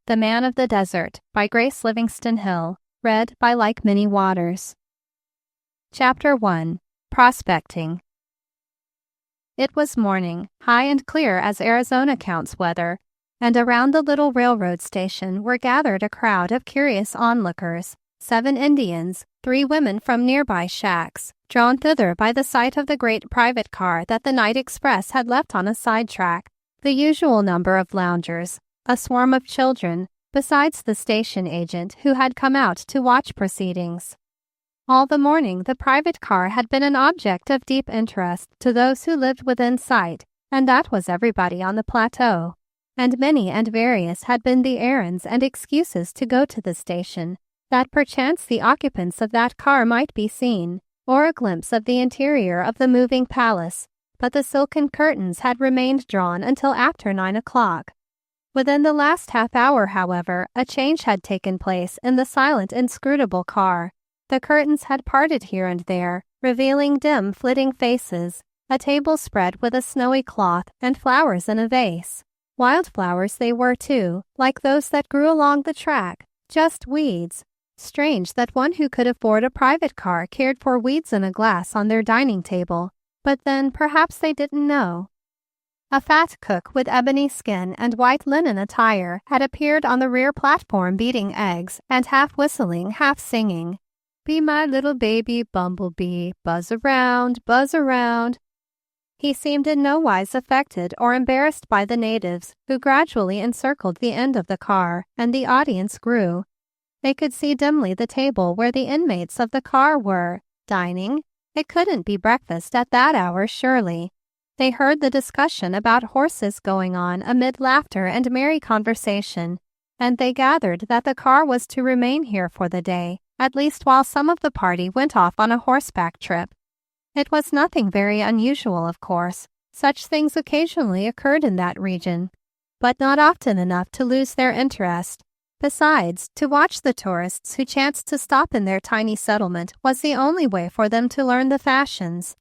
The Man of the Desert by Grace Livingston Hill, read by Like Many Waters. Chapter 1. Prospecting. It was morning, high and clear as Arizona counts weather, and around the little railroad station were gathered a crowd of curious onlookers, 7 Indians, 3 women from nearby shacks, drawn thither by the sight of the great private car that the night express had left on a sidetrack, the usual number of loungers, a swarm of children, besides the station agent who had come out to watch proceedings. All the morning the private car had been an object of deep interest to those who lived within sight, and that was everybody on the plateau. And many and various had been the errands and excuses to go to the station, that perchance the occupants of that car might be seen, or a glimpse of the interior of the moving palace, but the silken curtains had remained drawn until after 9 o'clock. Within the last half hour, however, a change had taken place in the silent, inscrutable car. The curtains had parted here and there, revealing dim, flitting faces, a table spread with a snowy cloth, and flowers in a vase. Wildflowers they were, too, like those that grew along the track, just weeds. Strange that one who could afford a private car cared for weeds in a glass on their dining table, but then perhaps they didn't know. A fat cook with ebony skin and white linen attire had appeared on the rear platform beating eggs and half whistling, half singing, "Be my little baby bumblebee, buzz around, buzz around." He seemed in no wise affected or embarrassed by the natives, who gradually encircled the end of the car, and the audience grew. They could see dimly the table where the inmates of the car were dining. It couldn't be breakfast at that hour, surely. They heard the discussion about horses going on amid laughter and merry conversation, and they gathered that the car was to remain here for the day, at least while some of the party went off on a horseback trip. It was nothing very unusual, of course. Such things occasionally occurred in that region, but not often enough to lose their interest. Besides, to watch the tourists who chanced to stop in their tiny settlement was the only way for them to learn the fashions.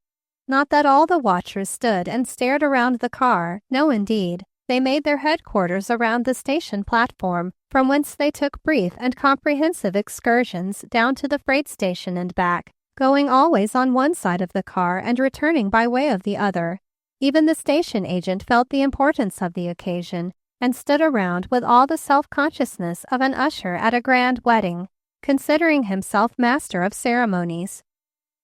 Not that all the watchers stood and stared around the car, no indeed. They made their headquarters around the station platform, from whence they took brief and comprehensive excursions down to the freight station and back, going always on one side of the car and returning by way of the other. Even the station agent felt the importance of the occasion, and stood around with all the self-consciousness of an usher at a grand wedding, considering himself master of ceremonies.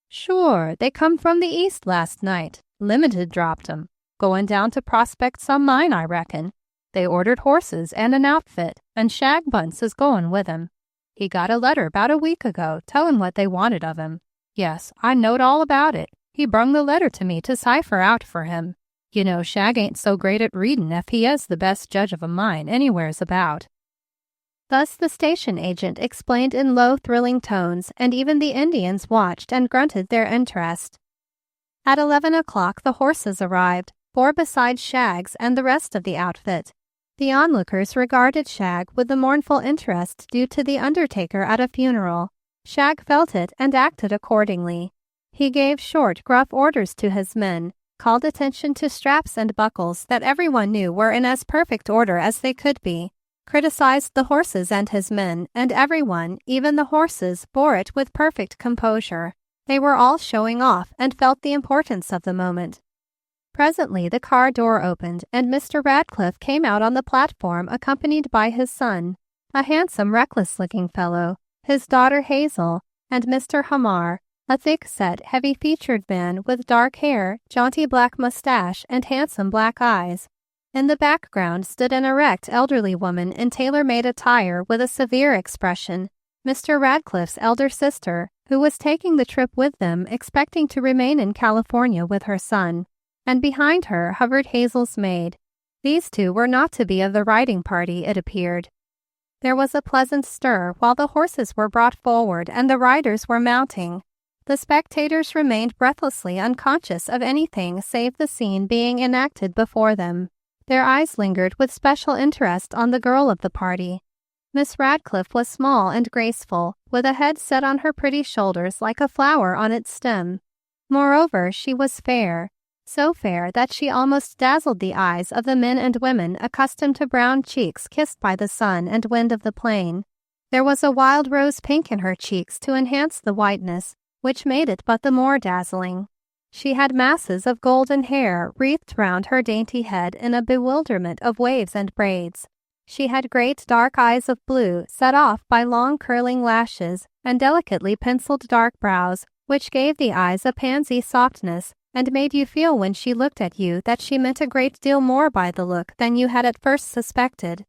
"Sure, they come from the east last night. Limited dropped 'em. Going down to prospect some mine, I reckon. They ordered horses and an outfit, and Shag Bunce is going with 'em. He got a letter 'bout a week ago tellin' what they wanted of him. Yes, I knowed all about it. He brung the letter to me to cipher out for him. You know, Shag ain't so great at readin' if he is the best judge of a mine anywheres about." Thus the station agent explained in low, thrilling tones, and even the Indians watched and grunted their interest. At 11 o'clock the horses arrived, 4 besides Shag's and the rest of the outfit. The onlookers regarded Shag with the mournful interest due to the undertaker at a funeral. Shag felt it and acted accordingly. He gave short, gruff orders to his men, called attention to straps and buckles that everyone knew were in as perfect order as they could be, criticized the horses and his men, and everyone, even the horses, bore it with perfect composure. They were all showing off and felt the importance of the moment. Presently the car door opened, and Mr. Radcliffe came out on the platform accompanied by his son, a handsome, reckless-looking fellow, his daughter Hazel, and Mr. Hamar, a thick-set, heavy-featured man with dark hair, jaunty black mustache, and handsome black eyes. In the background stood an erect elderly woman in tailor-made attire with a severe expression, Mr. Radcliffe's elder sister, who was taking the trip with them, expecting to remain in California with her son, and behind her hovered Hazel's maid. These 2 were not to be of the riding party, it appeared. There was a pleasant stir while the horses were brought forward and the riders were mounting. The spectators remained breathlessly unconscious of anything save the scene being enacted before them. Their eyes lingered with special interest on the girl of the party. Miss Radcliffe was small and graceful, with a head set on her pretty shoulders like a flower on its stem. Moreover, she was fair. so fair that she almost dazzled the eyes of the men and women accustomed to brown cheeks kissed by the sun and wind of the plain. There was a wild rose pink in her cheeks to enhance the whiteness, which made it but the more dazzling. She had masses of golden hair wreathed round her dainty head in a bewilderment of waves and braids. She had great dark eyes of blue set off by long curling lashes and delicately penciled dark brows, which gave the eyes a pansy softness and made you feel when she looked at you that she meant a great deal more by the look than you had at first suspected.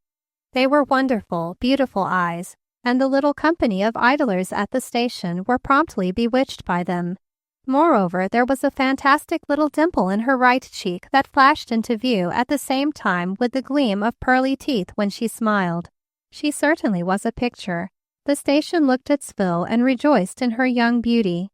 They were wonderful, beautiful eyes, and the little company of idlers at the station were promptly bewitched by them. Moreover, there was a fantastic little dimple in her right cheek that flashed into view at the same time with the gleam of pearly teeth when she smiled. She certainly was a picture. The station looked its fill and rejoiced in her young beauty.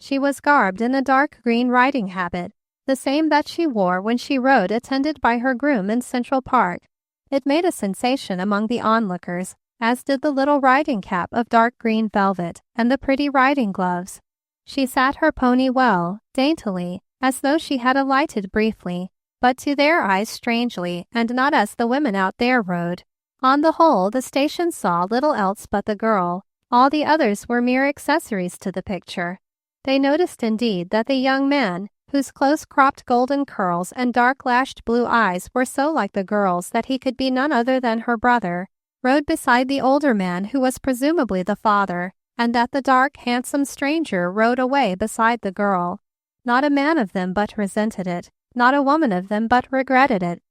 She was garbed in a dark green riding habit, the same that she wore when she rode attended by her groom in Central Park. It made a sensation among the onlookers, as did the little riding cap of dark green velvet and the pretty riding gloves. She sat her pony well, daintily, as though she had alighted briefly, but to their eyes strangely, and not as the women out there rode. On the whole, the station saw little else but the girl. All the others were mere accessories to the picture. They noticed indeed that the young man, whose close-cropped golden curls and dark-lashed blue eyes were so like the girl's that he could be none other than her brother, rode beside the older man who was presumably the father, and that the dark, handsome stranger rode away beside the girl. Not a man of them but resented it, not a woman of them but regretted it.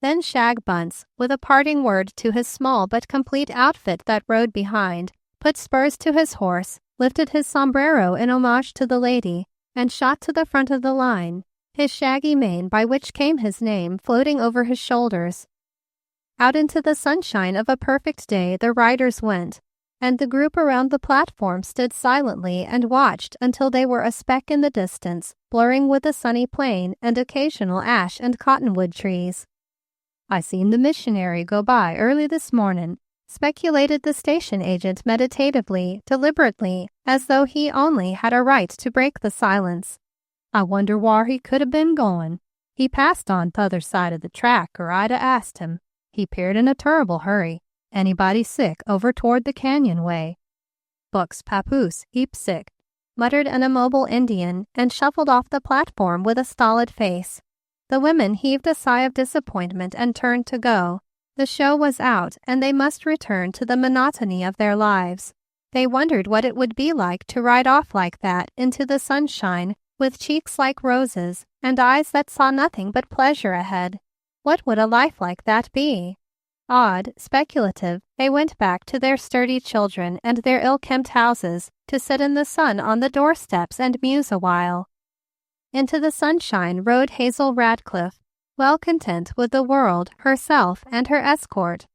Then Shag Bunce, with a parting word to his small but complete outfit that rode behind, put spurs to his horse, lifted his sombrero in homage to the lady, and shot to the front of the line, his shaggy mane, by which came his name, floating over his shoulders. Out into the sunshine of a perfect day the riders went, and the group around the platform stood silently and watched until they were a speck in the distance, blurring with the sunny plain and occasional ash and cottonwood trees. "I seen the missionary go by early this mornin'," speculated the station agent meditatively, deliberately, as though he only had a right to break the silence. "I wonder whar he could 'a' been goin'. He passed on t'other side of the track, or I'd 'a' asked him. He 'peared in a turrible hurry. Anybody sick over toward the canyon way?" "Buck's papoose, heap sick," muttered an immobile Indian, and shuffled off the platform with a stolid face. The women heaved a sigh of disappointment and turned to go. The show was out, and they must return to the monotony of their lives. They wondered what it would be like to ride off like that into the sunshine, with cheeks like roses and eyes that saw nothing but pleasure ahead. What would a life like that be? Awed, speculative, they went back to their sturdy children and their ill-kempt houses to sit in the sun on the doorsteps and muse awhile. Into the sunshine rode Hazel Radcliffe, well content with the world, herself, and her escort.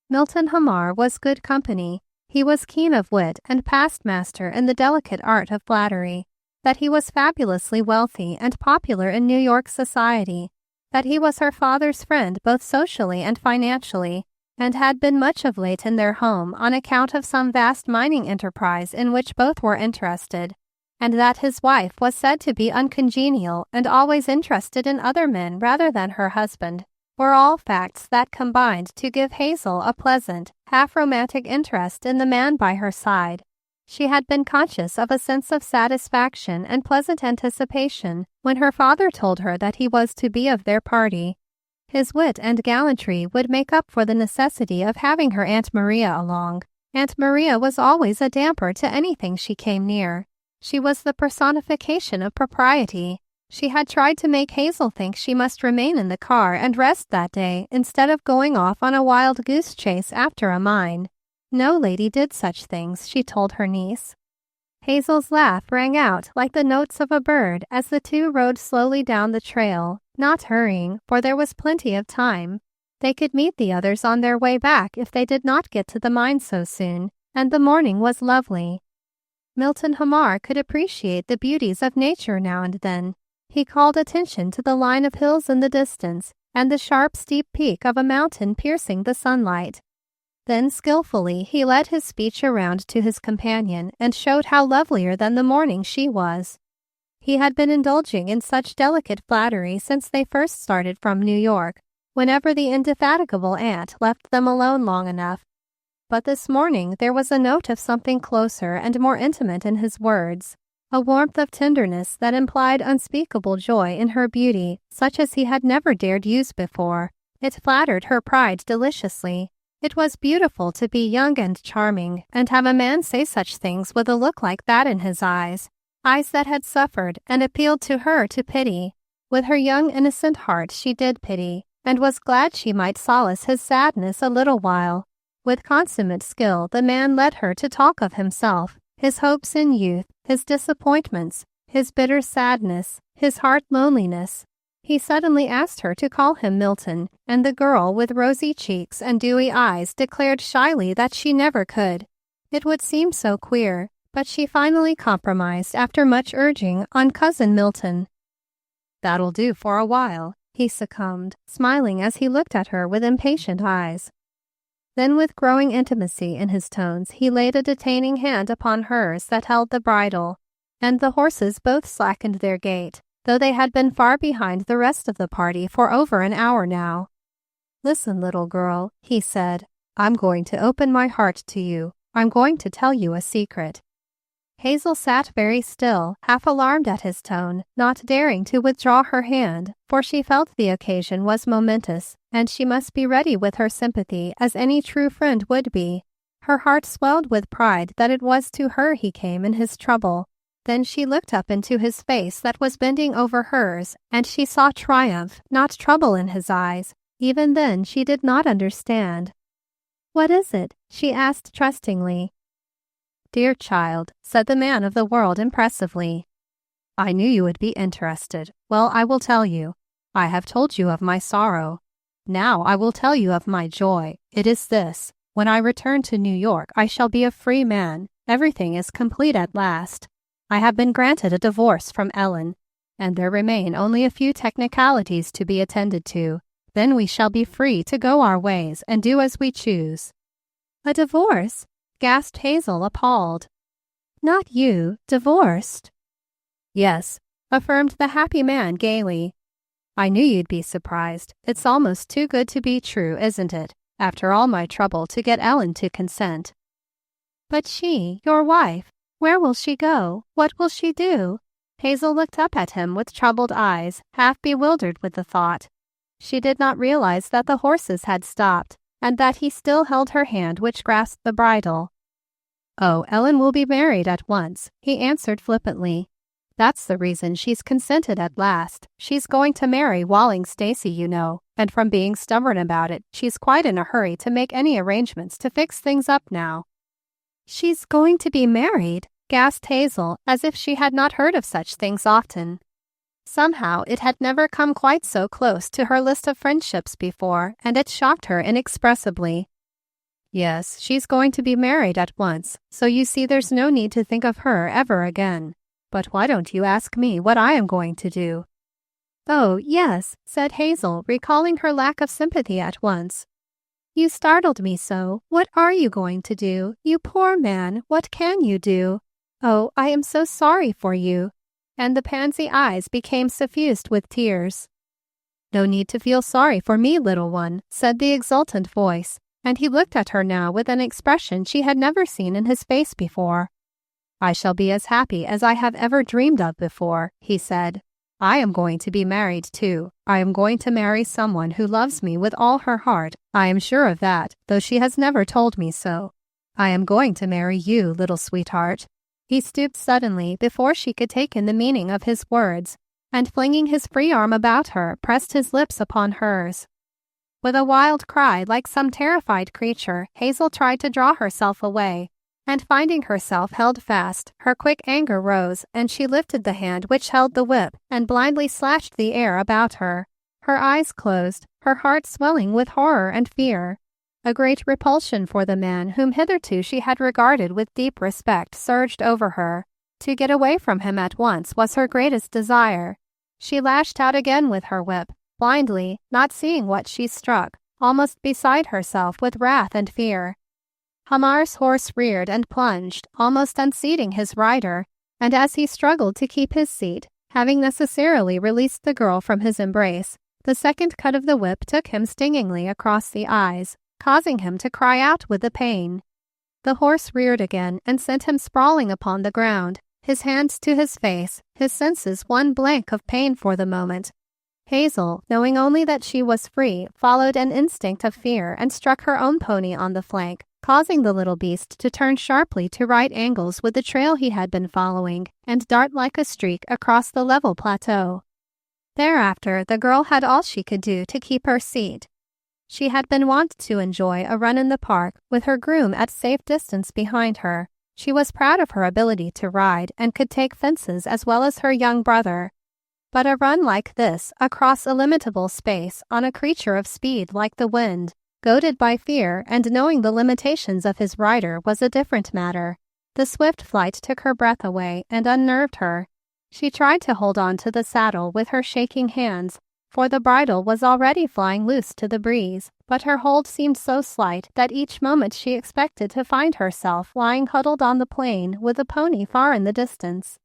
Milton Hamar was good company. He was keen of wit and past master in the delicate art of flattery. That he was fabulously wealthy and popular in New York society. That he was her father's friend both socially and financially, and had been much of late in their home on account of some vast mining enterprise in which both were interested. And that his wife was said to be uncongenial and always interested in other men rather than her husband, were all facts that combined to give Hazel a pleasant, half-romantic interest in the man by her side. She had been conscious of a sense of satisfaction and pleasant anticipation when her father told her that he was to be of their party. His wit and gallantry would make up for the necessity of having her Aunt Maria along. Aunt Maria was always a damper to anything she came near. She was the personification of propriety. She had tried to make Hazel think she must remain in the car and rest that day instead of going off on a wild goose chase after a mine. No lady did such things, she told her niece. Hazel's laugh rang out like the notes of a bird as the two rode slowly down the trail, not hurrying, for there was plenty of time. They could meet the others on their way back if they did not get to the mine so soon, and the morning was lovely. Milton Hamar could appreciate the beauties of nature now and then. He called attention to the line of hills in the distance and the sharp, steep peak of a mountain piercing the sunlight. Then skillfully he led his speech around to his companion and showed how lovelier than the morning she was. He had been indulging in such delicate flattery since they first started from New York, whenever the indefatigable aunt left them alone long enough. But this morning there was a note of something closer and more intimate in his words, a warmth of tenderness that implied unspeakable joy in her beauty, such as he had never dared use before. It flattered her pride deliciously. It was beautiful to be young and charming, and have a man say such things with a look like that in his eyes that had suffered and appealed to her to pity. With her young innocent heart she did pity, and was glad she might solace his sadness a little while. With consummate skill the man led her to talk of himself, his hopes in youth, his disappointments, his bitter sadness, his heart loneliness. He suddenly asked her to call him Milton, and the girl with rosy cheeks and dewy eyes declared shyly that she never could. It would seem so queer, but she finally compromised after much urging on Cousin Milton. "That'll do for a while," he succumbed, smiling as he looked at her with impatient eyes. Then with growing intimacy in his tones he laid a detaining hand upon hers that held the bridle, and the horses both slackened their gait, though they had been far behind the rest of the party for over an hour now. "Listen, little girl," he said. "I'm going to open my heart to you. I'm going to tell you a secret." Hazel sat very still, half alarmed at his tone, not daring to withdraw her hand, for she felt the occasion was momentous, and she must be ready with her sympathy as any true friend would be. Her heart swelled with pride that it was to her he came in his trouble. Then she looked up into his face that was bending over hers, and she saw triumph, not trouble in his eyes. Even then she did not understand. "What is it?" she asked trustingly. "Dear child," said the man of the world impressively, "I knew you would be interested. Well, I will tell you. I have told you of my sorrow. Now I will tell you of my joy. It is this: when I return to New York, I shall be a free man. Everything is complete at last. I have been granted a divorce from Ellen, and there remain only a few technicalities to be attended to. Then we shall be free to go our ways and do as we choose." "A divorce?" gasped Hazel, appalled. "Not you, divorced?" "Yes," affirmed the happy man gaily. "I knew you'd be surprised. It's almost too good to be true, isn't it? After all my trouble to get Ellen to consent." "But she, your wife, where will she go? What will she do?" Hazel looked up at him with troubled eyes, half bewildered with the thought. She did not realize that the horses had stopped, and that he still held her hand which grasped the bridle. "Oh, Ellen will be married at once," he answered flippantly. "That's the reason she's consented at last. She's going to marry Walling Stacy, you know, and from being stubborn about it, she's quite in a hurry to make any arrangements to fix things up now." "She's going to be married?" gasped Hazel, as if she had not heard of such things often. Somehow it had never come quite so close to her list of friendships before, and it shocked her inexpressibly. "Yes, she's going to be married at once, so you see there's no need to think of her ever again. But why don't you ask me what I am going to do?" "Oh, yes," said Hazel, recalling her lack of sympathy at once. "You startled me so. What are you going to do? You poor man, what can you do? Oh, I am so sorry for you." And the pansy eyes became suffused with tears. "No need to feel sorry for me, little one," said the exultant voice, and he looked at her now with an expression she had never seen in his face before. "I shall be as happy as I have ever dreamed of before," he said. "I am going to be married too. I am going to marry someone who loves me with all her heart. I am sure of that, though she has never told me so. I am going to marry you, little sweetheart." He stooped suddenly before she could take in the meaning of his words, and flinging his free arm about her, pressed his lips upon hers. With a wild cry like some terrified creature, Hazel tried to draw herself away, and finding herself held fast, her quick anger rose, and she lifted the hand which held the whip and blindly slashed the air about her. Her eyes closed, her heart swelling with horror and fear. A great repulsion for the man whom hitherto she had regarded with deep respect surged over her. To get away from him at once was her greatest desire. She lashed out again with her whip, blindly, not seeing what she struck, almost beside herself with wrath and fear. Hamar's horse reared and plunged, almost unseating his rider, and as he struggled to keep his seat, Having necessarily released the girl from his embrace, the second cut of the whip took him stingingly across the eyes, causing him to cry out with the pain. The horse reared again and sent him sprawling upon the ground, his hands to his face, his senses one blank of pain for the moment. Hazel, knowing only that she was free, followed an instinct of fear and struck her own pony on the flank, causing the little beast to turn sharply to right angles with the trail he had been following and dart like a streak across the level plateau. Thereafter, the girl had all she could do to keep her seat. She had been wont to enjoy a run in the park with her groom at safe distance behind her. She was proud of her ability to ride and could take fences as well as her young brother. But a run like this, across illimitable space, on a creature of speed like the wind, goaded by fear and knowing the limitations of his rider, was a different matter. The swift flight took her breath away and unnerved her. She tried to hold on to the saddle with her shaking hands, for the bridle was already flying loose to the breeze, but her hold seemed so slight that each moment she expected to find herself lying huddled on the plain with the pony far in the distance.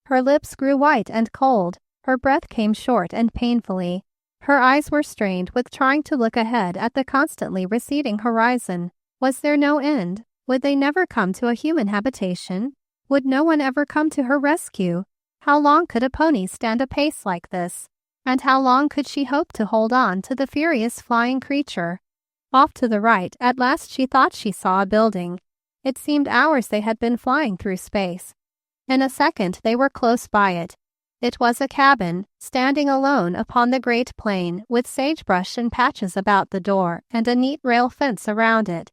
Her lips grew white and cold, her breath came short and painfully. Her eyes were strained with trying to look ahead at the constantly receding horizon. Was there no end? Would they never come to a human habitation? Would no one ever come to her rescue? How long could a pony stand a pace like this? And how long could she hope to hold on to the furious flying creature? Off to the right, at last she thought she saw a building. It seemed hours they had been flying through space. In a second they were close by it. It was a cabin, standing alone upon the great plain, with sagebrush and patches about the door and a neat rail fence around it.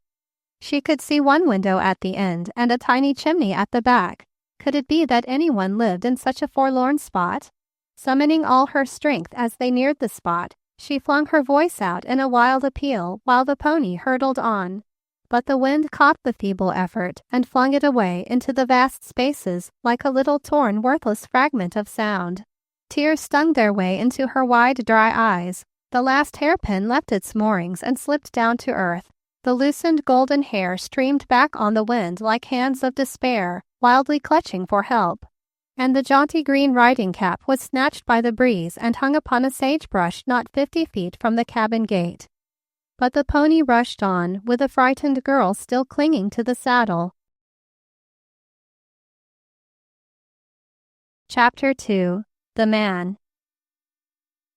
She could see one window at the end and a tiny chimney at the back. Could it be that anyone lived in such a forlorn spot? Summoning all her strength as they neared the spot, she flung her voice out in a wild appeal while the pony hurtled on. But the wind caught the feeble effort and flung it away into the vast spaces like a little torn, worthless fragment of sound. Tears stung their way into her wide, dry eyes. The last hairpin left its moorings and slipped down to earth. The loosened golden hair streamed back on the wind like hands of despair, wildly clutching for help. And the jaunty green riding cap was snatched by the breeze and hung upon a sagebrush not 50 feet from the cabin gate. But the pony rushed on, with the frightened girl still clinging to the saddle. Chapter 2. The Man.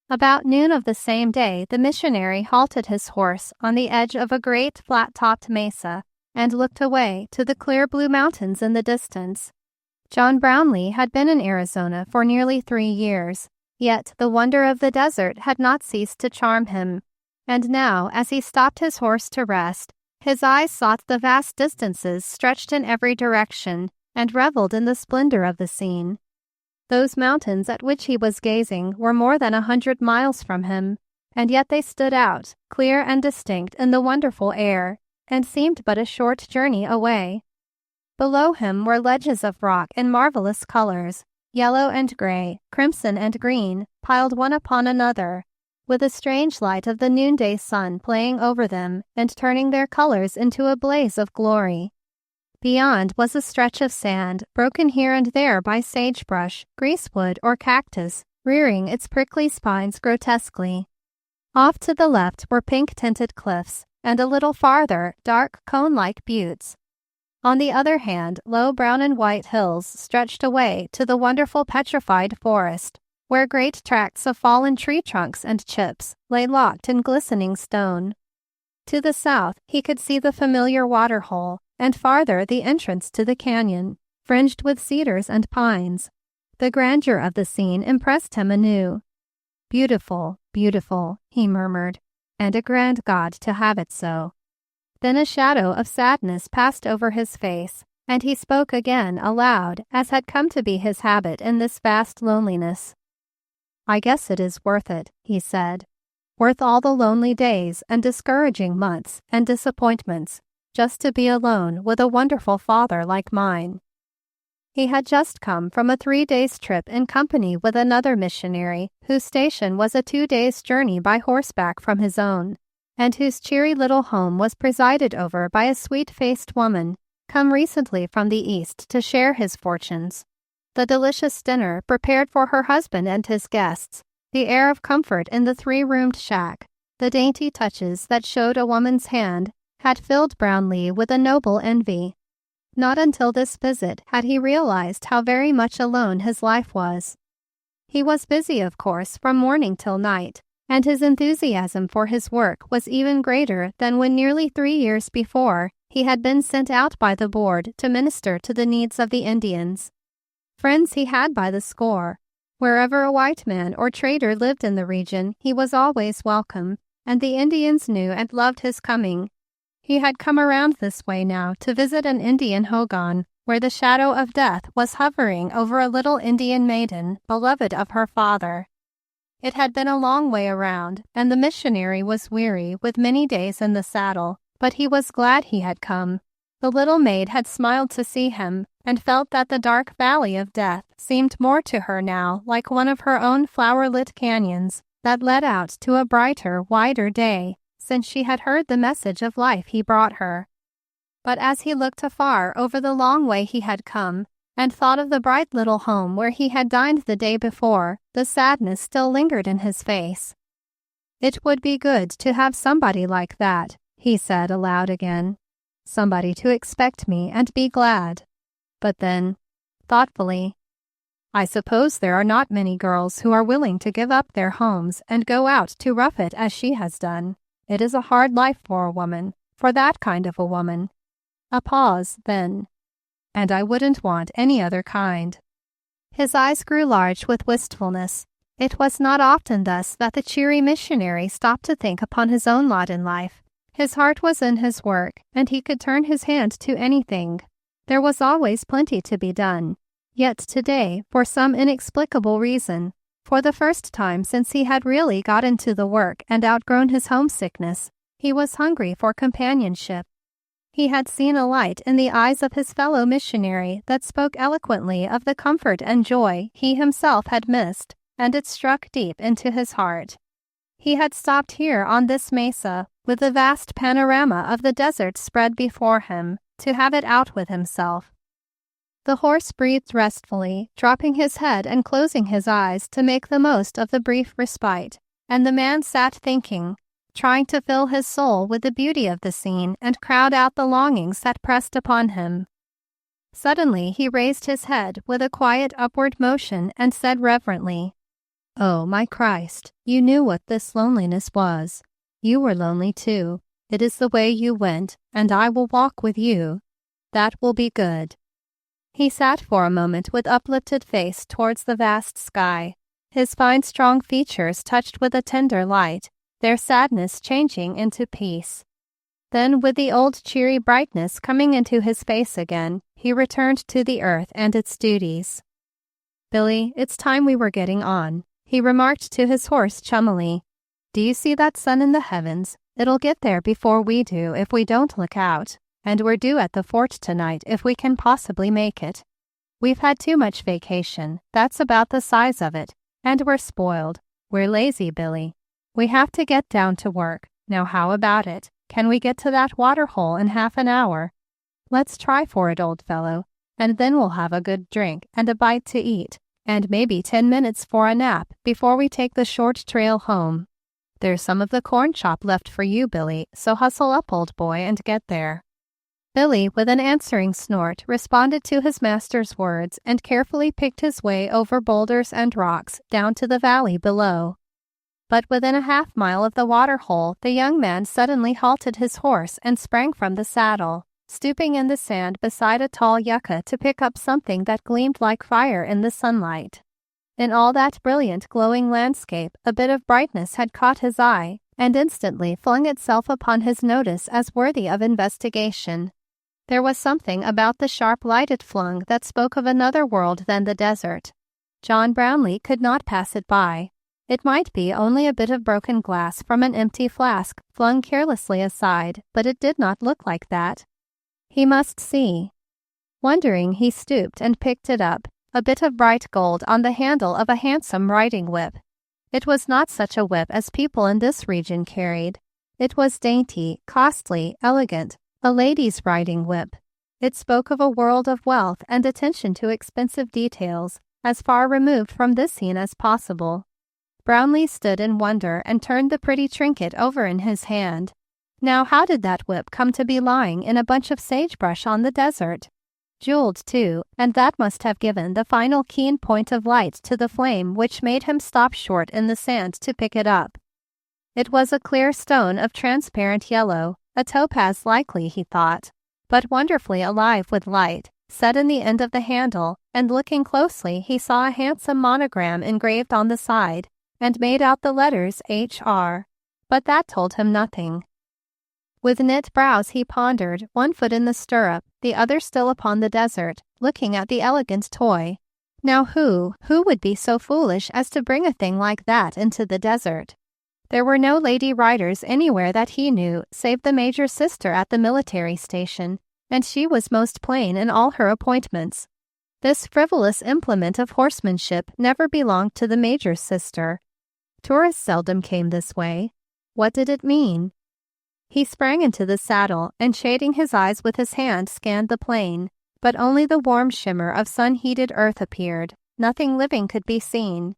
About noon of the same day, the missionary halted his horse on the edge of a great flat-topped mesa and looked away to the clear blue mountains in the distance. John Brownleigh had been in Arizona for nearly 3 years, yet the wonder of the desert had not ceased to charm him. And now, as he stopped his horse to rest, his eyes sought the vast distances stretched in every direction and reveled in the splendor of the scene. Those mountains at which he was gazing were more than 100 miles from him, and yet they stood out, clear and distinct in the wonderful air, and seemed but a short journey away. Below him were ledges of rock in marvelous colors, yellow and gray, crimson and green, piled one upon another, with a strange light of the noonday sun playing over them and turning their colors into a blaze of glory. Beyond was a stretch of sand, broken here and there by sagebrush, greasewood, or cactus, rearing its prickly spines grotesquely. Off to the left were pink-tinted cliffs, and a little farther, dark cone-like buttes. On the other hand, low brown and white hills stretched away to the wonderful petrified forest, where great tracts of fallen tree trunks and chips lay locked in glistening stone. To the south, he could see the familiar waterhole, and farther the entrance to the canyon, fringed with cedars and pines. The grandeur of the scene impressed him anew. "Beautiful, beautiful," he murmured, "and a grand God to have it so." Then a shadow of sadness passed over his face, and he spoke again aloud, as had come to be his habit in this vast loneliness. "I guess it is worth it," he said. "Worth all the lonely days and discouraging months and disappointments, just to be alone with a wonderful father like mine." He had just come from a 3 days' trip in company with another missionary whose station was a 2 days' journey by horseback from his own, and whose cheery little home was presided over by a sweet-faced woman, come recently from the East to share his fortunes. the delicious dinner prepared for her husband and his guests, the air of comfort in the three-roomed shack, the dainty touches that showed a woman's hand, had filled Brownleigh with a noble envy. Not until this visit had he realized how very much alone his life was. He was busy, of course, from morning till night, and his enthusiasm for his work was even greater than when nearly 3 years before he had been sent out by the board to minister to the needs of the Indians. Friends he had by the score. Wherever a white man or trader lived in the region, he was always welcome, and the Indians knew and loved his coming. He had come around this way now to visit an Indian hogan, where the shadow of death was hovering over a little Indian maiden, beloved of her father. It had been a long way around, and the missionary was weary with many days in the saddle, but he was glad he had come. The little maid had smiled to see him, and felt that the dark valley of death seemed more to her now like one of her own flower-lit canyons that led out to a brighter, wider day, since she had heard the message of life he brought her. But as he looked afar over the long way he had come, and thought of the bright little home where he had dined the day before, the sadness still lingered in his face. "It would be good to have somebody like that," he said aloud again. "Somebody to expect me and be glad." But then, thoughtfully, "I suppose there are not many girls who are willing to give up their homes and go out to rough it as she has done. It is a hard life for a woman, for that kind of a woman." A pause, then. "And I wouldn't want any other kind." His eyes grew large with wistfulness. It was not often thus that the cheery missionary stopped to think upon his own lot in life. His heart was in his work, and he could turn his hand to anything. There was always plenty to be done. Yet today, for some inexplicable reason, for the first time since he had really got into the work and outgrown his homesickness, he was hungry for companionship. He had seen a light in the eyes of his fellow missionary that spoke eloquently of the comfort and joy he himself had missed, and it struck deep into his heart. He had stopped here on this mesa, with the vast panorama of the desert spread before him, to have it out with himself. The horse breathed restfully, dropping his head and closing his eyes to make the most of the brief respite, and the man sat thinking, trying to fill his soul with the beauty of the scene and crowd out the longings that pressed upon him. Suddenly he raised his head with a quiet upward motion and said reverently, "Oh, my Christ, you knew what this loneliness was. You were lonely too. It is the way you went, and I will walk with you. That will be good." He sat for a moment with uplifted face towards the vast sky, his fine strong features touched with a tender light, their sadness changing into peace. Then, with the old cheery brightness coming into his face again, he returned to the earth and its duties. "Billy, it's time we were getting on," he remarked to his horse chummily. "Do you see that sun in the heavens? It'll get there before we do if we don't look out, and we're due at the fort tonight if we can possibly make it. We've had too much vacation, that's about the size of it, and we're spoiled. We're lazy, Billy. We have to get down to work. Now how about it? Can we get to that water hole in half an hour? Let's try for it, old fellow, and then we'll have a good drink and a bite to eat, and maybe 10 minutes for a nap before we take the short trail home. There's some of the corn chop left for you, Billy, so hustle up, old boy, and get there." Billy, with an answering snort, responded to his master's words and carefully picked his way over boulders and rocks down to the valley below. But within a half-mile of the water-hole, the young man suddenly halted his horse and sprang from the saddle, stooping in the sand beside a tall yucca to pick up something that gleamed like fire in the sunlight. In all that brilliant, glowing landscape, a bit of brightness had caught his eye and instantly flung itself upon his notice as worthy of investigation. There was something about the sharp light it flung that spoke of another world than the desert. John Brownleigh could not pass it by. It might be only a bit of broken glass from an empty flask flung carelessly aside, but it did not look like that. He must see. Wondering, he stooped and picked it up, a bit of bright gold on the handle of a handsome riding whip. It was not such a whip as people in this region carried. It was dainty, costly, elegant, a lady's riding whip. It spoke of a world of wealth and attention to expensive details, as far removed from this scene as possible. Brownleigh stood in wonder and turned the pretty trinket over in his hand. Now how did that whip come to be lying in a bunch of sagebrush on the desert? Jeweled too, and that must have given the final keen point of light to the flame which made him stop short in the sand to pick it up. It was a clear stone of transparent yellow, a topaz likely, he thought, but wonderfully alive with light, set in the end of the handle, and looking closely he saw a handsome monogram engraved on the side, and made out the letters H.R., but that told him nothing. With knit brows he pondered, one foot in the stirrup, the other still upon the desert, looking at the elegant toy. Now who would be so foolish as to bring a thing like that into the desert? There were no lady riders anywhere that he knew, save the major's sister at the military station, and she was most plain in all her appointments. This frivolous implement of horsemanship never belonged to the major's sister. Tourists seldom came this way. What did it mean? He sprang into the saddle and, shading his eyes with his hand, scanned the plain, but only the warm shimmer of sun-heated earth appeared. Nothing living could be seen.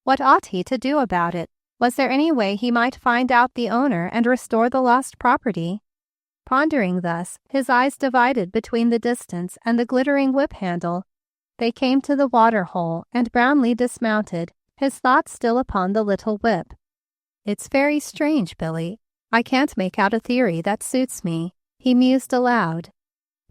What ought he to do about it? Was there any way he might find out the owner and restore the lost property? Pondering thus, his eyes divided between the distance and the glittering whip handle. They came to the water-hole, and Brownleigh dismounted, his thoughts still upon the little whip. "It's very strange, Billy. I can't make out a theory that suits me," he mused aloud.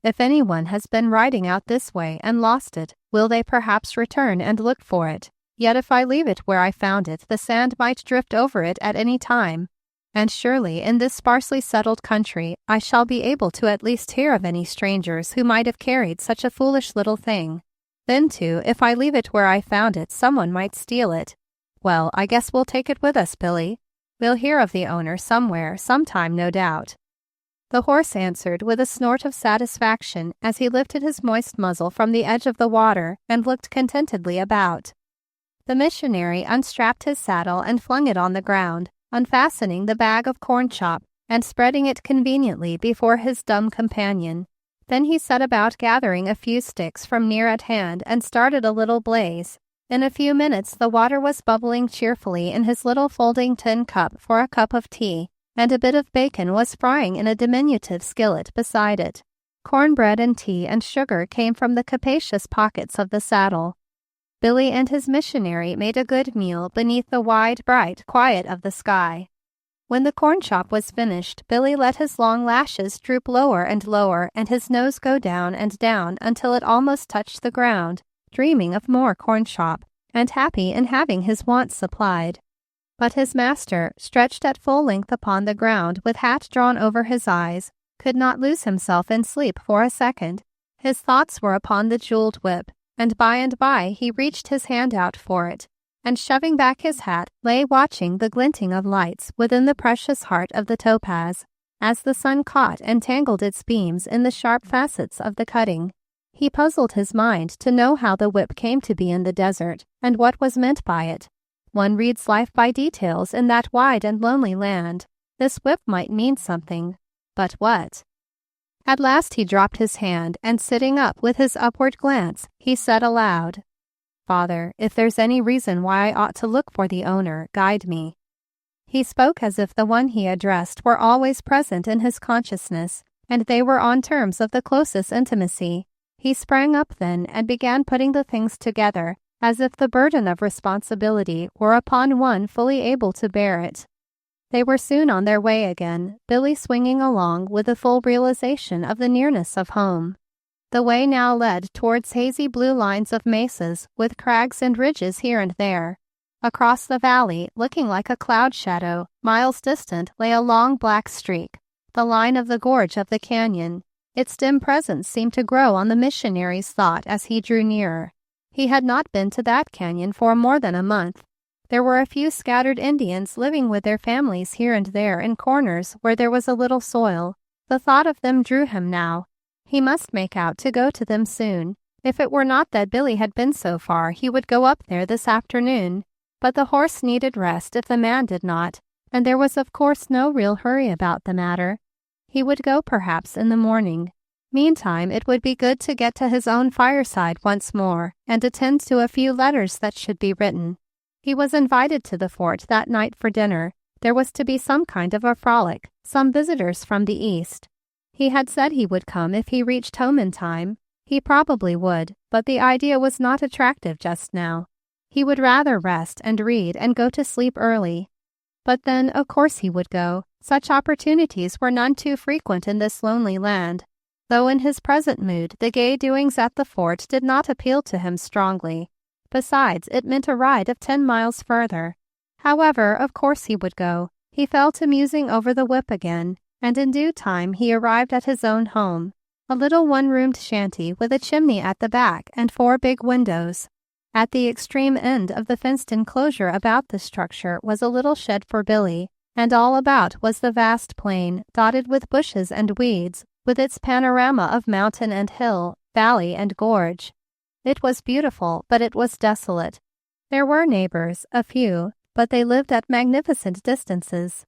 "If anyone has been riding out this way and lost it, will they perhaps return and look for it? Yet if I leave it where I found it, the sand might drift over it at any time. And surely in this sparsely settled country I shall be able to at least hear of any strangers who might have carried such a foolish little thing. Then, too, if I leave it where I found it, someone might steal it. Well, I guess we'll take it with us, Billy. We'll hear of the owner somewhere, sometime, no doubt." The horse answered with a snort of satisfaction as he lifted his moist muzzle from the edge of the water and looked contentedly about. The missionary unstrapped his saddle and flung it on the ground, unfastening the bag of corn chop and spreading it conveniently before his dumb companion. Then he set about gathering a few sticks from near at hand and started a little blaze. In a few minutes the water was bubbling cheerfully in his little folding tin cup for a cup of tea, and a bit of bacon was frying in a diminutive skillet beside it. Cornbread and tea and sugar came from the capacious pockets of the saddle. Billy and his missionary made a good meal beneath the wide, bright quiet of the sky. When the corn chop was finished, Billy let his long lashes droop lower and lower and his nose go down and down until it almost touched the ground, dreaming of more corn chop, and happy in having his wants supplied. But his master, stretched at full length upon the ground with hat drawn over his eyes, could not lose himself in sleep for a second. His thoughts were upon the jeweled whip, and by he reached his hand out for it, and shoving back his hat, lay watching the glinting of lights within the precious heart of the topaz, as the sun caught and tangled its beams in the sharp facets of the cutting. He puzzled his mind to know how the whip came to be in the desert, and what was meant by it. One reads life by details in that wide and lonely land. This whip might mean something, but what? At last he dropped his hand, and sitting up with his upward glance, he said aloud, "Father, if there's any reason why I ought to look for the owner, guide me." He spoke as if the one he addressed were always present in his consciousness, and they were on terms of the closest intimacy. He sprang up then and began putting the things together, as if the burden of responsibility were upon one fully able to bear it. They were soon on their way again, Billy swinging along with the full realization of the nearness of home. The way now led towards hazy blue lines of mesas with crags and ridges here and there. Across the valley, looking like a cloud shadow, miles distant lay a long black streak, the line of the gorge of the canyon. Its dim presence seemed to grow on the missionary's thought as he drew nearer. He had not been to that canyon for more than a month. There were a few scattered Indians living with their families here and there in corners where there was a little soil. The thought of them drew him now. He must make out to go to them soon. If it were not that Billy had been so far, he would go up there this afternoon. But the horse needed rest if the man did not, and there was of course no real hurry about the matter. He would go perhaps in the morning. Meantime, it would be good to get to his own fireside once more and attend to a few letters that should be written. He was invited to the fort that night for dinner. There was to be some kind of a frolic, some visitors from the East. He had said he would come if he reached home in time. He probably would, but the idea was not attractive just now. He would rather rest and read and go to sleep early. But then, of course he would go. Such opportunities were none too frequent in this lonely land. Though in his present mood, the gay doings at the fort did not appeal to him strongly. Besides, it meant a ride of 10 miles further. However, of course he would go. He fell to musing over the whip again, and in due time he arrived at his own home, a little one-roomed shanty with a chimney at the back and 4 big windows. At the extreme end of the fenced enclosure about the structure was a little shed for Billy, and all about was the vast plain, dotted with bushes and weeds, with its panorama of mountain and hill, valley and gorge. It was beautiful, but it was desolate. There were neighbors, a few, but they lived at magnificent distances.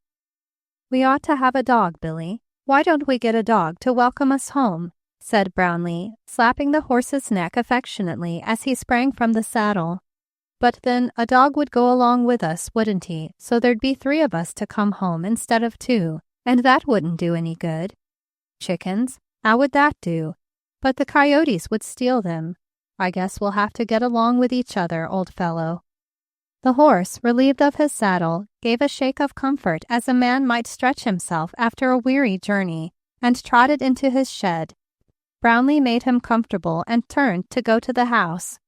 "We ought to have a dog, Billy. Why don't we get a dog to welcome us home?" said Brownleigh, slapping the horse's neck affectionately as he sprang from the saddle. "But then a dog would go along with us, wouldn't he? So there'd be 3 of us to come home instead of 2, and that wouldn't do any good. Chickens? How would that do? But the coyotes would steal them. I guess we'll have to get along with each other, old fellow." The horse, relieved of his saddle, gave a shake of comfort as a man might stretch himself after a weary journey, and trotted into his shed. Brownleigh made him comfortable and turned to go to the house.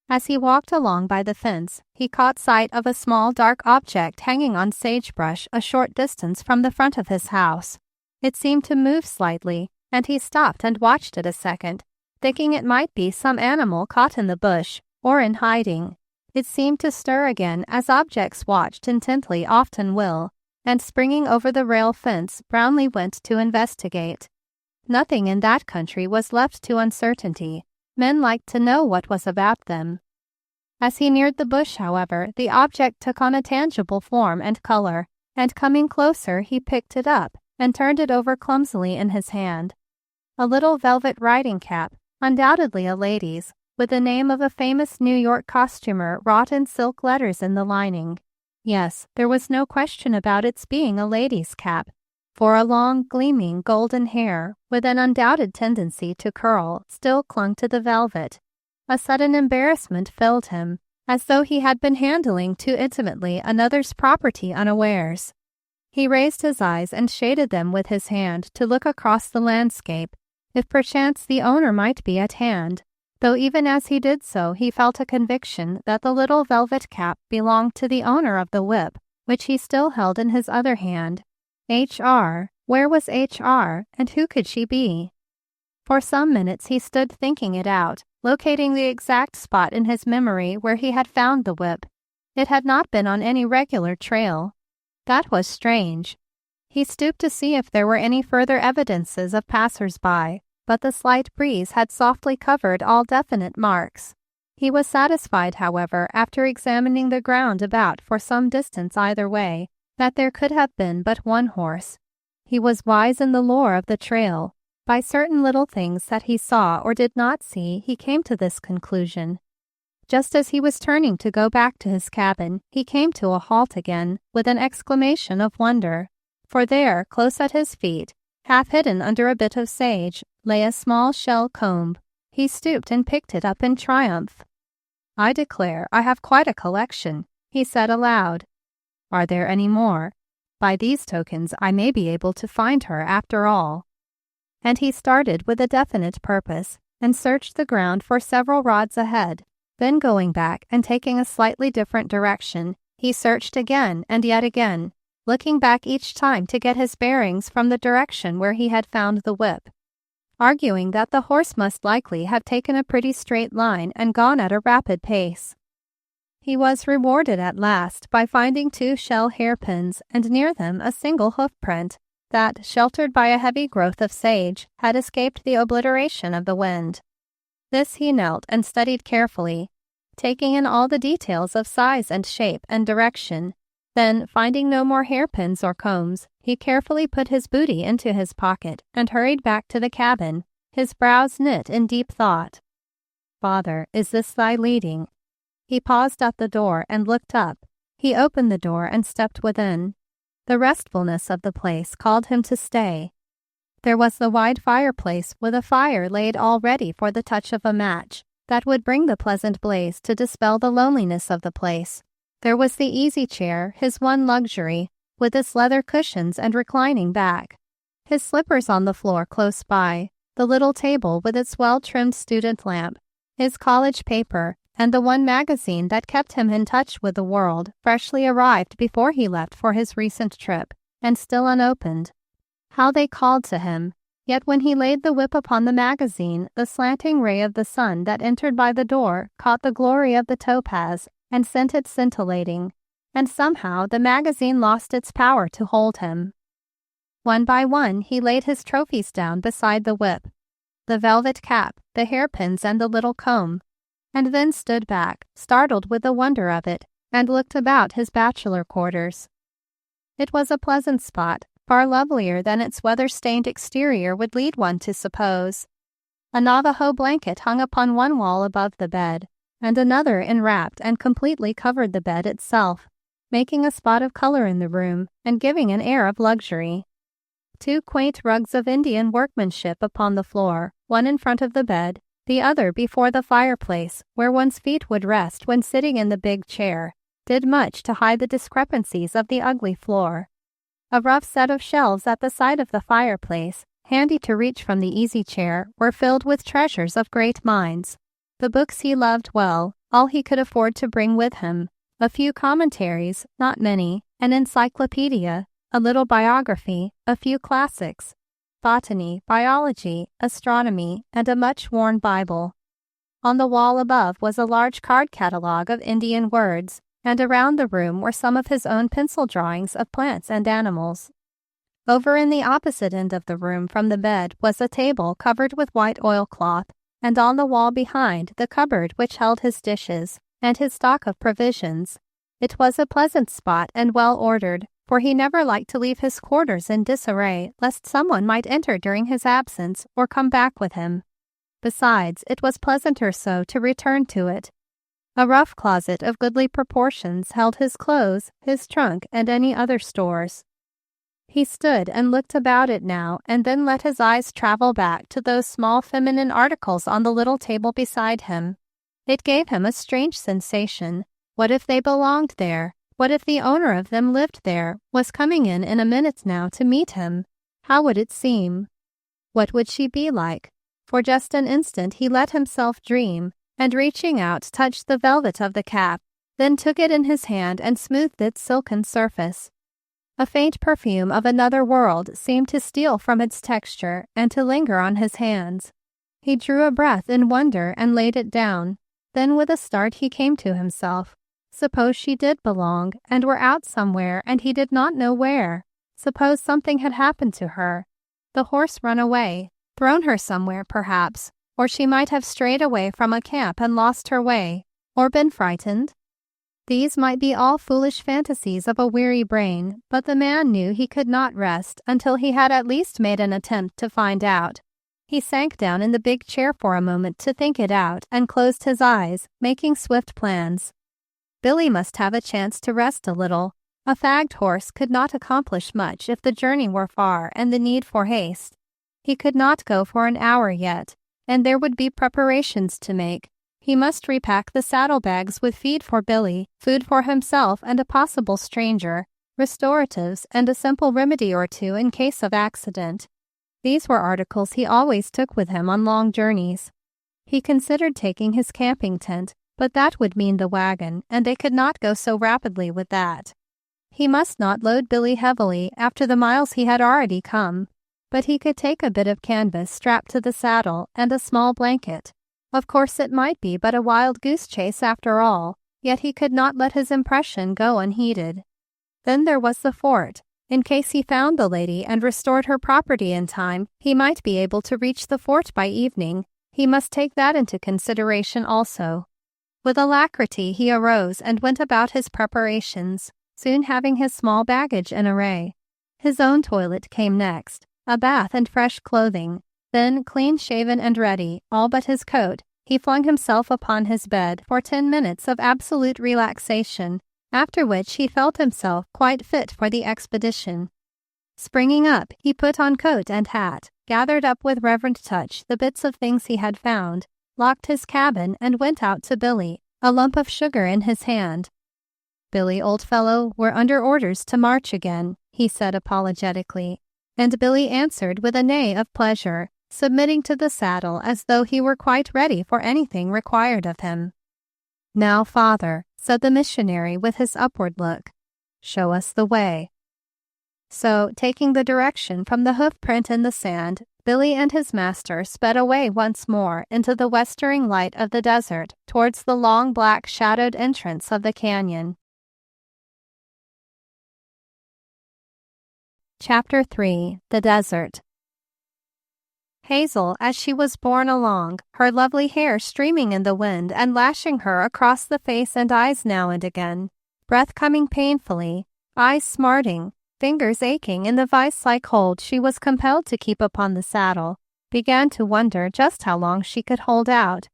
As he walked along by the fence, he caught sight of a small dark object hanging on sagebrush a short distance from the front of his house. It seemed to move slightly, and he stopped and watched it a second, thinking it might be some animal caught in the bush or in hiding. It seemed to stir again, as objects watched intently often will, and springing over the rail fence, Brownleigh went to investigate. Nothing in that country was left to uncertainty. Men liked to know what was about them. As he neared the bush, however, the object took on a tangible form and color, and coming closer he picked it up and turned it over clumsily in his hand. A little velvet riding cap, undoubtedly a lady's, with the name of a famous New York costumer wrought in silk letters in the lining. Yes, there was no question about its being a lady's cap, for a long, gleaming golden hair, with an undoubted tendency to curl, still clung to the velvet. A sudden embarrassment filled him, as though he had been handling too intimately another's property unawares. He raised his eyes and shaded them with his hand to look across the landscape, if perchance the owner might be at hand, though even as he did so he felt a conviction that the little velvet cap belonged to the owner of the whip, which he still held in his other hand. H.R. Where was H.R., and who could she be? For some minutes he stood thinking it out, locating the exact spot in his memory where he had found the whip. It had not been on any regular trail. That was strange. He stooped to see if there were any further evidences of passers-by, but the slight breeze had softly covered all definite marks. He was satisfied, however, after examining the ground about for some distance either way, that there could have been but one horse. He was wise in the lore of the trail. By certain little things that he saw or did not see, he came to this conclusion. Just as he was turning to go back to his cabin, he came to a halt again, with an exclamation of wonder. For there, close at his feet, half hidden under a bit of sage, lay a small shell comb. He stooped and picked it up in triumph. "I declare I have quite a collection," he said aloud. "Are there any more? By these tokens I may be able to find her after all." And he started with a definite purpose, and searched the ground for several rods ahead. Then going back and taking a slightly different direction, he searched again and yet again, looking back each time to get his bearings from the direction where he had found the whip, arguing that the horse must likely have taken a pretty straight line and gone at a rapid pace. He was rewarded at last by finding 2 shell hairpins and near them a single hoof print that, sheltered by a heavy growth of sage, had escaped the obliteration of the wind. This he knelt and studied carefully, taking in all the details of size and shape and direction. Then, finding no more hairpins or combs, he carefully put his booty into his pocket and hurried back to the cabin, his brows knit in deep thought. "Father, is this thy leading?" He paused at the door and looked up. He opened the door and stepped within. The restfulness of the place called him to stay. There was the wide fireplace with a fire laid all ready for the touch of a match that would bring the pleasant blaze to dispel the loneliness of the place. There was the easy chair, his one luxury, with its leather cushions and reclining back. His slippers on the floor close by, the little table with its well-trimmed student lamp, his college paper, and the one magazine that kept him in touch with the world, freshly arrived before he left for his recent trip, and still unopened. How they called to him! Yet when he laid the whip upon the magazine, the slanting ray of the sun that entered by the door caught the glory of the topaz and sent it scintillating, and somehow the magazine lost its power to hold him. One by one he laid his trophies down beside the whip, the velvet cap, the hairpins, and the little comb, and then stood back, startled with the wonder of it, and looked about his bachelor quarters. It was a pleasant spot, far lovelier than its weather-stained exterior would lead one to suppose. A Navajo blanket hung upon one wall above the bed, and another enwrapped and completely covered the bed itself, making a spot of color in the room and giving an air of luxury. 2 quaint rugs of Indian workmanship upon the floor, one in front of the bed, the other before the fireplace, where one's feet would rest when sitting in the big chair, did much to hide the discrepancies of the ugly floor. A rough set of shelves at the side of the fireplace, handy to reach from the easy chair, were filled with treasures of great minds. The books he loved well, all he could afford to bring with him, a few commentaries, not many, an encyclopedia, a little biography, a few classics, botany, biology, astronomy, and a much-worn Bible. On the wall above was a large card catalogue of Indian words, and around the room were some of his own pencil drawings of plants and animals. Over in the opposite end of the room from the bed was a table covered with white oilcloth, and on the wall behind the cupboard which held his dishes and his stock of provisions. It was a pleasant spot and well ordered, for he never liked to leave his quarters in disarray lest someone might enter during his absence or come back with him. Besides, it was pleasanter so to return to it. A rough closet of goodly proportions held his clothes, his trunk, and any other stores. He stood and looked about it now and then let his eyes travel back to those small feminine articles on the little table beside him. It gave him a strange sensation. What if they belonged there? What if the owner of them lived there, was coming in a minute now to meet him? How would it seem? What would she be like? For just an instant he let himself dream, and reaching out touched the velvet of the cap, then took it in his hand and smoothed its silken surface. A faint perfume of another world seemed to steal from its texture and to linger on his hands. He drew a breath in wonder and laid it down. Then with a start he came to himself. Suppose she did belong and were out somewhere and he did not know where. Suppose something had happened to her. The horse run away, thrown her somewhere perhaps, or she might have strayed away from a camp and lost her way, or been frightened. These might be all foolish fantasies of a weary brain, but the man knew he could not rest until he had at least made an attempt to find out. He sank down in the big chair for a moment to think it out and closed his eyes, making swift plans. Billy must have a chance to rest a little. A fagged horse could not accomplish much if the journey were far and the need for haste. He could not go for an hour yet, and there would be preparations to make. He must repack the saddlebags with feed for Billy, food for himself and a possible stranger, restoratives, and a simple remedy or two in case of accident. These were articles he always took with him on long journeys. He considered taking his camping tent, but that would mean the wagon, and they could not go so rapidly with that. He must not load Billy heavily after the miles he had already come, but he could take a bit of canvas strapped to the saddle and a small blanket. Of course it might be but a wild goose chase after all, yet he could not let his impression go unheeded. Then there was the fort. In case he found the lady and restored her property in time, he might be able to reach the fort by evening. He must take that into consideration also. With alacrity he arose and went about his preparations, soon having his small baggage in array. His own toilet came next, a bath and fresh clothing. Then, clean-shaven and ready, all but his coat, he flung himself upon his bed for 10 minutes of absolute relaxation, after which he felt himself quite fit for the expedition. Springing up, he put on coat and hat, gathered up with reverent touch the bits of things he had found, locked his cabin, and went out to Billy, a lump of sugar in his hand. "Billy, old fellow, we're under orders to march again," he said apologetically, and Billy answered with a neigh of pleasure, submitting to the saddle as though he were quite ready for anything required of him. "Now, father," said the missionary with his upward look, "show us the way." So, taking the direction from the hoof print in the sand, Billy and his master sped away once more into the westering light of the desert towards the long black shadowed entrance of the canyon. Chapter 3. The Desert. Hazel, as she was borne along, her lovely hair streaming in the wind and lashing her across the face and eyes now and again, breath coming painfully, eyes smarting, fingers aching in the vice-like hold she was compelled to keep upon the saddle, began to wonder just how long she could hold out.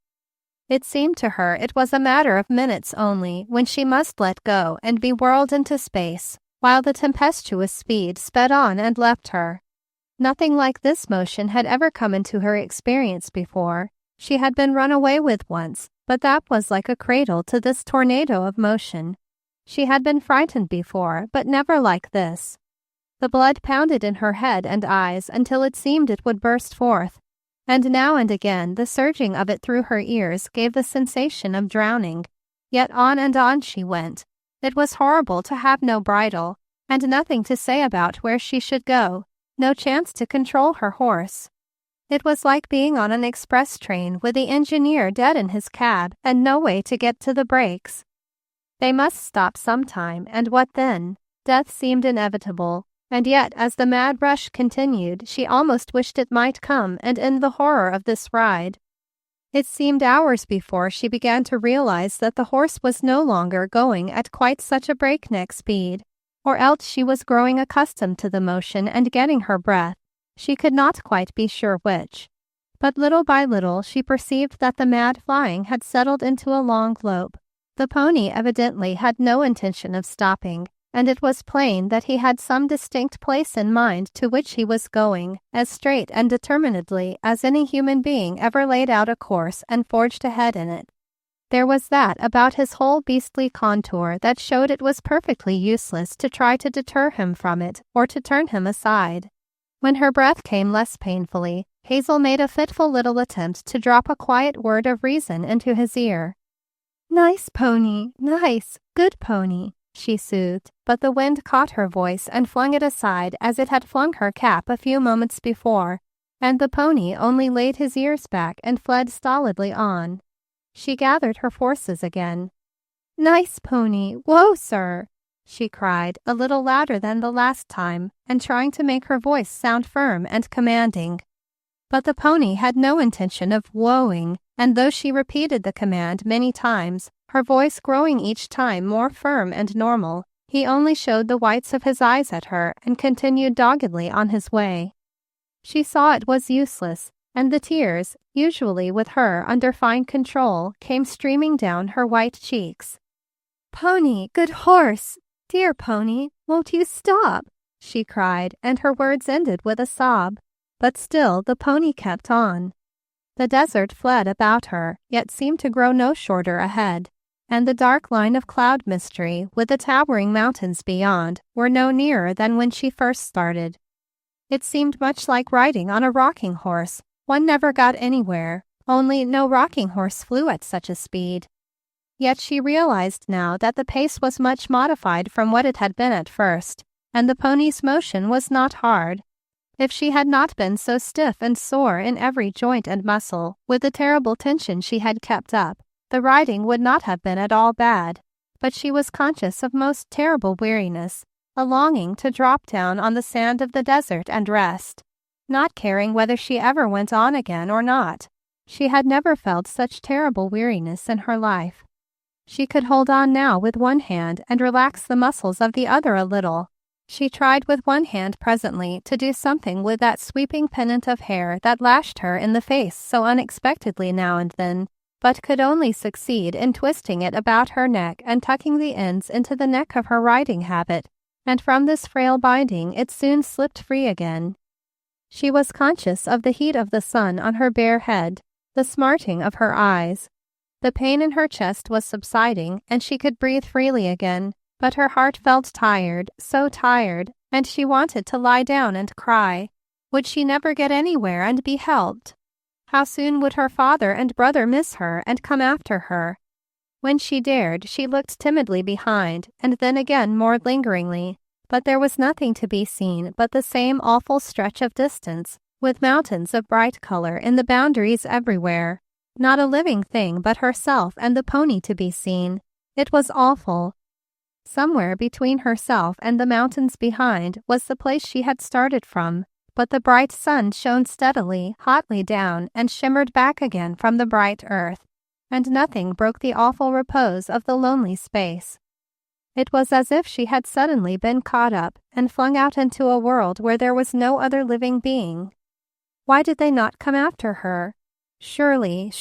It seemed to her it was a matter of minutes only when she must let go and be whirled into space, while the tempestuous speed sped on and left her. Nothing like this motion had ever come into her experience before. She had been run away with once, but that was like a cradle to this tornado of motion. She had been frightened before, but never like this. The blood pounded in her head and eyes until it seemed it would burst forth, and now and again the surging of it through her ears gave the sensation of drowning. Yet on and on she went. It was horrible to have no bridle, and nothing to say about where she should go, no chance to control her horse. It was like being on an express train with the engineer dead in his cab and no way to get to the brakes. They must stop sometime, and what then? Death seemed inevitable, and yet as the mad rush continued, she almost wished it might come and end the horror of this ride. It seemed hours before she began to realize that the horse was no longer going at quite such a breakneck speed, or else she was growing accustomed to the motion and getting her breath. She could not quite be sure which. But little by little she perceived that the mad flying had settled into a long lope. The pony evidently had no intention of stopping, and it was plain that he had some distinct place in mind to which he was going, as straight and determinedly as any human being ever laid out a course and forged ahead in it. There was that about his whole beastly contour that showed it was perfectly useless to try to deter him from it or to turn him aside. When her breath came less painfully, Hazel made a fitful little attempt to drop a quiet word of reason into his ear. "Nice pony, nice, good pony," she soothed, but the wind caught her voice and flung it aside as it had flung her cap a few moments before, and the pony only laid his ears back and fled stolidly on. She gathered her forces again. "Nice pony, whoa, sir!" she cried, a little louder than the last time, and trying to make her voice sound firm and commanding. But the pony had no intention of whoaing, and though she repeated the command many times, her voice growing each time more firm and normal, he only showed the whites of his eyes at her and continued doggedly on his way. She saw it was useless, and the tears, usually with her under fine control, came streaming down her white cheeks. "Pony, good horse! Dear pony, won't you stop?" she cried, and her words ended with a sob. But still the pony kept on. The desert fled about her, yet seemed to grow no shorter ahead, and the dark line of cloud mystery with the towering mountains beyond were no nearer than when she first started. It seemed much like riding on a rocking horse. One never got anywhere, only no rocking horse flew at such a speed. Yet she realized now that the pace was much modified from what it had been at first, and the pony's motion was not hard. If she had not been so stiff and sore in every joint and muscle with the terrible tension she had kept up, the riding would not have been at all bad. But she was conscious of most terrible weariness, a longing to drop down on the sand of the desert and rest, not caring whether she ever went on again or not. She had never felt such terrible weariness in her life. She could hold on now with one hand and relax the muscles of the other a little. She tried with one hand presently to do something with that sweeping pennant of hair that lashed her in the face so unexpectedly now and then, but could only succeed in twisting it about her neck and tucking the ends into the neck of her riding habit, and from this frail binding it soon slipped free again. She was conscious of the heat of the sun on her bare head, the smarting of her eyes. The pain in her chest was subsiding, and she could breathe freely again, but her heart felt tired, so tired, and she wanted to lie down and cry. Would she never get anywhere and be helped? How soon would her father and brother miss her and come after her? When she dared, she looked timidly behind, and then again more lingeringly, but there was nothing to be seen but the same awful stretch of distance, with mountains of bright color in the boundaries everywhere. Not a living thing but herself and the pony to be seen. It was awful. Somewhere between herself and the mountains behind was the place she had started from, but the bright sun shone steadily, hotly down and shimmered back again from the bright earth, and nothing broke the awful repose of the lonely space. It was as if she had suddenly been caught up and flung out into a world where there was no other living being. Why did they not come after her? Surely,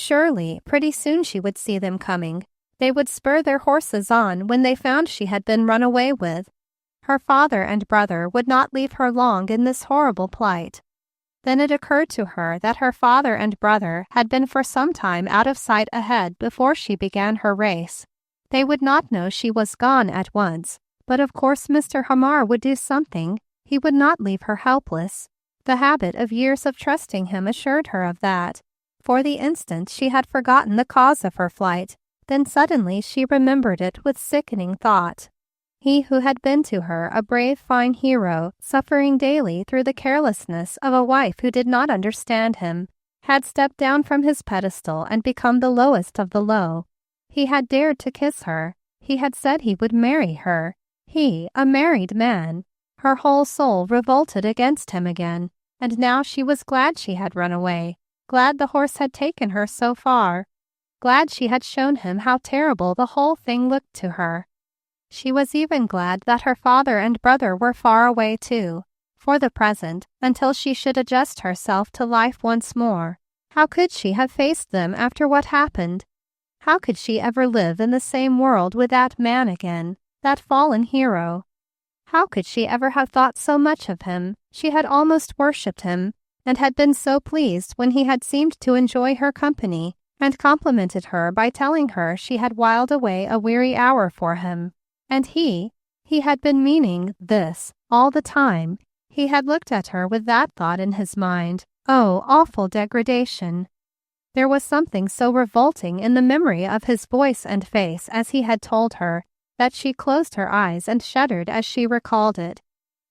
pretty soon she would see them coming. They would spur their horses on when they found she had been run away with. Her father and brother would not leave her long in this horrible plight. Then it occurred to her that her father and brother had been for some time out of sight ahead before she began her race. They would not know she was gone at once, but of course Mr. Hamar would do something. He would not leave her helpless. The habit of years of trusting him assured her of that. For the instant she had forgotten the cause of her flight, then suddenly she remembered it with sickening thought. He who had been to her a brave, fine hero, suffering daily through the carelessness of a wife who did not understand him, had stepped down from his pedestal and become the lowest of the low. He had dared to kiss her. He had said he would marry her. He, a married man. Her whole soul revolted against him again, and now she was glad she had run away, glad the horse had taken her so far, glad she had shown him how terrible the whole thing looked to her. She was even glad that her father and brother were far away too, for the present, until she should adjust herself to life once more. How could she have faced them after what happened? How could she ever live in the same world with that man again, that fallen hero? How could she ever have thought so much of him? She had almost worshipped him, and had been so pleased when he had seemed to enjoy her company, and complimented her by telling her she had whiled away a weary hour for him. And he had been meaning this all the time. He had looked at her with that thought in his mind. Oh, awful degradation! There was something so revolting in the memory of his voice and face as he had told her, that she closed her eyes and shuddered as she recalled it.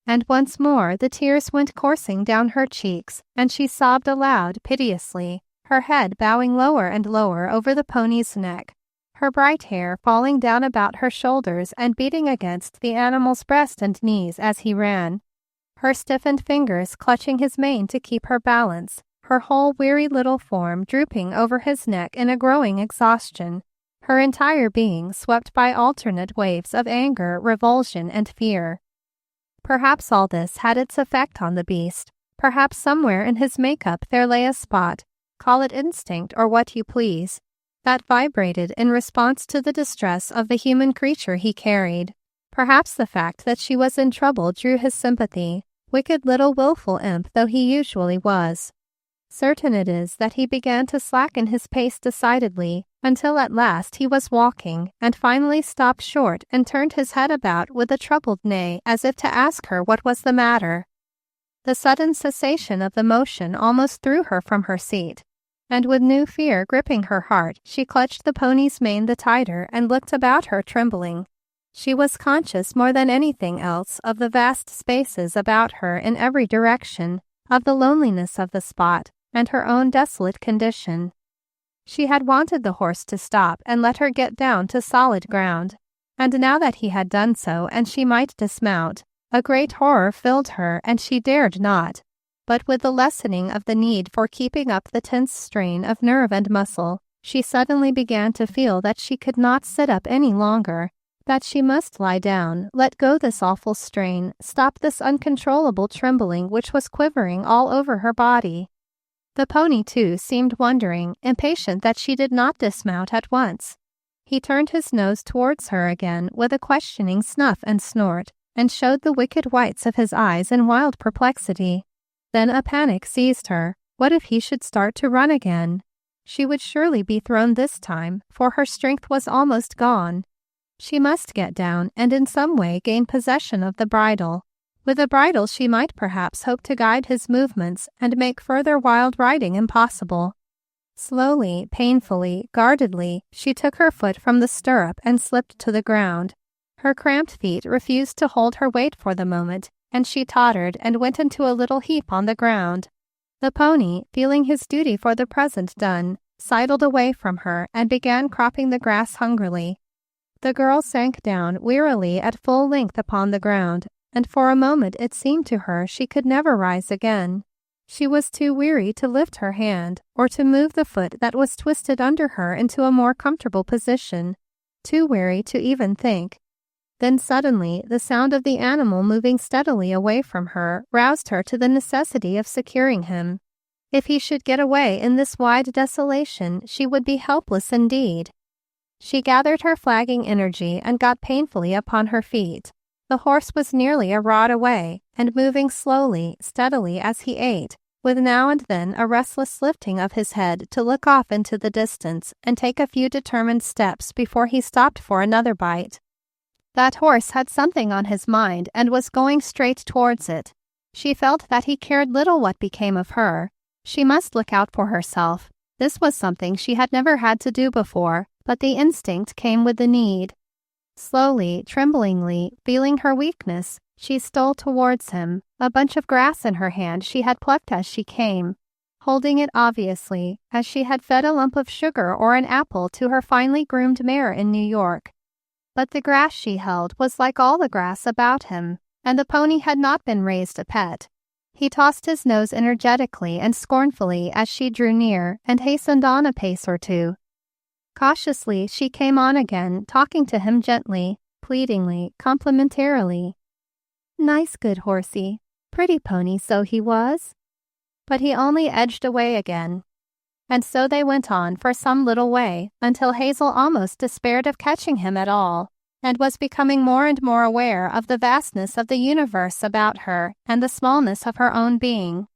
And once more the tears went coursing down her cheeks, and she sobbed aloud piteously, her head bowing lower and lower over the pony's neck, her bright hair falling down about her shoulders and beating against the animal's breast and knees as he ran, her stiffened fingers clutching his mane to keep her balance, her whole weary little form drooping over his neck in a growing exhaustion, her entire being swept by alternate waves of anger, revulsion, and fear. Perhaps all this had its effect on the beast. Perhaps somewhere in his makeup there lay a spot, call it instinct or what you please, that vibrated in response to the distress of the human creature he carried. Perhaps the fact that she was in trouble drew his sympathy, wicked little willful imp though he usually was. Certain it is that he began to slacken his pace decidedly, until at last he was walking, and finally stopped short and turned his head about with a troubled neigh as if to ask her what was the matter. The sudden cessation of the motion almost threw her from her seat, and with new fear gripping her heart, she clutched the pony's mane the tighter and looked about her trembling. She was conscious more than anything else of the vast spaces about her in every direction, of the loneliness of the spot, and her own desolate condition. She had wanted the horse to stop and let her get down to solid ground, and now that he had done so and she might dismount, a great horror filled her and she dared not. But with the lessening of the need for keeping up the tense strain of nerve and muscle, she suddenly began to feel that she could not sit up any longer, that she must lie down, let go this awful strain, stop this uncontrollable trembling which was quivering all over her body. The pony, too, seemed wondering, impatient that she did not dismount at once. He turned his nose towards her again with a questioning snuff and snort, and showed the wicked whites of his eyes in wild perplexity. Then a panic seized her. What if he should start to run again? She would surely be thrown this time, for her strength was almost gone. She must get down and in some way gain possession of the bridle. With a bridle she might perhaps hope to guide his movements and make further wild riding impossible. Slowly, painfully, guardedly, she took her foot from the stirrup and slipped to the ground. Her cramped feet refused to hold her weight for the moment, and she tottered and went into a little heap on the ground. The pony, feeling his duty for the present done, sidled away from her and began cropping the grass hungrily. The girl sank down wearily at full length upon the ground, and for a moment it seemed to her she could never rise again. She was too weary to lift her hand, or to move the foot that was twisted under her into a more comfortable position, too weary to even think. Then suddenly the sound of the animal moving steadily away from her roused her to the necessity of securing him. If he should get away in this wide desolation, she would be helpless indeed. She gathered her flagging energy and got painfully upon her feet. The horse was nearly a rod away, and moving slowly, steadily as he ate, with now and then a restless lifting of his head to look off into the distance and take a few determined steps before he stopped for another bite. That horse had something on his mind and was going straight towards it. She felt that he cared little what became of her. She must look out for herself. This was something she had never had to do before, but the instinct came with the need. Slowly, tremblingly, feeling her weakness, she stole towards him, a bunch of grass in her hand she had plucked as she came, holding it obviously, as she had fed a lump of sugar or an apple to her finely groomed mare in New York. But the grass she held was like all the grass about him, and the pony had not been raised a pet. He tossed his nose energetically and scornfully as she drew near and hastened on a pace or two. Cautiously she came on again, talking to him gently, pleadingly, complimentarily. "Nice good horsey. Pretty pony so he was." But he only edged away again. And so they went on for some little way, until Hazel almost despaired of catching him at all, and was becoming more and more aware of the vastness of the universe about her and the smallness of her own being.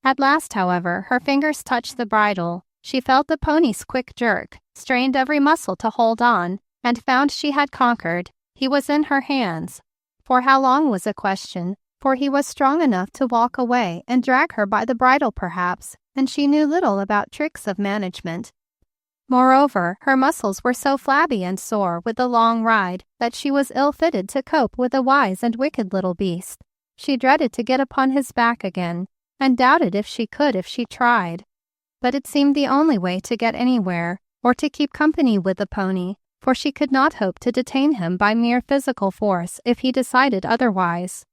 At last, however, her fingers touched the bridle. She felt the pony's quick jerk, strained every muscle to hold on, and found she had conquered. He was in her hands. For how long was a question, for he was strong enough to walk away and drag her by the bridle perhaps, and she knew little about tricks of management. Moreover, her muscles were so flabby and sore with the long ride that she was ill-fitted to cope with a wise and wicked little beast. She dreaded to get upon his back again, and doubted if she could if she tried. But it seemed the only way to get anywhere, or to keep company with the pony, for she could not hope to detain him by mere physical force if he decided otherwise.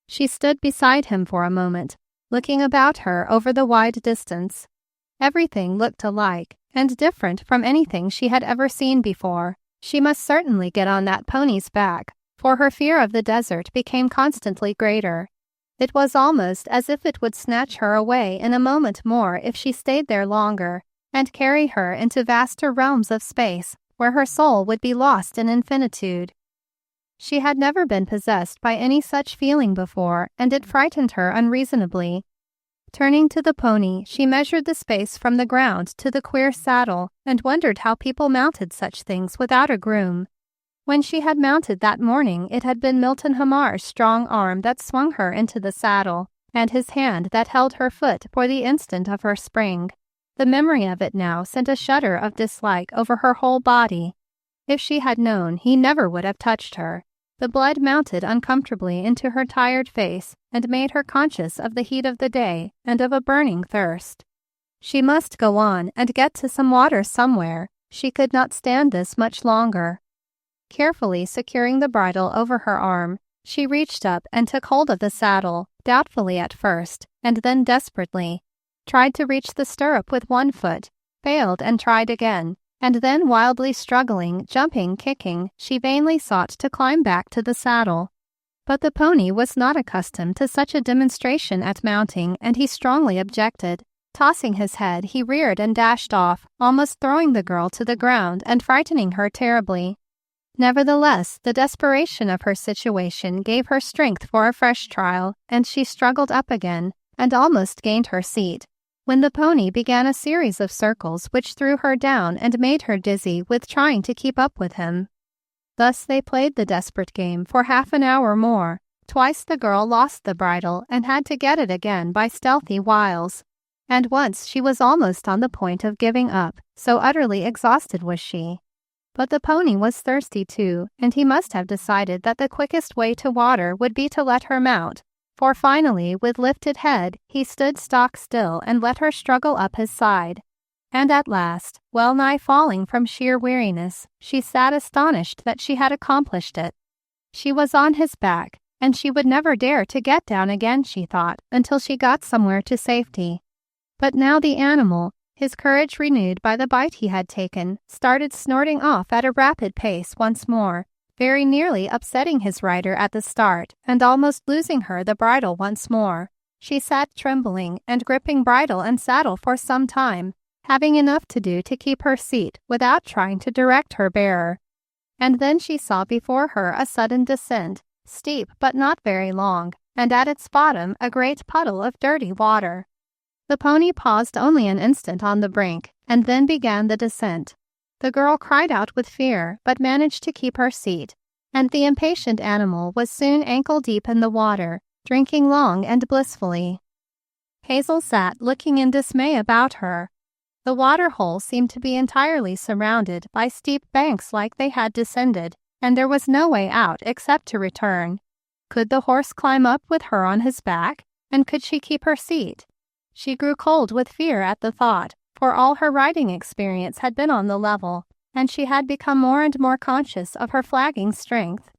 She stood beside him for a moment, looking about her over the wide distance. Everything looked alike, and different from anything she had ever seen before. She must certainly get on that pony's back, for her fear of the desert became constantly greater. It was almost as if it would snatch her away in a moment more if she stayed there longer, and carry her into vaster realms of space, where her soul would be lost in infinitude. She had never been possessed by any such feeling before, and it frightened her unreasonably. Turning to the pony, she measured the space from the ground to the queer saddle, and wondered how people mounted such things without a groom. When she had mounted that morning, it had been Milton Hamar's strong arm that swung her into the saddle, and his hand that held her foot for the instant of her spring. The memory of it now sent a shudder of dislike over her whole body. If she had known, he never would have touched her. The blood mounted uncomfortably into her tired face and made her conscious of the heat of the day and of a burning thirst. She must go on and get to some water somewhere. She could not stand this much longer. Carefully securing the bridle over her arm, she reached up and took hold of the saddle, doubtfully at first, and then desperately. Tried to reach the stirrup with one foot, failed and tried again, and then wildly struggling, jumping, kicking, she vainly sought to climb back to the saddle. But the pony was not accustomed to such a demonstration at mounting, and he strongly objected. Tossing his head, he reared and dashed off, almost throwing the girl to the ground and frightening her terribly. Nevertheless, the desperation of her situation gave her strength for a fresh trial, and she struggled up again, and almost gained her seat, when the pony began a series of circles which threw her down and made her dizzy with trying to keep up with him. Thus they played the desperate game for half an hour more. Twice the girl lost the bridle and had to get it again by stealthy wiles, and once she was almost on the point of giving up, so utterly exhausted was she. But the pony was thirsty too, and he must have decided that the quickest way to water would be to let her mount, for finally, with lifted head, he stood stock still and let her struggle up his side. And at last, well nigh falling from sheer weariness, she sat astonished that she had accomplished it. She was on his back, and she would never dare to get down again, she thought, until she got somewhere to safety. But now the animal, his courage renewed by the bite he had taken, started snorting off at a rapid pace once more, very nearly upsetting his rider at the start and almost losing her the bridle once more. She sat trembling and gripping bridle and saddle for some time, having enough to do to keep her seat without trying to direct her bearer. And then she saw before her a sudden descent, steep but not very long, and at its bottom a great puddle of dirty water. The pony paused only an instant on the brink, and then began the descent. The girl cried out with fear, but managed to keep her seat, and the impatient animal was soon ankle-deep in the water, drinking long and blissfully. Hazel sat looking in dismay about her. The water-hole seemed to be entirely surrounded by steep banks like they had descended, and there was no way out except to return. Could the horse climb up with her on his back, and could she keep her seat? She grew cold with fear at the thought, for all her riding experience had been on the level, and she had become more and more conscious of her flagging strength.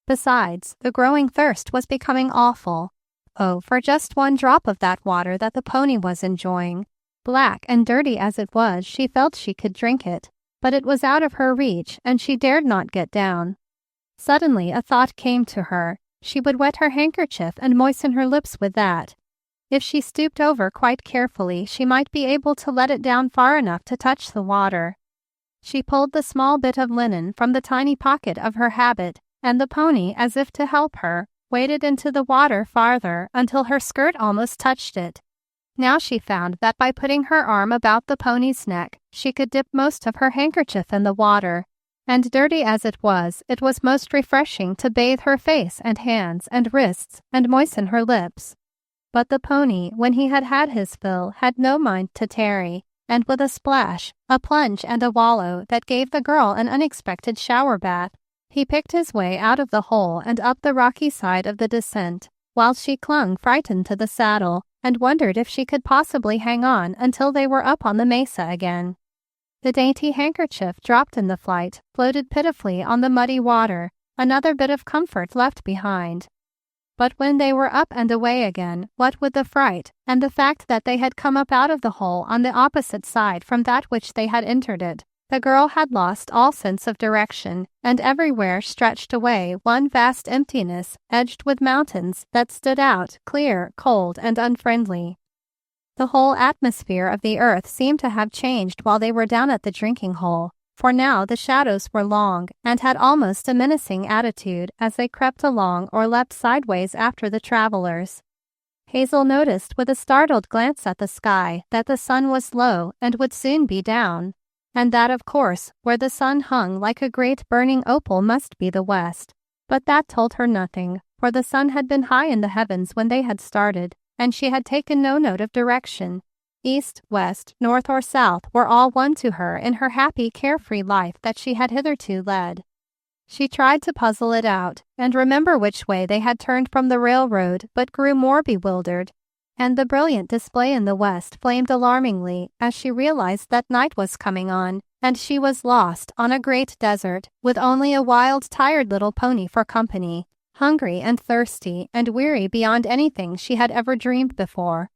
Besides, the growing thirst was becoming awful. Oh, for just one drop of that water that the pony was enjoying. Black and dirty as it was, she felt she could drink it, but it was out of her reach, and she dared not get down. Suddenly a thought came to her. She would wet her handkerchief and moisten her lips with that. If she stooped over quite carefully, she might be able to let it down far enough to touch the water. She pulled the small bit of linen from the tiny pocket of her habit, and the pony, as if to help her, waded into the water farther until her skirt almost touched it. Now she found that by putting her arm about the pony's neck, she could dip most of her handkerchief in the water, and dirty as it was most refreshing to bathe her face and hands and wrists and moisten her lips. But the pony, when he had had his fill, had no mind to tarry, and with a splash, a plunge and a wallow that gave the girl an unexpected shower bath, he picked his way out of the hole and up the rocky side of the descent, while she clung frightened to the saddle and wondered if she could possibly hang on until they were up on the mesa again. The dainty handkerchief, dropped in the flight, floated pitifully on the muddy water, another bit of comfort left behind. But when they were up and away again, what with the fright, and the fact that they had come up out of the hole on the opposite side from that which they had entered it, the girl had lost all sense of direction, and everywhere stretched away one vast emptiness edged with mountains that stood out, clear, cold, and unfriendly. The whole atmosphere of the earth seemed to have changed while they were down at the drinking hole, for now the shadows were long and had almost a menacing attitude as they crept along or leapt sideways after the travelers. Hazel noticed with a startled glance at the sky that the sun was low and would soon be down, and that, of course, where the sun hung like a great burning opal must be the west. But that told her nothing, for the sun had been high in the heavens when they had started, and she had taken no note of direction. East, west, north, or south were all one to her in her happy, carefree life that she had hitherto led. She tried to puzzle it out and remember which way they had turned from the railroad, but grew more bewildered, and the brilliant display in the west flamed alarmingly as she realized that night was coming on, and she was lost on a great desert with only a wild, tired little pony for company, hungry and thirsty and weary beyond anything she had ever dreamed before.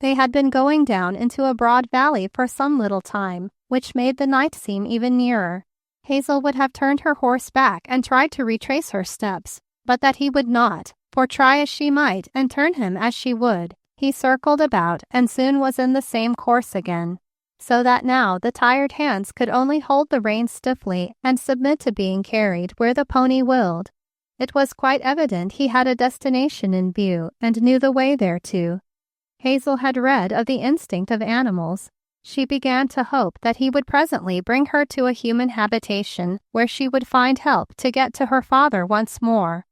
They had been going down into a broad valley for some little time, which made the night seem even nearer. Hazel would have turned her horse back and tried to retrace her steps, but that he would not, for try as she might and turn him as she would, he circled about and soon was in the same course again, so that now the tired hands could only hold the reins stiffly and submit to being carried where the pony willed. It was quite evident he had a destination in view and knew the way thereto. Hazel had read of the instinct of animals. She began to hope that he would presently bring her to a human habitation where she would find help to get to her father once more.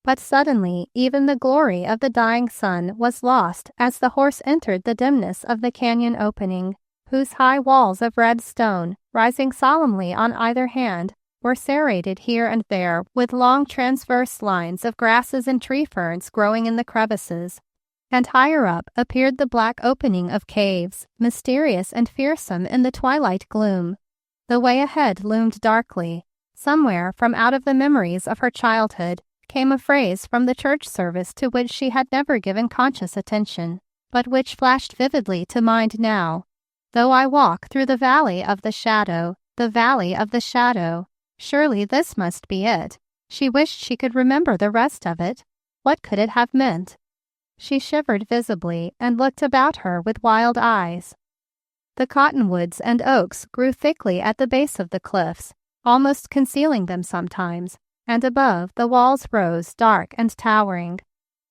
But suddenly even the glory of the dying sun was lost as the horse entered the dimness of the canyon opening, whose high walls of red stone, rising solemnly on either hand, were serrated here and there with long transverse lines of grasses and tree ferns growing in the crevices. And higher up appeared the black opening of caves, mysterious and fearsome in the twilight gloom. The way ahead loomed darkly. Somewhere from out of the memories of her childhood came a phrase from the church service to which she had never given conscious attention, but which flashed vividly to mind now. Though I walk through the valley of the shadow, the valley of the shadow. Surely this must be it. She wished she could remember the rest of it. What could it have meant? She shivered visibly and looked about her with wild eyes. The cottonwoods and oaks grew thickly at the base of the cliffs, almost concealing them sometimes, and above the walls rose dark and towering.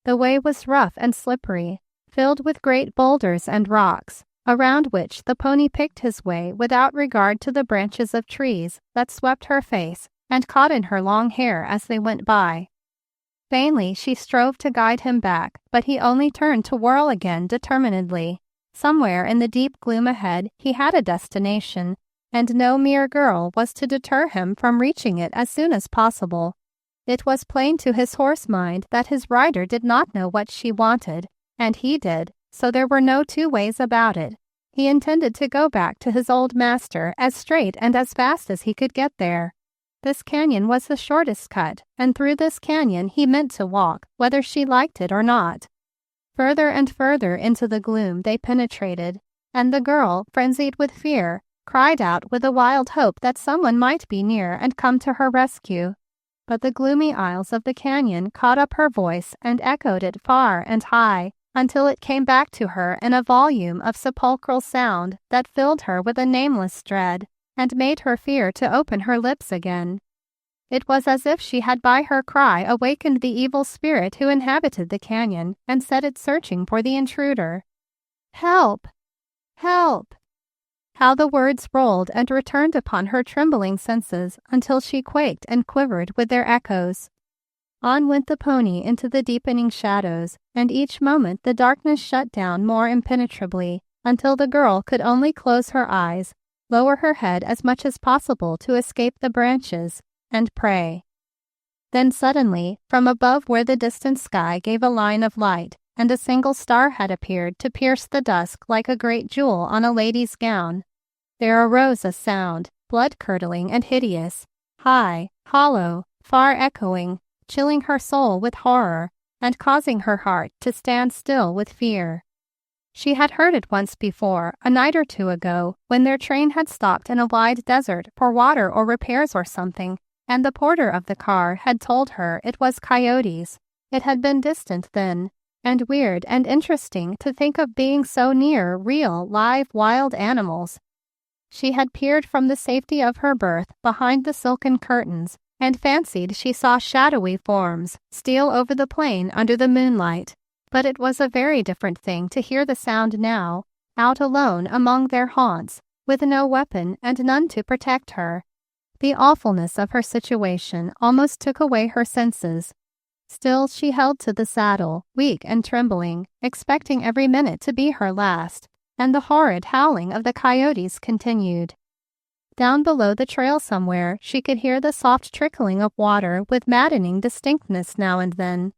The way was rough and slippery, filled with great boulders and rocks, around which the pony picked his way without regard to the branches of trees that swept her face and caught in her long hair as they went by. Vainly she strove to guide him back, but he only turned to whirl again determinedly. Somewhere in the deep gloom ahead he had a destination, and no mere girl was to deter him from reaching it as soon as possible. It was plain to his horse mind that his rider did not know what she wanted, and he did, so there were no two ways about it. He intended to go back to his old master as straight and as fast as he could get there. This canyon was the shortest cut, and through this canyon he meant to walk, whether she liked it or not. Further and further into the gloom they penetrated, and the girl, frenzied with fear, cried out with a wild hope that someone might be near and come to her rescue. But the gloomy aisles of the canyon caught up her voice and echoed it far and high, until it came back to her in a volume of sepulchral sound that filled her with a nameless dread, and made her fear to open her lips again. It was as if she had by her cry awakened the evil spirit who inhabited the canyon and set it searching for the intruder. "Help! Help!" How the words rolled and returned upon her trembling senses until she quaked and quivered with their echoes. On went the pony into the deepening shadows, and each moment the darkness shut down more impenetrably, until the girl could only close her eyes, lower her head as much as possible to escape the branches, and pray. Then suddenly, from above where the distant sky gave a line of light, and a single star had appeared to pierce the dusk like a great jewel on a lady's gown, there arose a sound, blood-curdling and hideous, high, hollow, far-echoing, chilling her soul with horror, and causing her heart to stand still with fear. She had heard it once before, a night or two ago, when their train had stopped in a wide desert for water or repairs or something, and the porter of the car had told her it was coyotes. It had been distant then, and weird and interesting to think of being so near real, live, wild animals. She had peered from the safety of her berth behind the silken curtains, and fancied she saw shadowy forms steal over the plain under the moonlight. But it was a very different thing to hear the sound now, out alone among their haunts, with no weapon and none to protect her. The awfulness of her situation almost took away her senses. Still she held to the saddle, weak and trembling, expecting every minute to be her last, and the horrid howling of the coyotes continued. Down below the trail somewhere she could hear the soft trickling of water with maddening distinctness now and then.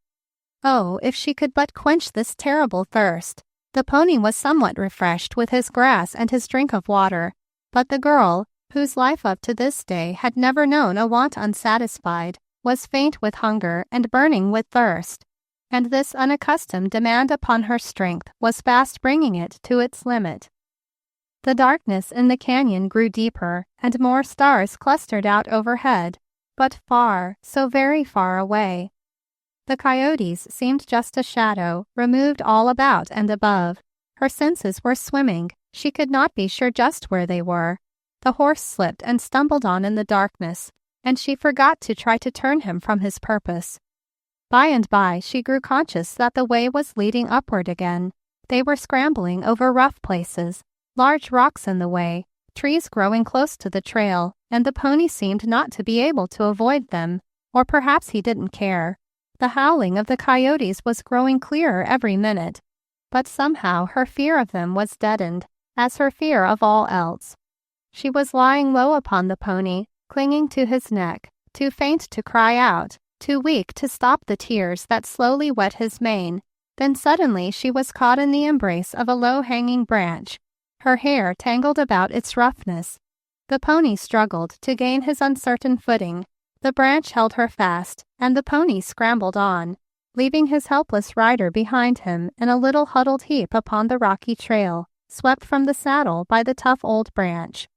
Oh, if she could but quench this terrible thirst! The pony was somewhat refreshed with his grass and his drink of water, but the girl, whose life up to this day had never known a want unsatisfied, was faint with hunger and burning with thirst, and this unaccustomed demand upon her strength was fast bringing it to its limit. The darkness in the canyon grew deeper, and more stars clustered out overhead, but far, so very far away. The coyotes seemed just a shadow, removed all about and above. Her senses were swimming. She could not be sure just where they were. The horse slipped and stumbled on in the darkness, and she forgot to try to turn him from his purpose. By and by she grew conscious that the way was leading upward again. They were scrambling over rough places, large rocks in the way, trees growing close to the trail, and the pony seemed not to be able to avoid them, or perhaps he didn't care. The howling of the coyotes was growing clearer every minute, but somehow her fear of them was deadened, as her fear of all else. She was lying low upon the pony, clinging to his neck, too faint to cry out, too weak to stop the tears that slowly wet his mane. Then suddenly she was caught in the embrace of a low-hanging branch, her hair tangled about its roughness. The pony struggled to gain his uncertain footing. The branch held her fast, and the pony scrambled on, leaving his helpless rider behind him in a little huddled heap upon the rocky trail, swept from the saddle by the tough old branch.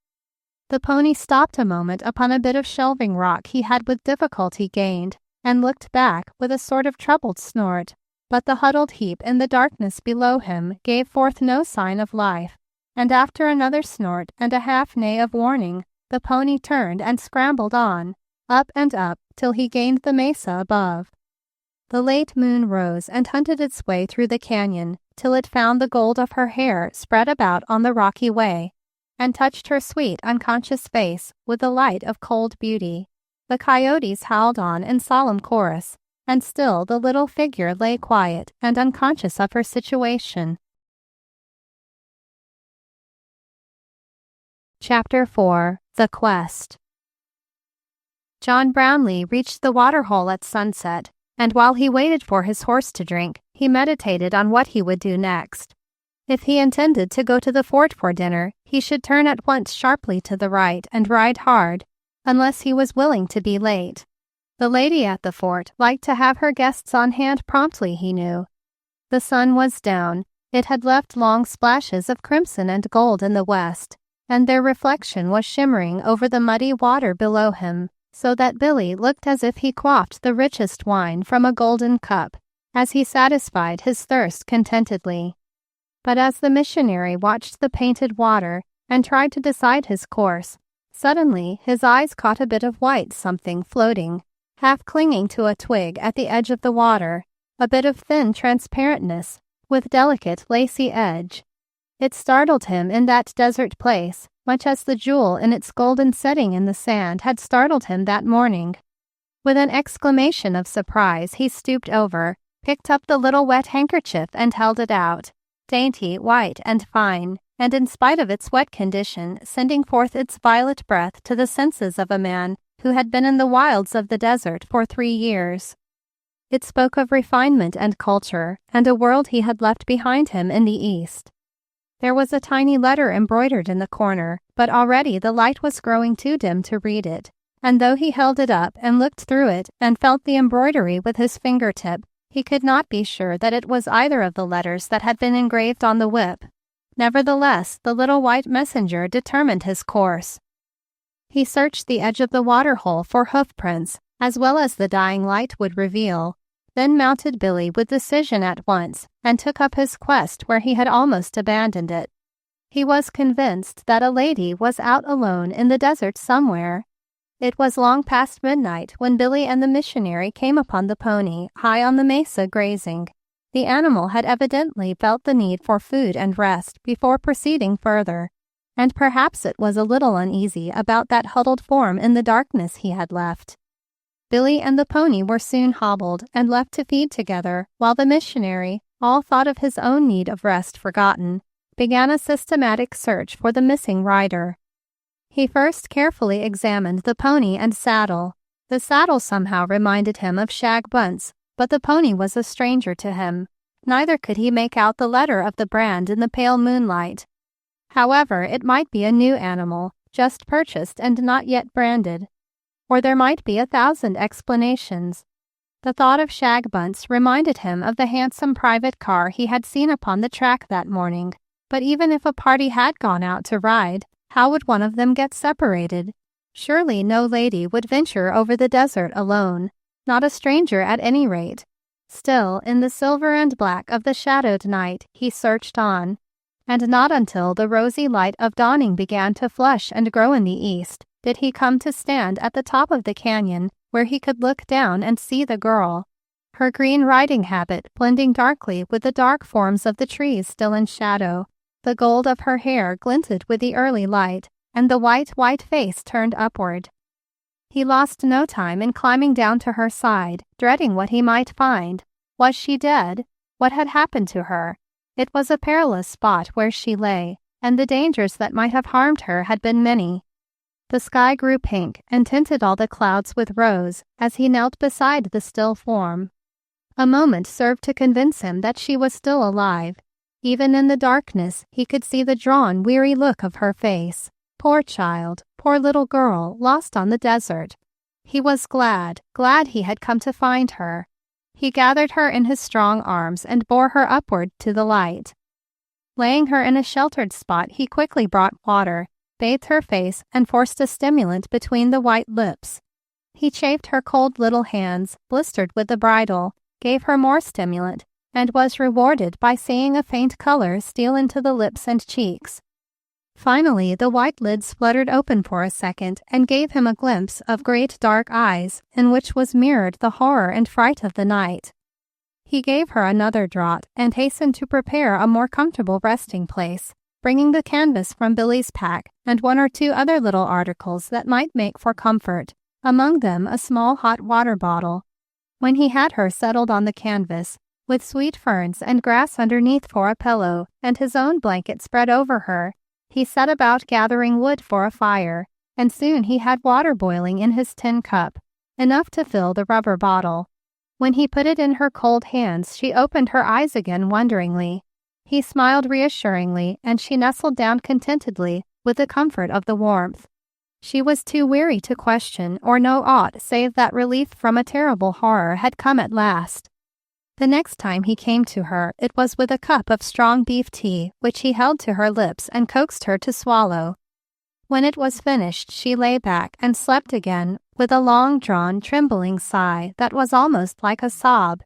The pony stopped a moment upon a bit of shelving rock he had with difficulty gained, and looked back with a sort of troubled snort, but the huddled heap in the darkness below him gave forth no sign of life, and after another snort and a half-neigh of warning, the pony turned and scrambled on, up and up, till he gained the mesa above. The late moon rose and hunted its way through the canyon till it found the gold of her hair spread about on the rocky way, and touched her sweet, unconscious face with the light of cold beauty. The coyotes howled on in solemn chorus, and still the little figure lay quiet and unconscious of her situation. Chapter 4. The Quest. John Brownleigh reached the waterhole at sunset, and while he waited for his horse to drink, he meditated on what he would do next. If he intended to go to the fort for dinner, he should turn at once sharply to the right and ride hard, unless he was willing to be late. The lady at the fort liked to have her guests on hand promptly, he knew. The sun was down. It had left long splashes of crimson and gold in the west, and their reflection was shimmering over the muddy water below him, so that Billy looked as if he quaffed the richest wine from a golden cup, as he satisfied his thirst contentedly. But as the missionary watched the painted water and tried to decide his course, suddenly his eyes caught a bit of white something floating, half clinging to a twig at the edge of the water, a bit of thin transparentness, with delicate lacy edge. It startled him in that desert place, much as the jewel in its golden setting in the sand had startled him that morning. With an exclamation of surprise, he stooped over, picked up the little wet handkerchief and held it out, dainty, white, and fine, and in spite of its wet condition, sending forth its violet breath to the senses of a man who had been in the wilds of the desert for 3 years. It spoke of refinement and culture, and a world he had left behind him in the East. There was a tiny letter embroidered in the corner, but already the light was growing too dim to read it, and though he held it up and looked through it and felt the embroidery with his fingertip, he could not be sure that it was either of the letters that had been engraved on the whip. Nevertheless, the little white messenger determined his course. He searched the edge of the waterhole for hoof prints, as well as the dying light would reveal, then mounted Billy with decision at once, and took up his quest where he had almost abandoned it. He was convinced that a lady was out alone in the desert somewhere. It was long past midnight when Billy and the missionary came upon the pony high on the mesa grazing. The animal had evidently felt the need for food and rest before proceeding further, and perhaps it was a little uneasy about that huddled form in the darkness he had left. Billy and the pony were soon hobbled and left to feed together, while the missionary, all thought of his own need of rest forgotten, began a systematic search for the missing rider. He first carefully examined the pony and saddle. The saddle somehow reminded him of Shag Bunce, but the pony was a stranger to him. Neither could he make out the letter of the brand in the pale moonlight. However, it might be a new animal, just purchased and not yet branded. Or there might be 1,000 explanations. The thought of Shag Bunce reminded him of the handsome private car he had seen upon the track that morning, But even if a party had gone out to ride, how would one of them get separated? Surely no lady would venture over the desert alone, not a stranger at any rate. Still, in the silver and black of the shadowed night, he searched on, and not until the rosy light of dawning began to flush and grow in the east did he come to stand at the top of the canyon where he could look down and see the girl, her green riding habit blending darkly with the dark forms of the trees still in shadow. The gold of her hair glinted with the early light, and the white face turned upward. He lost no time in climbing down to her side, dreading what he might find. Was she dead? What had happened to her? It was a perilous spot where she lay, and the dangers that might have harmed her had been many. The sky grew pink and tinted all the clouds with rose as he knelt beside the still form. A moment served to convince him that she was still alive. Even in the darkness, he could see the drawn, weary look of her face. Poor child, poor little girl, lost on the desert. He was glad he had come to find her. He gathered her in his strong arms and bore her upward to the light. Laying her in a sheltered spot, he quickly brought water, bathed her face, and forced a stimulant between the white lips. He chafed her cold little hands, blistered with the bridle, gave her more stimulant, and was rewarded by seeing a faint color steal into the lips and cheeks. Finally, the white lids fluttered open for a second and gave him a glimpse of great dark eyes in which was mirrored the horror and fright of the night. He gave her another draught and hastened to prepare a more comfortable resting place, bringing the canvas from Billy's pack and one or two other little articles that might make for comfort, among them a small hot water bottle. When he had her settled on the canvas, with sweet ferns and grass underneath for a pillow and his own blanket spread over her, he set about gathering wood for a fire, and soon he had water boiling in his tin cup, enough to fill the rubber bottle. When he put it in her cold hands, she opened her eyes again wonderingly. He smiled reassuringly, and she nestled down contentedly with the comfort of the warmth. She was too weary to question or know aught save that relief from a terrible horror had come at last. The next time he came to her, it was with a cup of strong beef tea, which he held to her lips and coaxed her to swallow. When it was finished, she lay back and slept again with a long-drawn, trembling sigh that was almost like a sob,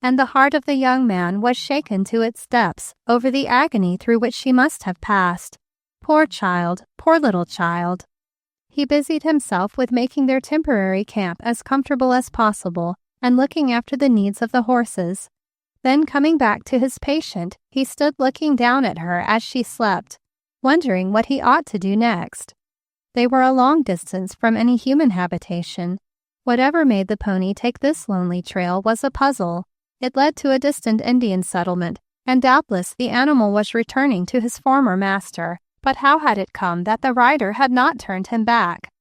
and the heart of the young man was shaken to its depths over the agony through which she must have passed. Poor child, poor little child. He busied himself with making their temporary camp as comfortable as possible and looking after the needs of the horses. Then, coming back to his patient, he stood looking down at her as she slept, wondering what he ought to do next. They were a long distance from any human habitation. Whatever made the pony take this lonely trail was a puzzle. It led to a distant Indian settlement, and doubtless the animal was returning to his former master. But how had it come that the rider had not turned him back?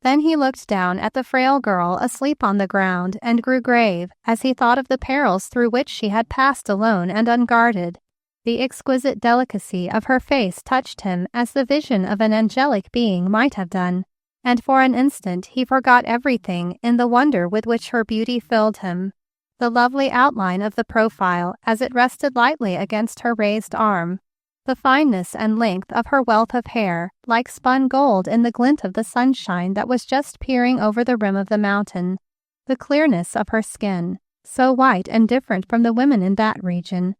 Then he looked down at the frail girl asleep on the ground and grew grave as he thought of the perils through which she had passed alone and unguarded. The exquisite delicacy of her face touched him as the vision of an angelic being might have done, and for an instant he forgot everything in the wonder with which her beauty filled him. The lovely outline of the profile as it rested lightly against her raised arm, the fineness and length of her wealth of hair, like spun gold in the glint of the sunshine that was just peering over the rim of the mountain, the clearness of her skin, so white and different from the women in that region,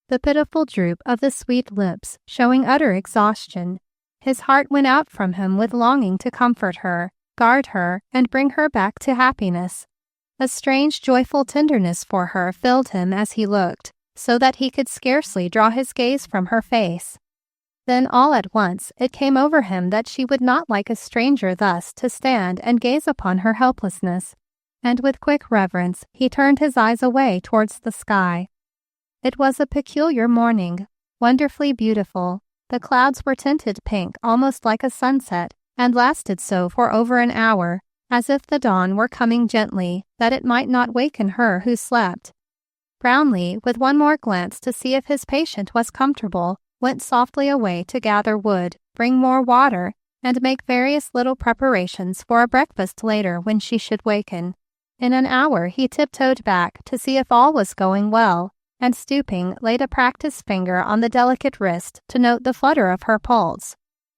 the pitiful droop of the sweet lips, showing utter exhaustion. His heart went out from him with longing to comfort her, guard her, and bring her back to happiness. A strange, joyful tenderness for her filled him as he looked, so that he could scarcely draw his gaze from her face. Then all at once it came over him that she would not like a stranger thus to stand and gaze upon her helplessness, and with quick reverence he turned his eyes away towards the sky. It was a peculiar morning, wonderfully beautiful. The clouds were tinted pink almost like a sunset, and lasted so for over an hour, as if the dawn were coming gently, that it might not waken her who slept. Brownleigh, with one more glance to see if his patient was comfortable, went softly away to gather wood, bring more water, and make various little preparations for a breakfast later when she should waken. In an hour he tiptoed back to see if all was going well, and stooping, laid a practiced finger on the delicate wrist to note the flutter of her pulse.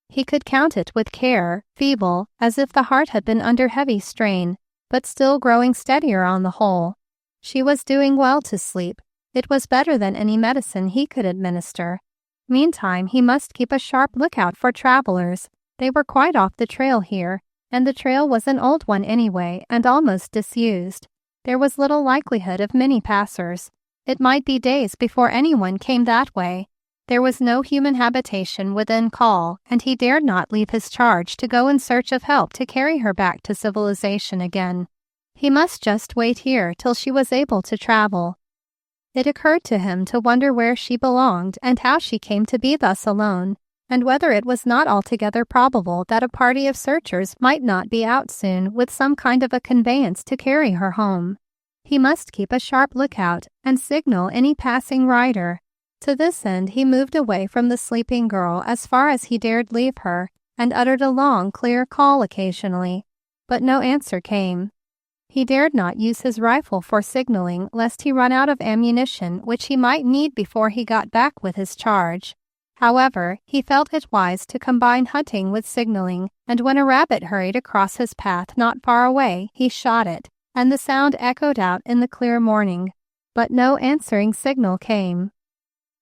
He could count it with care, feeble, as if the heart had been under heavy strain, but still growing steadier on the whole. She was doing well to sleep. It was better than any medicine he could administer. Meantime, he must keep a sharp lookout for travelers. They were quite off the trail here, and the trail was an old one anyway and almost disused. There was little likelihood of many passers. It might be days before anyone came that way. There was no human habitation within call, and he dared not leave his charge to go in search of help to carry her back to civilization again. He must just wait here till she was able to travel. It occurred to him to wonder where she belonged and how she came to be thus alone, and whether it was not altogether probable that a party of searchers might not be out soon with some kind of a conveyance to carry her home. He must keep a sharp lookout and signal any passing rider. To this end he moved away from the sleeping girl as far as he dared leave her, and uttered a long, clear call occasionally, but no answer came. He dared not use his rifle for signaling lest he run out of ammunition which he might need before he got back with his charge. However, he felt it wise to combine hunting with signaling, and when a rabbit hurried across his path not far away, he shot it, and the sound echoed out in the clear morning, but no answering signal came.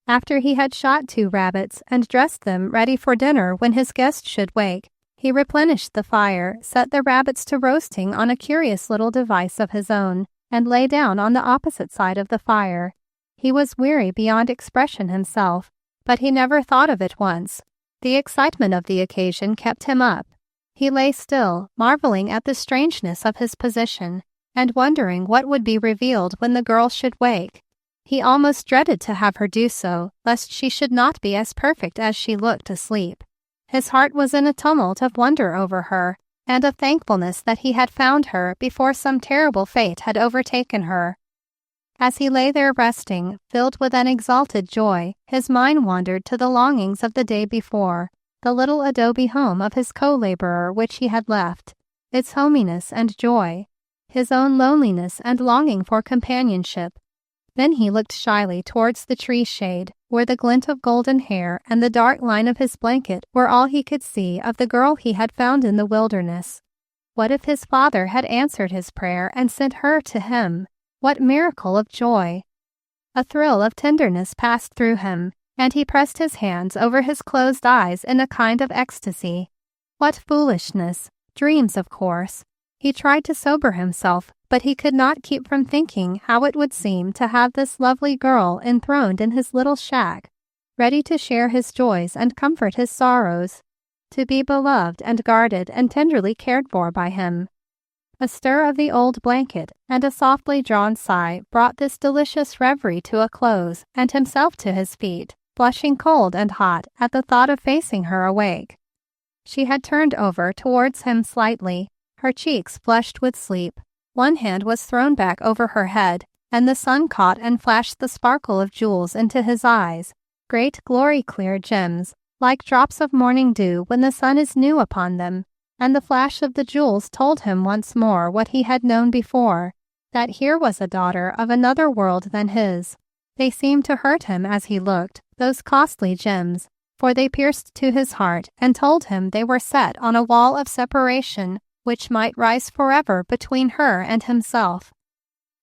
After he had shot 2 rabbits and dressed them ready for dinner when his guest should wake, he replenished the fire, set the rabbits to roasting on a curious little device of his own, and lay down on the opposite side of the fire. He was weary beyond expression himself, but he never thought of it once. The excitement of the occasion kept him up. He lay still, marveling at the strangeness of his position, and wondering what would be revealed when the girl should wake. He almost dreaded to have her do so, lest she should not be as perfect as she looked asleep. His heart was in a tumult of wonder over her, and of thankfulness that he had found her before some terrible fate had overtaken her. As he lay there resting, filled with an exalted joy, his mind wandered to the longings of the day before, the little adobe home of his co-laborer which he had left, its hominess and joy, his own loneliness and longing for companionship. Then he looked shyly towards the tree shade, where the glint of golden hair and the dark line of his blanket were all he could see of the girl he had found in the wilderness. What if his father had answered his prayer and sent her to him? What miracle of joy! A thrill of tenderness passed through him, and he pressed his hands over his closed eyes in a kind of ecstasy. What foolishness! Dreams, of course. He tried to sober himself, but he could not keep from thinking how it would seem to have this lovely girl enthroned in his little shack, ready to share his joys and comfort his sorrows, to be beloved and guarded and tenderly cared for by him. A stir of the old blanket and a softly drawn sigh brought this delicious reverie to a close, and himself to his feet, blushing cold and hot at the thought of facing her awake. She had turned over towards him slightly, her cheeks flushed with sleep. One hand was thrown back over her head, and the sun caught and flashed the sparkle of jewels into his eyes, great glory-clear gems, like drops of morning dew when the sun is new upon them, and the flash of the jewels told him once more what he had known before, that here was a daughter of another world than his. They seemed to hurt him as he looked, those costly gems, for they pierced to his heart and told him they were set on a wall of separation which might rise forever between her and himself.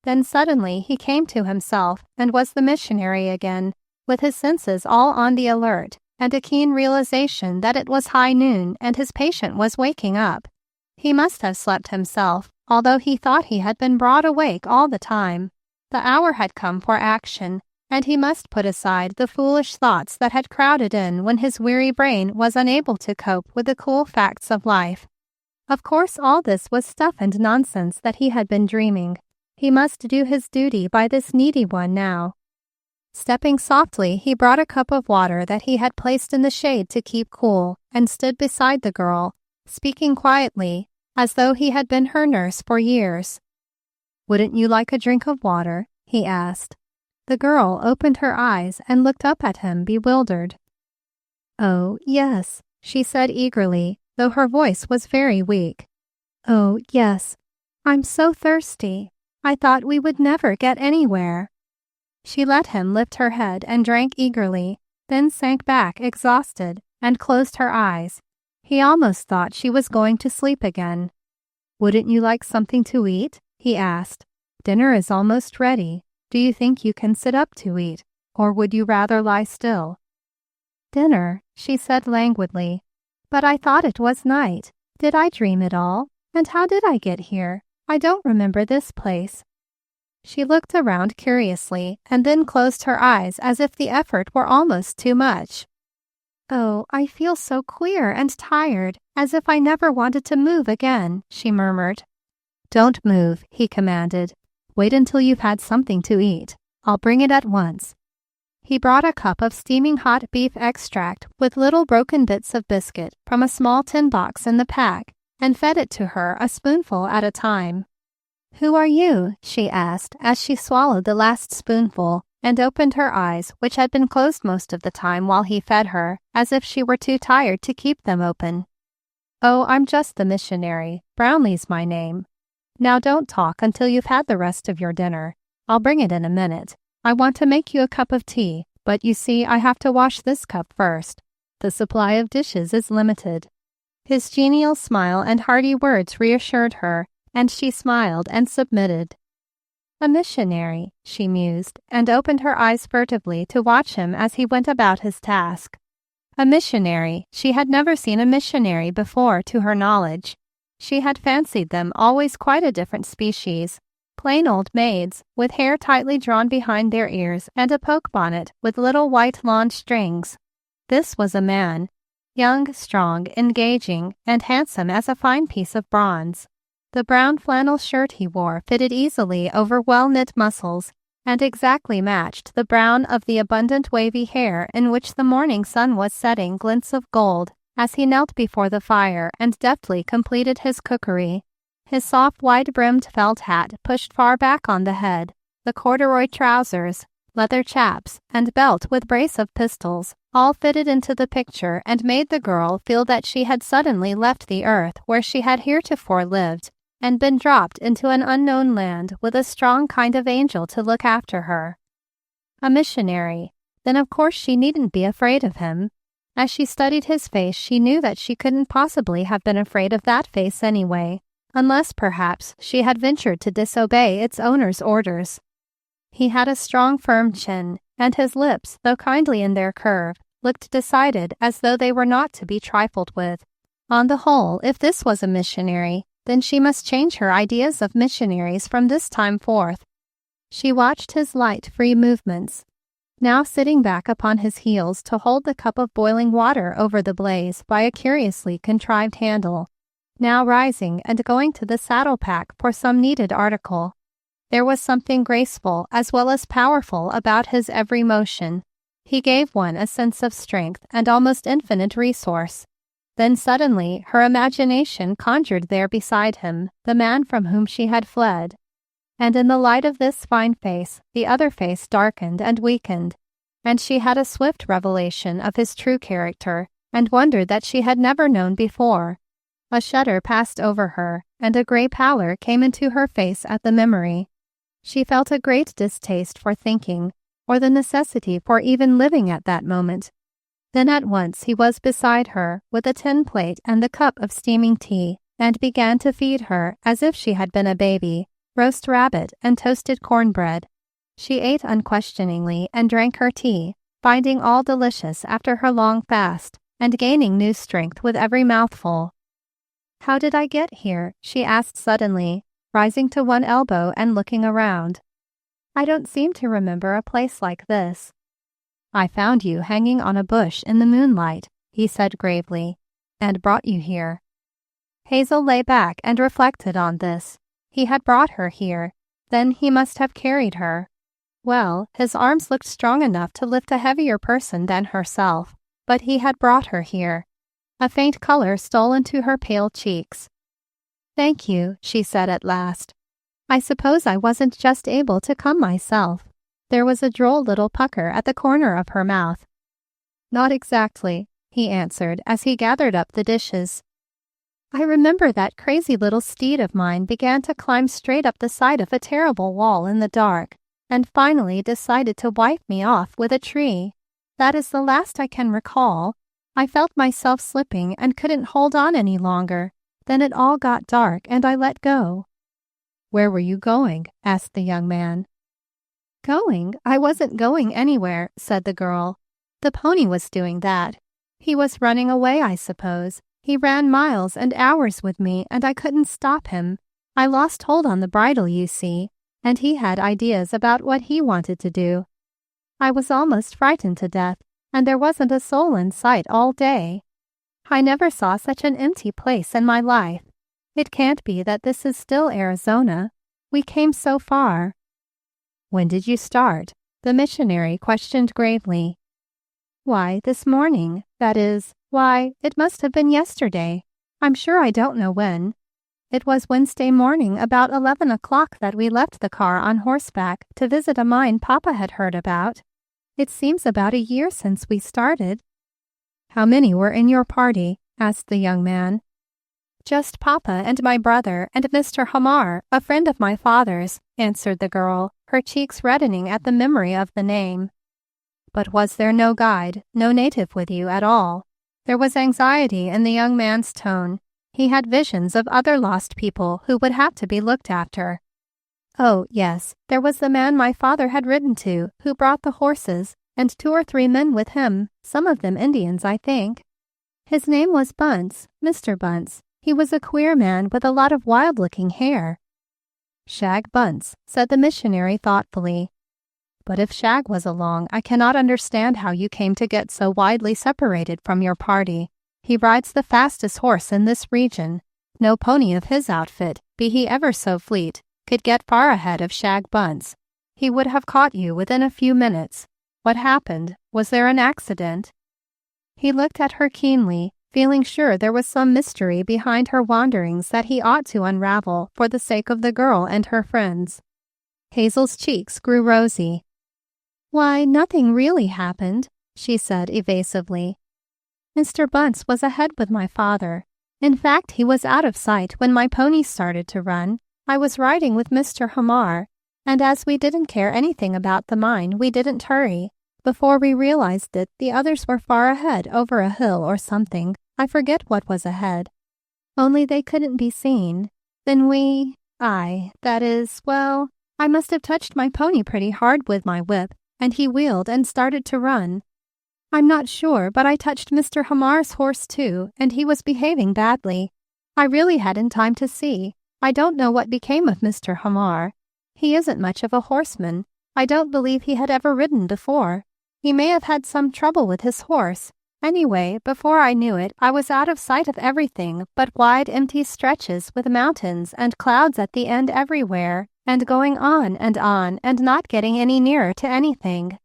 Then suddenly he came to himself and was the missionary again, with his senses all on the alert, and a keen realization that it was high noon and his patient was waking up. He must have slept himself, although he thought he had been broad awake all the time. The hour had come for action, and he must put aside the foolish thoughts that had crowded in when his weary brain was unable to cope with the cool facts of life. Of course all this was stuff and nonsense that he had been dreaming. He must do his duty by this needy one now. Stepping softly, he brought a cup of water that he had placed in the shade to keep cool, and stood beside the girl, speaking quietly, as though he had been her nurse for years. "Wouldn't you like a drink of water?" he asked. The girl opened her eyes and looked up at him bewildered. "Oh, yes," she said eagerly, though her voice was very weak. "Oh, yes. I'm so thirsty. I thought we would never get anywhere." She let him lift her head and drank eagerly, then sank back exhausted and closed her eyes. He almost thought she was going to sleep again. "Wouldn't you like something to eat?" he asked. "Dinner is almost ready. Do you think you can sit up to eat, or would you rather lie still?" "Dinner," she said languidly. "But I thought it was night. Did I dream it all? And how did I get here? I don't remember this place." She looked around curiously and then closed her eyes as if the effort were almost too much. "Oh, I feel so queer and tired, as if I never wanted to move again," she murmured. "Don't move," he commanded. "Wait until you've had something to eat. I'll bring it at once." He brought a cup of steaming hot beef extract with little broken bits of biscuit from a small tin box in the pack and fed it to her a spoonful at a time. "Who are you?" she asked as she swallowed the last spoonful and opened her eyes, which had been closed most of the time while he fed her, as if she were too tired to keep them open. "Oh, I'm just the missionary. Brownleigh's my name. Now don't talk until you've had the rest of your dinner. I'll bring it in a minute. I want to make you a cup of tea, but you see I have to wash this cup first. The supply of dishes is limited." His genial smile and hearty words reassured her, and she smiled and submitted. "A missionary," she mused, and opened her eyes furtively to watch him as he went about his task. A missionary. She had never seen a missionary before, to her knowledge. She had fancied them always quite a different species, plain old maids, with hair tightly drawn behind their ears and a poke bonnet with little white lawn strings. This was a man, young, strong, engaging, and handsome as a fine piece of bronze. The brown flannel shirt he wore fitted easily over well-knit muscles and exactly matched the brown of the abundant wavy hair in which the morning sun was setting glints of gold as he knelt before the fire and deftly completed his cookery. His soft wide-brimmed felt hat pushed far back on the head, the corduroy trousers, leather chaps, and belt with brace of pistols all fitted into the picture and made the girl feel that she had suddenly left the earth where she had heretofore lived and been dropped into an unknown land with a strong kind of angel to look after her. A missionary. Then of course she needn't be afraid of him. As she studied his face, she knew that she couldn't possibly have been afraid of that face anyway, unless perhaps she had ventured to disobey its owner's orders. He had a strong, firm chin, and his lips, though kindly in their curve, looked decided as though they were not to be trifled with. On the whole, if this was a missionary, then she must change her ideas of missionaries from this time forth. She watched his light, free movements, now sitting back upon his heels to hold the cup of boiling water over the blaze by a curiously contrived handle, now rising and going to the saddle pack for some needed article. There was something graceful as well as powerful about his every motion. He gave one a sense of strength and almost infinite resource. Then suddenly her imagination conjured there beside him the man from whom she had fled. And in the light of this fine face, the other face darkened and weakened, and she had a swift revelation of his true character and wondered that she had never known before. A shudder passed over her, and a gray pallor came into her face at the memory. She felt a great distaste for thinking, or the necessity for even living at that moment. Then at once he was beside her with a tin plate and the cup of steaming tea, and began to feed her as if she had been a baby, roast rabbit and toasted cornbread. She ate unquestioningly and drank her tea, finding all delicious after her long fast, and gaining new strength with every mouthful. "How did I get here?" she asked suddenly, rising to one elbow and looking around. "I don't seem to remember a place like this." "I found you hanging on a bush in the moonlight," he said gravely, "and brought you here." Hazel lay back and reflected on this. He had brought her here. Then he must have carried her. Well, his arms looked strong enough to lift a heavier person than herself, but he had brought her here. A faint color stole into her pale cheeks. "Thank you," she said at last. "I suppose I wasn't just able to come myself." There was a droll little pucker at the corner of her mouth. "Not exactly," he answered as he gathered up the dishes. "I remember that crazy little steed of mine began to climb straight up the side of a terrible wall in the dark, and finally decided to wipe me off with a tree. That is the last I can recall. I felt myself slipping and couldn't hold on any longer. Then it all got dark and I let go." "Where were you going?" asked the young man. "Going? I wasn't going anywhere," said the girl. "The pony was doing that. He was running away, I suppose. He ran miles and hours with me, and I couldn't stop him. I lost hold on the bridle, you see, and he had ideas about what he wanted to do. I was almost frightened to death, and there wasn't a soul in sight all day. I never saw such an empty place in my life. It can't be that this is still Arizona. We came so far." "When did you start?" the missionary questioned gravely. "Why, this morning. That is, why, it must have been yesterday. I'm sure I don't know when. It was Wednesday morning about 11 o'clock that we left the car on horseback to visit a mine Papa had heard about. It seems about a year since we started." "How many were in your party?" asked the young man. "Just Papa and my brother and Mr. Hamar, a friend of my father's," answered the girl, her cheeks reddening at the memory of the name. "But was there no guide, no native with you at all?" There was anxiety in the young man's tone. He had visions of other lost people who would have to be looked after. "Oh, yes, there was the man my father had ridden to, who brought the horses, and 2 or 3 men with him, some of them Indians, I think. His name was Bunce, Mr. Bunce. He was a queer man with a lot of wild-looking hair." "Shag Bunce," said the missionary thoughtfully. "But if Shag was along, I cannot understand how you came to get so widely separated from your party. He rides the fastest horse in this region. No pony of his outfit, be he ever so fleet, could get far ahead of Shag Bunce. He would have caught you within a few minutes. What happened? Was there an accident?" He looked at her keenly, feeling sure there was some mystery behind her wanderings that he ought to unravel for the sake of the girl and her friends. Hazel's cheeks grew rosy. "Why, nothing really happened," she said evasively. "Mr. Bunce was ahead with my father. In fact, he was out of sight when my pony started to run. I was riding with Mr. Hamar, and as we didn't care anything about the mine, we didn't hurry. Before we realized it, the others were far ahead over a hill or something. I forget what was ahead. Only they couldn't be seen. Then I must have touched my pony pretty hard with my whip, and he wheeled and started to run. I'm not sure, but I touched Mr. Hamar's horse too, and he was behaving badly. I really hadn't time to see. I don't know what became of Mr. Hamar. He isn't much of a horseman. I don't believe he had ever ridden before. He may have had some trouble with his horse. Anyway, before I knew it, I was out of sight of everything but wide empty stretches with mountains and clouds at the end everywhere, and going on and not getting any nearer to anything."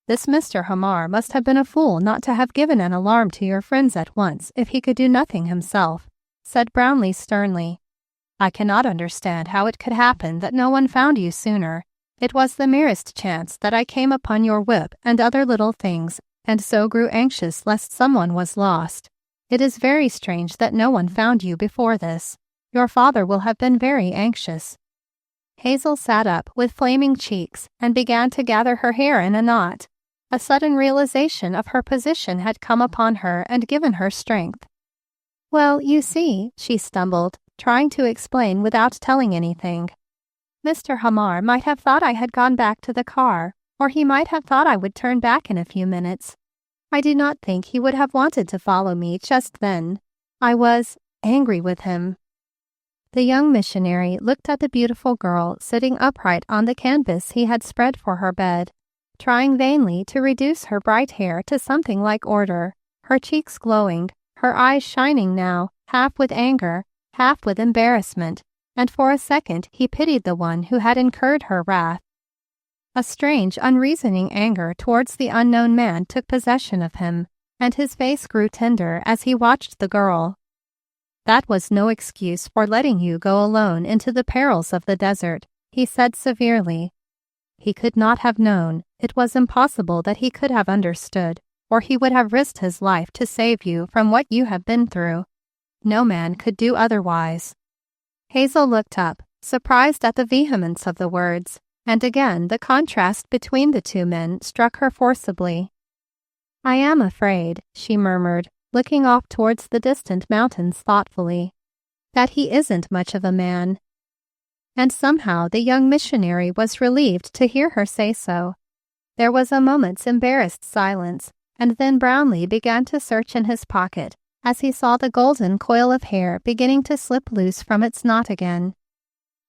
"This Mr. Hamar must have been a fool not to have given an alarm to your friends at once if he could do nothing himself," said Brownleigh sternly. "I cannot understand how it could happen that no one found you sooner. It was the merest chance that I came upon your whip and other little things, and so grew anxious lest someone was lost. It is very strange that no one found you before this. Your father will have been very anxious." Hazel sat up with flaming cheeks and began to gather her hair in a knot. A sudden realization of her position had come upon her and given her strength. "Well, you see," she stumbled, trying to explain without telling anything. "Mr. Hamar might have thought I had gone back to the car, or he might have thought I would turn back in a few minutes. I do not think he would have wanted to follow me just then. I was angry with him." The young missionary looked at the beautiful girl sitting upright on the canvas he had spread for her bed, trying vainly to reduce her bright hair to something like order, her cheeks glowing, her eyes shining now, half with anger, half with embarrassment, and for a second he pitied the one who had incurred her wrath. A strange, unreasoning anger towards the unknown man took possession of him, and his face grew tender as he watched the girl. "That was no excuse for letting you go alone into the perils of the desert," he said severely. "He could not have known. It was impossible that he could have understood, or he would have risked his life to save you from what you have been through. No man could do otherwise." Hazel looked up, surprised at the vehemence of the words. and again the contrast between the two men struck her forcibly. "I am afraid," she murmured, looking off towards the distant mountains thoughtfully, "that he isn't much of a man." And somehow the young missionary was relieved to hear her say so. There was a moment's embarrassed silence, and then Brownleigh began to search in his pocket as he saw the golden coil of hair beginning to slip loose from its knot again.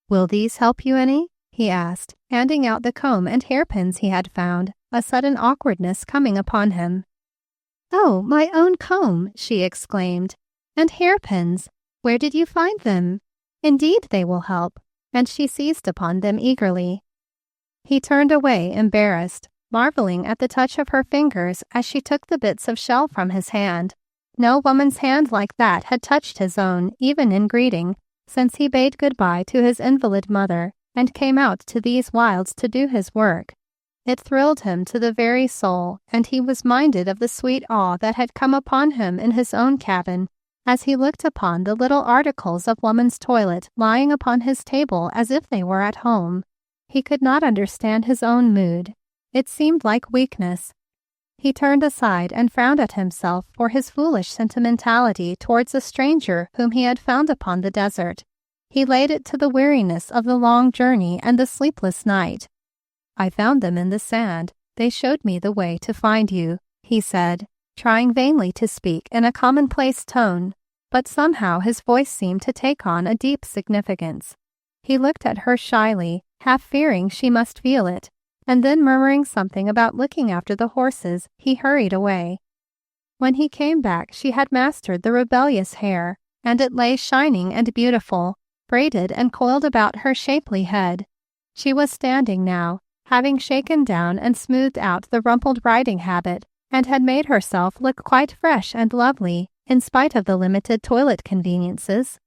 "Will these help you any?" he asked, handing out the comb and hairpins he had found, a sudden awkwardness coming upon him. "Oh, my own comb!" she exclaimed. "And hairpins! Where did you find them? Indeed they will help," and she seized upon them eagerly. He turned away embarrassed, marveling at the touch of her fingers as she took the bits of shell from his hand. No woman's hand like that had touched his own, even in greeting, since he bade goodbye to his invalid mother and came out to these wilds to do his work. It thrilled him to the very soul, and he was minded of the sweet awe that had come upon him in his own cabin as he looked upon the little articles of woman's toilet lying upon his table as if they were at home. He could not understand his own mood. It seemed like weakness. He turned aside and frowned at himself for his foolish sentimentality towards a stranger whom he had found upon the desert. He laid it to the weariness of the long journey and the sleepless night. "I found them in the sand. They showed me the way to find you," he said, trying vainly to speak in a commonplace tone, but somehow his voice seemed to take on a deep significance. He looked at her shyly, half fearing she must feel it, and then murmuring something about looking after the horses, he hurried away. When he came back, she had mastered the rebellious hair, and it lay shining and beautiful, braided and coiled about her shapely head. She was standing now, having shaken down and smoothed out the rumpled riding habit, and had made herself look quite fresh and lovely, in spite of the limited toilet conveniences.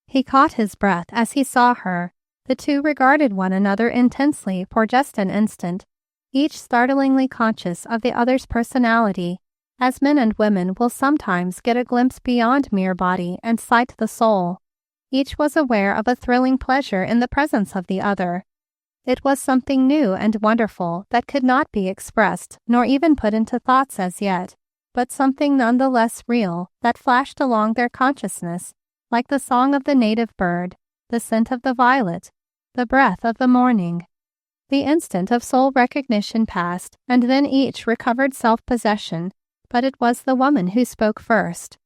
He caught his breath as he saw her. The two regarded one another intensely for just an instant, each startlingly conscious of the other's personality, as men and women will sometimes get a glimpse beyond mere body and sight the soul. Each was aware of a thrilling pleasure in the presence of the other. It was something new and wonderful that could not be expressed nor even put into thoughts as yet, but something none the less real that flashed along their consciousness, like the song of the native bird, the scent of the violet, the breath of the morning. The instant of soul recognition passed, and then each recovered self-possession, but it was the woman who spoke first.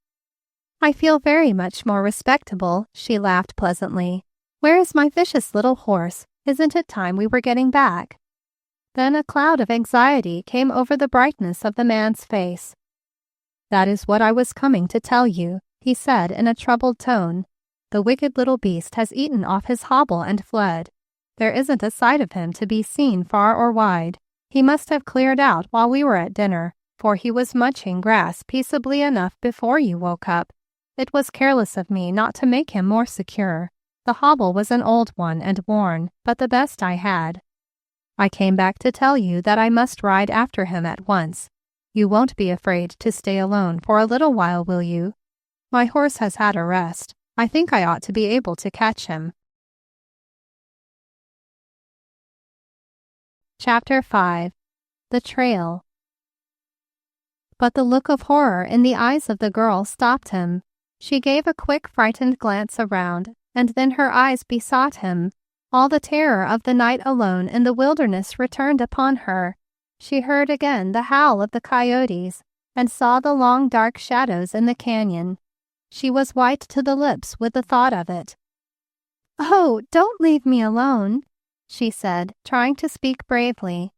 "I feel very much more respectable," she laughed pleasantly. "Where is my vicious little horse? Isn't it time we were getting back?" Then a cloud of anxiety came over the brightness of the man's face. "That is what I was coming to tell you," he said in a troubled tone. "The wicked little beast has eaten off his hobble and fled. There isn't a sight of him to be seen far or wide. He must have cleared out while we were at dinner, for he was munching grass peaceably enough before you woke up. It was careless of me not to make him more secure. The hobble was an old one and worn, but the best I had. I came back to tell you that I must ride after him at once. You won't be afraid to stay alone for a little while, will you? My horse has had a rest. I think I ought to be able to catch him." Chapter 5. The Trail. But the look of horror in the eyes of the girl stopped him. She gave a quick, frightened glance around, and then her eyes besought him. All the terror of the night alone in the wilderness returned upon her. She heard again the howl of the coyotes, and saw the long dark shadows in the canyon. She was white to the lips with the thought of it. "Oh, don't leave me alone," she said, trying to speak bravely.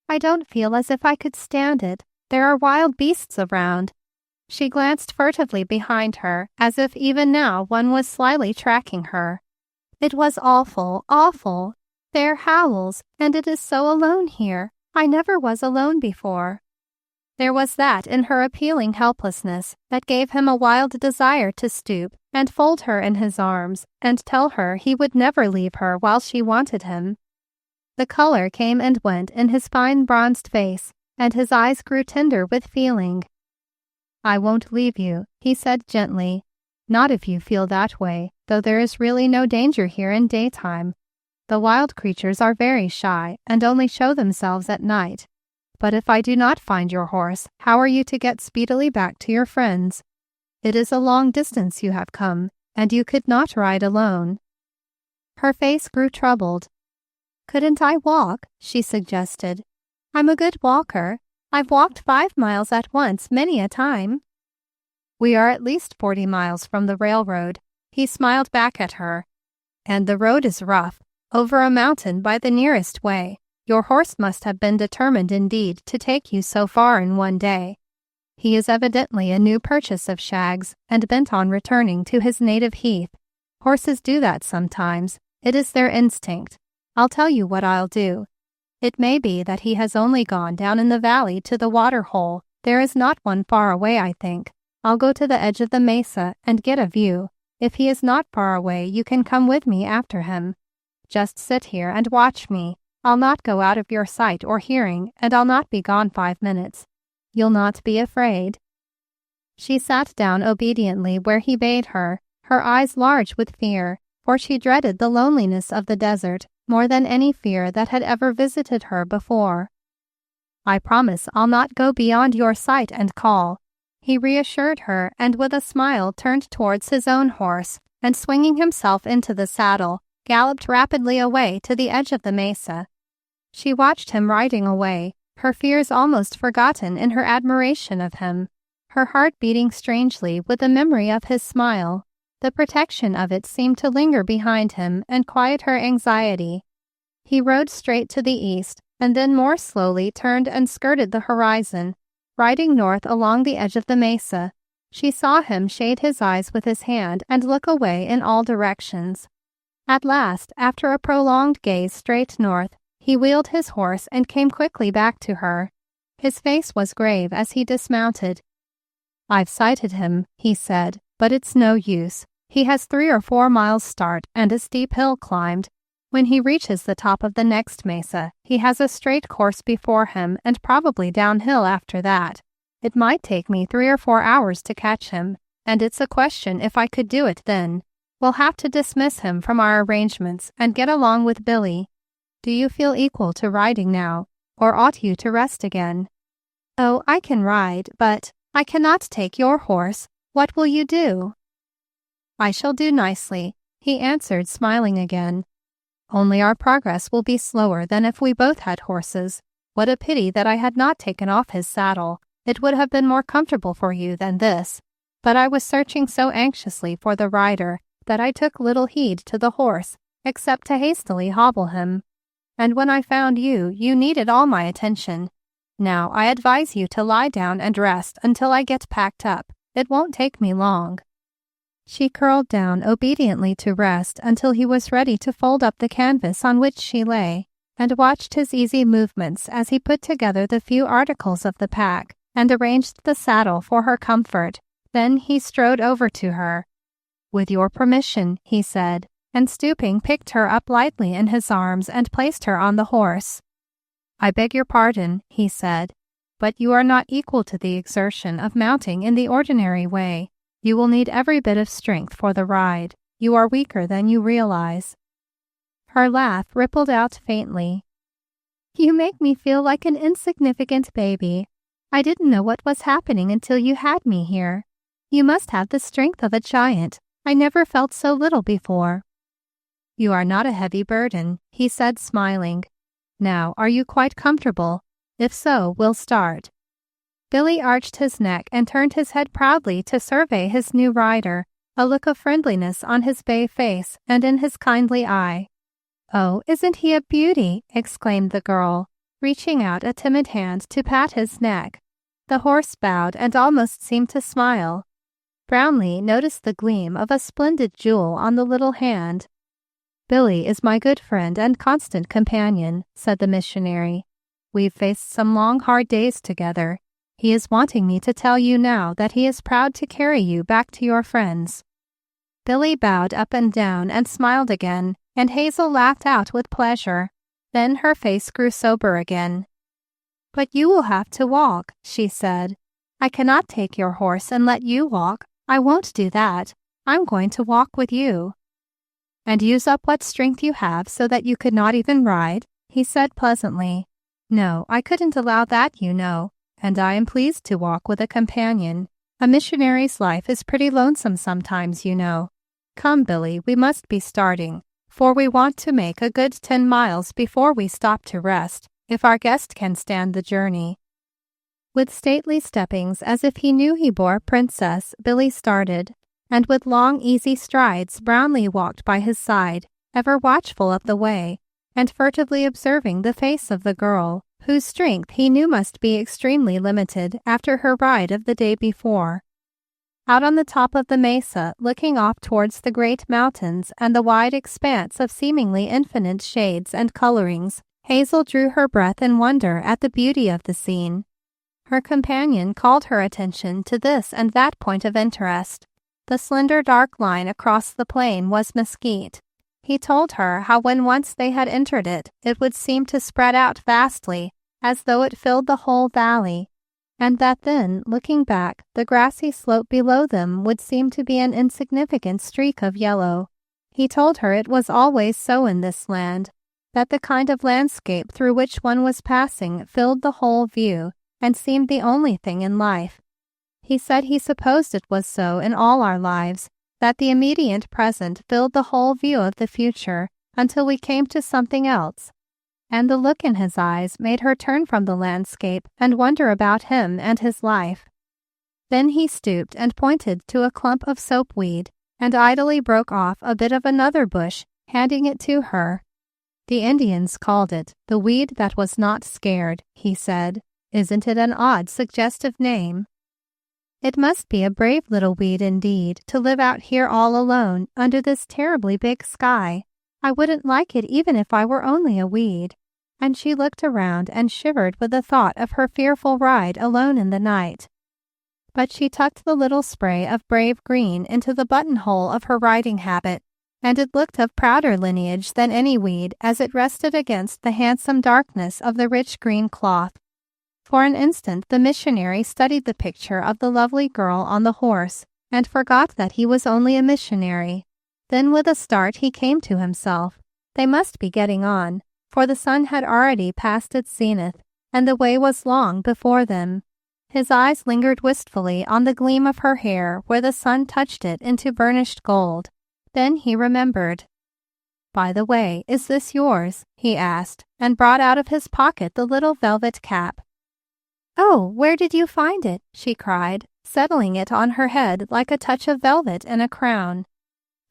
"I don't feel as if I could stand it. There are wild beasts around." She glanced furtively behind her, as if even now one was slyly tracking her. "It was awful, awful. Their howls, and it is so alone here. I never was alone before." There was that in her appealing helplessness that gave him a wild desire to stoop and fold her in his arms and tell her he would never leave her while she wanted him. The color came and went in his fine bronzed face, and his eyes grew tender with feeling. "I won't leave you," he said gently. "Not if you feel that way, though there is really no danger here in daytime. The wild creatures are very shy and only show themselves at night. But if I do not find your horse, how are you to get speedily back to your friends? It is a long distance you have come, and you could not ride alone." Her face grew troubled. "Couldn't I walk?" she suggested. "I'm a good walker. I've walked 5 miles at once many a time." "We are at least 40 miles from the railroad," he smiled back at her. "And the road is rough, over a mountain by the nearest way. Your horse must have been determined indeed to take you so far in one day. He is evidently a new purchase of Shag's and bent on returning to his native heath. Horses do that sometimes. It is their instinct. I'll tell you what I'll do. It may be that he has only gone down in the valley to the water hole. There is not one far away, I think. I'll go to the edge of the mesa and get a view. If he is not far away, you can come with me after him. Just sit here and watch me. I'll not go out of your sight or hearing, and I'll not be gone 5 minutes. You'll not be afraid?" She sat down obediently where he bade her eyes large with fear, for she dreaded the loneliness of the desert more than any fear that had ever visited her before. "I promise I'll not go beyond your sight and call," he reassured her, and with a smile turned towards his own horse, and swinging himself into the saddle, galloped rapidly away to the edge of the mesa. She watched him riding away, her fears almost forgotten in her admiration of him, her heart beating strangely with the memory of his smile. The protection of it seemed to linger behind him and quiet her anxiety. He rode straight to the east, and then more slowly turned and skirted the horizon, riding north along the edge of the mesa. She saw him shade his eyes with his hand and look away in all directions. At last, after a prolonged gaze straight north, he wheeled his horse and came quickly back to her. His face was grave as he dismounted. "I've sighted him," he said, "but it's no use. He has 3 or 4 miles start and a steep hill climbed. When he reaches the top of the next mesa, he has a straight course before him and probably downhill after that. It might take me 3 or 4 hours to catch him, and it's a question if I could do it then. We'll have to dismiss him from our arrangements and get along with Billy. Do you feel equal to riding now, or ought you to rest again?" "Oh, I can ride, but I cannot take your horse. What will you do?" "I shall do nicely," he answered, smiling again. "Only our progress will be slower than if we both had horses. What a pity that I had not taken off his saddle. It would have been more comfortable for you than this. But I was searching so anxiously for the rider that I took little heed to the horse, except to hastily hobble him. And when I found you, you needed all my attention. Now I advise you to lie down and rest until I get packed up. It won't take me long." She curled down obediently to rest until he was ready to fold up the canvas on which she lay, and watched his easy movements as he put together the few articles of the pack and arranged the saddle for her comfort. Then he strode over to her. "With your permission," he said, and stooping picked her up lightly in his arms and placed her on the horse. "I beg your pardon," he said, "but you are not equal to the exertion of mounting in the ordinary way. You will need every bit of strength for the ride. You are weaker than you realize." Her laugh rippled out faintly. "You make me feel like an insignificant baby. I didn't know what was happening until you had me here. You must have the strength of a giant. I never felt so little before." "You are not a heavy burden," he said, smiling. "Now, are you quite comfortable? If so, we'll start." Billy arched his neck and turned his head proudly to survey his new rider, a look of friendliness on his bay face and in his kindly eye. "Oh, isn't he a beauty?" exclaimed the girl, reaching out a timid hand to pat his neck. The horse bowed and almost seemed to smile. Brownleigh noticed the gleam of a splendid jewel on the little hand. "Billy is my good friend and constant companion," said the missionary. "We've faced some long, hard days together. He is wanting me to tell you now that he is proud to carry you back to your friends." Billy bowed up and down and smiled again, and Hazel laughed out with pleasure. Then her face grew sober again. "But you will have to walk," she said. "I cannot take your horse and let you walk. I won't do that. I'm going to walk with you." "And use up what strength you have so that you could not even ride?" he said pleasantly. "No, I couldn't allow that, you know, and I am pleased to walk with a companion. A missionary's life is pretty lonesome sometimes, you know. Come, Billy, we must be starting, for we want to make a good 10 miles before we stop to rest, if our guest can stand the journey." With stately steppings as if he knew he bore a princess, Billy started, and with long, easy strides Brownleigh walked by his side, ever watchful of the way, and furtively observing the face of the girl, whose strength he knew must be extremely limited after her ride of the day before. Out on the top of the mesa, looking off towards the great mountains and the wide expanse of seemingly infinite shades and colorings, Hazel drew her breath in wonder at the beauty of the scene. Her companion called her attention to this and that point of interest. The slender dark line across the plain was mesquite. He told her how when once they had entered it, it would seem to spread out vastly, as though it filled the whole valley, and that then, looking back, the grassy slope below them would seem to be an insignificant streak of yellow. He told her it was always so in this land, that the kind of landscape through which one was passing filled the whole view, and seemed the only thing in life. He said he supposed it was so in all our lives, that the immediate present filled the whole view of the future until we came to something else. And the look in his eyes made her turn from the landscape and wonder about him and his life. Then he stooped and pointed to a clump of soapweed, and idly broke off a bit of another bush, handing it to her. "The Indians called it the weed that was not scared," he said. "Isn't it an odd, suggestive name? It must be a brave little weed indeed to live out here all alone under this terribly big sky. I wouldn't like it even if I were only a weed." And she looked around and shivered with the thought of her fearful ride alone in the night. But she tucked the little spray of brave green into the buttonhole of her riding habit, and it looked of prouder lineage than any weed as it rested against the handsome darkness of the rich green cloth. For an instant the missionary studied the picture of the lovely girl on the horse, and forgot that he was only a missionary. Then with a start he came to himself. They must be getting on, for the sun had already passed its zenith, and the way was long before them. His eyes lingered wistfully on the gleam of her hair where the sun touched it into burnished gold. Then he remembered. "By the way, is this yours?" he asked, and brought out of his pocket the little velvet cap. "Oh, where did you find it?" she cried, settling it on her head like a touch of velvet in a crown.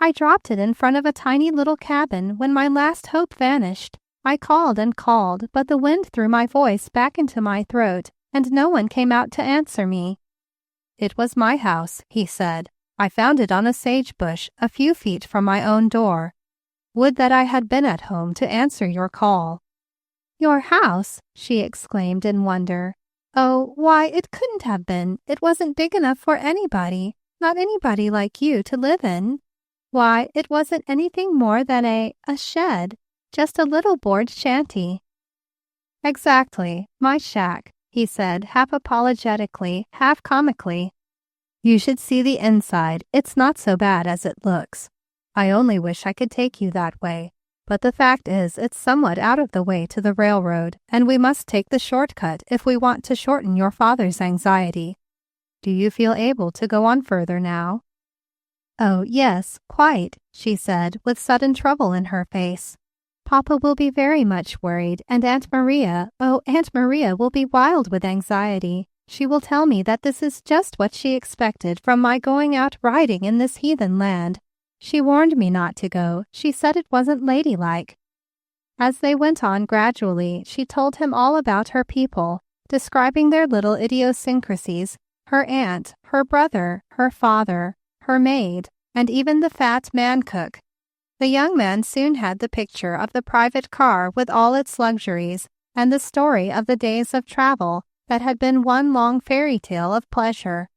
"I dropped it in front of a tiny little cabin when my last hope vanished. I called and called, but the wind threw my voice back into my throat, and no one came out to answer me." "It was my house," he said. "I found it on a sage bush a few feet from my own door. Would that I had been at home to answer your call." "Your house?" she exclaimed in wonder. "Oh, why, it couldn't have been. It wasn't big enough for anybody, not anybody like you to live in. Why, it wasn't anything more than a shed, just a little board shanty." "Exactly, my shack," he said, half apologetically, half comically. "You should see the inside. It's not so bad as it looks. I only wish I could take you that way. But the fact is it's somewhat out of the way to the railroad, and we must take the shortcut if we want to shorten your father's anxiety. Do you feel able to go on further now?" "Oh, yes, quite," she said, with sudden trouble in her face. "Papa will be very much worried, and Aunt Maria will be wild with anxiety. She will tell me that this is just what she expected from my going out riding in this heathen land. She warned me not to go. She said it wasn't ladylike." As they went on gradually, she told him all about her people, describing their little idiosyncrasies, her aunt, her brother, her father, her maid, and even the fat man-cook. The young man soon had the picture of the private car with all its luxuries, and the story of the days of travel that had been one long fairy tale of pleasure.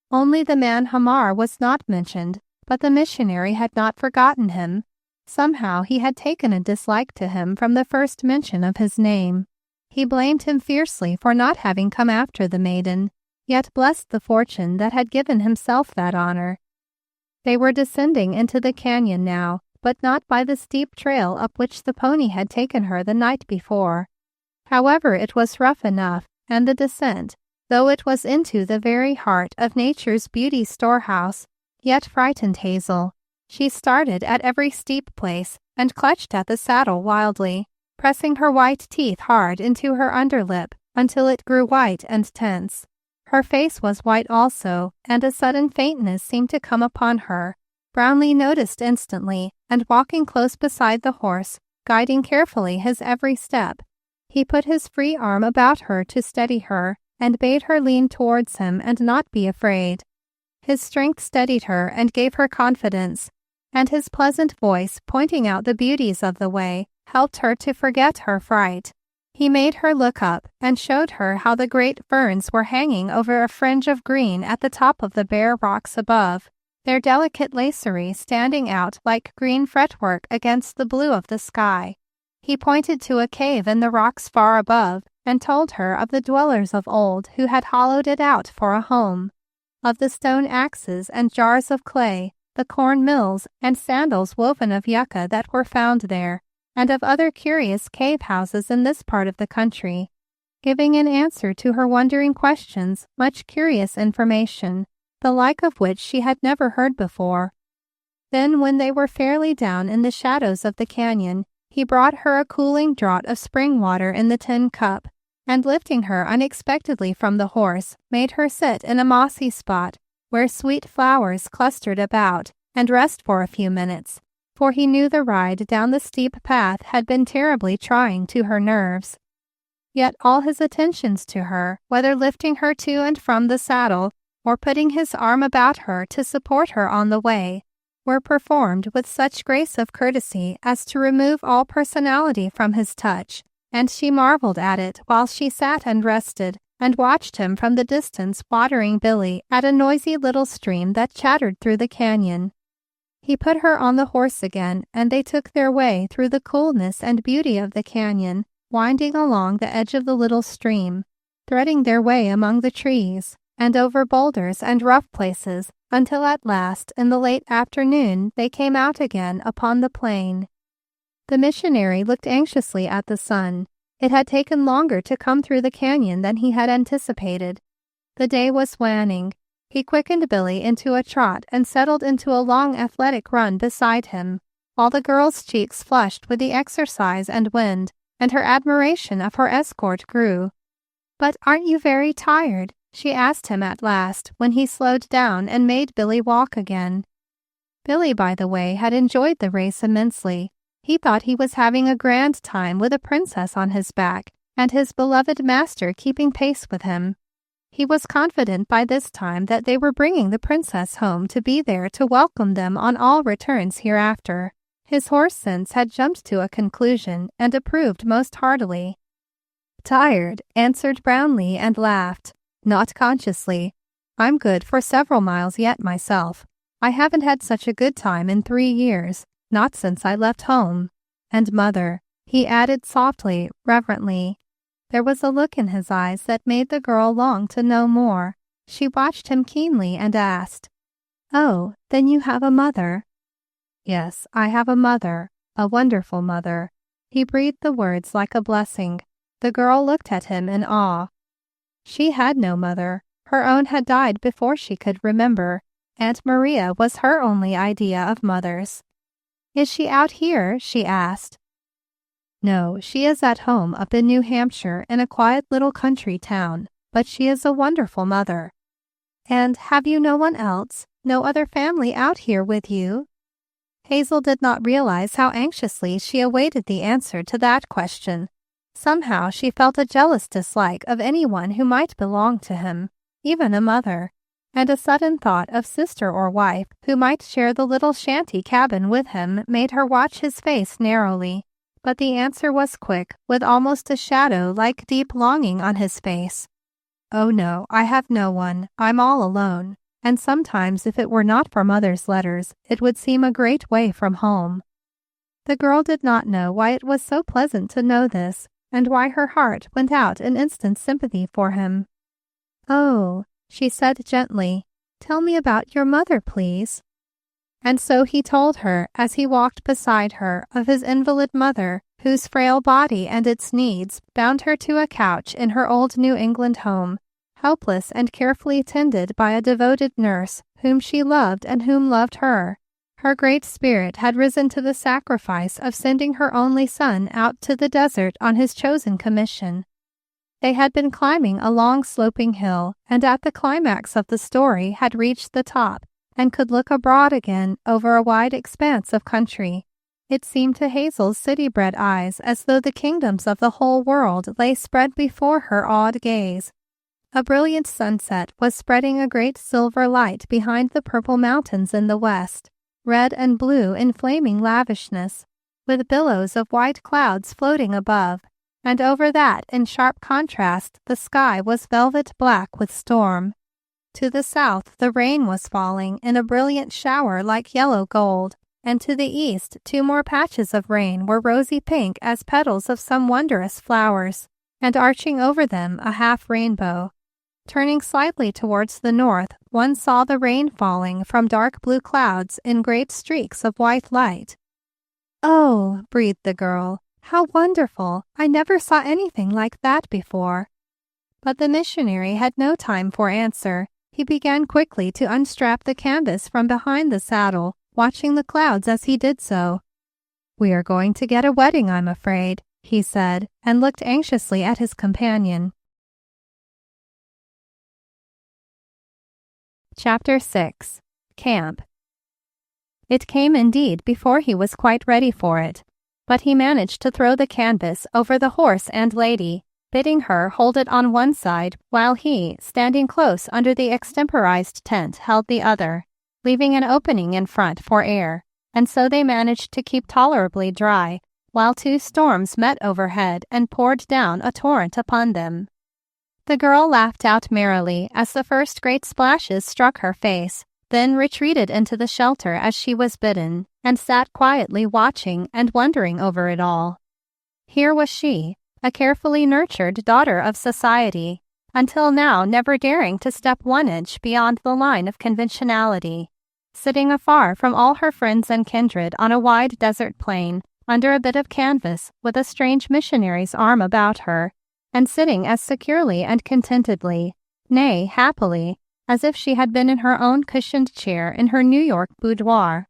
Only the man Hamar was not mentioned, but the missionary had not forgotten him. Somehow he had taken a dislike to him from the first mention of his name. He blamed him fiercely for not having come after the maiden, yet blessed the fortune that had given himself that honor. They were descending into the canyon now, but not by the steep trail up which the pony had taken her the night before. However, it was rough enough, and the descent, though it was into the very heart of nature's beauty storehouse, yet frightened Hazel. She started at every steep place and clutched at the saddle wildly, pressing her white teeth hard into her underlip until it grew white and tense. Her face was white also, and a sudden faintness seemed to come upon her. Brownleigh noticed instantly, and walking close beside the horse, guiding carefully his every step, he put his free arm about her to steady her, and bade her lean towards him and not be afraid. His strength steadied her and gave her confidence, and his pleasant voice, pointing out the beauties of the way, helped her to forget her fright. He made her look up and showed her how the great ferns were hanging over a fringe of green at the top of the bare rocks above, their delicate lacery standing out like green fretwork against the blue of the sky. He pointed to a cave in the rocks far above and told her of the dwellers of old who had hollowed it out for a home, of the stone axes and jars of clay, the corn mills and sandals woven of yucca that were found there, and of other curious cave houses in this part of the country, giving in answer to her wondering questions much curious information, the like of which she had never heard before. Then, when they were fairly down in the shadows of the canyon, he brought her a cooling draught of spring water in the tin cup, and lifting her unexpectedly from the horse, made her sit in a mossy spot where sweet flowers clustered about, and rest for a few minutes, for he knew the ride down the steep path had been terribly trying to her nerves. Yet all his attentions to her, whether lifting her to and from the saddle, or putting his arm about her to support her on the way, were performed with such grace of courtesy as to remove all personality from his touch, and she marveled at it while she sat and rested, and watched him from the distance watering Billy at a noisy little stream that chattered through the canyon. He put her on the horse again, and they took their way through the coolness and beauty of the canyon, winding along the edge of the little stream, threading their way among the trees, and over boulders and rough places, until at last, in the late afternoon, they came out again upon the plain. The missionary looked anxiously at the sun. It had taken longer to come through the canyon than he had anticipated. The day was waning. He quickened Billy into a trot and settled into a long athletic run beside him, while the girl's cheeks flushed with the exercise and wind, and her admiration of her escort grew. "But aren't you very tired?" she asked him at last, when he slowed down and made Billy walk again. Billy, by the way, had enjoyed the race immensely. He thought he was having a grand time with a princess on his back, and his beloved master keeping pace with him. He was confident by this time that they were bringing the princess home to be there to welcome them on all returns hereafter. His horse sense had jumped to a conclusion and approved most heartily. "Tired," answered Brownleigh and laughed. "Not consciously. I'm good for several miles yet myself. I haven't had such a good time in 3 years, not since I left home. And Mother," he added softly, reverently. There was a look in his eyes that made the girl long to know more. She watched him keenly and asked, "Oh, then you have a mother?" "Yes, I have a mother, a wonderful mother." He breathed the words like a blessing. The girl looked at him in awe. She had no mother. Her own had died before she could remember. Aunt Maria was her only idea of mothers. "Is she out here?" she asked. "No, she is at home up in New Hampshire in a quiet little country town, but she is a wonderful mother." "And have you no one else? No other family out here with you?" Hazel did not realize how anxiously she awaited the answer to that question. Somehow she felt a jealous dislike of anyone who might belong to him, even a mother, and a sudden thought of sister or wife who might share the little shanty cabin with him made her watch his face narrowly. But the answer was quick, with almost a shadow like deep longing on his face. "Oh no, I have no one. I'm all alone. And sometimes if it were not for Mother's letters, it would seem a great way from home." The girl did not know why it was so pleasant to know this, and why her heart went out in instant sympathy for him. "Oh," she said gently, "tell me about your mother, please." And so he told her, as he walked beside her, of his invalid mother, whose frail body and its needs bound her to a couch in her old New England home, helpless and carefully tended by a devoted nurse whom she loved and whom loved her. Her great spirit had risen to the sacrifice of sending her only son out to the desert on his chosen commission. They had been climbing a long sloping hill, and at the climax of the story had reached the top, and could look abroad again over a wide expanse of country. It seemed to Hazel's city-bred eyes as though the kingdoms of the whole world lay spread before her awed gaze. A brilliant sunset was spreading a great silver light behind the purple mountains in the west, red and blue in flaming lavishness, with billows of white clouds floating above, and over that, in sharp contrast, the sky was velvet black with storm. To the south the rain was falling in a brilliant shower like yellow gold, and to the east 2 more patches of rain were rosy pink as petals of some wondrous flowers, and arching over them a half rainbow. Turning slightly towards the north, one saw the rain falling from dark blue clouds in great streaks of white light. "Oh," breathed the girl, "how wonderful! I never saw anything like that before." But the missionary had no time for answer. He began quickly to unstrap the canvas from behind the saddle, watching the clouds as he did so. "We are going to get a wetting, I'm afraid," he said, and looked anxiously at his companion. Chapter 6. Camp. It came indeed before he was quite ready for it, but he managed to throw the canvas over the horse and lady, bidding her hold it on one side while he, standing close under the extemporized tent, held the other, leaving an opening in front for air, and so they managed to keep tolerably dry, while 2 storms met overhead and poured down a torrent upon them. The girl laughed out merrily as the first great splashes struck her face, then retreated into the shelter as she was bidden, and sat quietly watching and wondering over it all. Here was she, a carefully nurtured daughter of society, until now never daring to step 1 inch beyond the line of conventionality, sitting afar from all her friends and kindred on a wide desert plain, under a bit of canvas with a strange missionary's arm about her, and sitting as securely and contentedly, nay, happily, as if she had been in her own cushioned chair in her New York boudoir.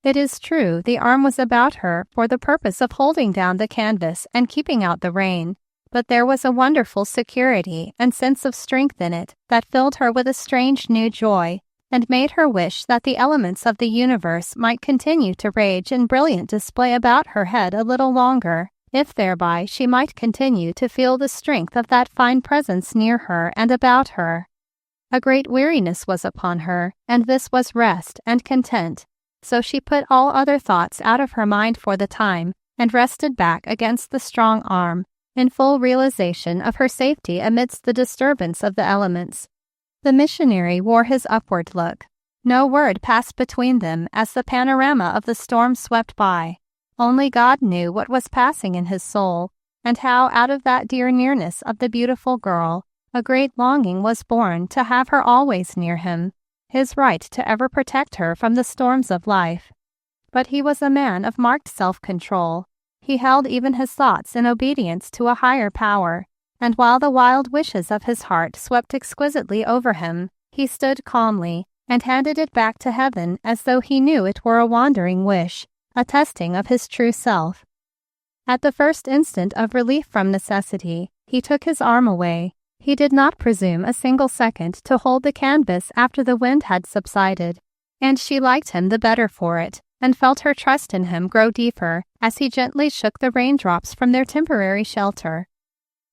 It is true, the arm was about her for the purpose of holding down the canvas and keeping out the rain, but there was a wonderful security and sense of strength in it that filled her with a strange new joy, and made her wish that the elements of the universe might continue to rage in brilliant display about her head a little longer, if thereby she might continue to feel the strength of that fine presence near her and about her. A great weariness was upon her, and this was rest and content, so she put all other thoughts out of her mind for the time, and rested back against the strong arm, in full realization of her safety amidst the disturbance of the elements. The missionary wore his upward look. No word passed between them as the panorama of the storm swept by. Only God knew what was passing in his soul, and how out of that dear nearness of the beautiful girl, a great longing was born to have her always near him, his right to ever protect her from the storms of life. But he was a man of marked self-control. He held even his thoughts in obedience to a higher power, and while the wild wishes of his heart swept exquisitely over him, he stood calmly and handed it back to heaven as though he knew it were a wandering wish, a testing of his true self. At the first instant of relief from necessity, he took his arm away. He did not presume a single second to hold the canvas after the wind had subsided, and she liked him the better for it, and felt her trust in him grow deeper as he gently shook the raindrops from their temporary shelter.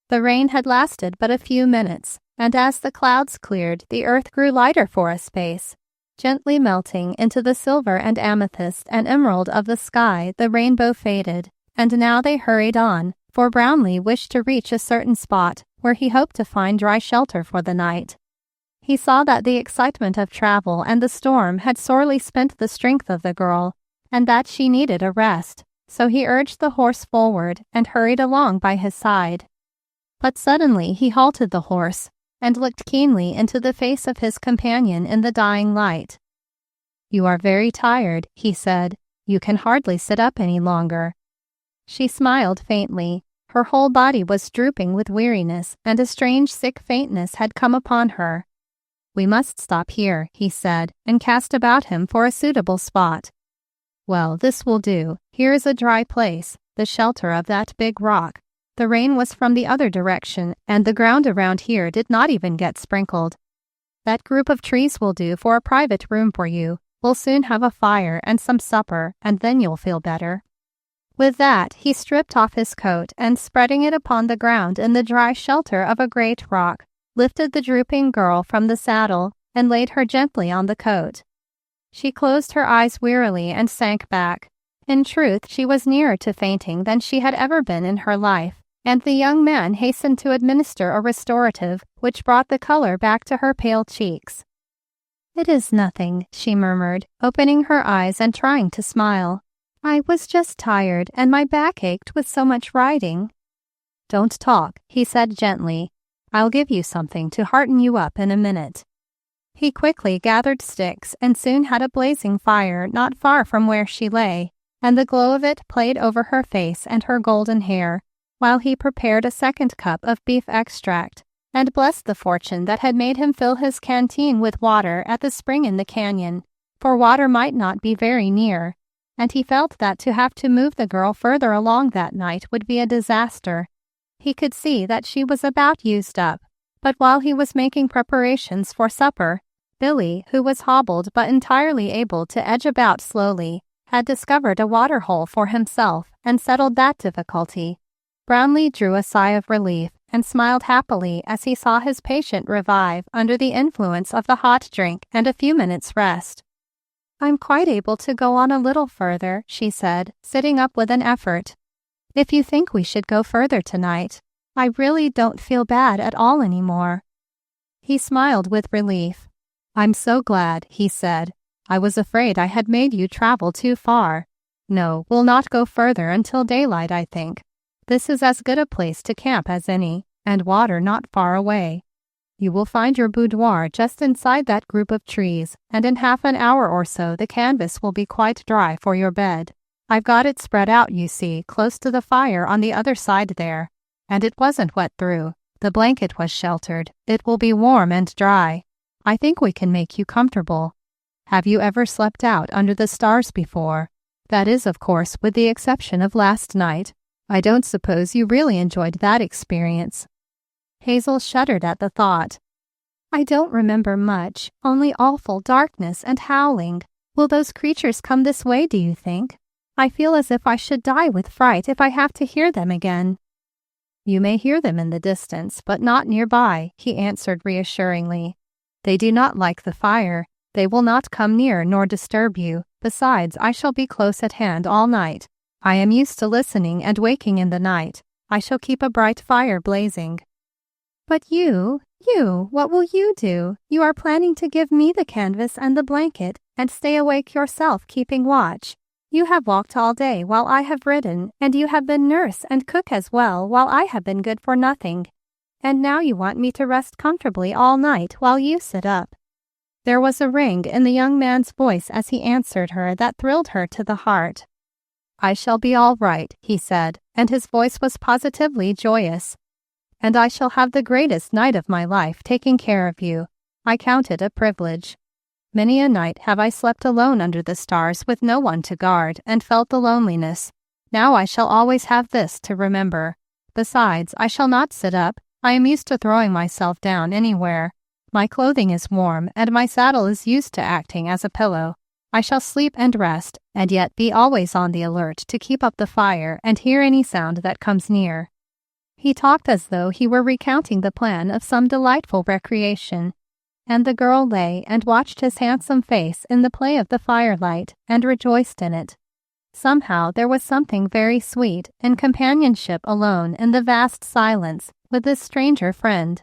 The rain had lasted but a few minutes, and as the clouds cleared, the earth grew lighter for a space. Gently melting into the silver and amethyst and emerald of the sky, the rainbow faded, and now they hurried on, for Brownleigh wished to reach a certain spot where he hoped to find dry shelter for the night. He saw that the excitement of travel and the storm had sorely spent the strength of the girl, and that she needed a rest, so he urged the horse forward and hurried along by his side. But suddenly he halted the horse, and looked keenly into the face of his companion in the dying light. "You are very tired," he said. "You can hardly sit up any longer." She smiled faintly. Her whole body was drooping with weariness, and a strange sick faintness had come upon her. "We must stop here," he said, and cast about him for a suitable spot. "Well, this will do. Here is a dry place, the shelter of that big rock." The rain was from the other direction, and the ground around here did not even get sprinkled. "That group of trees will do for a private room for you. We'll soon have a fire and some supper, and then you'll feel better." With that, he stripped off his coat and, spreading it upon the ground in the dry shelter of a great rock, lifted the drooping girl from the saddle and laid her gently on the coat. She closed her eyes wearily and sank back. In truth, she was nearer to fainting than she had ever been in her life, and the young man hastened to administer a restorative which brought the color back to her pale cheeks. "It is nothing," she murmured, opening her eyes and trying to smile. "I was just tired, and my back ached with so much riding." "Don't talk," he said gently. "I'll give you something to hearten you up in a minute." He quickly gathered sticks and soon had a blazing fire not far from where she lay, and the glow of it played over her face and her golden hair, while he prepared a second cup of beef extract, and blessed the fortune that had made him fill his canteen with water at the spring in the canyon, for water might not be very near, and he felt that to have to move the girl further along that night would be a disaster. He could see that she was about used up, but while he was making preparations for supper, Billy, who was hobbled but entirely able to edge about slowly, had discovered a water hole for himself and settled that difficulty. Brownleigh drew a sigh of relief and smiled happily as he saw his patient revive under the influence of the hot drink and a few minutes' rest. "I'm quite able to go on a little further," she said, sitting up with an effort. "If you think we should go further tonight, I really don't feel bad at all anymore." He smiled with relief. "I'm so glad," he said. "I was afraid I had made you travel too far. No, we'll not go further until daylight, I think. This is as good a place to camp as any, and water not far away. You will find your boudoir just inside that group of trees, and in half an hour or so the canvas will be quite dry for your bed. I've got it spread out, you see, close to the fire on the other side there, and it wasn't wet through. The blanket was sheltered. It will be warm and dry. I think we can make you comfortable. Have you ever slept out under the stars before? That is, of course, with the exception of last night. I don't suppose you really enjoyed that experience." Hazel shuddered at the thought. "I don't remember much, only awful darkness and howling. Will those creatures come this way, do you think? I feel as if I should die with fright if I have to hear them again." "You may hear them in the distance, but not nearby," he answered reassuringly. "They do not like the fire. They will not come near nor disturb you. Besides, I shall be close at hand all night. I am used to listening and waking in the night. I shall keep a bright fire blazing." "But you, what will you do? You are planning to give me the canvas and the blanket and stay awake yourself keeping watch. You have walked all day while I have ridden, and you have been nurse and cook as well while I have been good for nothing. And now you want me to rest comfortably all night while you sit up." There was a ring in the young man's voice as he answered her that thrilled her to the heart. "I shall be all right," he said, and his voice was positively joyous. "And I shall have the greatest night of my life taking care of you. I count it a privilege. Many a night have I slept alone under the stars with no one to guard and felt the loneliness. Now I shall always have this to remember. Besides, I shall not sit up. I am used to throwing myself down anywhere. My clothing is warm, and my saddle is used to acting as a pillow. I shall sleep and rest, and yet be always on the alert to keep up the fire and hear any sound that comes near." He talked as though he were recounting the plan of some delightful recreation, and the girl lay and watched his handsome face in the play of the firelight and rejoiced in it. Somehow there was something very sweet in companionship alone in the vast silence with this stranger friend.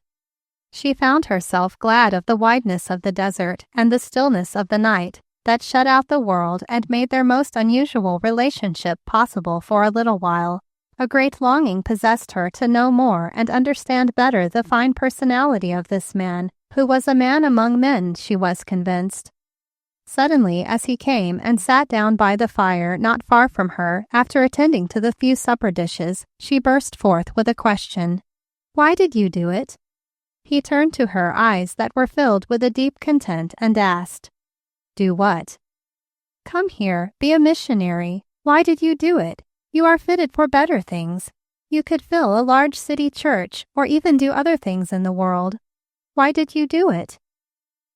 She found herself glad of the wideness of the desert and the stillness of the night that shut out the world and made their most unusual relationship possible for a little while. A great longing possessed her to know more and understand better the fine personality of this man, who was a man among men, she was convinced. Suddenly, as he came and sat down by the fire not far from her after attending to the few supper dishes, she burst forth with a question. "Why did you do it?" He turned to her eyes that were filled with a deep content and asked, "Do what?" "Come here, be a missionary. Why did you do it? You are fitted for better things. You could fill a large city church or even do other things in the world. Why did you do it?"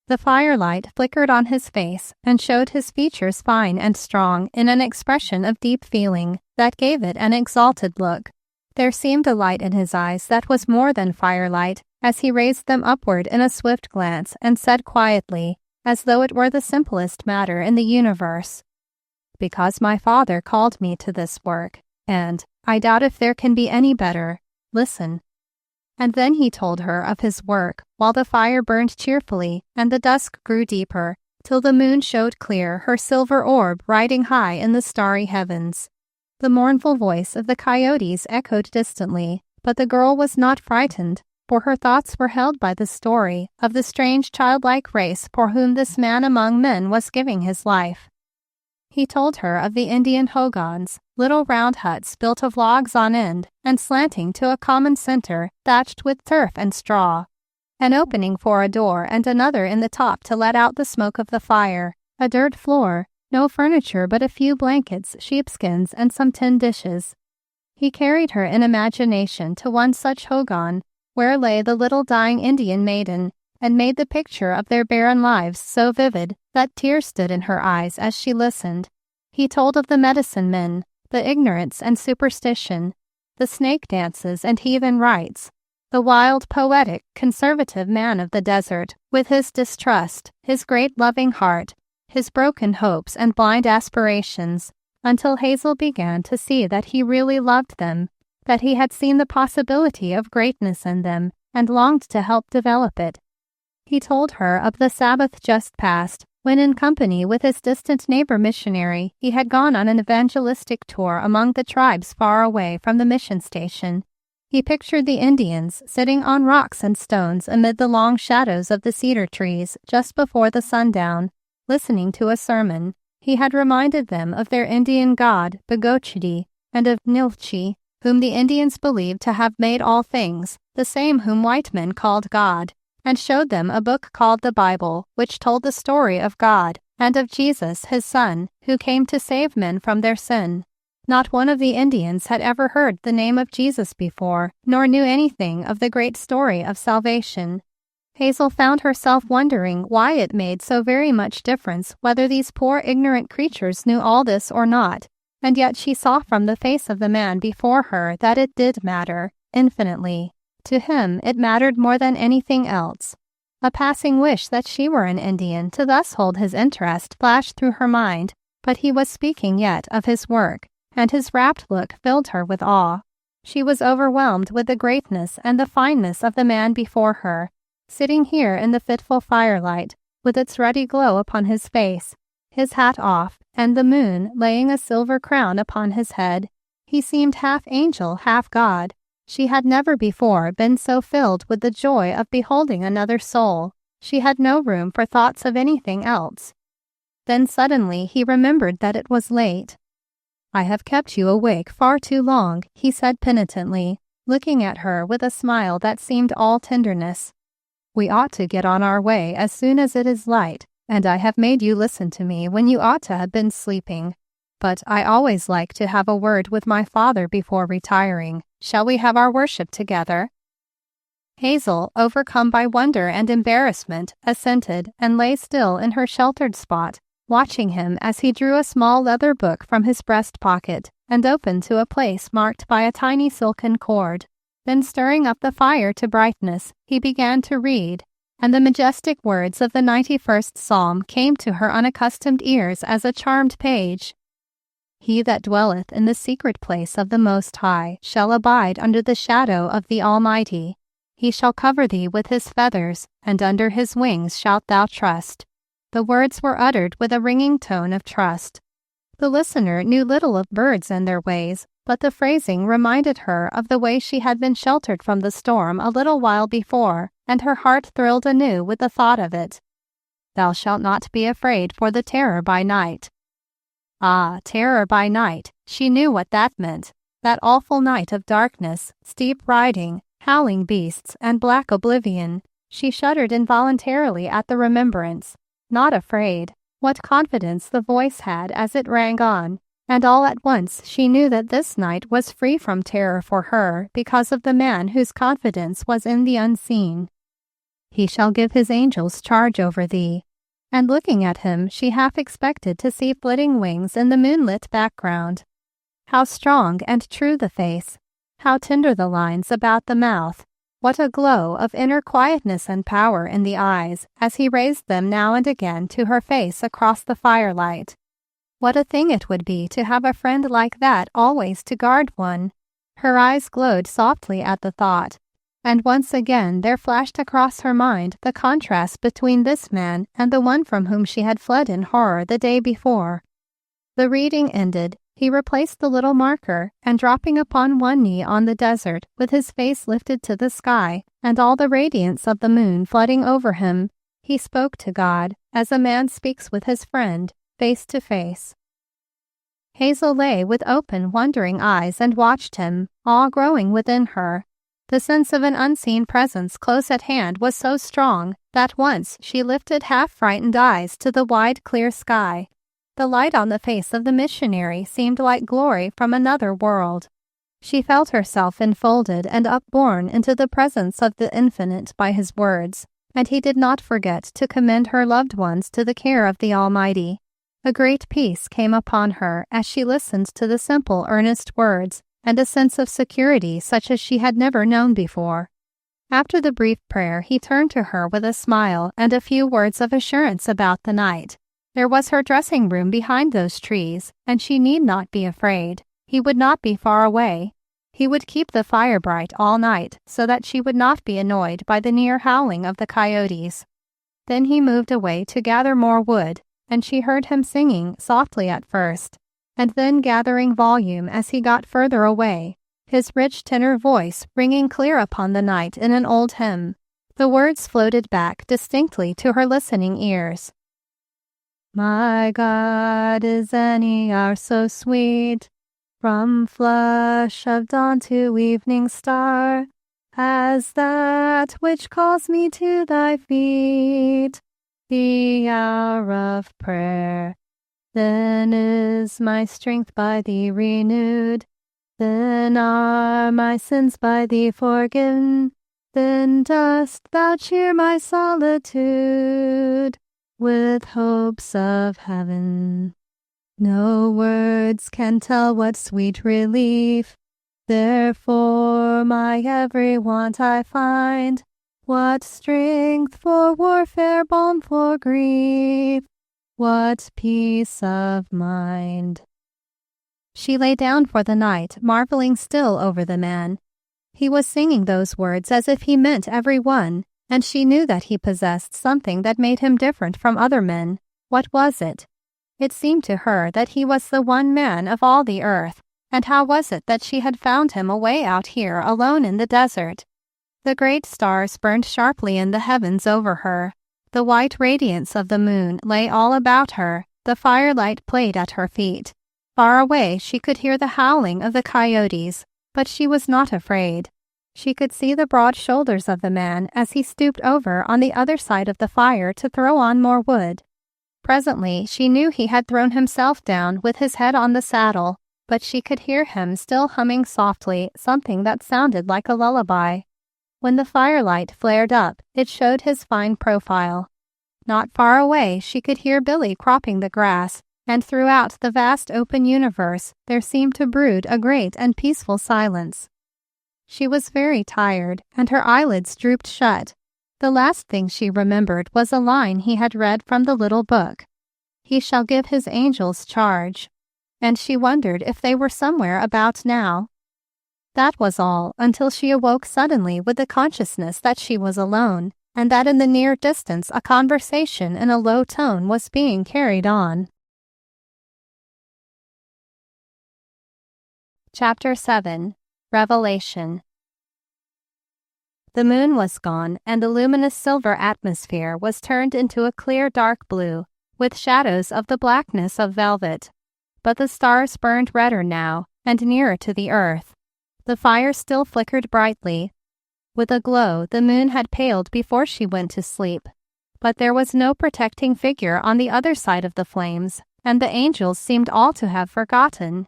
The firelight flickered on his face and showed his features fine and strong in an expression of deep feeling that gave it an exalted look. There seemed a light in his eyes that was more than firelight as he raised them upward in a swift glance and said quietly, as though it were the simplest matter in the universe, "Because my Father called me to this work, and I doubt if there can be any better. Listen." And then he told her of his work, while the fire burned cheerfully and the dusk grew deeper, till the moon showed clear her silver orb riding high in the starry heavens. The mournful voice of the coyotes echoed distantly, but the girl was not frightened, for her thoughts were held by the story of the strange childlike race for whom this man among men was giving his life. He told her of the Indian hogans, little round huts built of logs on end and slanting to a common center thatched with turf and straw, an opening for a door and another in the top to let out the smoke of the fire, a dirt floor, no furniture but a few blankets, sheepskins, and some tin dishes. He carried her in imagination to one such hogan, where lay the little dying Indian maiden, and made the picture of their barren lives so vivid that tears stood in her eyes as she listened. He told of the medicine men, the ignorance and superstition, the snake dances and heathen rites, the wild, poetic, conservative man of the desert, with his distrust, his great loving heart, his broken hopes and blind aspirations, until Hazel began to see that he really loved them, that he had seen the possibility of greatness in them and longed to help develop it. He told her of the Sabbath just past, when in company with his distant neighbor missionary, he had gone on an evangelistic tour among the tribes far away from the mission station. He pictured the Indians sitting on rocks and stones amid the long shadows of the cedar trees just before the sundown, listening to a sermon. He had reminded them of their Indian god, Bagochidi, and of Nilchi, whom the Indians believed to have made all things, the same whom white men called God, and showed them a book called the Bible, which told the story of God and of Jesus, his Son, who came to save men from their sin. Not one of the Indians had ever heard the name of Jesus before, nor knew anything of the great story of salvation. Hazel found herself wondering why it made so very much difference whether these poor ignorant creatures knew all this or not, and yet she saw from the face of the man before her that it did matter, infinitely. To him it mattered more than anything else. A passing wish that she were an Indian to thus hold his interest flashed through her mind, but he was speaking yet of his work, and his rapt look filled her with awe. She was overwhelmed with the greatness and the fineness of the man before her, sitting here in the fitful firelight, with its ruddy glow upon his face, his hat off, and the moon laying a silver crown upon his head. He seemed half angel, half God. She had never before been so filled with the joy of beholding another soul. She had no room for thoughts of anything else. Then suddenly he remembered that it was late. "I have kept you awake far too long," he said penitently, looking at her with a smile that seemed all tenderness. "We ought to get on our way as soon as it is light, and I have made you listen to me when you ought to have been sleeping. But I always like to have a word with my father before retiring. Shall we have our worship together?" Hazel, overcome by wonder and embarrassment, assented and lay still in her sheltered spot, watching him as he drew a small leather book from his breast pocket and opened to a place marked by a tiny silken cord. Then, stirring up the fire to brightness, he began to read, and the majestic words of the 91st Psalm came to her unaccustomed ears as a charmed page. "He that dwelleth in the secret place of the Most High shall abide under the shadow of the Almighty. He shall cover thee with his feathers, and under his wings shalt thou trust." The words were uttered with a ringing tone of trust. The listener knew little of birds and their ways, but the phrasing reminded her of the way she had been sheltered from the storm a little while before, and her heart thrilled anew with the thought of it. Thou shalt not be afraid for the terror by night. Ah, terror by night. She knew what that meant. That awful night of darkness, steep riding, howling beasts, and black oblivion. She shuddered involuntarily at the remembrance. Not afraid. What confidence the voice had as it rang on. And all at once she knew that this night was free from terror for her because of the man whose confidence was in the unseen. He shall give his angels charge over thee. And looking at him, she half expected to see flitting wings in the moonlit background. How strong and true the face! How tender the lines about the mouth! What a glow of inner quietness and power in the eyes as he raised them now and again to her face across the firelight! What a thing it would be to have a friend like that always to guard one! Her eyes glowed softly at the thought, and once again there flashed across her mind the contrast between this man and the one from whom she had fled in horror the day before. The reading ended, he replaced the little marker, and dropping upon one knee on the desert, with his face lifted to the sky, and all the radiance of the moon flooding over him, he spoke to God, as a man speaks with his friend, face to face. Hazel lay with open, wondering eyes and watched him, awe growing within her. The sense of an unseen presence close at hand was so strong that once she lifted half-frightened eyes to the wide, clear sky. The light on the face of the missionary seemed like glory from another world. She felt herself enfolded and upborne into the presence of the Infinite by his words, and he did not forget to commend her loved ones to the care of the Almighty. A great peace came upon her as she listened to the simple, earnest words, and a sense of security such as she had never known before. After the brief prayer, he turned to her with a smile and a few words of assurance about the night. There was her dressing room behind those trees, and she need not be afraid. He would not be far away. He would keep the fire bright all night so that she would not be annoyed by the near howling of the coyotes. Then he moved away to gather more wood, and she heard him singing softly at first, and then gathering volume as he got further away, his rich tenor voice ringing clear upon the night in an old hymn. The words floated back distinctly to her listening ears. My God, is any hour so sweet, from flush of dawn to evening star, as that which calls me to thy feet, the hour of prayer. Then is my strength by thee renewed, then are my sins by thee forgiven, then dost thou cheer my solitude with hopes of heaven. No words can tell what sweet relief, therefore my every want I find, what strength for warfare, balm for grief, what peace of mind. She lay down for the night, marveling still over the man. He was singing those words as if he meant every one, and she knew that he possessed something that made him different from other men. What was it? It seemed to her that he was the one man of all the earth, and how was it that she had found him away out here alone in the desert? The great stars burned sharply in the heavens over her. The white radiance of the moon lay all about her. The firelight played at her feet. Far away she could hear the howling of the coyotes, but she was not afraid. She could see the broad shoulders of the man as he stooped over on the other side of the fire to throw on more wood. Presently she knew he had thrown himself down with his head on the saddle, but she could hear him still humming softly something that sounded like a lullaby. When the firelight flared up, it showed his fine profile. Not far away she could hear Billy cropping the grass, and throughout the vast open universe there seemed to brood a great and peaceful silence. She was very tired, and her eyelids drooped shut. The last thing she remembered was a line he had read from the little book. He shall give his angels charge. And she wondered if they were somewhere about now. That was all, until she awoke suddenly with the consciousness that she was alone, and that in the near distance a conversation in a low tone was being carried on. Chapter 7. Revelation. The moon was gone, and the luminous silver atmosphere was turned into a clear dark blue, with shadows of the blackness of velvet. But the stars burned redder now, and nearer to the earth. The fire still flickered brightly. With a glow, the moon had paled before she went to sleep. But there was no protecting figure on the other side of the flames, and the angels seemed all to have forgotten.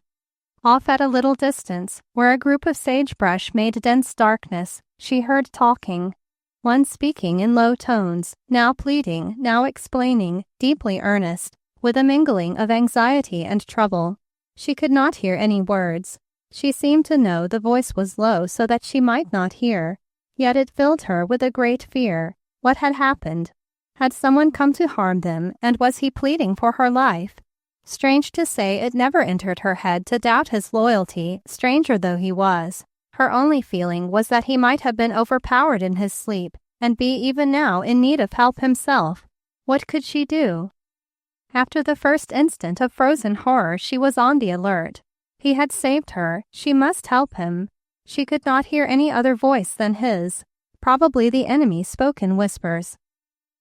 Off at a little distance, where a group of sagebrush made dense darkness, she heard talking. One speaking in low tones, now pleading, now explaining, deeply earnest, with a mingling of anxiety and trouble. She could not hear any words. She seemed to know the voice was low so that she might not hear. Yet it filled her with a great fear. What had happened? Had someone come to harm them, and was he pleading for her life? Strange to say, it never entered her head to doubt his loyalty, stranger though he was. Her only feeling was that he might have been overpowered in his sleep, and be even now in need of help himself. What could she do? After the first instant of frozen horror, she was on the alert. He had saved her. She must help him. She could not hear any other voice than his. Probably the enemy spoke in whispers.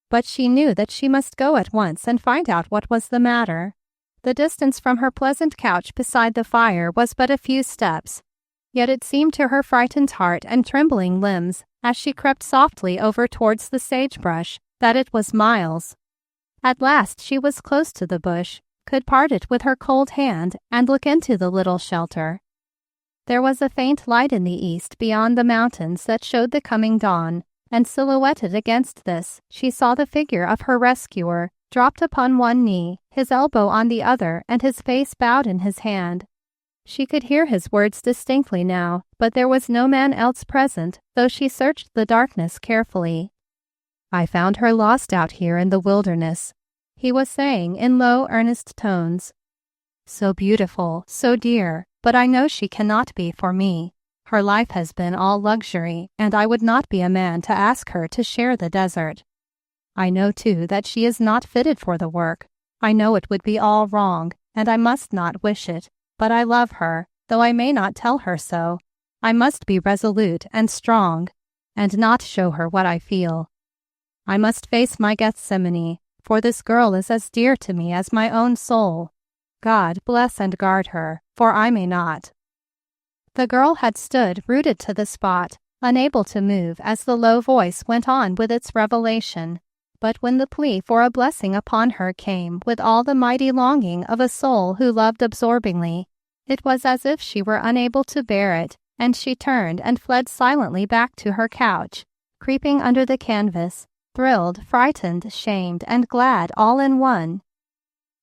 But she knew that she must go at once and find out what was the matter. The distance from her pleasant couch beside the fire was but a few steps. Yet it seemed to her frightened heart and trembling limbs, as she crept softly over towards the sagebrush, that it was miles. At last she was close to the bush, could part it with her cold hand, and look into the little shelter. There was a faint light in the east beyond the mountains that showed the coming dawn, and silhouetted against this, she saw the figure of her rescuer, dropped upon one knee, his elbow on the other, and his face bowed in his hand. She could hear his words distinctly now, but there was no man else present, though she searched the darkness carefully. "I found her lost out here in the wilderness," he was saying in low, earnest tones. "So beautiful, so dear, but I know she cannot be for me. Her life has been all luxury, and I would not be a man to ask her to share the desert. I know, too, that she is not fitted for the work. I know it would be all wrong, and I must not wish it, but I love her, though I may not tell her so. I must be resolute and strong, and not show her what I feel. I must face my Gethsemane, for this girl is as dear to me as my own soul. God bless and guard her, for I may not." The girl had stood rooted to the spot, unable to move as the low voice went on with its revelation. But when the plea for a blessing upon her came with all the mighty longing of a soul who loved absorbingly, it was as if she were unable to bear it, and she turned and fled silently back to her couch, creeping under the canvas, thrilled, frightened, shamed, and glad all in one.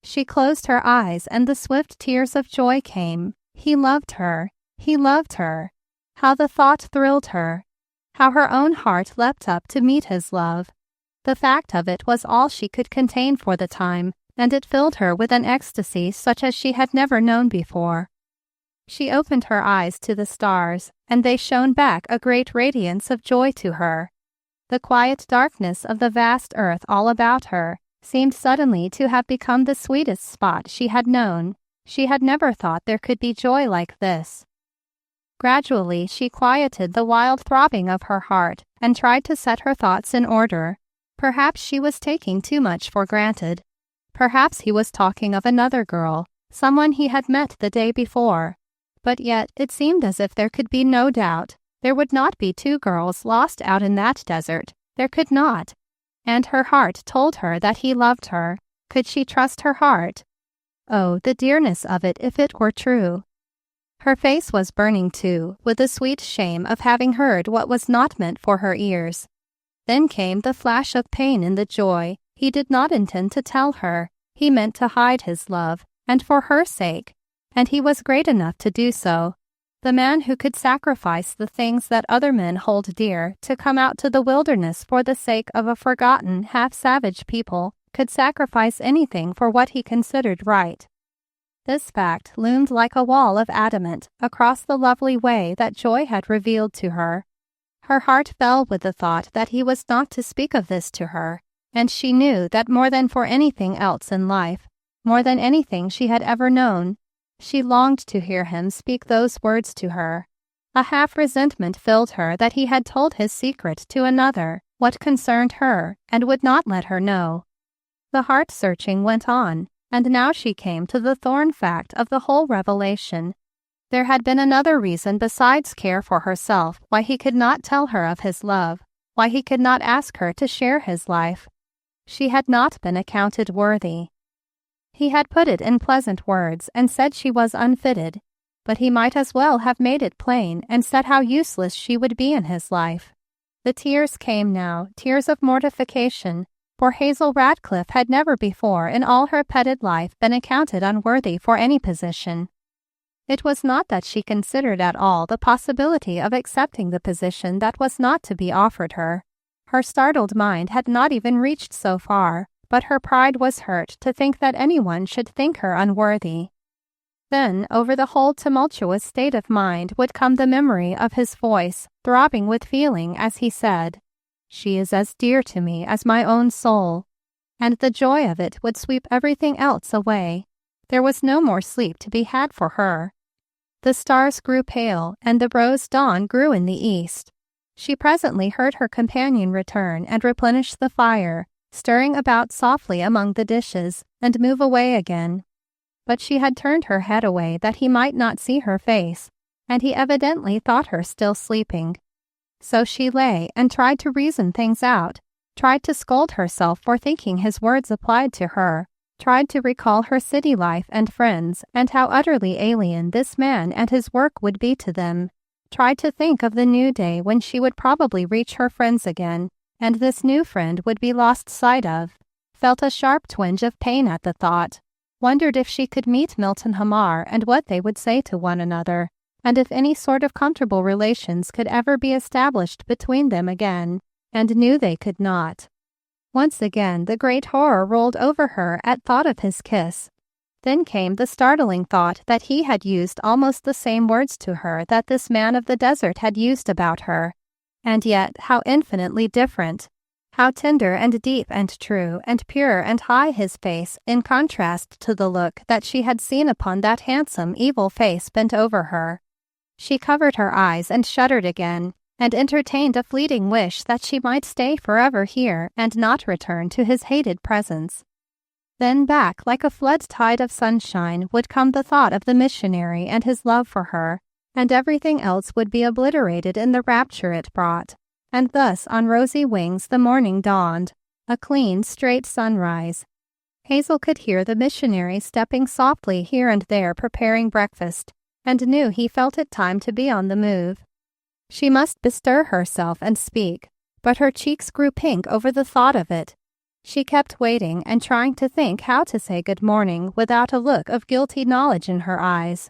She closed her eyes, and the swift tears of joy came. He loved her. He loved her. How the thought thrilled her. How her own heart leapt up to meet his love. The fact of it was all she could contain for the time, and it filled her with an ecstasy such as she had never known before. She opened her eyes to the stars, and they shone back a great radiance of joy to her. The quiet darkness of the vast earth all about her seemed suddenly to have become the sweetest spot she had known. She had never thought there could be joy like this. Gradually she quieted the wild throbbing of her heart and tried to set her thoughts in order. Perhaps she was taking too much for granted. Perhaps he was talking of another girl, someone he had met the day before. But yet it seemed as if there could be no doubt. There would not be two girls lost out in that desert. There could not. And her heart told her that he loved her. Could she trust her heart? Oh, the dearness of it if it were true. Her face was burning too, with the sweet shame of having heard what was not meant for her ears. Then came the flash of pain in the joy. He did not intend to tell her. He meant to hide his love, and for her sake. And he was great enough to do so. The man who could sacrifice the things that other men hold dear to come out to the wilderness for the sake of a forgotten, half-savage people could sacrifice anything for what he considered right. This fact loomed like a wall of adamant across the lovely way that joy had revealed to her. Her heart fell with the thought that he was not to speak of this to her, and she knew that more than for anything else in life, more than anything she had ever known, she longed to hear him speak those words to her. A half-resentment filled her that he had told his secret to another, what concerned her, and would not let her know. The heart-searching went on, and now she came to the thorn fact of the whole revelation. There had been another reason besides care for herself why he could not tell her of his love, why he could not ask her to share his life. She had not been accounted worthy. He had put it in pleasant words and said she was unfitted, but he might as well have made it plain and said how useless she would be in his life. The tears came now, tears of mortification, for Hazel Radcliffe had never before in all her petted life been accounted unworthy for any position. It was not that she considered at all the possibility of accepting the position that was not to be offered her. Her startled mind had not even reached so far, but her pride was hurt to think that anyone should think her unworthy. Then, over the whole tumultuous state of mind would come the memory of his voice, throbbing with feeling as he said, "She is as dear to me as my own soul," and the joy of it would sweep everything else away. There was no more sleep to be had for her. The stars grew pale, and the rose dawn grew in the east. She presently heard her companion return and replenish the fire, stirring about softly among the dishes, and move away again. But she had turned her head away that he might not see her face, and he evidently thought her still sleeping. So she lay and tried to reason things out, tried to scold herself for thinking his words applied to her, tried to recall her city life and friends and how utterly alien this man and his work would be to them, tried to think of the new day when she would probably reach her friends again, and this new friend would be lost sight of, felt a sharp twinge of pain at the thought, wondered if she could meet Milton Hamar and what they would say to one another, and if any sort of comfortable relations could ever be established between them again, and knew they could not. Once again the great horror rolled over her at thought of his kiss. Then came the startling thought that he had used almost the same words to her that this man of the desert had used about her. And yet how infinitely different! How tender and deep and true and pure and high his face in contrast to the look that she had seen upon that handsome, evil face bent over her. She covered her eyes and shuddered again, and entertained a fleeting wish that she might stay forever here and not return to his hated presence. Then back like a flood tide of sunshine would come the thought of the missionary and his love for her, and everything else would be obliterated in the rapture it brought. And thus on rosy wings the morning dawned, a clean, straight sunrise. Hazel could hear the missionary stepping softly here and there preparing breakfast, and knew he felt it time to be on the move. She must bestir herself and speak, but her cheeks grew pink over the thought of it. She kept waiting and trying to think how to say good morning without a look of guilty knowledge in her eyes.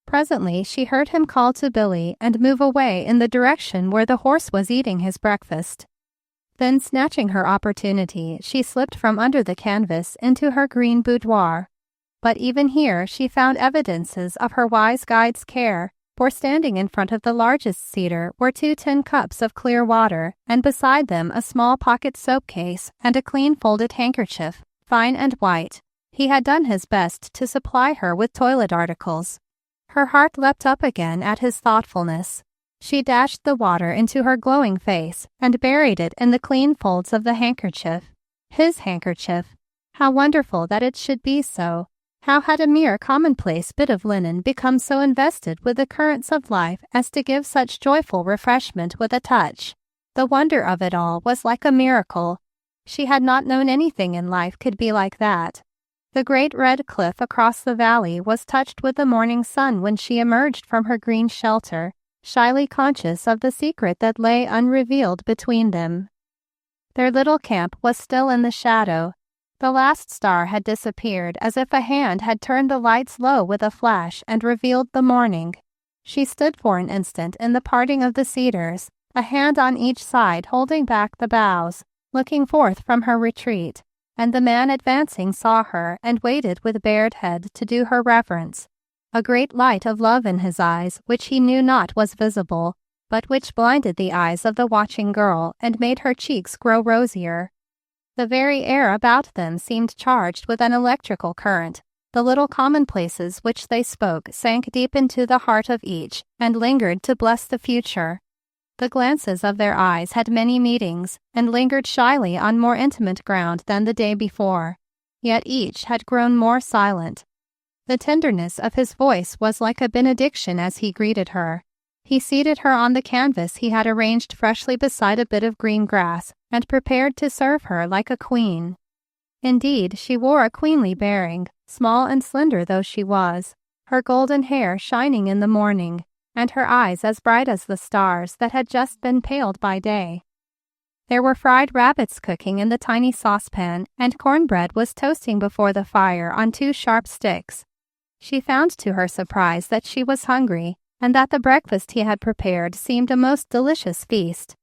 Presently she heard him call to Billy and move away in the direction where the horse was eating his breakfast. Then, snatching her opportunity, she slipped from under the canvas into her green boudoir. But even here she found evidences of her wise guide's care, for standing in front of the largest cedar were 2 tin cups of clear water, and beside them a small pocket soap case and a clean folded handkerchief, fine and white. He had done his best to supply her with toilet articles. Her heart leapt up again at his thoughtfulness. She dashed the water into her glowing face and buried it in the clean folds of the handkerchief. His handkerchief! How wonderful that it should be so! How had a mere commonplace bit of linen become so invested with the currents of life as to give such joyful refreshment with a touch? The wonder of it all was like a miracle. She had not known anything in life could be like that. The great red cliff across the valley was touched with the morning sun when she emerged from her green shelter, shyly conscious of the secret that lay unrevealed between them. Their little camp was still in the shadow. The last star had disappeared as if a hand had turned the lights low with a flash and revealed the morning. She stood for an instant in the parting of the cedars, a hand on each side holding back the boughs, looking forth from her retreat, and the man advancing saw her and waited with bared head to do her reverence, a great light of love in his eyes which he knew not was visible, but which blinded the eyes of the watching girl and made her cheeks grow rosier. The very air about them seemed charged with an electrical current, The little commonplaces which they spoke sank deep into the heart of each and lingered to bless the future. The glances of their eyes had many meetings and lingered shyly on more intimate ground than the day before, yet each had grown more silent. The tenderness of his voice was like a benediction as he greeted her. He seated her on the canvas he had arranged freshly beside a bit of green grass and prepared to serve her like a queen. Indeed, she wore a queenly bearing, small and slender though she was, her golden hair shining in the morning, and her eyes as bright as the stars that had just been paled by day. There were fried rabbits cooking in the tiny saucepan, and cornbread was toasting before the fire on 2 sharp sticks. She found to her surprise that she was hungry, and that the breakfast he had prepared seemed a most delicious feast.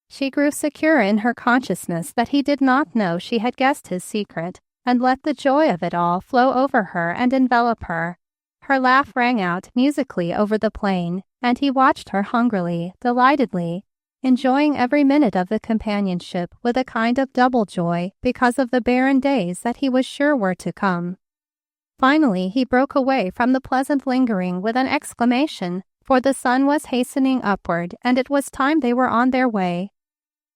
She grew secure in her consciousness that he did not know she had guessed his secret, and let the joy of it all flow over her and envelop her. Her laugh rang out musically over the plain, and he watched her hungrily, delightedly, enjoying every minute of the companionship with a kind of double joy because of the barren days that he was sure were to come. Finally, he broke away from the pleasant lingering with an exclamation, for the sun was hastening upward, and it was time they were on their way.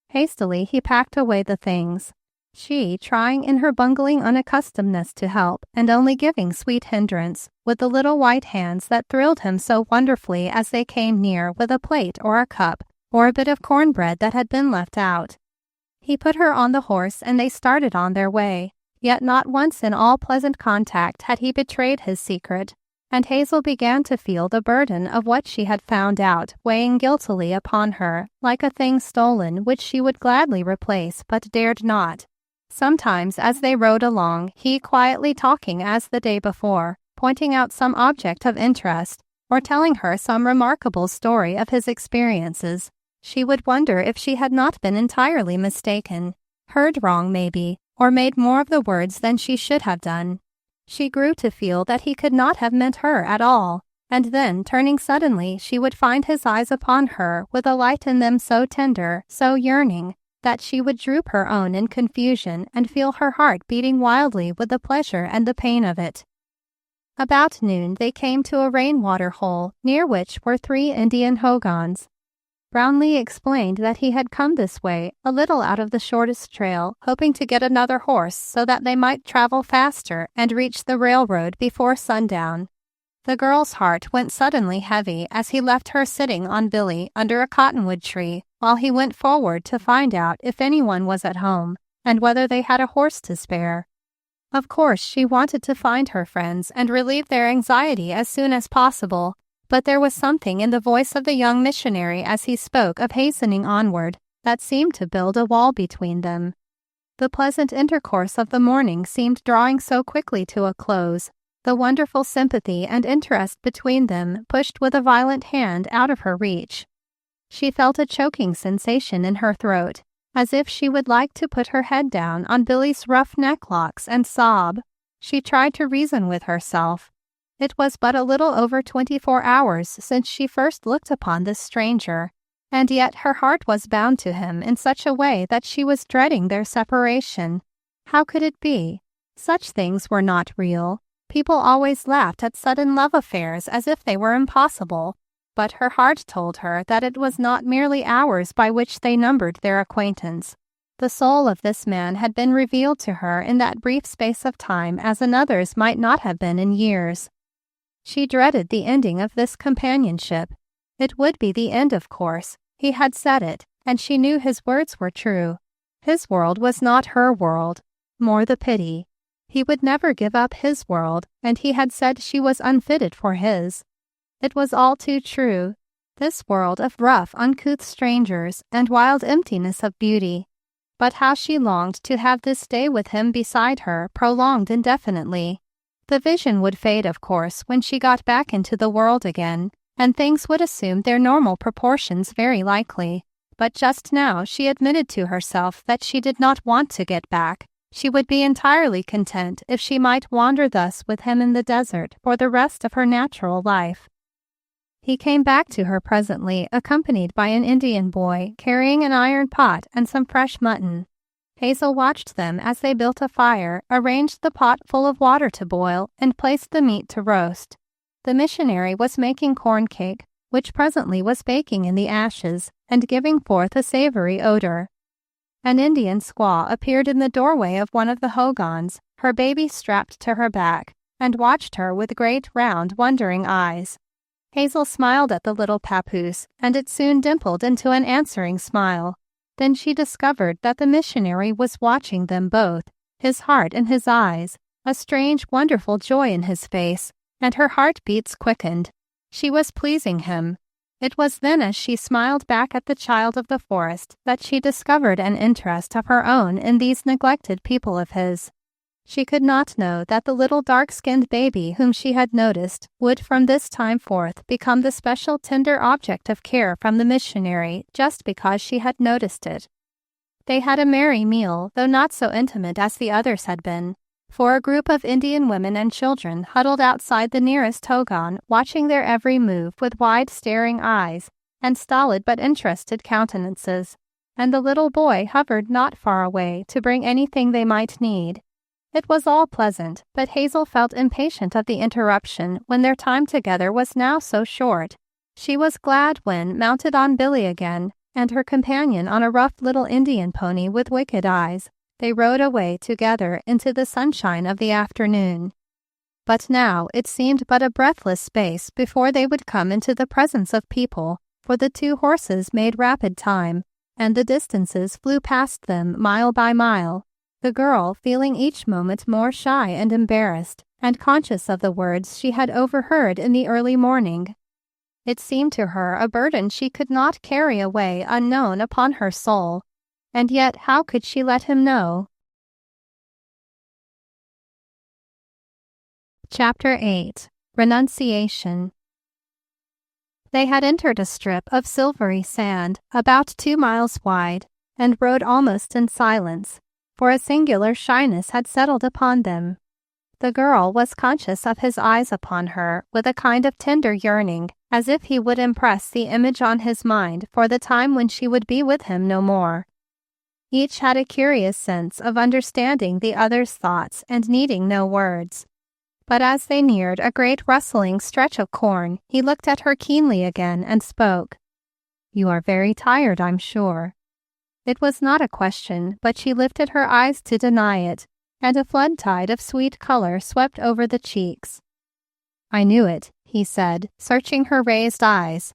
Hastily he packed away the things, she trying in her bungling unaccustomedness to help, and only giving sweet hindrance, with the little white hands that thrilled him so wonderfully as they came near with a plate or a cup, or a bit of cornbread that had been left out. He put her on the horse and they started on their way, yet not once in all pleasant contact had he betrayed his secret, and Hazel began to feel the burden of what she had found out weighing guiltily upon her, like a thing stolen which she would gladly replace but dared not. Sometimes as they rode along, he quietly talking as the day before, pointing out some object of interest, or telling her some remarkable story of his experiences, she would wonder if she had not been entirely mistaken, heard wrong maybe, or made more of the words than she should have done. She grew to feel that he could not have meant her at all, and then, turning suddenly, she would find his eyes upon her with a light in them so tender, so yearning, that she would droop her own in confusion and feel her heart beating wildly with the pleasure and the pain of it. About noon they came to a rain-water hole, near which were 3 Indian hogans. Brownleigh explained that he had come this way, a little out of the shortest trail, hoping to get another horse so that they might travel faster and reach the railroad before sundown. The girl's heart went suddenly heavy as he left her sitting on Billy under a cottonwood tree while he went forward to find out if anyone was at home and whether they had a horse to spare. Of course, she wanted to find her friends and relieve their anxiety as soon as possible, but there was something in the voice of the young missionary as he spoke of hastening onward that seemed to build a wall between them. The pleasant intercourse of the morning seemed drawing so quickly to a close, the wonderful sympathy and interest between them pushed with a violent hand out of her reach. She felt a choking sensation in her throat, as if she would like to put her head down on Billy's rough necklocks and sob. She tried to reason with herself. It was but a little over 24 hours since she first looked upon this stranger, and yet her heart was bound to him in such a way that she was dreading their separation. How could it be? Such things were not real. People always laughed at sudden love affairs as if they were impossible, but her heart told her that it was not merely hours by which they numbered their acquaintance. The soul of this man had been revealed to her in that brief space of time as another's might not have been in years. She dreaded the ending of this companionship. It would be the end, of course. He had said it, and she knew his words were true. His world was not her world. More the pity. He would never give up his world, and he had said she was unfitted for his. It was all too true. This world of rough, uncouth strangers and wild emptiness of beauty. But how she longed to have this day with him beside her prolonged indefinitely. The vision would fade, of course, when she got back into the world again, and things would assume their normal proportions very likely. But just now she admitted to herself that she did not want to get back. She would be entirely content if she might wander thus with him in the desert for the rest of her natural life. He came back to her presently, accompanied by an Indian boy carrying an iron pot and some fresh mutton. Hazel watched them as they built a fire, arranged the pot full of water to boil, and placed the meat to roast. The missionary was making corn cake, which presently was baking in the ashes and giving forth a savory odor. An Indian squaw appeared in the doorway of one of the hogans, her baby strapped to her back, and watched her with great round, wondering eyes. Hazel smiled at the little papoose, and it soon dimpled into an answering smile. Then she discovered that the missionary was watching them both, his heart in his eyes, a strange, wonderful joy in his face, and her heartbeats quickened. She was pleasing him. It was then, as she smiled back at the child of the forest, that she discovered an interest of her own in these neglected people of his. She could not know that the little dark-skinned baby whom she had noticed would from this time forth become the special tender object of care from the missionary just because she had noticed it. They had a merry meal, though not so intimate as the others had been, for a group of Indian women and children huddled outside the nearest hogan, watching their every move with wide staring eyes and stolid but interested countenances, and the little boy hovered not far away to bring anything they might need. It was all pleasant, but Hazel felt impatient of the interruption when their time together was now so short. She was glad when, mounted on Billy again, and her companion on a rough little Indian pony with wicked eyes, they rode away together into the sunshine of the afternoon. But now it seemed but a breathless space before they would come into the presence of people, for the two horses made rapid time, and the distances flew past them mile by mile, the girl feeling each moment more shy and embarrassed, and conscious of the words she had overheard in the early morning. It seemed to her a burden she could not carry away unknown upon her soul, and yet how could she let him know? Chapter 8. Renunciation. They had entered a strip of silvery sand about 2 miles wide, and rode almost in silence, for a singular shyness had settled upon them. The girl was conscious of his eyes upon her with a kind of tender yearning, as if he would impress the image on his mind for the time when she would be with him no more. Each had a curious sense of understanding the other's thoughts and needing no words. But as they neared a great rustling stretch of corn, he looked at her keenly again and spoke. "You are very tired, I'm sure." It was not a question, but she lifted her eyes to deny it, and a flood tide of sweet color swept over the cheeks. "I knew it," he said, searching her raised eyes.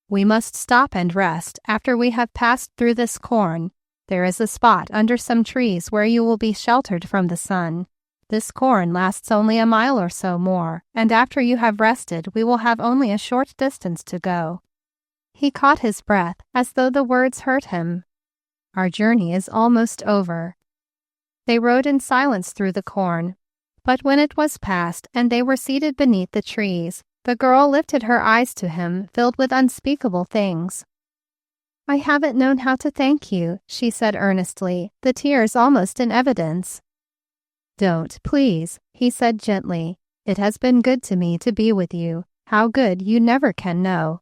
"We must stop and rest after we have passed through this corn. There is a spot under some trees where you will be sheltered from the sun. This corn lasts only a mile or so more, and after you have rested we will have only a short distance to go." He caught his breath as though the words hurt him. "Our journey is almost over." They rode in silence through the corn, but when it was past and they were seated beneath the trees, the girl lifted her eyes to him, filled with unspeakable things. "I haven't known how to thank you," she said earnestly, the tears almost in evidence. "Don't, please," he said gently. "It has been good to me to be with you. How good you never can know."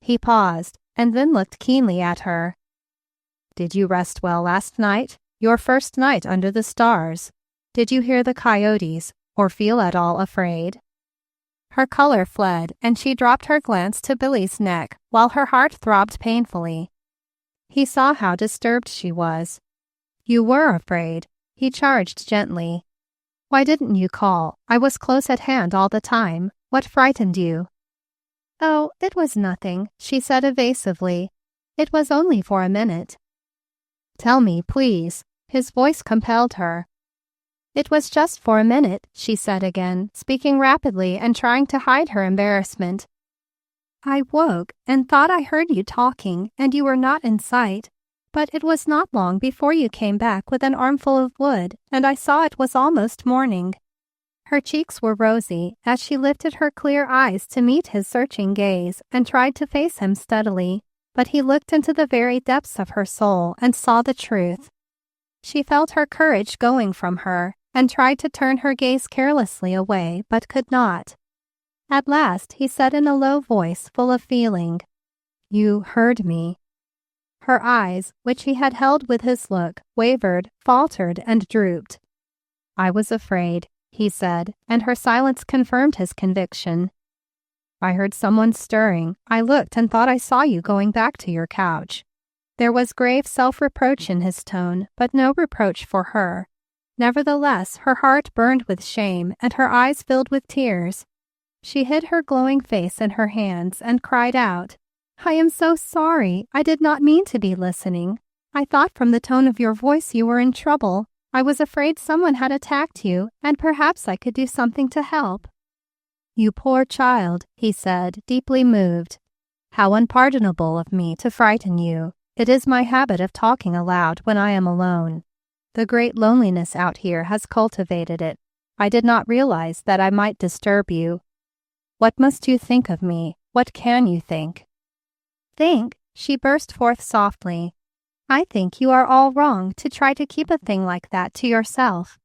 He paused, and then looked keenly at her. "Did you rest well last night? Your first night under the stars? Did you hear the coyotes, or feel at all afraid?" Her color fled, and she dropped her glance to Billy's neck, while her heart throbbed painfully. He saw how disturbed she was. "You were afraid," he charged gently. "Why didn't you call? I was close at hand all the time. What frightened you?" "Oh, it was nothing," she said evasively. "It was only for a minute." "Tell me, please." His voice compelled her. "It was just for a minute," she said again, speaking rapidly and trying to hide her embarrassment. "I woke and thought I heard you talking, and you were not in sight. But it was not long before you came back with an armful of wood, and I saw it was almost morning." Her cheeks were rosy as she lifted her clear eyes to meet his searching gaze and tried to face him steadily, but he looked into the very depths of her soul and saw the truth. She felt her courage going from her and tried to turn her gaze carelessly away, but could not. At last he said in a low voice full of feeling, "You heard me." Her eyes, which he had held with his look, wavered, faltered, and drooped. "I was afraid," he said, and her silence confirmed his conviction. "I heard someone stirring. I looked and thought I saw you going back to your couch." There was grave self-reproach in his tone, but no reproach for her. Nevertheless, her heart burned with shame, and her eyes filled with tears. She hid her glowing face in her hands and cried out, "I am so sorry. I did not mean to be listening. I thought from the tone of your voice you were in trouble. I was afraid someone had attacked you, and perhaps I could do something to help." "You poor child," he said, deeply moved. "How unpardonable of me to frighten you. It is my habit of talking aloud when I am alone. The great loneliness out here has cultivated it. I did not realize that I might disturb you. What must you think of me? What can you think?" "Think?" she burst forth softly. "I think you are all wrong to try to keep a thing like that to yourself."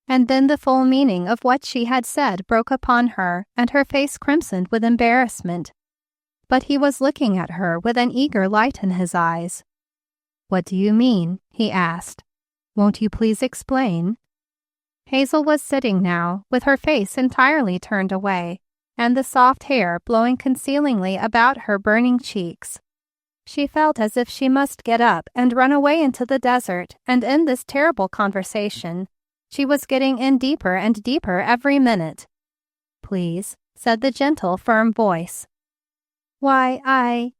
And then the full meaning of what she had said broke upon her, and her face crimsoned with embarrassment. But he was looking at her with an eager light in his eyes. "What do you mean?" he asked. "Won't you please explain?" Hazel was sitting now, with her face entirely turned away, and the soft hair blowing concealingly about her burning cheeks. She felt as if she must get up and run away into the desert and end this terrible conversation. She was getting in deeper and deeper every minute. "Please," said the gentle, firm voice. "Why, I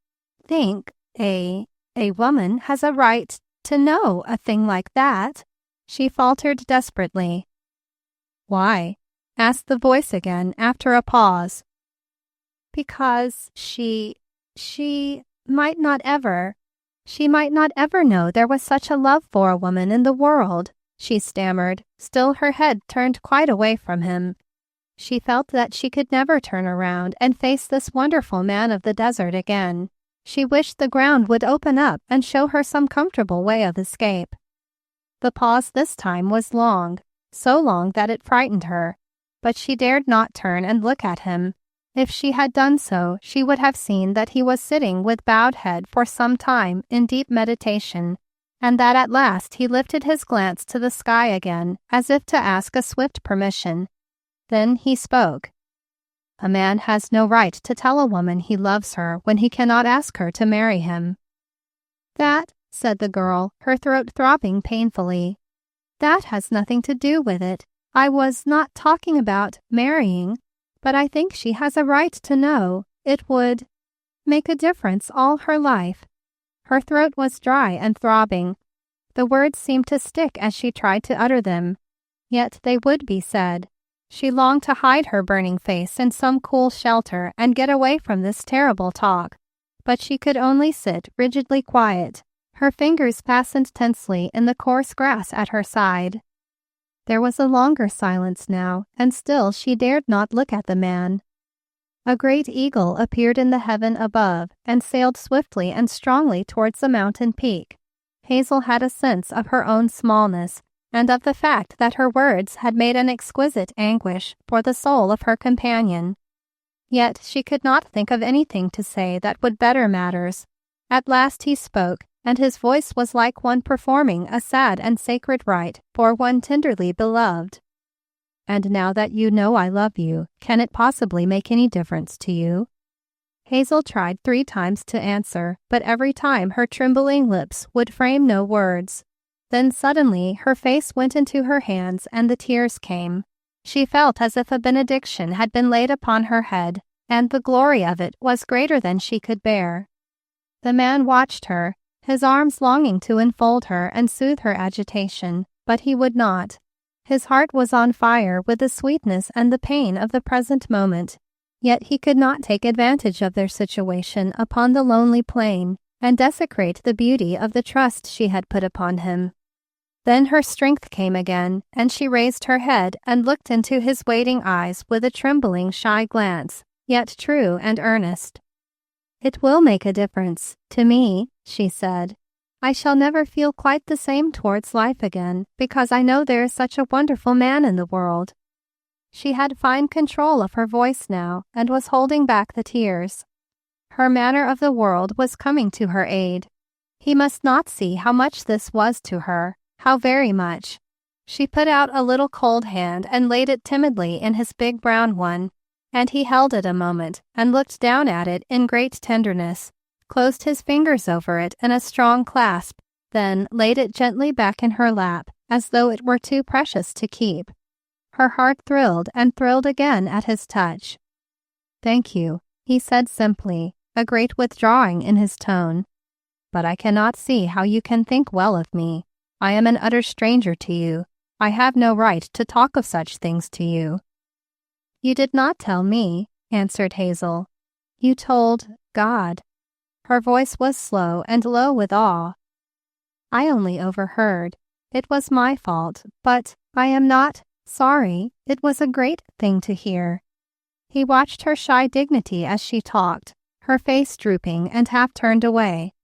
think a woman has a right to know a thing like that," she faltered desperately. "Why?" asked the voice again after a pause. "Because she might not ever know there was such a love for a woman in the world," she stammered, still her head turned quite away from him. She felt that she could never turn around and face this wonderful man of the desert again. She wished the ground would open up and show her some comfortable way of escape. The pause this time was long, so long that it frightened her, but she dared not turn and look at him. If she had done so, she would have seen that he was sitting with bowed head for some time in deep meditation, and that at last he lifted his glance to the sky again, as if to ask a swift permission. Then he spoke. "A man has no right to tell a woman he loves her when he cannot ask her to marry him." "That," said the girl, her throat throbbing painfully, "that has nothing to do with it. I was not talking about marrying, but I think she has a right to know. It would make a difference all her life." Her throat was dry and throbbing. The words seemed to stick as she tried to utter them, yet they would be said. She longed to hide her burning face in some cool shelter and get away from this terrible talk, but she could only sit rigidly quiet, her fingers fastened tensely in the coarse grass at her side. There was a longer silence now, and still she dared not look at the man. A great eagle appeared in the heaven above and sailed swiftly and strongly towards the mountain peak. Hazel had a sense of her own smallness, and of the fact that her words had made an exquisite anguish for the soul of her companion. Yet she could not think of anything to say that would better matters. At last he spoke, and his voice was like one performing a sad and sacred rite for one tenderly beloved. "And now that you know I love you, can it possibly make any difference to you?" Hazel tried 3 times to answer, but every time her trembling lips would frame no words. Then suddenly her face went into her hands and the tears came. She felt as if a benediction had been laid upon her head, and the glory of it was greater than she could bear. The man watched her, his arms longing to enfold her and soothe her agitation, but he would not. His heart was on fire with the sweetness and the pain of the present moment, yet he could not take advantage of their situation upon the lonely plain and desecrate the beauty of the trust she had put upon him. Then her strength came again, and she raised her head and looked into his waiting eyes with a trembling, shy glance, yet true and earnest. "It will make a difference, to me," she said. "I shall never feel quite the same towards life again, because I know there is such a wonderful man in the world." She had fine control of her voice now, and was holding back the tears. Her manner of the world was coming to her aid. He must not see how much this was to her, how very much. She put out a little cold hand and laid it timidly in his big brown one, and he held it a moment and looked down at it in great tenderness, closed his fingers over it in a strong clasp, then laid it gently back in her lap as though it were too precious to keep. Her heart thrilled and thrilled again at his touch. "Thank you," he said simply, a great withdrawing in his tone. "But I cannot see how you can think well of me. I am an utter stranger to you. I have no right to talk of such things to you." "You did not tell me," answered Hazel. "You told God." Her voice was slow and low with awe. "I only overheard. It was my fault, but I am not sorry. It was a great thing to hear." He watched her shy dignity as she talked, her face drooping and half turned away.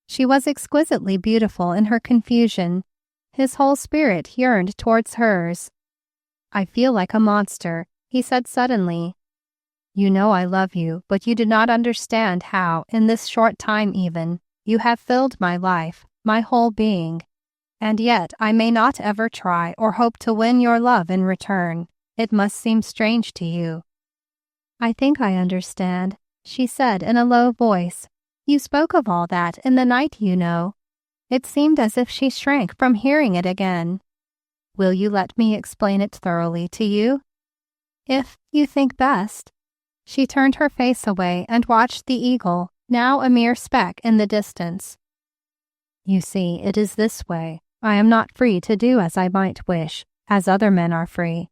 She was exquisitely beautiful in her confusion. His whole spirit yearned towards hers. "I feel like a monster," he said suddenly. "You know I love you, but you do not understand how, in this short time even, you have filled my life, my whole being. And yet I may not ever try or hope to win your love in return. It must seem strange to you." "I think I understand," she said in a low voice. "You spoke of all that in the night, you know." It seemed as if she shrank from hearing it again. "Will you let me explain it thoroughly to you?" "If you think best." She turned her face away and watched the eagle, now a mere speck in the distance. "You see, it is this way. I am not free to do as I might wish, as other men are free.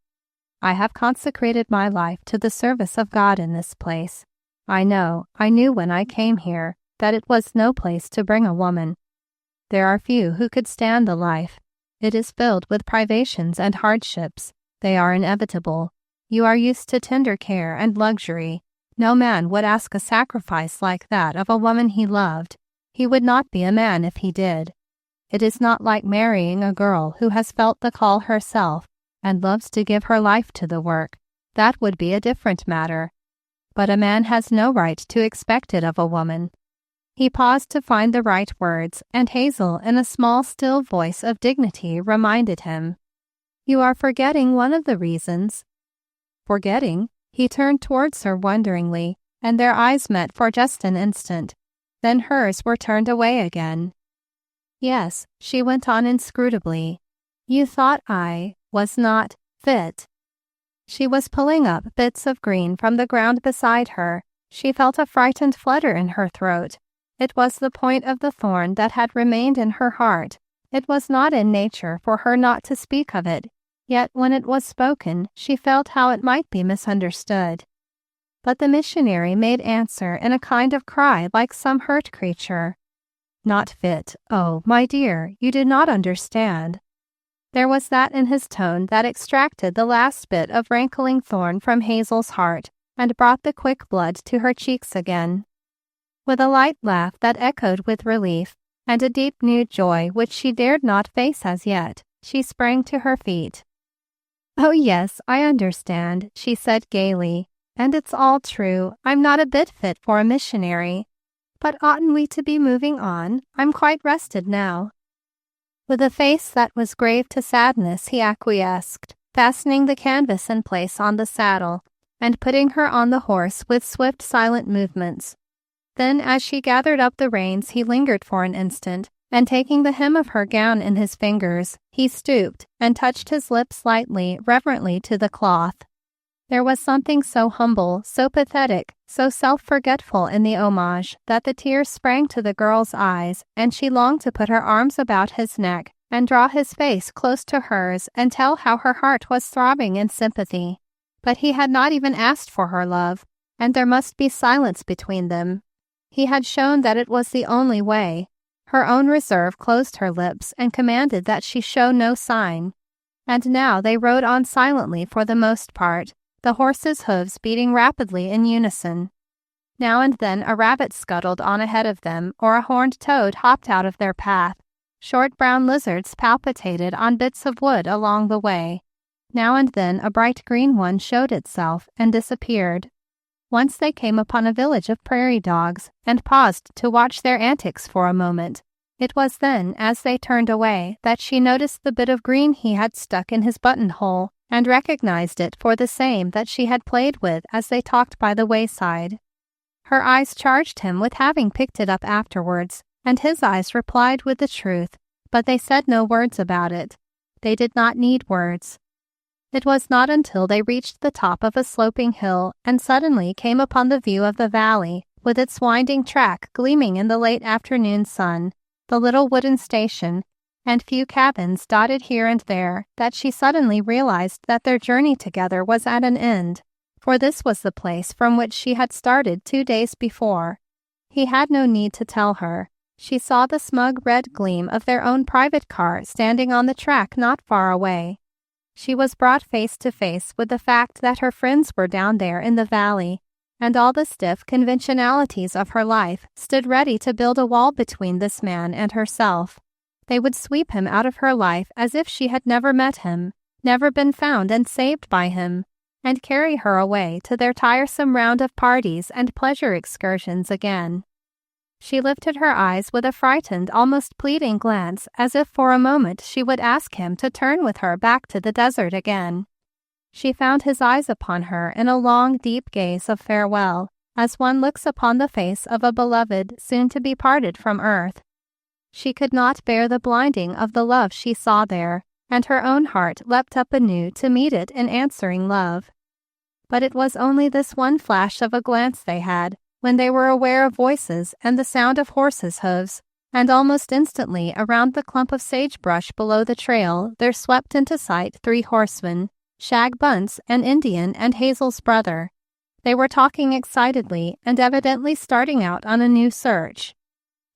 I have consecrated my life to the service of God in this place. I knew when I came here that it was no place to bring a woman. There are few who could stand the life. It is filled with privations and hardships. They are inevitable. You are used to tender care and luxury. No man would ask a sacrifice like that of a woman he loved. He would not be a man if he did. It is not like marrying a girl who has felt the call herself and loves to give her life to the work. That would be a different matter. But a man has no right to expect it of a woman." He paused to find the right words, and Hazel, in a small, still voice of dignity, reminded him, "You are forgetting one of the reasons." "Forgetting?" He turned towards her wonderingly, and their eyes met for just an instant. Then hers were turned away again. "Yes," she went on inscrutably. "You thought I was not fit." She was pulling up bits of green from the ground beside her. She felt a frightened flutter in her throat. It was the point of the thorn that had remained in her heart. It was not in nature for her not to speak of it, yet when it was spoken, she felt how it might be misunderstood. But the missionary made answer in a kind of cry like some hurt creature. "Not fit. Oh, my dear, you do not understand." There was that in his tone that extracted the last bit of rankling thorn from Hazel's heart and brought the quick blood to her cheeks again. With a light laugh that echoed with relief, and a deep new joy which she dared not face as yet, she sprang to her feet. "Oh yes, I understand," she said gaily, "and it's all true. I'm not a bit fit for a missionary. But oughtn't we to be moving on? I'm quite rested now." With a face that was grave to sadness, he acquiesced, fastening the canvas in place on the saddle, and putting her on the horse with swift, silent movements. Then, as she gathered up the reins, he lingered for an instant, and taking the hem of her gown in his fingers, he stooped and touched his lips lightly, reverently to the cloth. There was something so humble, so pathetic, so self-forgetful in the homage that the tears sprang to the girl's eyes, and she longed to put her arms about his neck and draw his face close to hers and tell how her heart was throbbing in sympathy. But he had not even asked for her love, and there must be silence between them. He had shown that it was the only way. Her own reserve closed her lips and commanded that she show no sign. And now they rode on silently for the most part, the horses' hooves beating rapidly in unison. Now and then a rabbit scuttled on ahead of them, or a horned toad hopped out of their path. Short brown lizards palpitated on bits of wood along the way. Now and then a bright green one showed itself and disappeared. Once they came upon a village of prairie dogs and paused to watch their antics for a moment. It was then, as they turned away, that she noticed the bit of green he had stuck in his buttonhole, and recognized it for the same that she had played with as they talked by the wayside. Her eyes charged him with having picked it up afterwards, and his eyes replied with the truth, but they said no words about it. They did not need words. It was not until they reached the top of a sloping hill and suddenly came upon the view of the valley, with its winding track gleaming in the late afternoon sun, the little wooden station, and few cabins dotted here and there, that she suddenly realized that their journey together was at an end, for this was the place from which she had started 2 days before. He had no need to tell her. She saw the smug red gleam of their own private car standing on the track not far away. She was brought face to face with the fact that her friends were down there in the valley, and all the stiff conventionalities of her life stood ready to build a wall between this man and herself. They would sweep him out of her life as if she had never met him, never been found and saved by him, and carry her away to their tiresome round of parties and pleasure excursions again. She lifted her eyes with a frightened, almost pleading glance, as if for a moment she would ask him to turn with her back to the desert again. She found his eyes upon her in a long, deep gaze of farewell, as one looks upon the face of a beloved soon to be parted from earth. She could not bear the blinding of the love she saw there, and her own heart leapt up anew to meet it in answering love. But it was only this one flash of a glance they had, when they were aware of voices and the sound of horses' hoofs, and almost instantly around the clump of sagebrush below the trail there swept into sight 3 horsemen, Shag Bunce, an Indian, and Hazel's brother. They were talking excitedly and evidently starting out on a new search.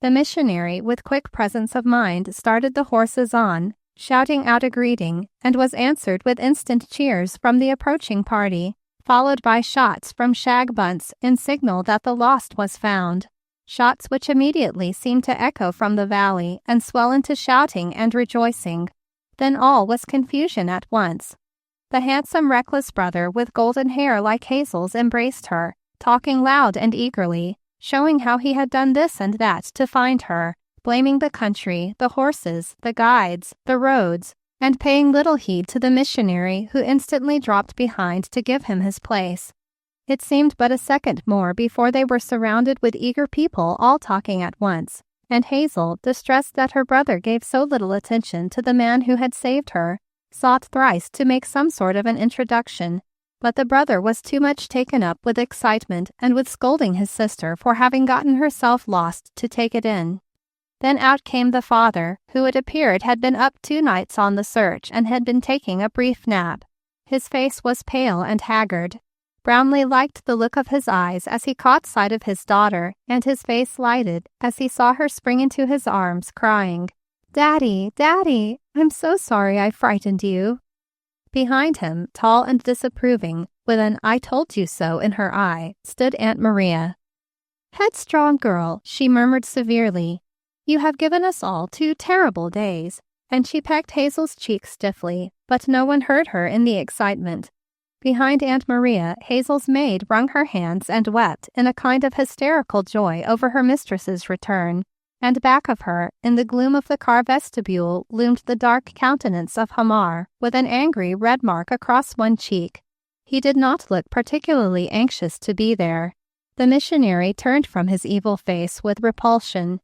The missionary, with quick presence of mind, started the horses on, shouting out a greeting, and was answered with instant cheers from the approaching party, followed by shots from Shag Bunce in signal that the lost was found, shots which immediately seemed to echo from the valley and swell into shouting and rejoicing. Then all was confusion at once. The handsome, reckless brother with golden hair like Hazel's embraced her, talking loud and eagerly, showing how he had done this and that to find her, blaming the country, the horses, the guides, the roads, and paying little heed to the missionary who instantly dropped behind to give him his place. It seemed but a second more before they were surrounded with eager people all talking at once, and Hazel, distressed that her brother gave so little attention to the man who had saved her, sought thrice to make some sort of an introduction, but the brother was too much taken up with excitement and with scolding his sister for having gotten herself lost to take it in. Then out came the father, who it appeared had been up 2 nights on the search and had been taking a brief nap. His face was pale and haggard. Brownleigh liked the look of his eyes as he caught sight of his daughter, and his face lighted as he saw her spring into his arms, crying, "Daddy, Daddy, I'm so sorry I frightened you." Behind him, tall and disapproving, with an "I told you so" in her eye, stood Aunt Maria. "Headstrong girl," she murmured severely. "You have given us all 2 terrible days," and she pecked Hazel's cheek stiffly, but no one heard her in the excitement. Behind Aunt Maria, Hazel's maid wrung her hands and wept in a kind of hysterical joy over her mistress's return, and back of her, in the gloom of the car vestibule, loomed the dark countenance of Hamar, with an angry red mark across one cheek. He did not look particularly anxious to be there. The missionary turned from his evil face with repulsion.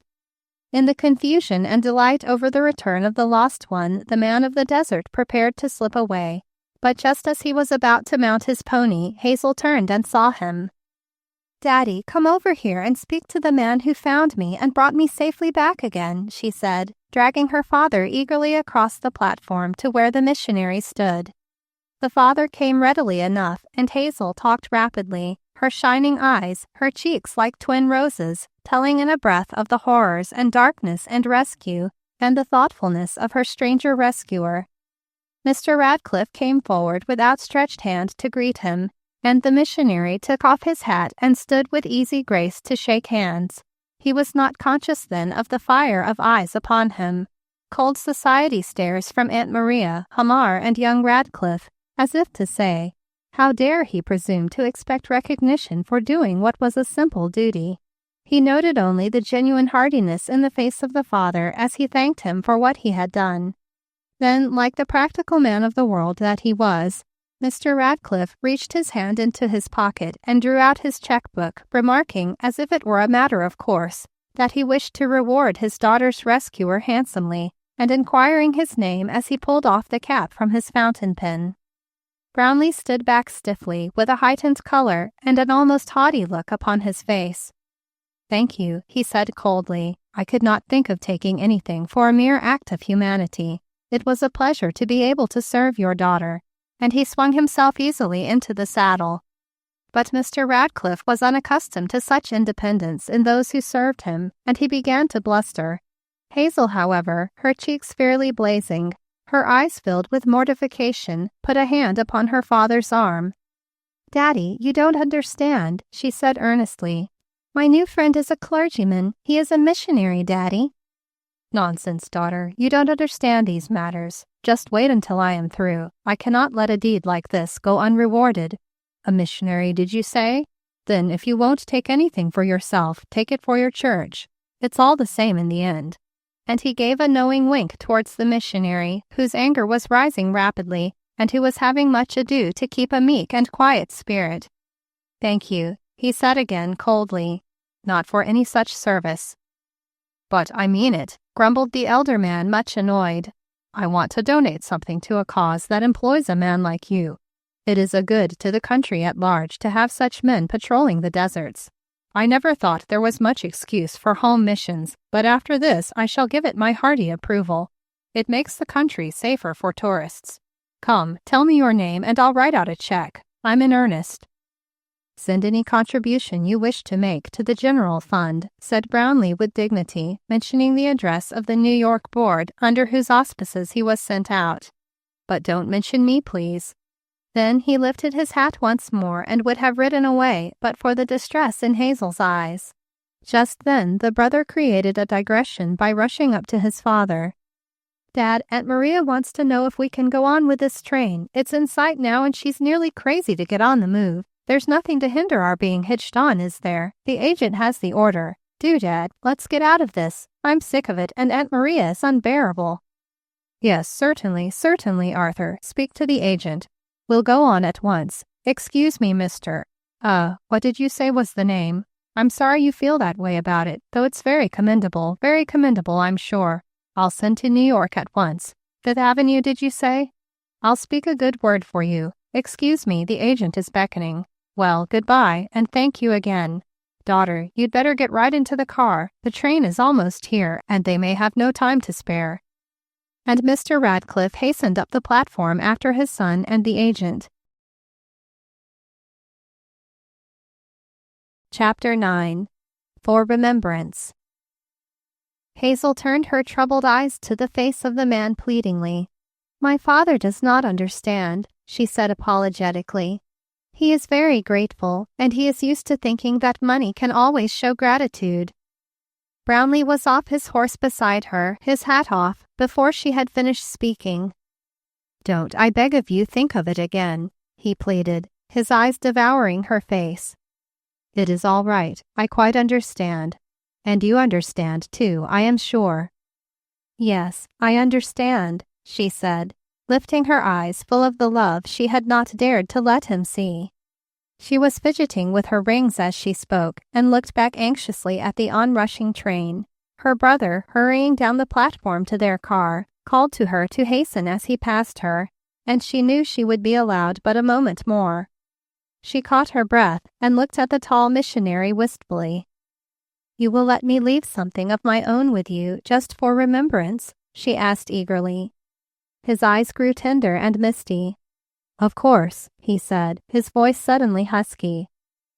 In the confusion and delight over the return of the lost one, the man of the desert prepared to slip away, but just as he was about to mount his pony, Hazel turned and saw him. "Daddy, come over here and speak to the man who found me and brought me safely back again," she said, dragging her father eagerly across the platform to where the missionary stood. The father came readily enough, and Hazel talked rapidly, her shining eyes, her cheeks like twin roses, telling in a breath of the horrors and darkness and rescue, and the thoughtfulness of her stranger rescuer. Mr. Radcliffe came forward with outstretched hand to greet him, and the missionary took off his hat and stood with easy grace to shake hands. He was not conscious then of the fire of eyes upon him. Cold society stares from Aunt Maria, Hamar, and young Radcliffe, as if to say, how dare he presume to expect recognition for doing what was a simple duty? He noted only the genuine heartiness in the face of the father as he thanked him for what he had done. Then, like the practical man of the world that he was, Mr. Radcliffe reached his hand into his pocket and drew out his checkbook, remarking, as if it were a matter of course, that he wished to reward his daughter's rescuer handsomely, and inquiring his name as he pulled off the cap from his fountain pen. Brownleigh stood back stiffly, with a heightened color and an almost haughty look upon his face. "Thank you," he said coldly. "I could not think of taking anything for a mere act of humanity. It was a pleasure to be able to serve your daughter," and he swung himself easily into the saddle. But Mr. Radcliffe was unaccustomed to such independence in those who served him, and he began to bluster. Hazel, however, her cheeks fairly blazing, her eyes filled with mortification, put a hand upon her father's arm. "Daddy, you don't understand," she said earnestly. "My new friend is a clergyman. He is a missionary, Daddy." "Nonsense, daughter. You don't understand these matters. Just wait until I am through. I cannot let a deed like this go unrewarded. A missionary, did you say? Then if you won't take anything for yourself, take it for your church. It's all the same in the end." And he gave a knowing wink towards the missionary, whose anger was rising rapidly, and who was having much ado to keep a meek and quiet spirit. "Thank you," he said again coldly. "Not for any such service." "But I mean it," grumbled the elder man, much annoyed. "I want to donate something to a cause that employs a man like you. It is a good to the country at large to have such men patrolling the deserts. I never thought there was much excuse for home missions, but after this I shall give it my hearty approval. It makes the country safer for tourists. Come, tell me your name and I'll write out a check. I'm in earnest." "Send any contribution you wish to make to the general fund," said Brownleigh with dignity, mentioning the address of the New York board under whose auspices he was sent out. "But don't mention me, please." Then he lifted his hat once more and would have ridden away but for the distress in Hazel's eyes. Just then the brother created a digression by rushing up to his father. "Dad, Aunt Maria wants to know if we can go on with this train. It's in sight now and she's nearly crazy to get on the move. There's nothing to hinder our being hitched on, is there? The agent has the order. Do, Dad, let's get out of this. I'm sick of it and Aunt Maria is unbearable." "Yes, certainly, Arthur. Speak to the agent. We'll go on at once. Excuse me, what did you say was the name? I'm sorry you feel that way about it, though it's very commendable, I'm sure. I'll send to New York at once. Fifth Avenue, did you say? I'll speak a good word for you. Excuse me, the agent is beckoning. Well, goodbye, and thank you again. Daughter, you'd better get right into the car. The train is almost here, and they may have no time to spare." And Mr. Radcliffe hastened up the platform after his son and the agent. Chapter 9. For Remembrance. Hazel turned her troubled eyes to the face of the man pleadingly. "My father does not understand," she said apologetically. "He is very grateful, and he is used to thinking that money can always show gratitude." Brownleigh was off his horse beside her, his hat off, before she had finished speaking. "Don't, I beg of you, think of it again," he pleaded, his eyes devouring her face. "It is all right. I quite understand. And you understand, too, I am sure." "Yes, I understand," she said, lifting her eyes full of the love she had not dared to let him see. She was fidgeting with her rings as she spoke, and looked back anxiously at the onrushing train. Her brother, hurrying down the platform to their car, called to her to hasten as he passed her, and she knew she would be allowed but a moment more. She caught her breath and looked at the tall missionary wistfully. "You will let me leave something of my own with you, just for remembrance?" she asked eagerly. His eyes grew tender and misty. "Of course," he said, his voice suddenly husky,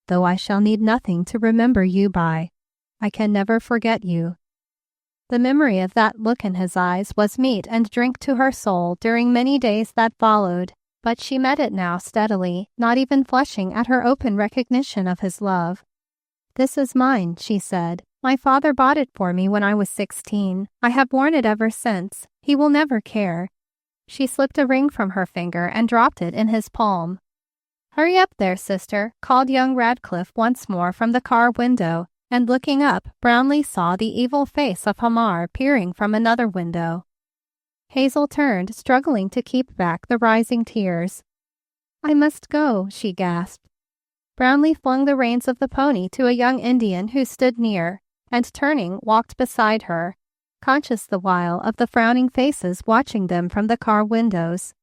"though I shall need nothing to remember you by. I can never forget you." The memory of that look in his eyes was meat and drink to her soul during many days that followed, but she met it now steadily, not even flushing at her open recognition of his love. "This is mine," she said. "My father bought it for me when I was 16. I have worn it ever since. He will never care." She slipped a ring from her finger and dropped it in his palm. "Hurry up there, sister," called young Radcliffe once more from the car window, and looking up, Brownleigh saw the evil face of Hamar peering from another window. Hazel turned, struggling to keep back the rising tears. "I must go," she gasped. Brownleigh flung the reins of the pony to a young Indian who stood near, and turning, walked beside her, conscious the while of the frowning faces watching them from the car windows.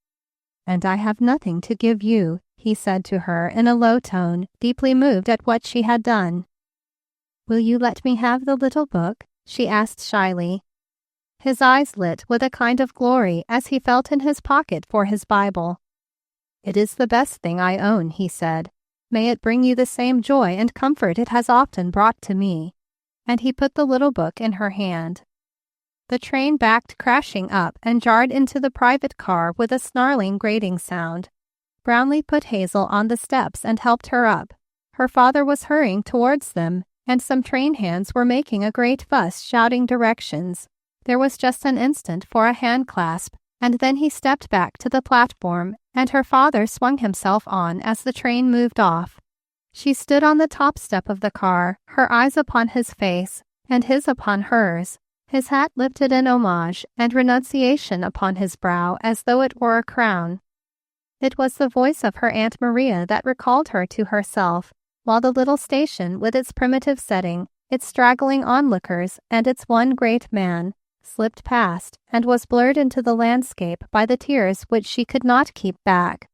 "And I have nothing to give you," he said to her in a low tone, deeply moved at what she had done. "Will you let me have the little book?" she asked shyly. His eyes lit with a kind of glory as he felt in his pocket for his Bible. "It is the best thing I own," he said. "May it bring you the same joy and comfort it has often brought to me." And he put the little book in her hand. The train backed crashing up and jarred into the private car with a snarling grating sound. Brownleigh put Hazel on the steps and helped her up. Her father was hurrying towards them, and some train hands were making a great fuss shouting directions. There was just an instant for a hand clasp, and then he stepped back to the platform, and her father swung himself on as the train moved off. She stood on the top step of the car, her eyes upon his face, and his upon hers, his hat lifted in homage and renunciation upon his brow as though it were a crown. It was the voice of her Aunt Maria that recalled her to herself, while the little station with its primitive setting, its straggling onlookers, and its one great man, slipped past and was blurred into the landscape by the tears which she could not keep back.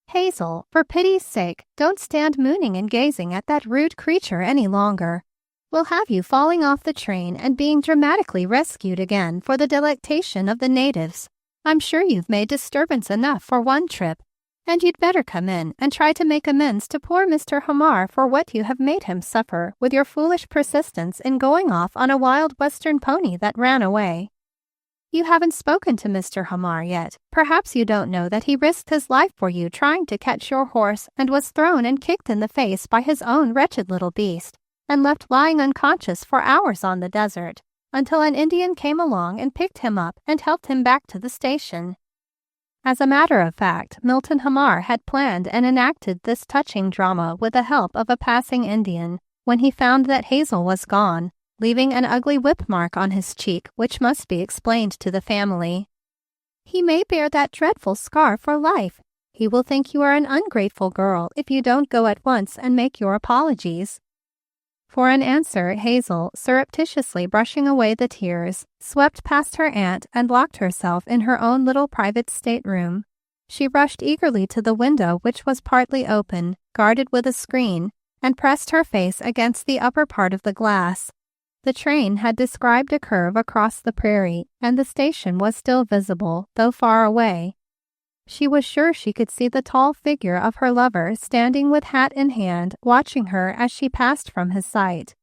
"Hazel, for pity's sake, don't stand mooning and gazing at that rude creature any longer. We'll have you falling off the train and being dramatically rescued again for the delectation of the natives. I'm sure you've made disturbance enough for one trip, and you'd better come in and try to make amends to poor Mr. Hamar for what you have made him suffer with your foolish persistence in going off on a wild western pony that ran away. You haven't spoken to Mr. Hamar yet. Perhaps you don't know that he risked his life for you trying to catch your horse and was thrown and kicked in the face by his own wretched little beast, and left lying unconscious for hours on the desert, until an Indian came along and picked him up and helped him back to the station." As a matter of fact, Milton Hamar had planned and enacted this touching drama with the help of a passing Indian when he found that Hazel was gone, leaving an ugly whip mark on his cheek which must be explained to the family. "He may bear that dreadful scar for life. He will think you are an ungrateful girl if you don't go at once and make your apologies." For an answer, Hazel, surreptitiously brushing away the tears, swept past her aunt and locked herself in her own little private stateroom. She rushed eagerly to the window, which was partly open, guarded with a screen, and pressed her face against the upper part of the glass. The train had described a curve across the prairie, and the station was still visible, though far away. She was sure she could see the tall figure of her lover standing with hat in hand, watching her as she passed from his sight.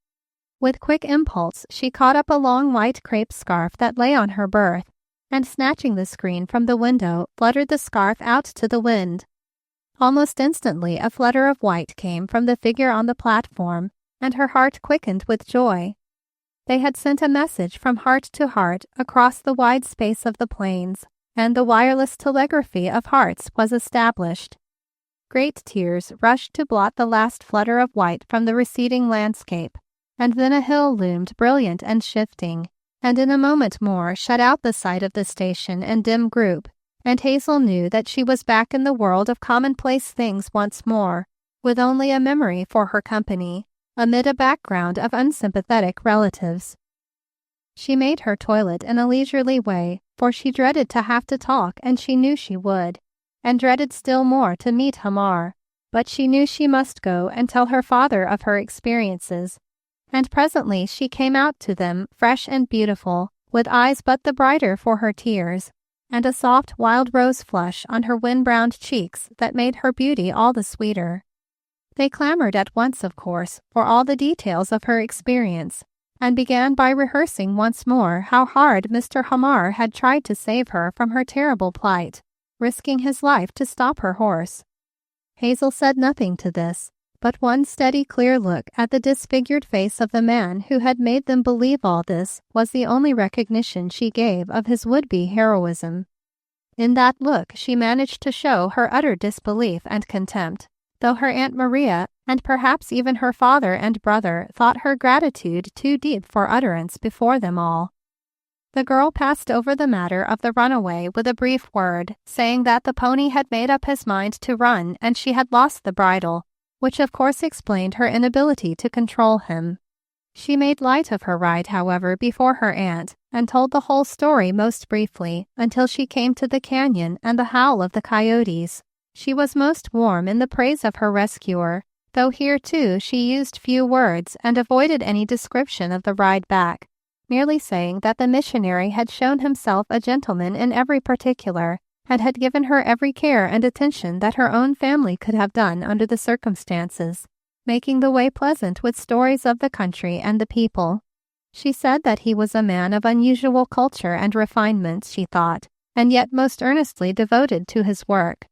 With quick impulse, she caught up a long white crepe scarf that lay on her berth, and snatching the screen from the window, fluttered the scarf out to the wind. Almost instantly, a flutter of white came from the figure on the platform, and her heart quickened with joy. They had sent a message from heart to heart across the wide space of the plains, and the wireless telegraphy of hearts was established. Great tears rushed to blot the last flutter of white from the receding landscape, and then a hill loomed brilliant and shifting, and in a moment more shut out the sight of the station and dim group, and Hazel knew that she was back in the world of commonplace things once more, with only a memory for her company, amid a background of unsympathetic relatives. She made her toilet in a leisurely way, for she dreaded to have to talk, and she knew she would, and dreaded still more to meet Hamar, but she knew she must go and tell her father of her experiences, and presently she came out to them, fresh and beautiful, with eyes but the brighter for her tears, and a soft wild rose flush on her wind-browned cheeks that made her beauty all the sweeter. They clamored at once, of course, for all the details of her experience, and began by rehearsing once more how hard Mr. Hamar had tried to save her from her terrible plight, risking his life to stop her horse. Hazel said nothing to this, but one steady, clear look at the disfigured face of the man who had made them believe all this was the only recognition she gave of his would-be heroism. In that look she managed to show her utter disbelief and contempt, though her Aunt Maria, and perhaps even her father and brother thought her gratitude too deep for utterance before them all. The girl passed over the matter of the runaway with a brief word, saying that the pony had made up his mind to run and she had lost the bridle, which of course explained her inability to control him. She made light of her ride, however, before her aunt, and told the whole story most briefly until she came to the canyon and the howl of the coyotes. She was most warm in the praise of her rescuer, though here too she used few words and avoided any description of the ride back, merely saying that the missionary had shown himself a gentleman in every particular, and had given her every care and attention that her own family could have done under the circumstances, making the way pleasant with stories of the country and the people. She said that he was a man of unusual culture and refinement, she thought, and yet most earnestly devoted to his work.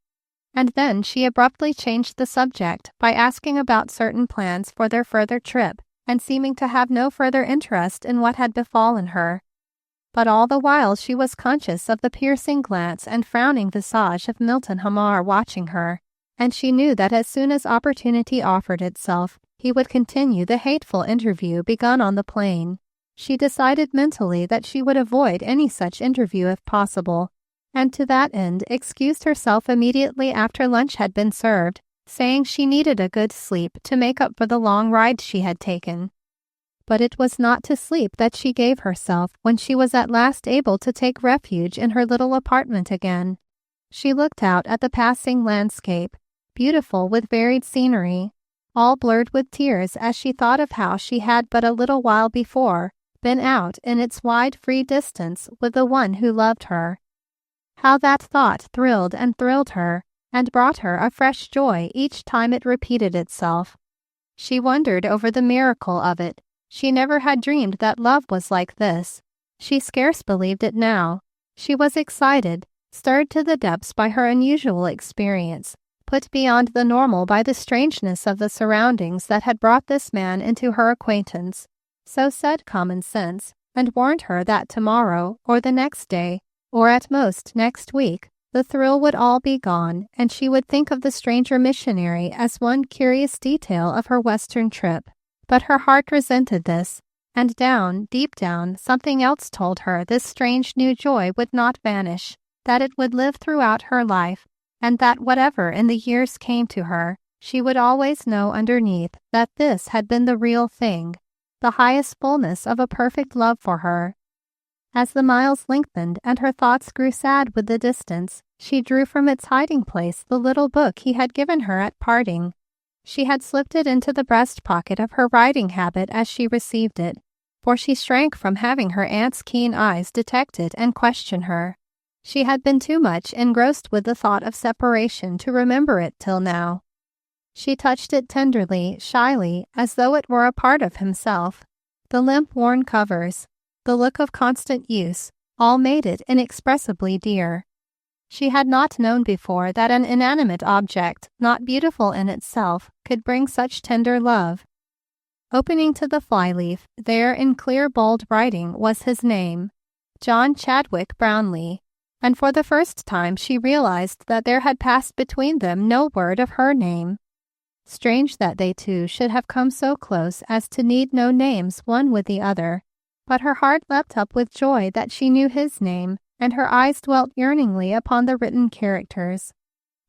And then she abruptly changed the subject by asking about certain plans for their further trip, and seeming to have no further interest in what had befallen her. But all the while she was conscious of the piercing glance and frowning visage of Milton Hamar watching her, and she knew that as soon as opportunity offered itself, he would continue the hateful interview begun on the plain. She decided mentally that she would avoid any such interview if possible, and to that end excused herself immediately after lunch had been served, saying she needed a good sleep to make up for the long ride she had taken. But it was not to sleep that she gave herself when she was at last able to take refuge in her little apartment again. She looked out at the passing landscape, beautiful with varied scenery, all blurred with tears as she thought of how she had but a little while before been out in its wide free distance with the one who loved her. How that thought thrilled and thrilled her, and brought her a fresh joy each time it repeated itself. She wondered over the miracle of it. She never had dreamed that love was like this. She scarce believed it now. She was excited, stirred to the depths by her unusual experience, put beyond the normal by the strangeness of the surroundings that had brought this man into her acquaintance. So said common sense, and warned her that tomorrow, or the next day, or at most next week, the thrill would all be gone, and she would think of the stranger missionary as one curious detail of her Western trip. But her heart resented this, and down, deep down, something else told her this strange new joy would not vanish, that it would live throughout her life, and that whatever in the years came to her, she would always know underneath that this had been the real thing, the highest fullness of a perfect love for her. As the miles lengthened and her thoughts grew sad with the distance, she drew from its hiding place the little book he had given her at parting. She had slipped it into the breast pocket of her riding habit as she received it, for she shrank from having her aunt's keen eyes detect it and question her. She had been too much engrossed with the thought of separation to remember it till now. She touched it tenderly, shyly, as though it were a part of himself. The limp, worn covers, the look of constant use, all made it inexpressibly dear. She had not known before that an inanimate object, not beautiful in itself, could bring such tender love. Opening to the flyleaf, there in clear bold writing was his name, John Chadwick Brownleigh, and for the first time she realized that there had passed between them no word of her name. Strange that they two should have come so close as to need no names one with the other, but her heart leapt up with joy that she knew his name, and her eyes dwelt yearningly upon the written characters.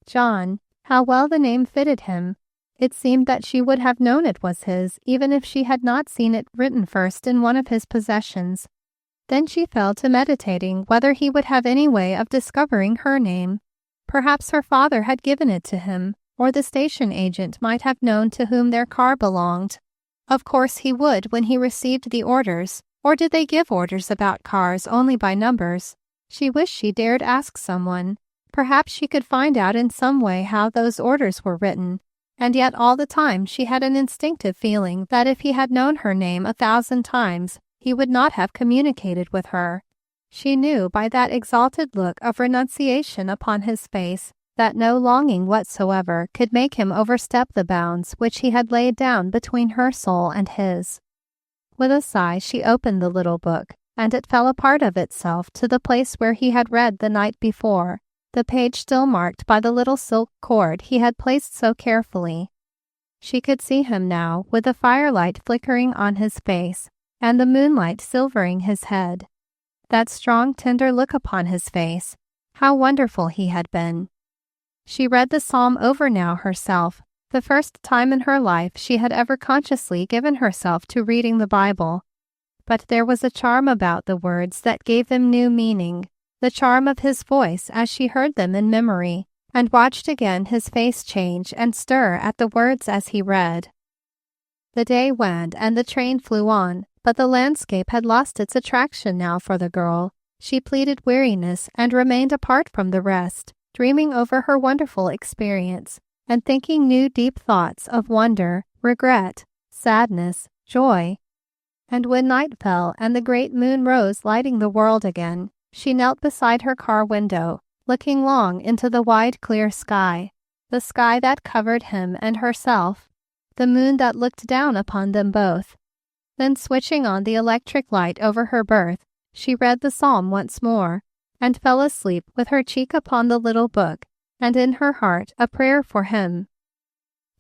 John, how well the name fitted him! It seemed that she would have known it was his, even if she had not seen it written first in one of his possessions. Then she fell to meditating whether he would have any way of discovering her name. Perhaps her father had given it to him, or the station agent might have known to whom their car belonged. Of course he would when he received the orders, or did they give orders about cars only by numbers? She wished she dared ask someone. Perhaps she could find out in some way how those orders were written. And yet all the time she had an instinctive feeling that if he had known her name 1,000 times, he would not have communicated with her. She knew by that exalted look of renunciation upon his face that no longing whatsoever could make him overstep the bounds which he had laid down between her soul and his. With a sigh she opened the little book, and it fell apart of itself to the place where he had read the night before, the page still marked by the little silk cord he had placed so carefully. She could see him now, with the firelight flickering on his face, and the moonlight silvering his head. That strong, tender look upon his face. How wonderful he had been. She read the psalm over now herself, the first time in her life she had ever consciously given herself to reading the Bible. But there was a charm about the words that gave them new meaning, the charm of his voice as she heard them in memory, and watched again his face change and stir at the words as he read. The day waned and the train flew on, but the landscape had lost its attraction now for the girl. She pleaded weariness and remained apart from the rest, dreaming over her wonderful experience, and thinking new deep thoughts of wonder, regret, sadness, joy. And when night fell and the great moon rose lighting the world again, she knelt beside her car window, looking long into the wide clear sky, the sky that covered him and herself, the moon that looked down upon them both. Then switching on the electric light over her berth, she read the psalm once more, and fell asleep with her cheek upon the little book, and in her heart a prayer for him.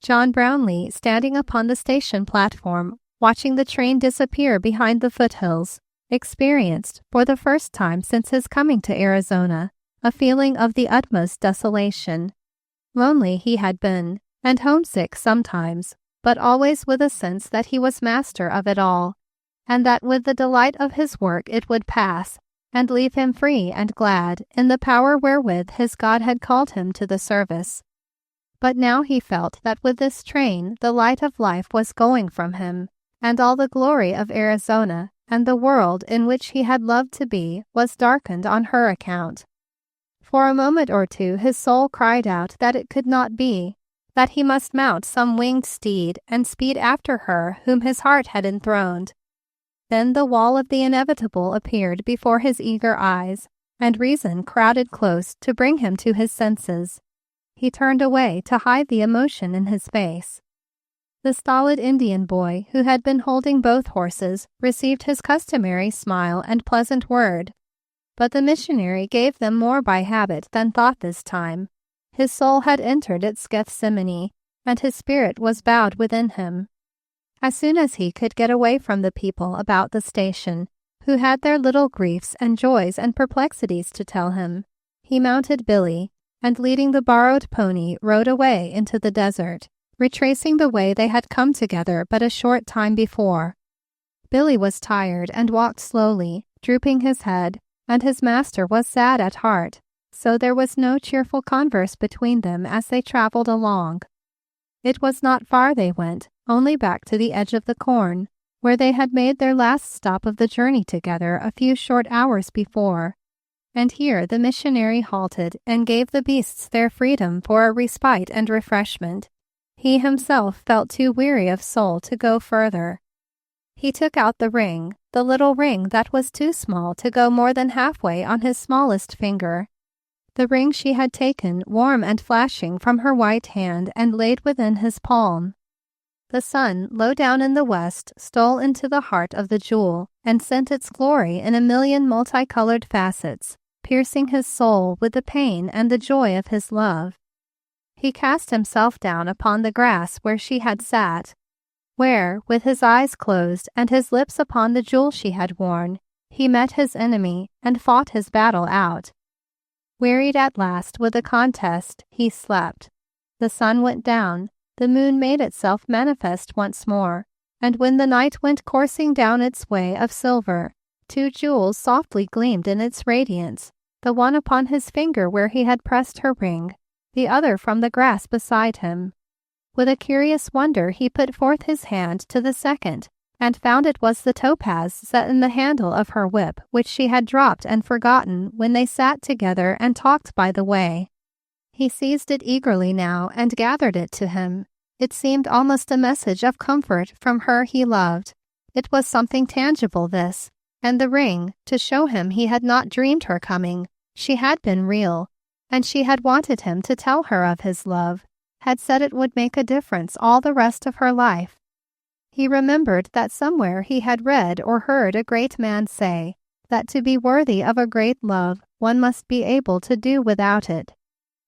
John Brownleigh, standing upon the station platform, watching the train disappear behind the foothills, experienced, for the first time since his coming to Arizona, a feeling of the utmost desolation. Lonely he had been, and homesick sometimes, but always with a sense that he was master of it all, and that with the delight of his work it would pass, and leave him free and glad in the power wherewith his God had called him to the service. But now he felt that with this train the light of life was going from him, and all the glory of Arizona and the world in which he had loved to be was darkened on her account. For a moment or two his soul cried out that it could not be, that he must mount some winged steed and speed after her whom his heart had enthroned. Then the wall of the inevitable appeared before his eager eyes, and reason crowded close to bring him to his senses. He turned away to hide the emotion in his face. The stolid Indian boy who had been holding both horses received his customary smile and pleasant word. But the missionary gave them more by habit than thought this time. His soul had entered its Gethsemane, and his spirit was bowed within him. As soon as he could get away from the people about the station, who had their little griefs and joys and perplexities to tell him, he mounted Billy, and leading the borrowed pony rode away into the desert, retracing the way they had come together but a short time before. Billy was tired and walked slowly, drooping his head, and his master was sad at heart, so there was no cheerful converse between them as they traveled along. It was not far they went, only back to the edge of the corn, where they had made their last stop of the journey together a few short hours before. And here the missionary halted and gave the beasts their freedom for a respite and refreshment. He himself felt too weary of soul to go further. He took out the ring, the little ring that was too small to go more than halfway on his smallest finger. The ring she had taken, warm and flashing from her white hand, and laid within his palm. The sun, low down in the west, stole into the heart of the jewel, and sent its glory in a million multicolored facets, piercing his soul with the pain and the joy of his love. He cast himself down upon the grass where she had sat, where, with his eyes closed and his lips upon the jewel she had worn, he met his enemy and fought his battle out. Wearied at last with the contest, he slept. The sun went down, the moon made itself manifest once more, and when the night went coursing down its way of silver, two jewels softly gleamed in its radiance, the one upon his finger where he had pressed her ring, the other from the grass beside him. With a curious wonder he put forth his hand to the second, and found it was the topaz set in the handle of her whip, which she had dropped and forgotten when they sat together and talked by the way. He seized it eagerly now and gathered it to him. It seemed almost a message of comfort from her he loved. It was something tangible, this, and the ring, to show him he had not dreamed her coming. She had been real, and she had wanted him to tell her of his love, had said it would make a difference all the rest of her life. He remembered that somewhere he had read or heard a great man say that to be worthy of a great love one must be able to do without it.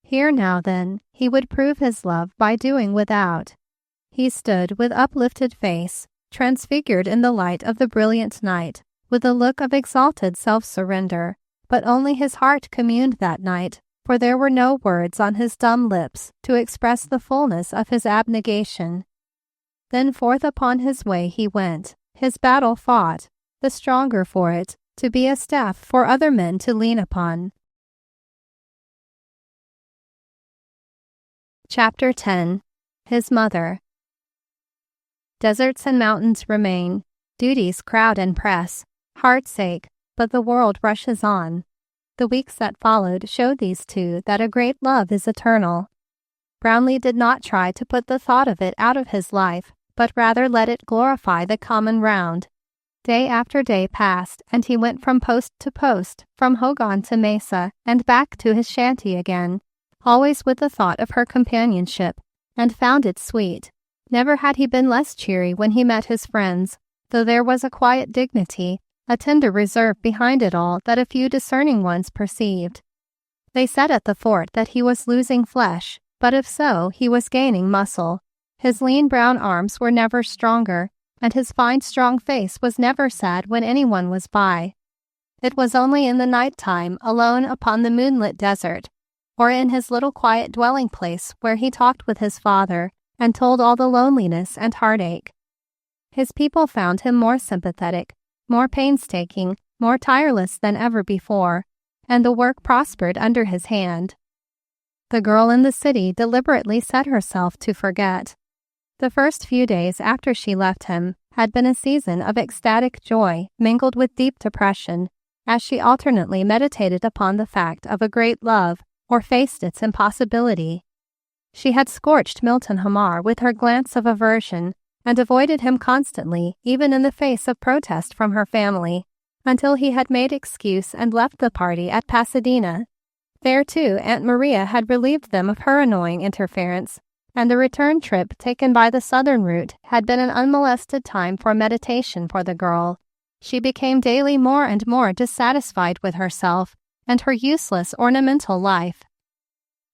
Here now, then, he would prove his love by doing without. He stood with uplifted face, transfigured in the light of the brilliant night, with a look of exalted self-surrender, but only his heart communed that night, for there were no words on his dumb lips to express the fullness of his abnegation. Then forth upon his way he went, his battle fought, the stronger for it, to be a staff for other men to lean upon. Chapter 10. His Mother. Deserts and mountains remain, duties crowd and press, hearts ache, but the world rushes on. The weeks that followed showed these two that a great love is eternal. Brownleigh did not try to put the thought of it out of his life, but rather let it glorify the common round. Day after day passed, and he went from post to post, from Hogan to Mesa, and back to his shanty again, always with the thought of her companionship, and found it sweet. Never had he been less cheery when he met his friends, though there was a quiet dignity, a tender reserve behind it all that a few discerning ones perceived. They said at the fort that he was losing flesh, but if so, he was gaining muscle. His lean brown arms were never stronger, and his fine strong face was never sad when anyone was by. It was only in the night time, alone upon the moonlit desert, or in his little quiet dwelling place where he talked with his father and told all the loneliness and heartache. His people found him more sympathetic, more painstaking, more tireless than ever before, and the work prospered under his hand. The girl in the city deliberately set herself to forget. The first few days after she left him had been a season of ecstatic joy mingled with deep depression, as she alternately meditated upon the fact of a great love or faced its impossibility. She had scorched Milton Hamar with her glance of aversion and avoided him constantly, even in the face of protest from her family, until he had made excuse and left the party at Pasadena. There, too, Aunt Maria had relieved them of her annoying interference, and the return trip taken by the southern route had been an unmolested time for meditation for the girl. She became daily more and more dissatisfied with herself and her useless ornamental life.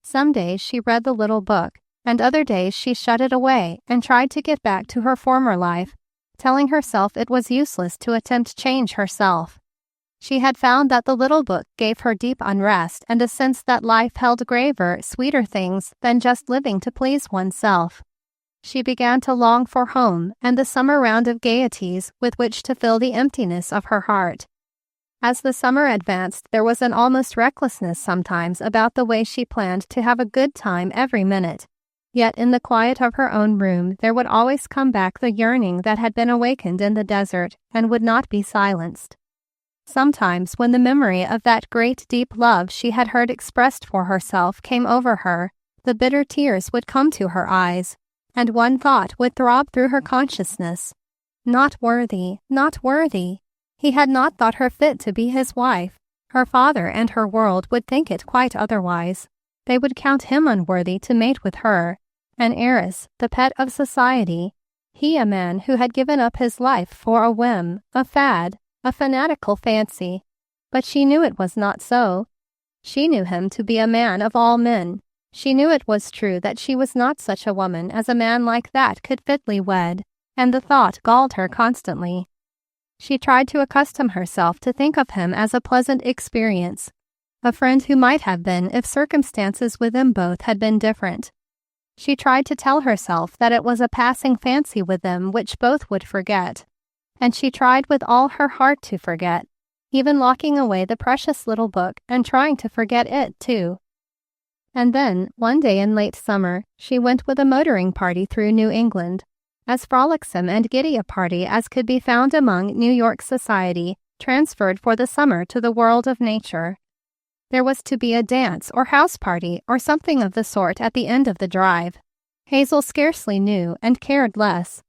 Some days she read the little book, and other days she shut it away and tried to get back to her former life, telling herself it was useless to attempt change herself. She had found that the little book gave her deep unrest and a sense that life held graver, sweeter things than just living to please oneself. She began to long for home and the summer round of gaieties with which to fill the emptiness of her heart. As the summer advanced, there was an almost recklessness sometimes about the way she planned to have a good time every minute. Yet in the quiet of her own room there would always come back the yearning that had been awakened in the desert and would not be silenced. Sometimes, when the memory of that great deep love she had heard expressed for herself came over her, the bitter tears would come to her eyes, and one thought would throb through her consciousness. Not worthy, not worthy. He had not thought her fit to be his wife. Her father and her world would think it quite otherwise. They would count him unworthy to mate with her, an heiress, the pet of society. He, a man who had given up his life for a whim, a fad, a fanatical fancy. But she knew it was not so. She knew him to be a man of all men. She knew it was true that she was not such a woman as a man like that could fitly wed, and the thought galled her constantly. She tried to accustom herself to think of him as a pleasant experience, a friend who might have been if circumstances with them both had been different. She tried to tell herself that it was a passing fancy with them which both would forget. And she tried with all her heart to forget, even locking away the precious little book and trying to forget it, too. And then, one day in late summer, she went with a motoring party through New England, as frolicsome and giddy a party as could be found among New York society, transferred for the summer to the world of nature. There was to be a dance or house party or something of the sort at the end of the drive. Hazel scarcely knew and cared less.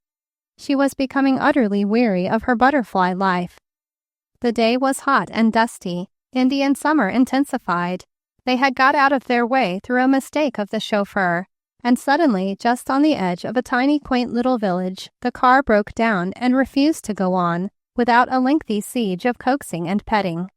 She was becoming utterly weary of her butterfly life. The day was hot and dusty, Indian summer intensified. They had got out of their way through a mistake of the chauffeur, and suddenly, just on the edge of a tiny quaint little village, the car broke down and refused to go on, without a lengthy siege of coaxing and petting.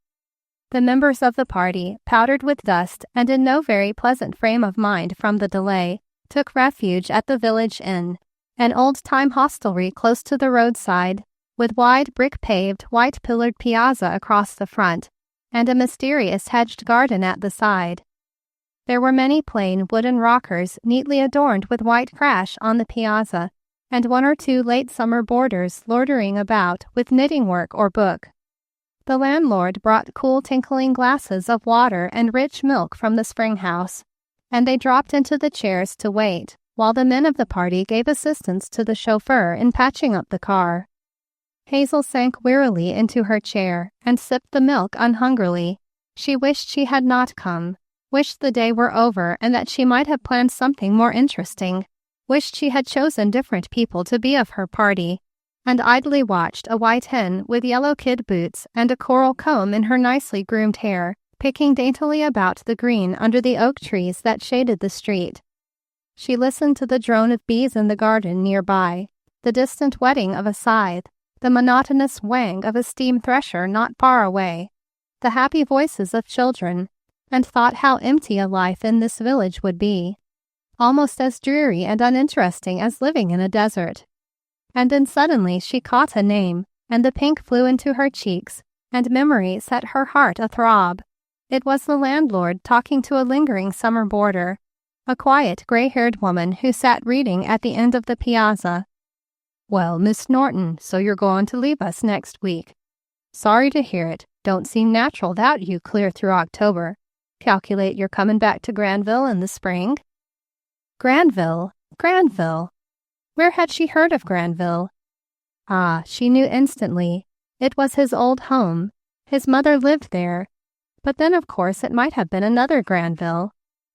The members of the party, powdered with dust and in no very pleasant frame of mind from the delay, took refuge at the village inn, an old-time hostelry close to the roadside, with wide brick-paved, white-pillared piazza across the front, and a mysterious hedged garden at the side. There were many plain wooden rockers neatly adorned with white crash on the piazza, and one or two late summer boarders loitering about with knitting work or book. The landlord brought cool tinkling glasses of water and rich milk from the spring house, and they dropped into the chairs to wait, while the men of the party gave assistance to the chauffeur in patching up the car. Hazel sank wearily into her chair and sipped the milk unhungrily. She wished she had not come, wished the day were over and that she might have planned something more interesting, wished she had chosen different people to be of her party, and idly watched a white hen with yellow kid boots and a coral comb in her nicely groomed hair, picking daintily about the green under the oak trees that shaded the street. She listened to the drone of bees in the garden nearby, the distant whetting of a scythe, the monotonous whang of a steam thresher not far away, the happy voices of children, and thought how empty a life in this village would be, almost as dreary and uninteresting as living in a desert. And then suddenly she caught a name, and the pink flew into her cheeks, and memory set her heart athrob. It was the landlord talking to a lingering summer boarder, a quiet gray-haired woman who sat reading at the end of the piazza. "Well, Miss Norton, so you're going to leave us next week. Sorry to hear it. Don't seem natural without you clear through October. Calculate you're coming back to Granville in the spring?" Granville? Granville? Where had she heard of Granville? Ah, she knew instantly. It was his old home. His mother lived there. But then, of course, it might have been another Granville.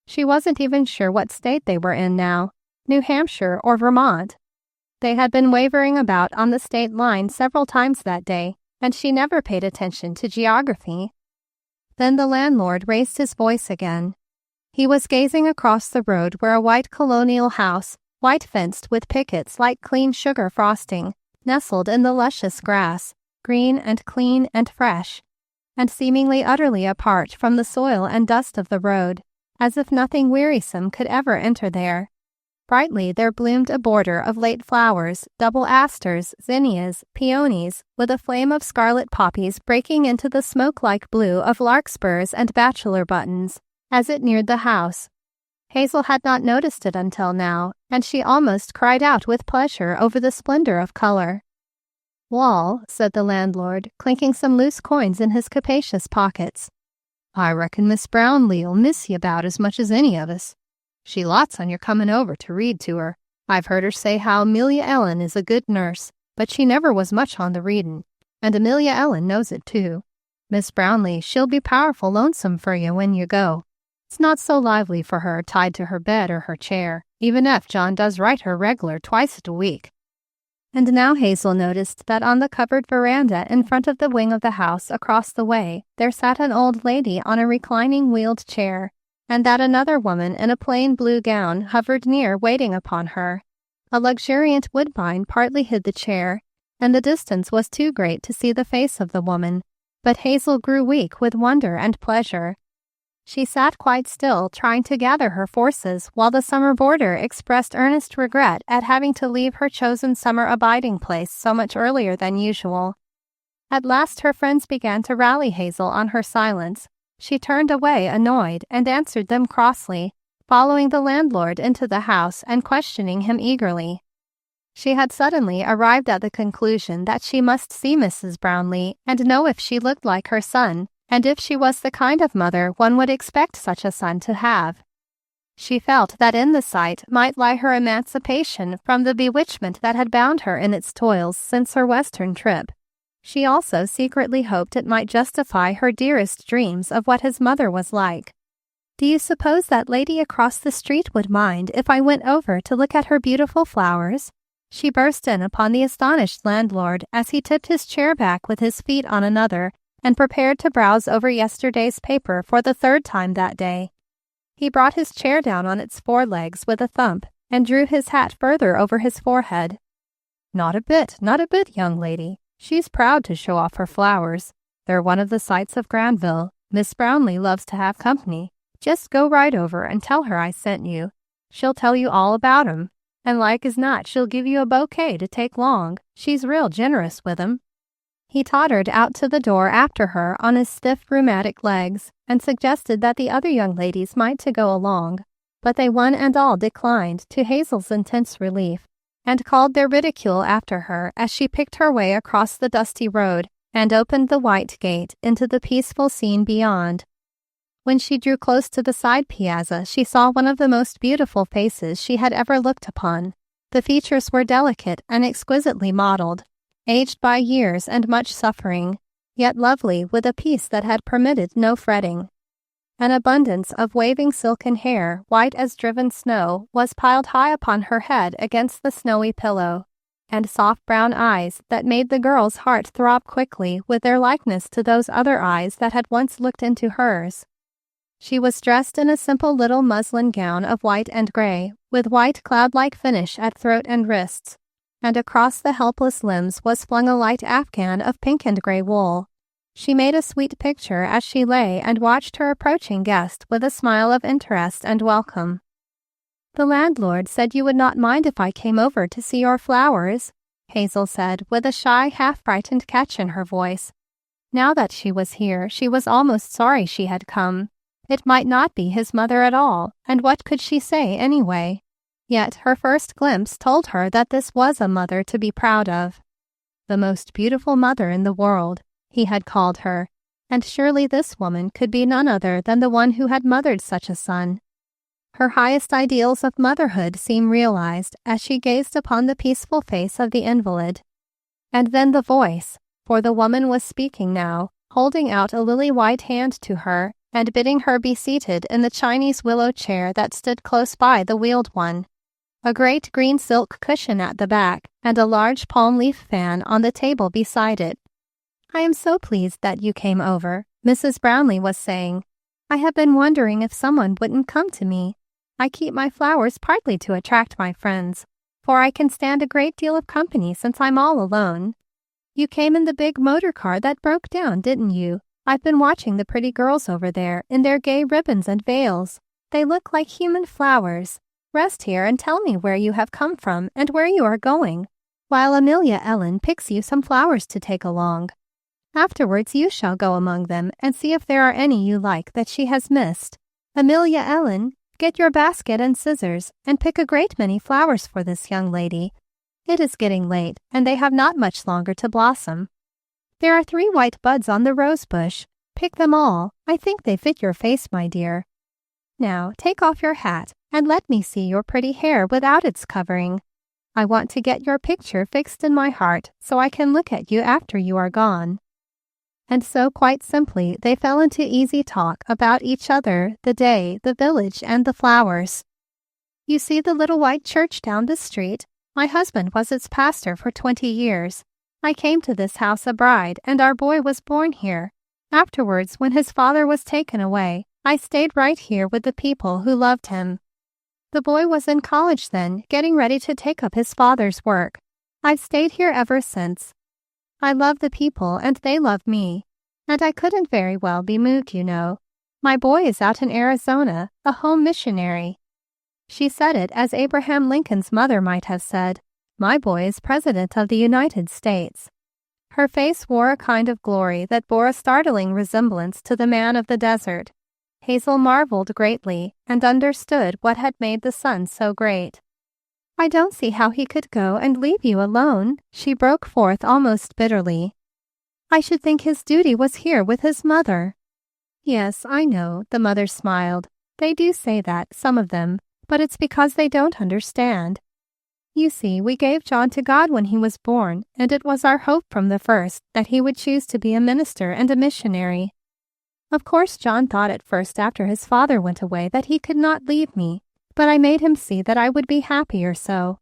She wasn't even sure what state they were in now, New Hampshire or Vermont. They had been wavering about on the state line several times that day, and she never paid attention to geography. Then the landlord raised his voice again. He was gazing across the road where a white colonial house, white-fenced with pickets like clean sugar frosting, nestled in the luscious grass, green and clean and fresh, and seemingly utterly apart from the soil and dust of the road, as if nothing wearisome could ever enter there. Brightly there bloomed a border of late flowers, double asters, zinnias, peonies, with a flame of scarlet poppies breaking into the smoke-like blue of larkspurs and bachelor buttons, as it neared the house. Hazel had not noticed it until now, and she almost cried out with pleasure over the splendor of color. "Wall," said the landlord, clinking some loose coins in his capacious pockets, "I reckon Miss Brownleigh'll miss you about as much as any of us. She lots on your coming over to read to her. I've heard her say how Amelia Ellen is a good nurse, but she never was much on the readin', and Amelia Ellen knows it too. Miss Brownleigh, she'll be powerful lonesome for you when you go. It's not so lively for her tied to her bed or her chair, even if John does write her reg'lar twice a week." And now Hazel noticed that on the covered veranda in front of the wing of the house across the way there sat an old lady on a reclining wheeled chair, and that another woman in a plain blue gown hovered near waiting upon her. A luxuriant woodbine partly hid the chair, and the distance was too great to see the face of the woman, but Hazel grew weak with wonder and pleasure. She sat quite still, trying to gather her forces, while the summer boarder expressed earnest regret at having to leave her chosen summer abiding place so much earlier than usual. At last her friends began to rally Hazel on her silence. She turned away annoyed and answered them crossly, following the landlord into the house and questioning him eagerly. She had suddenly arrived at the conclusion that she must see Mrs. Brownleigh and know if she looked like her son, and if she was the kind of mother one would expect such a son to have. She felt that in the sight might lie her emancipation from the bewitchment that had bound her in its toils since her western trip. She also secretly hoped it might justify her dearest dreams of what his mother was like. "Do you suppose that lady across the street would mind if I went over to look at her beautiful flowers?" She burst in upon the astonished landlord as he tipped his chair back with his feet on another and prepared to browse over yesterday's paper for the third time that day. He brought his chair down on its forelegs with a thump and drew his hat further over his forehead. Not a bit, young lady. She's proud to show off her flowers. They're one of the sights of Granville. Miss Brownleigh loves to have company. Just go right over and tell her I sent you. She'll tell you all about 'em. and like as not she'll give you a bouquet to take long. She's real generous with 'em." He tottered out to the door after her on his stiff rheumatic legs and suggested that the other young ladies might to go along, but they one and all declined, to Hazel's intense relief, and called their ridicule after her as she picked her way across the dusty road and opened the white gate into the peaceful scene beyond. When she drew close to the side piazza, she saw one of the most beautiful faces she had ever looked upon. The features were delicate and exquisitely modeled, aged by years and much suffering, yet lovely with a peace that had permitted no fretting. An abundance of waving silken hair, white as driven snow, was piled high upon her head against the snowy pillow, and soft brown eyes that made the girl's heart throb quickly with their likeness to those other eyes that had once looked into hers. She was dressed in a simple little muslin gown of white and gray, with white cloud-like finish at throat and wrists, and across the helpless limbs was flung a light afghan of pink and gray wool. She made a sweet picture as she lay and watched her approaching guest with a smile of interest and welcome. "The landlord said you would not mind if I came over to see your flowers," Hazel said with a shy, half-frightened catch in her voice. Now that she was here, she was almost sorry she had come. It might not be his mother at all, and what could she say anyway? Yet her first glimpse told her that this was a mother to be proud of. The most beautiful mother in the world, he had called her, and surely this woman could be none other than the one who had mothered such a son. Her highest ideals of motherhood seemed realized as she gazed upon the peaceful face of the invalid. And then the voice, for the woman was speaking now, holding out a lily-white hand to her and bidding her be seated in the Chinese willow chair that stood close by the wheeled one. A great green silk cushion at the back and a large palm leaf fan on the table beside it. "I am so pleased that you came over," Mrs. Brownleigh was saying. "I have been wondering if someone wouldn't come to me. I keep my flowers partly to attract my friends, for I can stand a great deal of company since I'm all alone. You came in the big motor car that broke down, didn't you? I've been watching the pretty girls over there in their gay ribbons and veils. They look like human flowers. Rest here and tell me where you have come from and where you are going, while Amelia Ellen picks you some flowers to take along. Afterwards you shall go among them and see if there are any you like that she has missed. Amelia Ellen, get your basket and scissors and pick a great many flowers for this young lady. It is getting late, and they have not much longer to blossom. There are 3 white buds on the rose bush. Pick them all. I think they fit your face, my dear. Now take off your hat and let me see your pretty hair without its covering. I want to get your picture fixed in my heart so I can look at you after you are gone." And so quite simply they fell into easy talk about each other, the day, the village, and the flowers. "You see the little white church down the street? My husband was its pastor for 20 years. I came to this house a bride, and our boy was born here. Afterwards, when his father was taken away, I stayed right here with the people who loved him. The boy was in college then, getting ready to take up his father's work. I've stayed here ever since. I love the people, and they love me. And I couldn't very well be moved, you know. My boy is out in Arizona, a home missionary." She said it as Abraham Lincoln's mother might have said, "My boy is President of the United States." Her face wore a kind of glory that bore a startling resemblance to the man of the desert. Hazel marveled greatly and understood what had made the son so great. "I don't see how he could go and leave you alone," she broke forth almost bitterly. "I should think his duty was here with his mother." "Yes, I know," the mother smiled. "They do say that, some of them, but it's because they don't understand. You see, we gave John to God when he was born, and it was our hope from the first that he would choose to be a minister and a missionary. Of course, John thought at first after his father went away that he could not leave me, but I made him see that I would be happier so.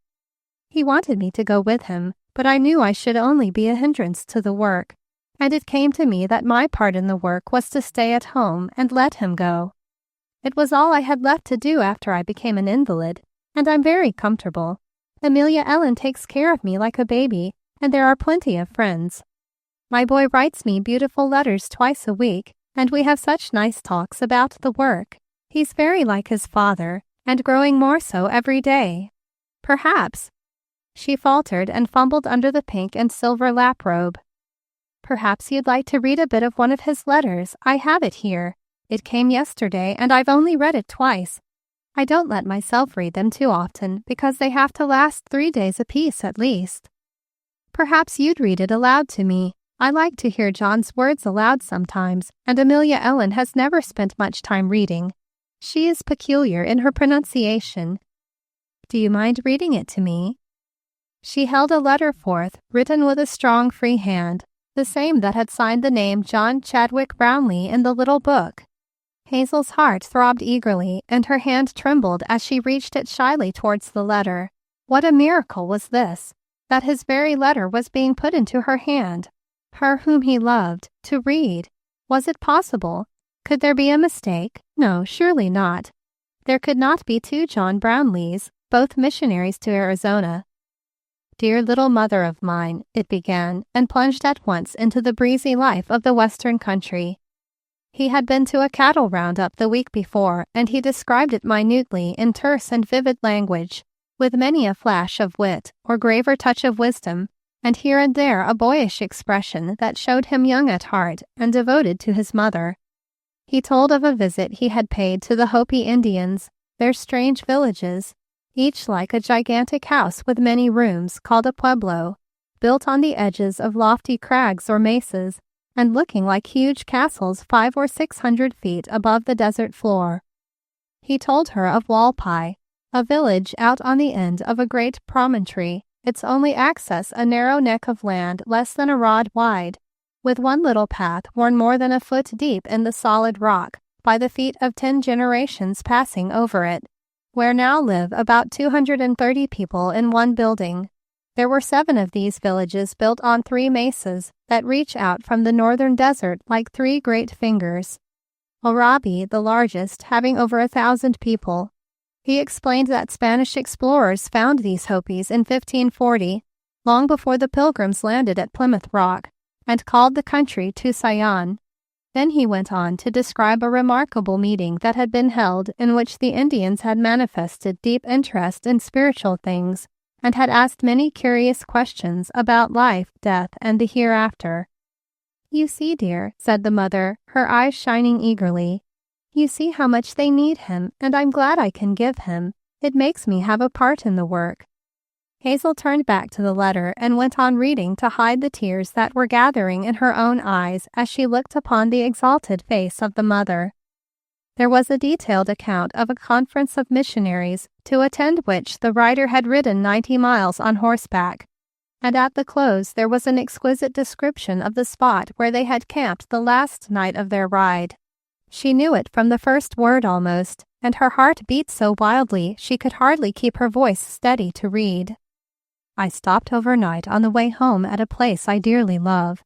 He wanted me to go with him, but I knew I should only be a hindrance to the work, and it came to me that my part in the work was to stay at home and let him go. It was all I had left to do after I became an invalid, and I'm very comfortable. Amelia Ellen takes care of me like a baby, and there are plenty of friends. My boy writes me beautiful letters twice a week, and we have such nice talks about the work. He's very like his father, and growing more so every day. Perhaps. She faltered and fumbled under the pink and silver lap robe. Perhaps you'd like to read a bit of one of his letters. I have it here. It came yesterday and I've only read it twice. I don't let myself read them too often because they have to last 3 days apiece at least. Perhaps you'd read it aloud to me. I like to hear John's words aloud sometimes, and Amelia Ellen has never spent much time reading. She is peculiar in her pronunciation. Do you mind reading it to me? She held a letter forth, written with a strong free hand, the same that had signed the name John Chadwick Brownleigh in the little book. Hazel's heart throbbed eagerly, and her hand trembled as she reached it shyly towards the letter. What a miracle was this, that his very letter was being put into her hand, her whom he loved, to read. Was it possible? Could there be a mistake? No, surely not. There could not be two John Brownleighs, both missionaries to Arizona. Dear little mother of mine, it began, and plunged at once into the breezy life of the western country. He had been to a cattle roundup the week before, and he described it minutely in terse and vivid language, with many a flash of wit or graver touch of wisdom, and here and there a boyish expression that showed him young at heart and devoted to his mother. He told of a visit he had paid to the Hopi Indians, their strange villages, each like a gigantic house with many rooms, called a pueblo, built on the edges of lofty crags or mesas, and looking like huge castles 500 or 600 feet above the desert floor. He told her of Walpi, a village out on the end of a great promontory, its only access a narrow neck of land less than a rod wide, with one little path worn more than a foot deep in the solid rock by the feet of 10 generations passing over it, where now live about 230 people in one building. There were 7 of these villages built on 3 mesas that reach out from the northern desert like 3 great fingers. Orabi, the largest, having over 1,000 people. He explained that Spanish explorers found these Hopis in 1540, long before the Pilgrims landed at Plymouth Rock, and called the country Tusayan. Then he went on to describe a remarkable meeting that had been held in which the Indians had manifested deep interest in spiritual things and had asked many curious questions about life, death, and the hereafter. "You see, dear," said the mother, her eyes shining eagerly, "you see how much they need him, and I'm glad I can give him. It makes me have a part in the work." Hazel turned back to the letter and went on reading to hide the tears that were gathering in her own eyes as she looked upon the exalted face of the mother. There was a detailed account of a conference of missionaries to attend which the writer had ridden 90 miles on horseback, and at the close there was an exquisite description of the spot where they had camped the last night of their ride. She knew it from the first word almost, and her heart beat so wildly she could hardly keep her voice steady to read. "I stopped overnight on the way home at a place I dearly love.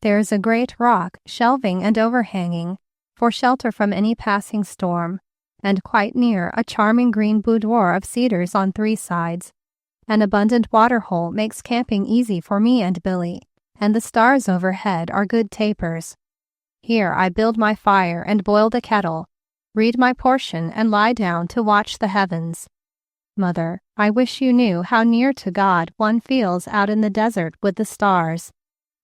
There is a great rock, shelving and overhanging, for shelter from any passing storm, and quite near a charming green boudoir of cedars on 3 sides. An abundant water hole makes camping easy for me and Billy, and the stars overhead are good tapers. Here I build my fire and boil the kettle, read my portion and lie down to watch the heavens. Mother, I wish you knew how near to God one feels out in the desert with the stars.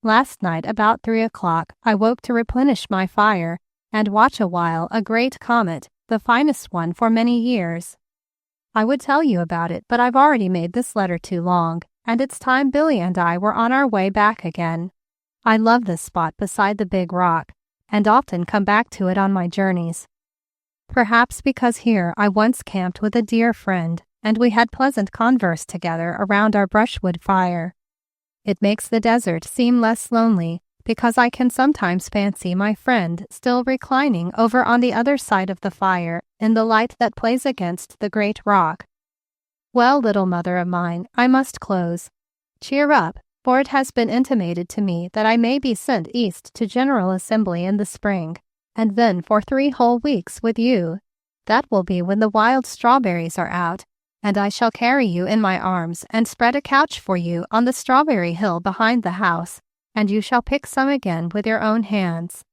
Last night about 3 o'clock I woke to replenish my fire and watch a while a great comet, the finest one for many years. I would tell you about it, but I've already made this letter too long, and it's time Billy and I were on our way back again. I love this spot beside the big rock, and often come back to it on my journeys. Perhaps because here I once camped with a dear friend, and we had pleasant converse together around our brushwood fire. It makes the desert seem less lonely, because I can sometimes fancy my friend still reclining over on the other side of the fire in the light that plays against the great rock. Well, little mother of mine, I must close. Cheer up, for it has been intimated to me that I may be sent east to General Assembly in the spring, and then for 3 whole weeks with you. That will be when the wild strawberries are out, and I shall carry you in my arms and spread a couch for you on the strawberry hill behind the house, and you shall pick some again with your own hands."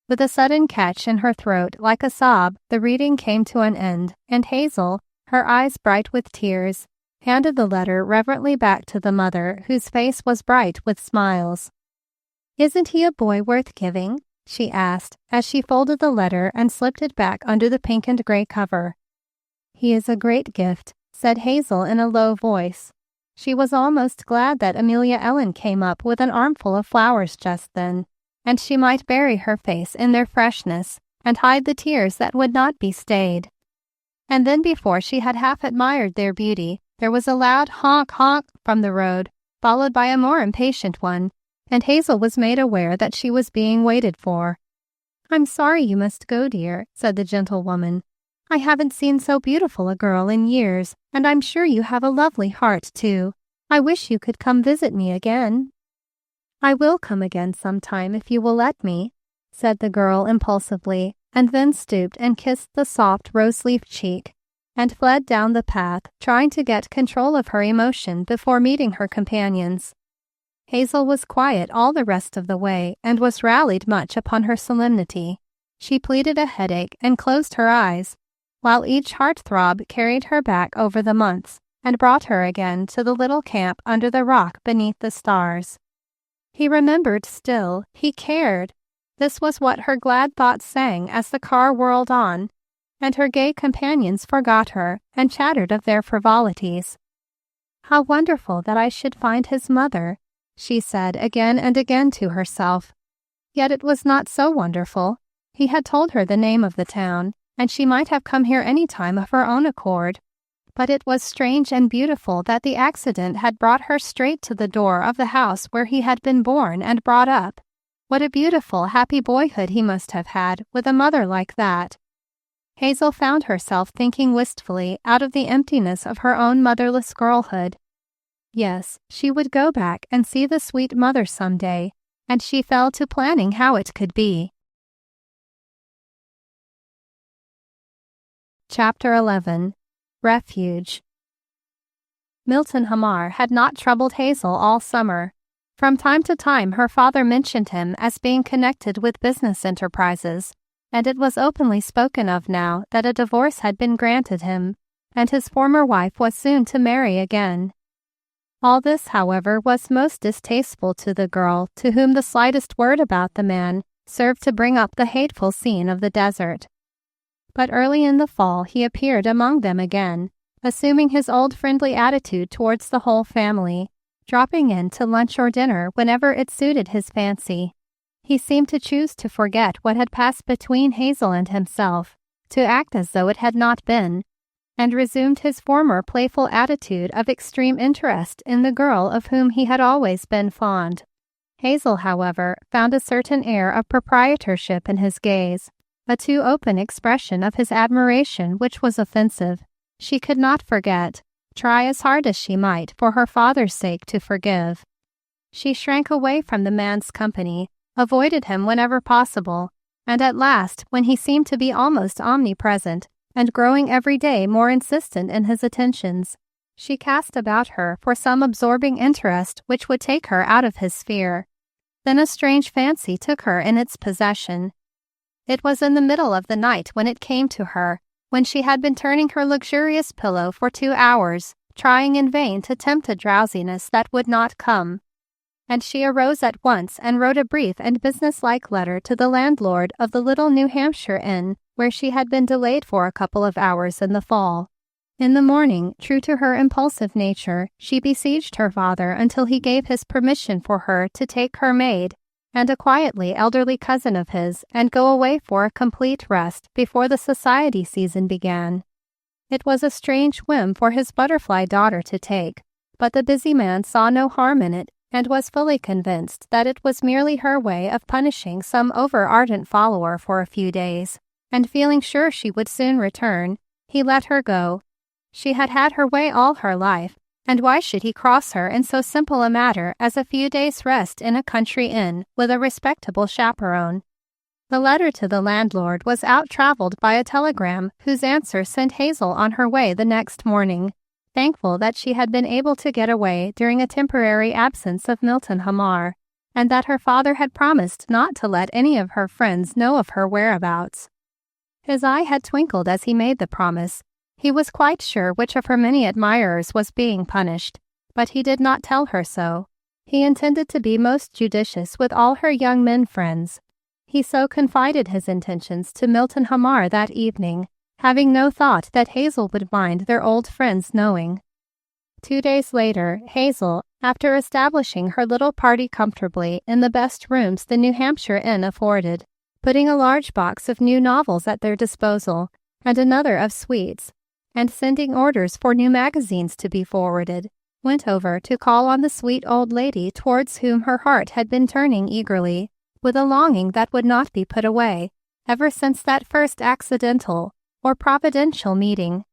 With a sudden catch in her throat like a sob, the reading came to an end, and Hazel, her eyes bright with tears, handed the letter reverently back to the mother, whose face was bright with smiles. "Isn't he a boy worth giving?" she asked, as she folded the letter and slipped it back under the pink and gray cover. "He is a great gift," said Hazel in a low voice. She was almost glad that Amelia Ellen came up with an armful of flowers just then, and she might bury her face in their freshness and hide the tears that would not be stayed. And then before she had half admired their beauty, there was a loud honk honk from the road, followed by a more impatient one, and Hazel was made aware that she was being waited for. "I'm sorry you must go, dear," said the gentlewoman. "I haven't seen so beautiful a girl in years, and I'm sure you have a lovely heart, too. I wish you could come visit me again." "I will come again sometime if you will let me," said the girl impulsively, and then stooped and kissed the soft rose-leaf cheek, and fled down the path, trying to get control of her emotion before meeting her companions. Hazel was quiet all the rest of the way and was rallied much upon her solemnity. She pleaded a headache and closed her eyes, while each heart-throb carried her back over the months and brought her again to the little camp under the rock beneath the stars. He remembered still, he cared. This was what her glad thoughts sang as the car whirled on, and her gay companions forgot her and chattered of their frivolities. "How wonderful that I should find his mother," she said again and again to herself. Yet it was not so wonderful. He had told her the name of the town, and she might have come here any time of her own accord. But it was strange and beautiful that the accident had brought her straight to the door of the house where he had been born and brought up. What a beautiful, happy boyhood he must have had with a mother like that. Hazel found herself thinking wistfully out of the emptiness of her own motherless girlhood. Yes, she would go back and see the sweet mother some day, and she fell to planning how it could be. Chapter 11. Refuge. Milton Hamar had not troubled Hazel all summer. From time to time her father mentioned him as being connected with business enterprises, and it was openly spoken of now that a divorce had been granted him, and his former wife was soon to marry again. All this, however, was most distasteful to the girl, to whom the slightest word about the man served to bring up the hateful scene of the desert. But early in the fall he appeared among them again, assuming his old friendly attitude towards the whole family, dropping in to lunch or dinner whenever it suited his fancy. He seemed to choose to forget what had passed between Hazel and himself, to act as though it had not been, and resumed his former playful attitude of extreme interest in the girl of whom he had always been fond. Hazel, however, found a certain air of proprietorship in his gaze, a too open expression of his admiration which was offensive. She could not forget, try as hard as she might for her father's sake to forgive. She shrank away from the man's company, avoided him whenever possible, and at last, when he seemed to be almost omnipresent and growing every day more insistent in his attentions, she cast about her for some absorbing interest which would take her out of his sphere. Then a strange fancy took her in its possession. It was in the middle of the night when it came to her, when she had been turning her luxurious pillow for 2 hours, trying in vain to tempt a drowsiness that would not come. And she arose at once and wrote a brief and businesslike letter to the landlord of the little New Hampshire inn where she had been delayed for a couple of hours in the fall. In the morning, true to her impulsive nature, she besieged her father until he gave his permission for her to take her maid and a quietly elderly cousin of his and go away for a complete rest before the society season began. It was a strange whim for his butterfly daughter to take, but the busy man saw no harm in it and was fully convinced that it was merely her way of punishing some over-ardent follower for a few days, and feeling sure she would soon return, he let her go. She had had her way all her life, and why should he cross her in so simple a matter as a few days' rest in a country inn with a respectable chaperone? The letter to the landlord was out-traveled by a telegram whose answer sent Hazel on her way the next morning, thankful that she had been able to get away during a temporary absence of Milton Hamar, and that her father had promised not to let any of her friends know of her whereabouts. His eye had twinkled as he made the promise, He was quite sure which of her many admirers was being punished, but he did not tell her so. He intended to be most judicious with all her young men friends. He so confided his intentions to Milton Hamar that evening, having no thought that Hazel would mind their old friends knowing. 2 days later, Hazel, after establishing her little party comfortably in the best rooms the New Hampshire inn afforded, putting a large box of new novels at their disposal and another of sweets, and sending orders for new magazines to be forwarded, went over to call on the sweet old lady towards whom her heart had been turning eagerly, with a longing that would not be put away, ever since that first accidental or providential meeting.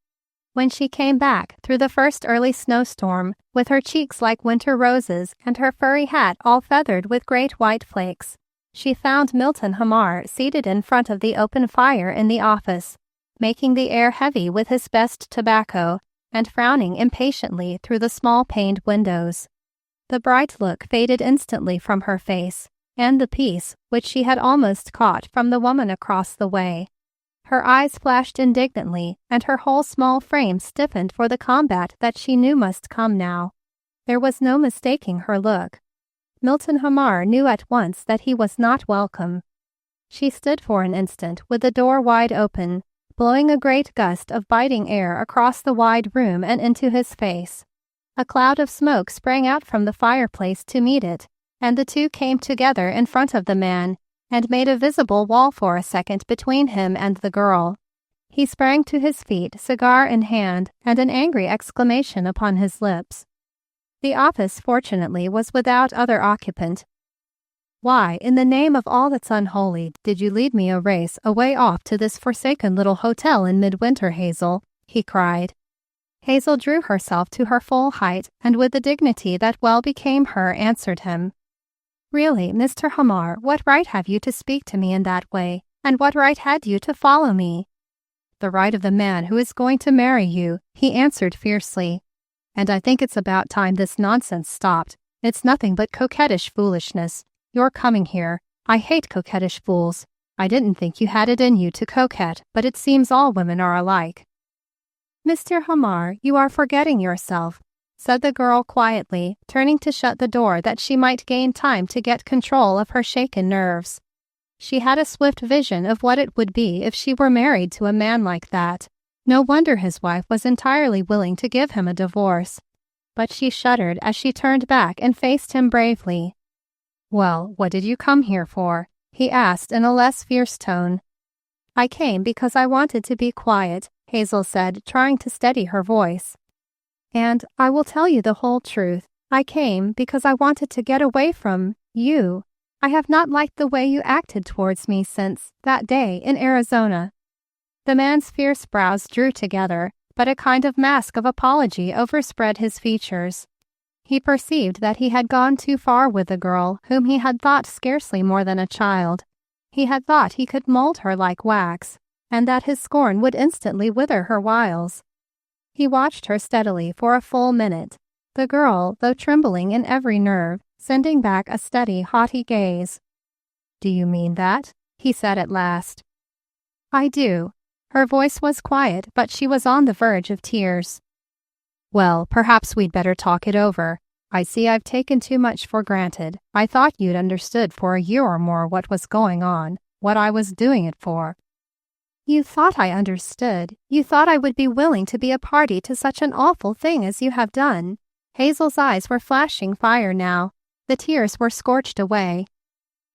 When she came back through the first early snowstorm, with her cheeks like winter roses and her furry hat all feathered with great white flakes, she found Milton Hamar seated in front of the open fire in the office, making the air heavy with his best tobacco and frowning impatiently through the small-paned windows. The bright look faded instantly from her face, and the peace which she had almost caught from the woman across the way. Her eyes flashed indignantly, and her whole small frame stiffened for the combat that she knew must come now. There was no mistaking her look. Milton Hamar knew at once that he was not welcome. She stood for an instant with the door wide open, blowing a great gust of biting air across the wide room and into his face. A cloud of smoke sprang out from the fireplace to meet it, and the two came together in front of the man, and made a visible wall for a second between him and the girl. He sprang to his feet, cigar in hand, and an angry exclamation upon his lips. The office, fortunately, was without other occupant. "Why, in the name of all that's unholy, did you lead me a race away off to this forsaken little hotel in midwinter, Hazel?" he cried. Hazel drew herself to her full height, and with the dignity that well became her, answered him. "Really, Mr. Hamar, what right have you to speak to me in that way, and what right had you to follow me?" "The right of the man who is going to marry you," he answered fiercely. "And I think it's about time this nonsense stopped. It's nothing but coquettish foolishness. Your coming here. I hate coquettish fools. I didn't think you had it in you to coquette, but it seems all women are alike." "Mr. Hamar, you are forgetting yourself," said the girl quietly, turning to shut the door that she might gain time to get control of her shaken nerves. She had a swift vision of what it would be if she were married to a man like that. No wonder his wife was entirely willing to give him a divorce. But she shuddered as she turned back and faced him bravely. "Well, what did you come here for?" he asked in a less fierce tone. "I came because I wanted to be quiet," Hazel said, trying to steady her voice. "And I will tell you the whole truth. I came because I wanted to get away from you. I have not liked the way you acted towards me since that day in Arizona." The man's fierce brows drew together, but a kind of mask of apology overspread his features. He perceived that he had gone too far with the girl whom he had thought scarcely more than a child. He had thought he could mold her like wax, and that his scorn would instantly wither her wiles. He watched her steadily for a full minute, the girl, though trembling in every nerve, sending back a steady, haughty gaze. "Do you mean that?" he said at last. "I do." Her voice was quiet, but she was on the verge of tears. "Well, perhaps we'd better talk it over. I see I've taken too much for granted. I thought you'd understood for a year or more what was going on, what I was doing it for." "You thought I understood. You thought I would be willing to be a party to such an awful thing as you have done." Hazel's eyes were flashing fire now. The tears were scorched away.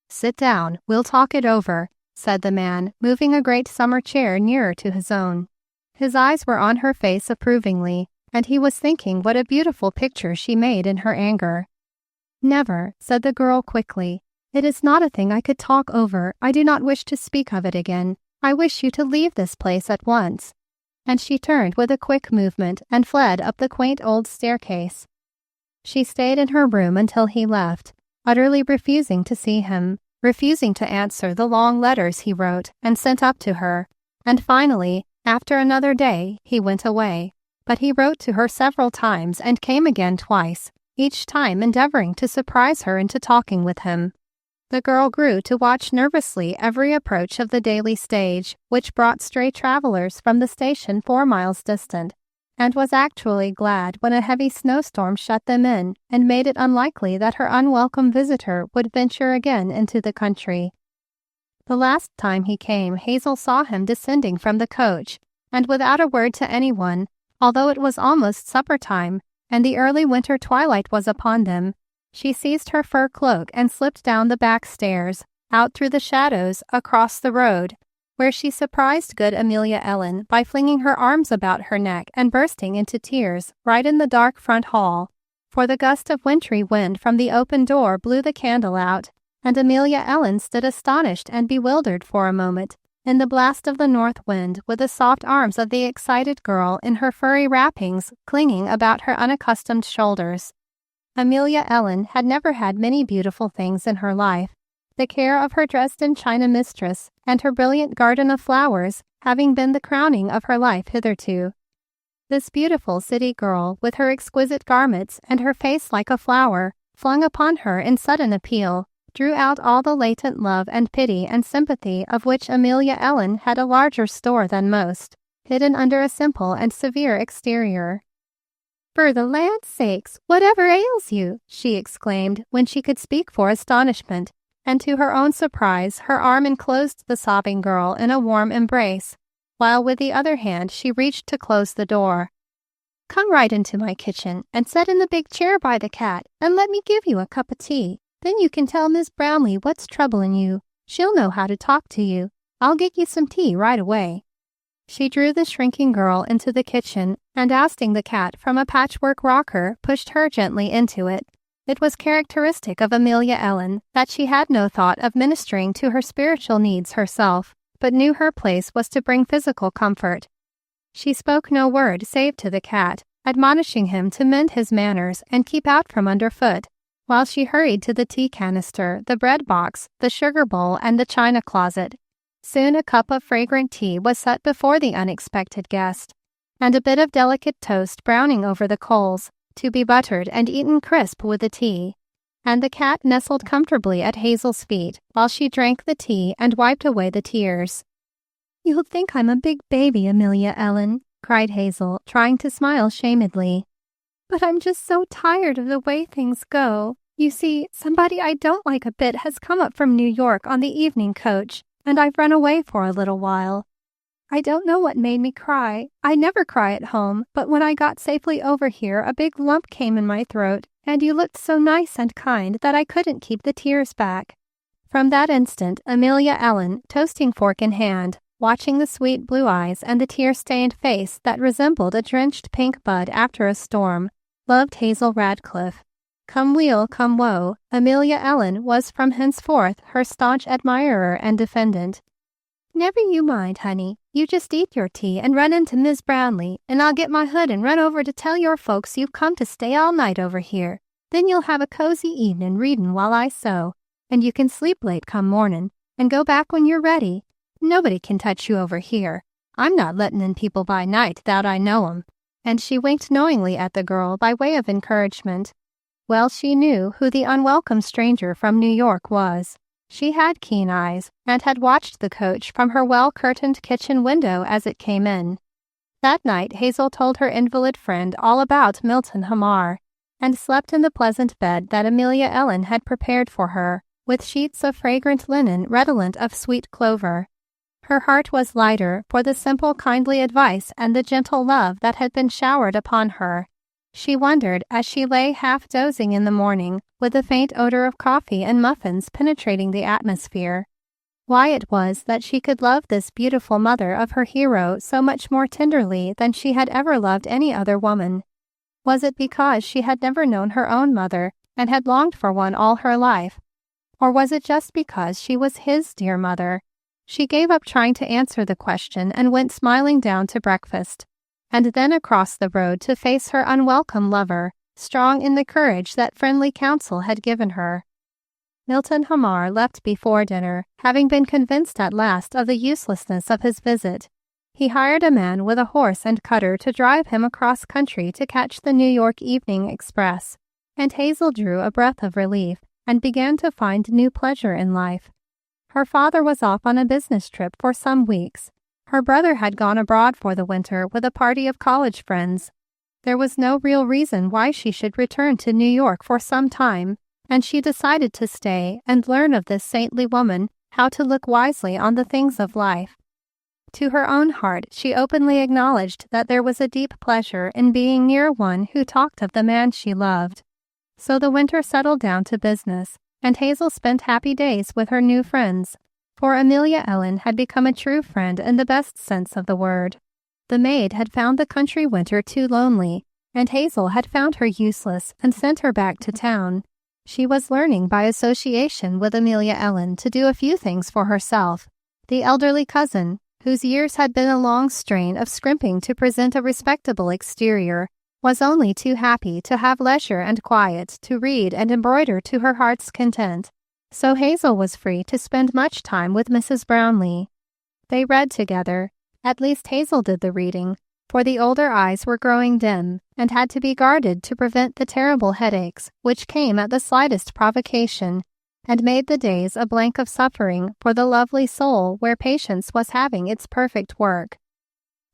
"Sit down. We'll talk it over," said the man, moving a great summer chair nearer to his own. His eyes were on her face approvingly, and he was thinking what a beautiful picture she made in her anger. "Never," said the girl quickly. "It is not a thing I could talk over. I do not wish to speak of it again. I wish you to leave this place at once." And she turned with a quick movement and fled up the quaint old staircase. She stayed in her room until he left, utterly refusing to see him, refusing to answer the long letters he wrote and sent up to her, and finally, after another day, he went away. But he wrote to her several times and came again twice, each time endeavoring to surprise her into talking with him. The girl grew to watch nervously every approach of the daily stage, which brought stray travelers from the station 4 miles distant, and was actually glad when a heavy snowstorm shut them in and made it unlikely that her unwelcome visitor would venture again into the country. The last time he came, Hazel saw him descending from the coach, and without a word to anyone, although it was almost supper time, and the early winter twilight was upon them, she seized her fur cloak and slipped down the back stairs, out through the shadows, across the road, where she surprised good Amelia Ellen by flinging her arms about her neck and bursting into tears right in the dark front hall, for the gust of wintry wind from the open door blew the candle out, and Amelia Ellen stood astonished and bewildered for a moment in the blast of the north wind, with the soft arms of the excited girl in her furry wrappings clinging about her unaccustomed shoulders. Amelia Ellen had never had many beautiful things in her life, the care of her Dresden china mistress and her brilliant garden of flowers having been the crowning of her life hitherto. This beautiful city girl, with her exquisite garments and her face like a flower, flung upon her in sudden appeal, drew out all the latent love and pity and sympathy of which Amelia Ellen had a larger store than most, hidden under a simple and severe exterior. "For the land's sakes, whatever ails you?" she exclaimed when she could speak for astonishment, and to her own surprise her arm enclosed the sobbing girl in a warm embrace, while with the other hand she reached to close the door. "Come right into my kitchen and sit in the big chair by the cat and let me give you a cup of tea. Then you can tell Miss Brownleigh what's troubling you. She'll know how to talk to you. I'll get you some tea right away." She drew the shrinking girl into the kitchen and, ousting the cat from a patchwork rocker, pushed her gently into it. It was characteristic of Amelia Ellen that she had no thought of ministering to her spiritual needs herself, but knew her place was to bring physical comfort. She spoke no word save to the cat, admonishing him to mend his manners and keep out from underfoot, while she hurried to the tea canister, the bread box, the sugar bowl, and the china closet. Soon a cup of fragrant tea was set before the unexpected guest, and a bit of delicate toast browning over the coals, to be buttered and eaten crisp with the tea. And the cat nestled comfortably at Hazel's feet while she drank the tea and wiped away the tears. "You'll think I'm a big baby, Amelia Ellen," cried Hazel, trying to smile shamedly. "But I'm just so tired of the way things go. You see, somebody I don't like a bit has come up from New York on the evening coach, and I've run away for a little while. I don't know what made me cry. I never cry at home, but when I got safely over here, a big lump came in my throat, and you looked so nice and kind that I couldn't keep the tears back." From that instant, Amelia Ellen, toasting fork in hand, watching the sweet blue eyes and the tear-stained face that resembled a drenched pink bud after a storm, loved Hazel Radcliffe. Come weal, come woe, Amelia Ellen was from henceforth her staunch admirer and defendant. "Never you mind, honey. You just eat your tea and run into Miss Brownleigh, and I'll get my hood and run over to tell your folks you've come to stay all night over here. Then you'll have a cozy evening readin' while I sew, and you can sleep late come mornin', and go back when you're ready. Nobody can touch you over here. I'm not lettin' in people by night 'thout I know 'em." And she winked knowingly at the girl by way of encouragement. Well she knew who the unwelcome stranger from New York was. She had keen eyes, and had watched the coach from her well-curtained kitchen window as it came in. That night Hazel told her invalid friend all about Milton Hamar, and slept in the pleasant bed that Amelia Ellen had prepared for her, with sheets of fragrant linen redolent of sweet clover. Her heart was lighter for the simple kindly advice and the gentle love that had been showered upon her. She wondered, as she lay half dozing in the morning, with the faint odor of coffee and muffins penetrating the atmosphere, why it was that she could love this beautiful mother of her hero so much more tenderly than she had ever loved any other woman. Was it because she had never known her own mother and had longed for one all her life? Or was it just because she was his dear mother? She gave up trying to answer the question and went smiling down to breakfast, and then across the road to face her unwelcome lover, strong in the courage that friendly counsel had given her. Milton Hamar left before dinner, having been convinced at last of the uselessness of his visit. He hired a man with a horse and cutter to drive him across country to catch the New York evening express, and Hazel drew a breath of relief and began to find new pleasure in life. Her father was off on a business trip for some weeks. Her brother had gone abroad for the winter with a party of college friends. There was no real reason why she should return to New York for some time, and she decided to stay and learn of this saintly woman how to look wisely on the things of life. To her own heart, she openly acknowledged that there was a deep pleasure in being near one who talked of the man she loved. So the winter settled down to business, and Hazel spent happy days with her new friends, for Amelia Ellen had become a true friend in the best sense of the word. The maid had found the country winter too lonely, and Hazel had found her useless and sent her back to town. She was learning by association with Amelia Ellen to do a few things for herself. The elderly cousin, whose years had been a long strain of scrimping to present a respectable exterior, was only too happy to have leisure and quiet to read and embroider to her heart's content. So Hazel was free to spend much time with Mrs. Brownleigh. They read together. At least Hazel did the reading, for the older eyes were growing dim and had to be guarded to prevent the terrible headaches which came at the slightest provocation and made the days a blank of suffering for the lovely soul where patience was having its perfect work.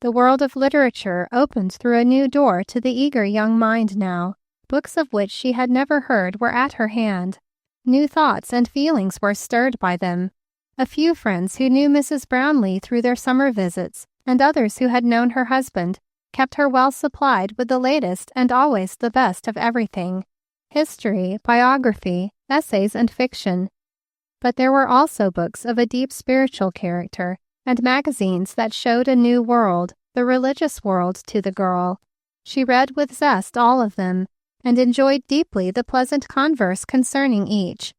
The world of literature opened through a new door to the eager young mind now. Books of which she had never heard were at her hand. New thoughts and feelings were stirred by them. A few friends who knew Mrs. Brownleigh through their summer visits, and others who had known her husband, kept her well supplied with the latest and always the best of everything: history, biography, essays, and fiction. But there were also books of a deep spiritual character, and magazines that showed a new world, the religious world, to the girl. She read with zest all of them, and enjoyed deeply the pleasant converse concerning each.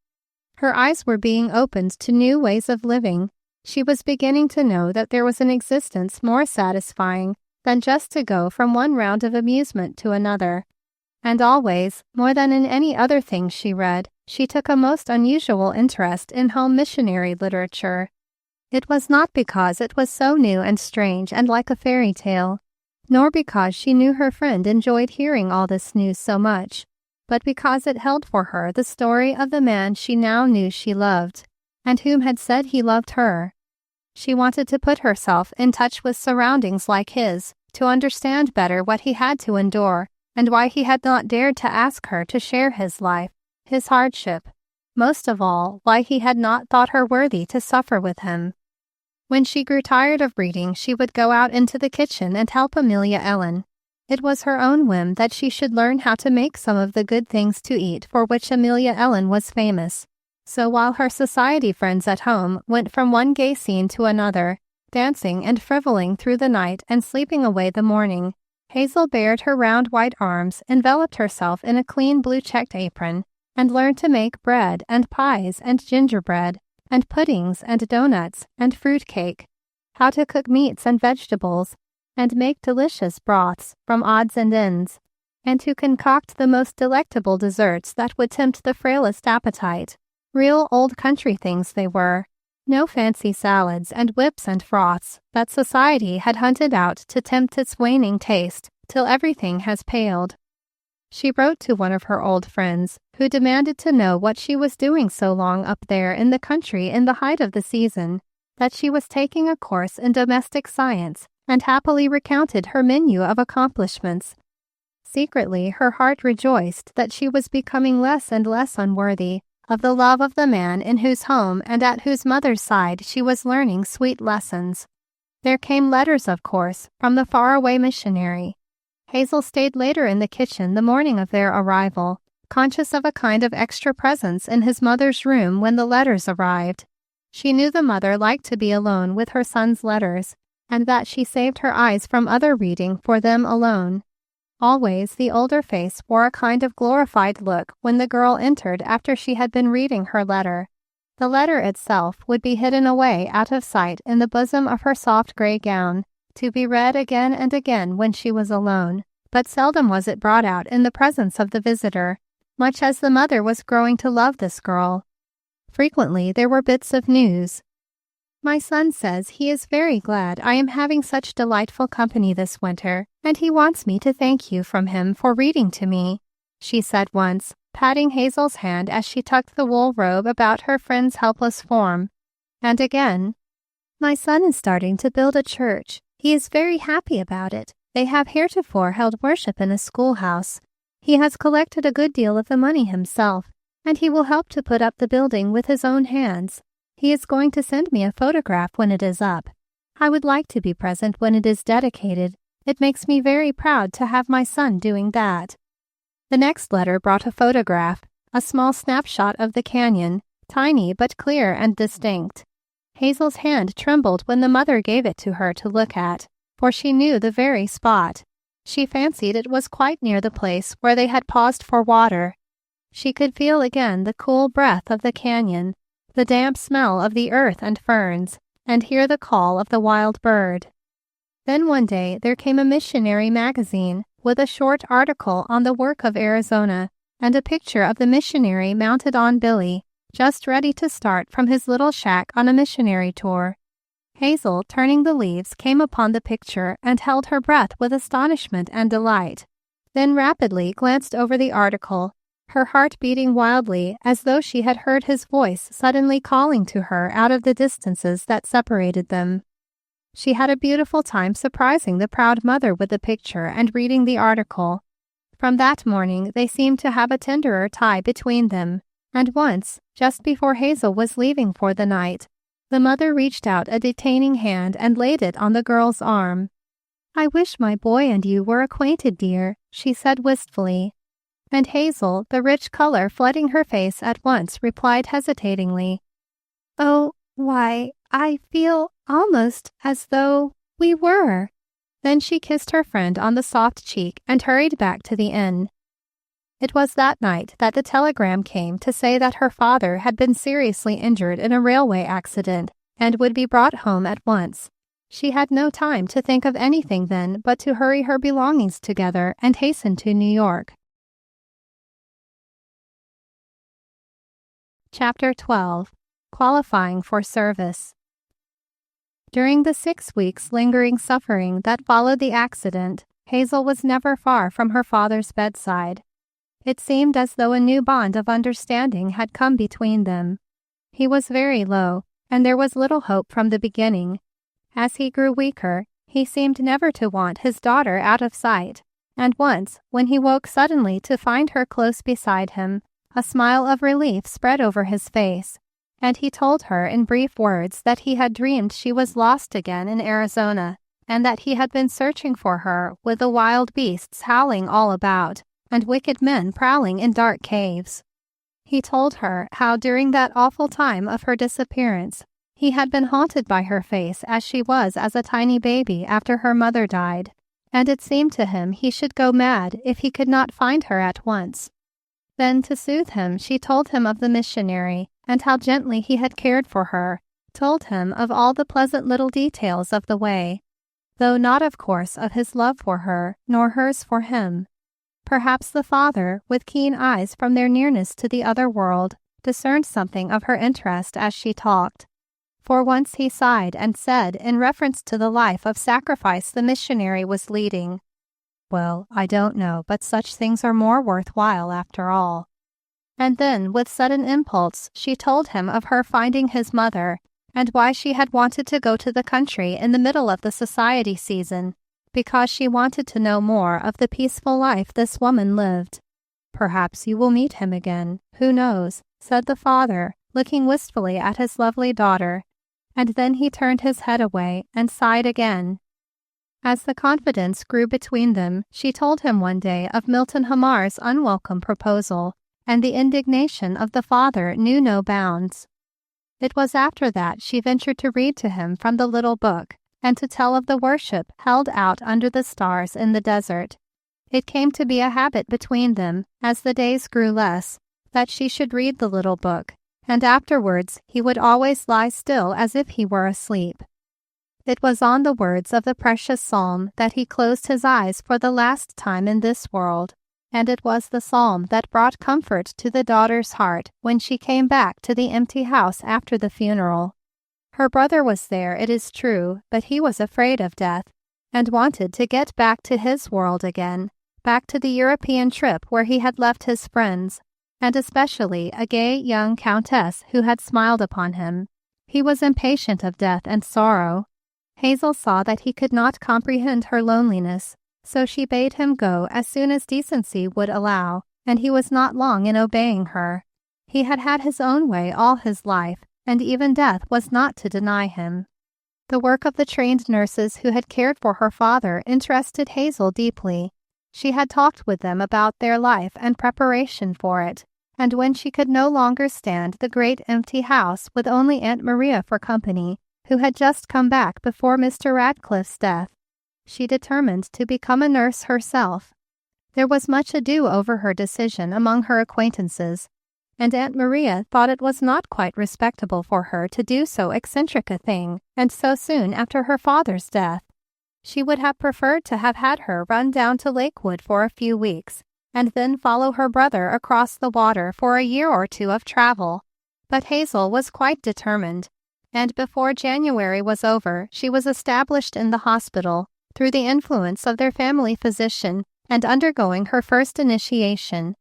Her eyes were being opened to new ways of living. She was beginning to know that there was an existence more satisfying than just to go from one round of amusement to another. And always, more than in any other thing she read, she took a most unusual interest in home missionary literature. It was not because it was so new and strange and like a fairy tale, nor because she knew her friend enjoyed hearing all this news so much, but because it held for her the story of the man she now knew she loved, and whom had said he loved her. She wanted to put herself in touch with surroundings like his, to understand better what he had to endure, and why he had not dared to ask her to share his life, his hardship. Most of all, why he had not thought her worthy to suffer with him. When she grew tired of reading, she would go out into the kitchen and help Amelia Ellen. It was her own whim that she should learn how to make some of the good things to eat for which Amelia Ellen was famous. So while her society friends at home went from one gay scene to another, dancing and frivoling through the night and sleeping away the morning, Hazel bared her round white arms, enveloped herself in a clean blue-checked apron, and learned to make bread and pies and gingerbread, and puddings and doughnuts and fruit cake, how to cook meats and vegetables, and make delicious broths from odds and ends, and to concoct the most delectable desserts that would tempt the frailest appetite. Real old country things they were, no fancy salads and whips and froths that society had hunted out to tempt its waning taste till everything has paled. She wrote to one of her old friends, who demanded to know what she was doing so long up there in the country in the height of the season, that she was taking a course in domestic science, and happily recounted her menu of accomplishments. Secretly, her heart rejoiced that she was becoming less and less unworthy of the love of the man in whose home and at whose mother's side she was learning sweet lessons. There came letters, of course, from the faraway missionary. Hazel stayed later in the kitchen the morning of their arrival, conscious of a kind of extra presence in his mother's room when the letters arrived. She knew the mother liked to be alone with her son's letters, and that she saved her eyes from other reading for them alone. Always the older face wore a kind of glorified look when the girl entered after she had been reading her letter. The letter itself would be hidden away out of sight in the bosom of her soft gray gown, to be read again and again when she was alone, but seldom was it brought out in the presence of the visitor, much as the mother was growing to love this girl. Frequently there were bits of news. "My son says he is very glad I am having such delightful company this winter, and he wants me to thank you from him for reading to me," she said once, patting Hazel's hand as she tucked the wool robe about her friend's helpless form. And again, "My son is starting to build a church. He is very happy about it. They have heretofore held worship in a schoolhouse. He has collected a good deal of the money himself, and he will help to put up the building with his own hands. He is going to send me a photograph when it is up. I would like to be present when it is dedicated. It makes me very proud to have my son doing that." The next letter brought a photograph, a small snapshot of the canyon, tiny but clear and distinct. Hazel's hand trembled when the mother gave it to her to look at, for she knew the very spot. She fancied it was quite near the place where they had paused for water. She could feel again the cool breath of the canyon, the damp smell of the earth and ferns, and hear the call of the wild bird. Then one day there came a missionary magazine with a short article on the work of Arizona and a picture of the missionary mounted on Billy, just ready to start from his little shack on a missionary tour. Hazel, turning the leaves, came upon the picture and held her breath with astonishment and delight, then rapidly glanced over the article, her heart beating wildly as though she had heard his voice suddenly calling to her out of the distances that separated them. She had a beautiful time surprising the proud mother with the picture and reading the article. From that morning they seemed to have a tenderer tie between them, and once, just before Hazel was leaving for the night, the mother reached out a detaining hand and laid it on the girl's arm. "I wish my boy and you were acquainted, dear," she said wistfully. And Hazel, the rich color flooding her face at once, replied hesitatingly, "Oh, why, I feel almost as though we were." Then she kissed her friend on the soft cheek and hurried back to the inn. It was that night that the telegram came to say that her father had been seriously injured in a railway accident and would be brought home at once. She had no time to think of anything then but to hurry her belongings together and hasten to New York. Chapter 12. Qualifying for Service. During the 6 weeks lingering suffering that followed the accident, Hazel was never far from her father's bedside. It seemed as though a new bond of understanding had come between them. He was very low, and there was little hope from the beginning. As he grew weaker, he seemed never to want his daughter out of sight, and once, when he woke suddenly to find her close beside him, a smile of relief spread over his face, and he told her in brief words that he had dreamed she was lost again in Arizona, and that he had been searching for her with the wild beasts howling all about, and wicked men prowling in dark caves. He told her how during that awful time of her disappearance, he had been haunted by her face as she was as a tiny baby after her mother died, and it seemed to him he should go mad if he could not find her at once. Then, to soothe him, she told him of the missionary, and how gently he had cared for her, told him of all the pleasant little details of the way, though not, of course, of his love for her, nor hers for him. Perhaps the father, with keen eyes from their nearness to the other world, discerned something of her interest as she talked. For once he sighed and said, in reference to the life of sacrifice the missionary was leading, "Well, I don't know, but such things are more worthwhile after all." And then, with sudden impulse, she told him of her finding his mother, and why she had wanted to go to the country in the middle of the society season, because she wanted to know more of the peaceful life this woman lived. "Perhaps you will meet him again, who knows," said the father, looking wistfully at his lovely daughter, and then he turned his head away and sighed again. As the confidence grew between them, she told him one day of Milton Hamar's unwelcome proposal, and the indignation of the father knew no bounds. It was after that she ventured to read to him from the little book, and to tell of the worship held out under the stars in the desert. It came to be a habit between them, as the days grew less, that she should read the little book, and afterwards he would always lie still as if he were asleep. It was on the words of the precious psalm that he closed his eyes for the last time in this world, and it was the psalm that brought comfort to the daughter's heart when she came back to the empty house after the funeral. Her brother was there, it is true, but he was afraid of death, and wanted to get back to his world again, back to the European trip where he had left his friends, and especially a gay young countess who had smiled upon him. He was impatient of death and sorrow. Hazel saw that he could not comprehend her loneliness, so she bade him go as soon as decency would allow, and he was not long in obeying her. He had had his own way all his life, and even death was not to deny him. The work of the trained nurses who had cared for her father interested Hazel deeply. She had talked with them about their life and preparation for it, and when she could no longer stand the great empty house with only Aunt Maria for company, who had just come back before Mr. Radcliffe's death, she determined to become a nurse herself. There was much ado over her decision among her acquaintances, and Aunt Maria thought it was not quite respectable for her to do so eccentric a thing, and so soon after her father's death. She would have preferred to have had her run down to Lakewood for a few weeks, and then follow her brother across the water for a year or two of travel. But Hazel was quite determined, and before January was over she was established in the hospital through the influence of their family physician and undergoing her first initiation.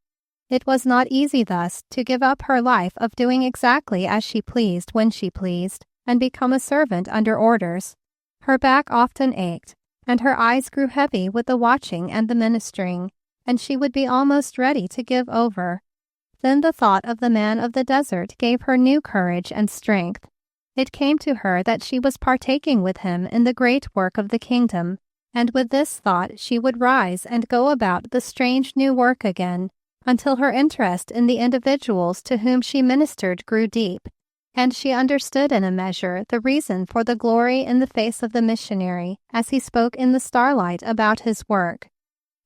It was not easy thus to give up her life of doing exactly as she pleased when she pleased, and become a servant under orders. Her back often ached, and her eyes grew heavy with the watching and the ministering, and she would be almost ready to give over. Then the thought of the man of the desert gave her new courage and strength. It came to her that she was partaking with him in the great work of the kingdom, and with this thought she would rise and go about the strange new work again, until her interest in the individuals to whom she ministered grew deep, and she understood in a measure the reason for the glory in the face of the missionary as he spoke in the starlight about his work.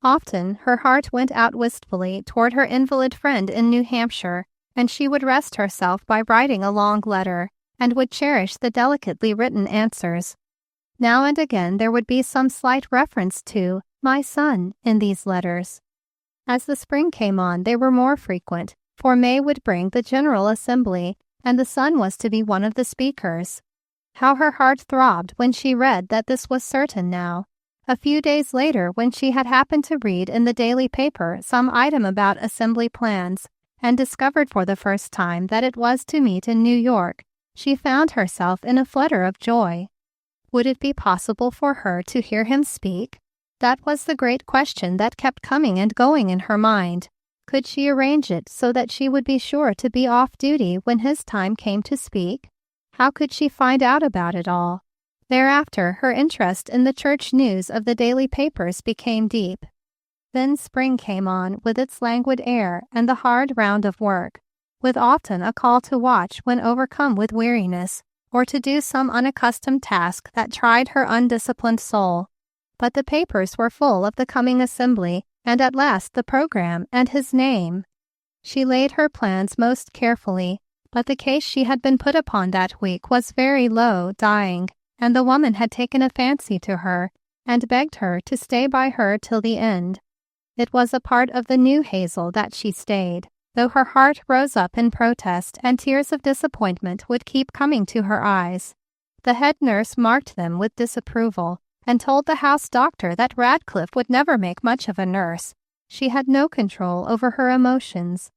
Often her heart went out wistfully toward her invalid friend in New Hampshire, and she would rest herself by writing a long letter, and would cherish the delicately written answers. Now and again there would be some slight reference to "my son" in these letters. As the spring came on, they were more frequent, for May would bring the General Assembly, and the son was to be one of the speakers. How her heart throbbed when she read that this was certain now. A few days later, when she had happened to read in the daily paper some item about assembly plans, and discovered for the first time that it was to meet in New York, she found herself in a flutter of joy. Would it be possible for her to hear him speak? That was the great question that kept coming and going in her mind. Could she arrange it so that she would be sure to be off duty when his time came to speak? How could she find out about it all? Thereafter, her interest in the church news of the daily papers became deep. Then spring came on with its languid air and the hard round of work, with often a call to watch when overcome with weariness, or to do some unaccustomed task that tried her undisciplined soul. But the papers were full of the coming assembly, and at last the program and his name. She laid her plans most carefully, but the case she had been put upon that week was very low dying, and the woman had taken a fancy to her, and begged her to stay by her till the end. It was a part of the new Hazel that she stayed, though her heart rose up in protest and tears of disappointment would keep coming to her eyes. The head nurse marked them with disapproval, and told the house doctor that Radcliffe would never make much of a nurse. She had no control over her emotions.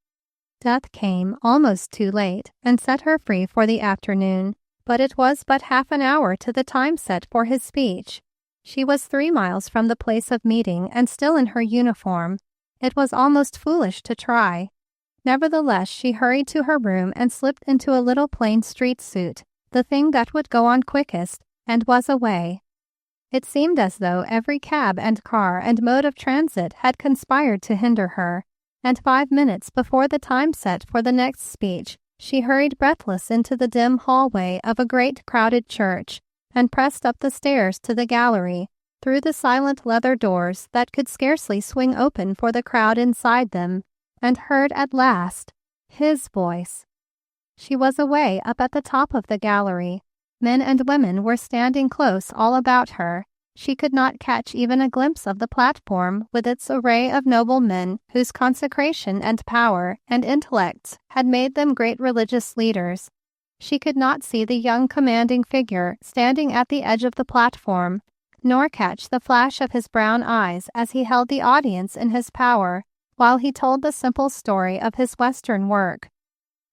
Death came almost too late and set her free for the afternoon, but it was but half an hour to the time set for his speech. She was 3 miles from the place of meeting and still in her uniform. It was almost foolish to try. Nevertheless, she hurried to her room and slipped into a little plain street suit, the thing that would go on quickest, and was away. It seemed as though every cab and car and mode of transit had conspired to hinder her, and 5 minutes before the time set for the next speech, she hurried breathless into the dim hallway of a great crowded church, and pressed up the stairs to the gallery, through the silent leather doors that could scarcely swing open for the crowd inside them, and heard at last his voice. She was away up at the top of the gallery. Men and women were standing close all about her. She could not catch even a glimpse of the platform with its array of noble men whose consecration and power and intellects had made them great religious leaders. She could not see the young commanding figure standing at the edge of the platform, nor catch the flash of his brown eyes as he held the audience in his power, while he told the simple story of his Western work.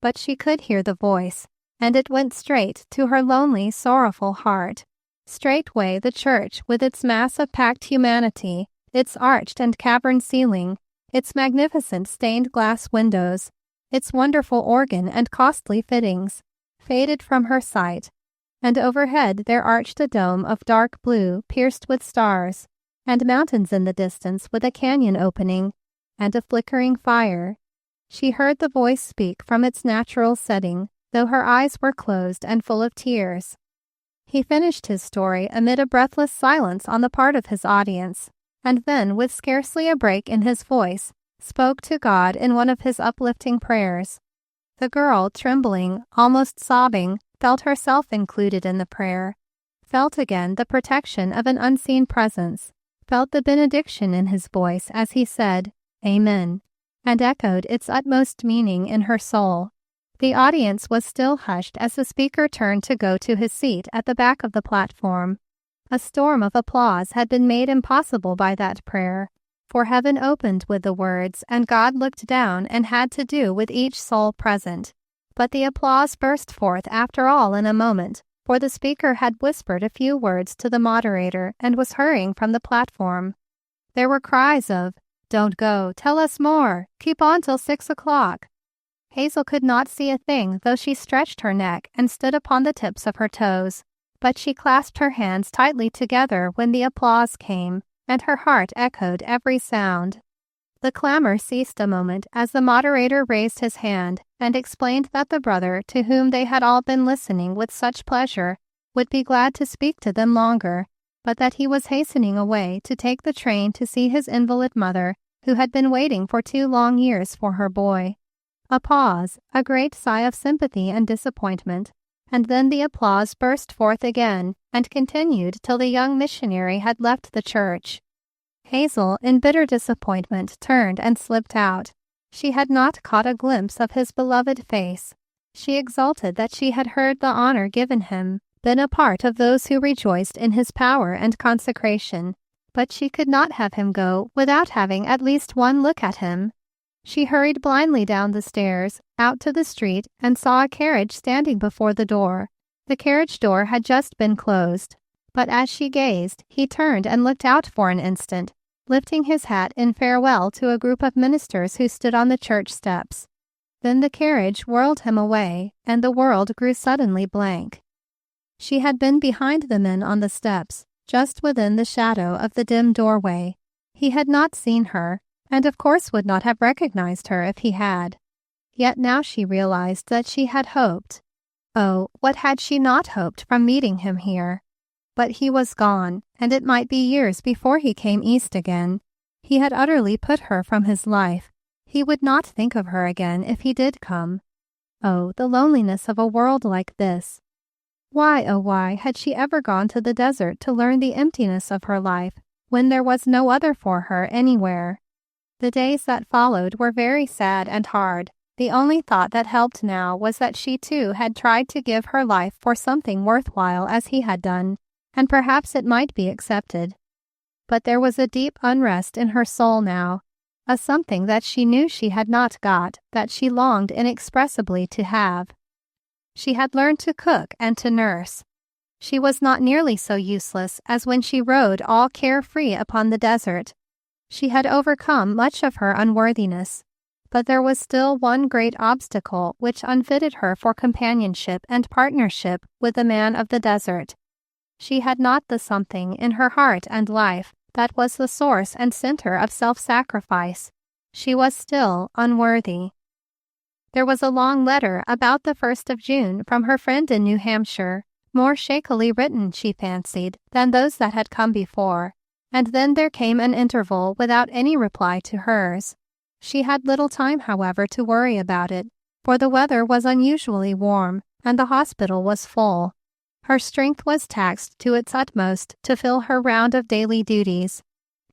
But she could hear the voice, and it went straight to her lonely, sorrowful heart. Straightway the church, with its mass of packed humanity, its arched and caverned ceiling, its magnificent stained glass windows, its wonderful organ and costly fittings, faded from her sight, and overhead there arched a dome of dark blue pierced with stars, and mountains in the distance with a canyon opening, and a flickering fire. She heard the voice speak from its natural setting, though her eyes were closed and full of tears. He finished his story amid a breathless silence on the part of his audience, and then, with scarcely a break in his voice, spoke to God in one of his uplifting prayers. The girl, trembling, almost sobbing, felt herself included in the prayer, felt again the protection of an unseen presence, felt the benediction in his voice as he said, "Amen," and echoed its utmost meaning in her soul. The audience was still hushed as the speaker turned to go to his seat at the back of the platform. A storm of applause had been made impossible by that prayer, for heaven opened with the words, and God looked down and had to do with each soul present. But the applause burst forth after all in a moment, for the speaker had whispered a few words to the moderator and was hurrying from the platform. There were cries of, "Don't go, tell us more, keep on till 6 o'clock." Hazel could not see a thing, though she stretched her neck and stood upon the tips of her toes, but she clasped her hands tightly together when the applause came, and her heart echoed every sound. The clamor ceased a moment as the moderator raised his hand and explained that the brother, to whom they had all been listening with such pleasure, would be glad to speak to them longer, but that he was hastening away to take the train to see his invalid mother, who had been waiting for 2 long years for her boy. A pause, a great sigh of sympathy and disappointment, and then the applause burst forth again and continued till the young missionary had left the church. Hazel, in bitter disappointment, turned and slipped out. She had not caught a glimpse of his beloved face. She exulted that she had heard the honor given him, been a part of those who rejoiced in his power and consecration, but she could not have him go without having at least one look at him. She hurried blindly down the stairs, out to the street, and saw a carriage standing before the door. The carriage door had just been closed, but as she gazed, he turned and looked out for an instant, lifting his hat in farewell to a group of ministers who stood on the church steps. Then the carriage whirled him away, and the world grew suddenly blank. She had been behind the men on the steps, just within the shadow of the dim doorway. He had not seen her, and of course would not have recognized her if he had. Yet now she realized that she had hoped. Oh, what had she not hoped from meeting him here? But he was gone, and it might be years before he came east again. He had utterly put her from his life. He would not think of her again if he did come. Oh, the loneliness of a world like this! Why, oh why, had she ever gone to the desert to learn the emptiness of her life, when there was no other for her anywhere? The days that followed were very sad and hard. The only thought that helped now was that she too had tried to give her life for something worthwhile as he had done, and perhaps it might be accepted. But there was a deep unrest in her soul now, a something that she knew she had not got, that she longed inexpressibly to have. She had learned to cook and to nurse. She was not nearly so useless as when she rode all carefree upon the desert. She had overcome much of her unworthiness, but there was still one great obstacle which unfitted her for companionship and partnership with the man of the desert. She had not the something in her heart and life that was the source and center of self-sacrifice. She was still unworthy. There was a long letter about the 1st of June from her friend in New Hampshire, more shakily written, she fancied, than those that had come before, and then there came an interval without any reply to hers. She had little time, however, to worry about it, for the weather was unusually warm, and the hospital was full. Her strength was taxed to its utmost to fill her round of daily duties.